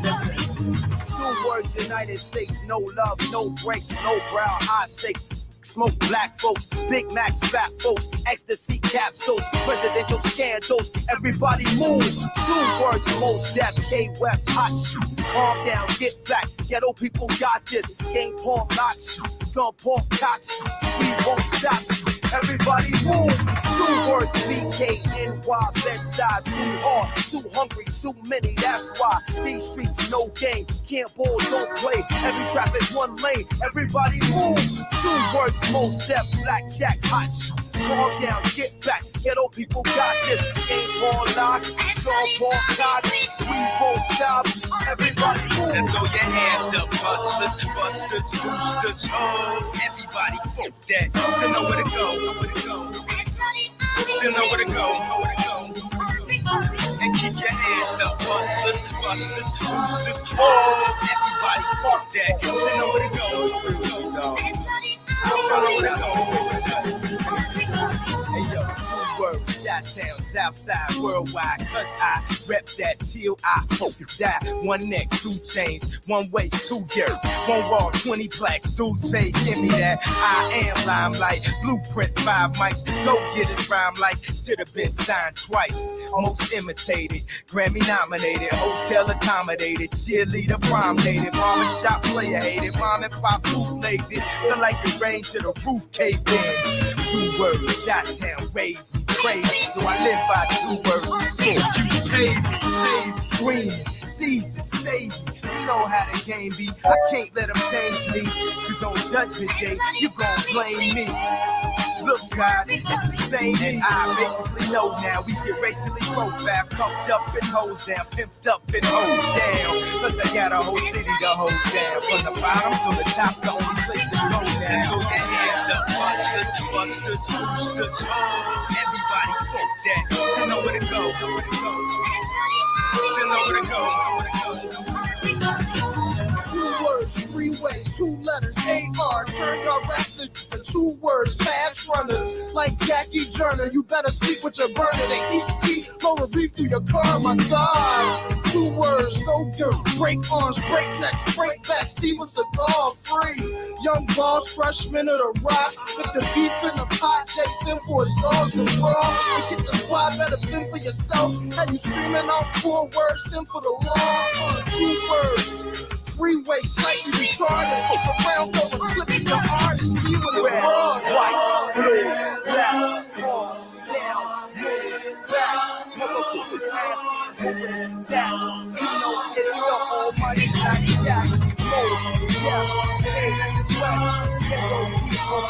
Listen, 2 words, United States, no love, no breaks, no brow, high stakes. Smoke black folks, Big Macs, fat folks, ecstasy capsules, presidential scandals. Everybody move. 2 words, most deaf, K West, hot shit. Calm down, get back. Ghetto people got this. Game porn, lock, gun porn, cock. We won't stop. Everybody move. 2 words, BKNY, Bed-Stuy. Too hard, too hungry, too many. That's why these streets no game. Can't ball, don't play. Every traffic 1 lane. Everybody move. 2 words, most deaf, blackjack, hot. Calm down, get back. Ghetto people got this. Game porn, lock, gun porn, cock. We won't stop. Everybody move. Now throw your hands up, hustlers, busters, boosters, ho. Everybody fuck that. Still know where to go, Still know where to go, And keep your hands up, hustlers, busters, boosters, ho. Everybody fuck that. Still know where to go, Still know where to go. Hey yo, 2 words, Chi-town, Southside, worldwide. Cause I rep that till I hope to die. 1 neck, 2 chains, 1 waist, 2 dirt. 1 wall, 20 plaques, dudes pay, give me that. I am limelight, blueprint, 5 mics. Go get his rhyme like should've been signed twice. Most imitated, Grammy nominated, hotel accommodated, cheerleader prom dated, mom and shop player hated, mom and pop bootlegged it. Feel like it rained to the roof caved in. 2 words, Chi-town raised me crazy, so I live by 2 words. You pay me, screaming, Jesus save me. You know how the game be. I can't let them change me, cause on Judgment Day, you gon' blame me. Look, God, it's the same and I basically know now. We get racially profiled, pumped up and hosed down, pimped up and hoed down. Plus I got a whole city to hold down. From the bottom to the top's the only place to go now. Throw your hands up, busters, boosters, ho. Everybody fuck that. Still know where to go, Still know where to go. 2 words, freeway, 2 letters, AR. Turn your rap to the 2 words, fast runners. Like Jackie Joyner, you better sleep with your burner. They each see lower reef through your car, my God. 2 words, no dirt. Break arms, break necks, break backs, Steven Seagal free. Young boss, freshman of the rock. With the beef in the pot, Jason for his dogs and raw. You get the squad, better fend for yourself. And you screaming out 4 words, sin for the law. 2 words. Freeway, slightly retarded. Hook around, go and flip your artist. Steven is wrong. White, blue, black, down, back. Motherfucking ass, moving down. You know it's the almighty Black Jack. Most, yeah, hey, west, yellow, people,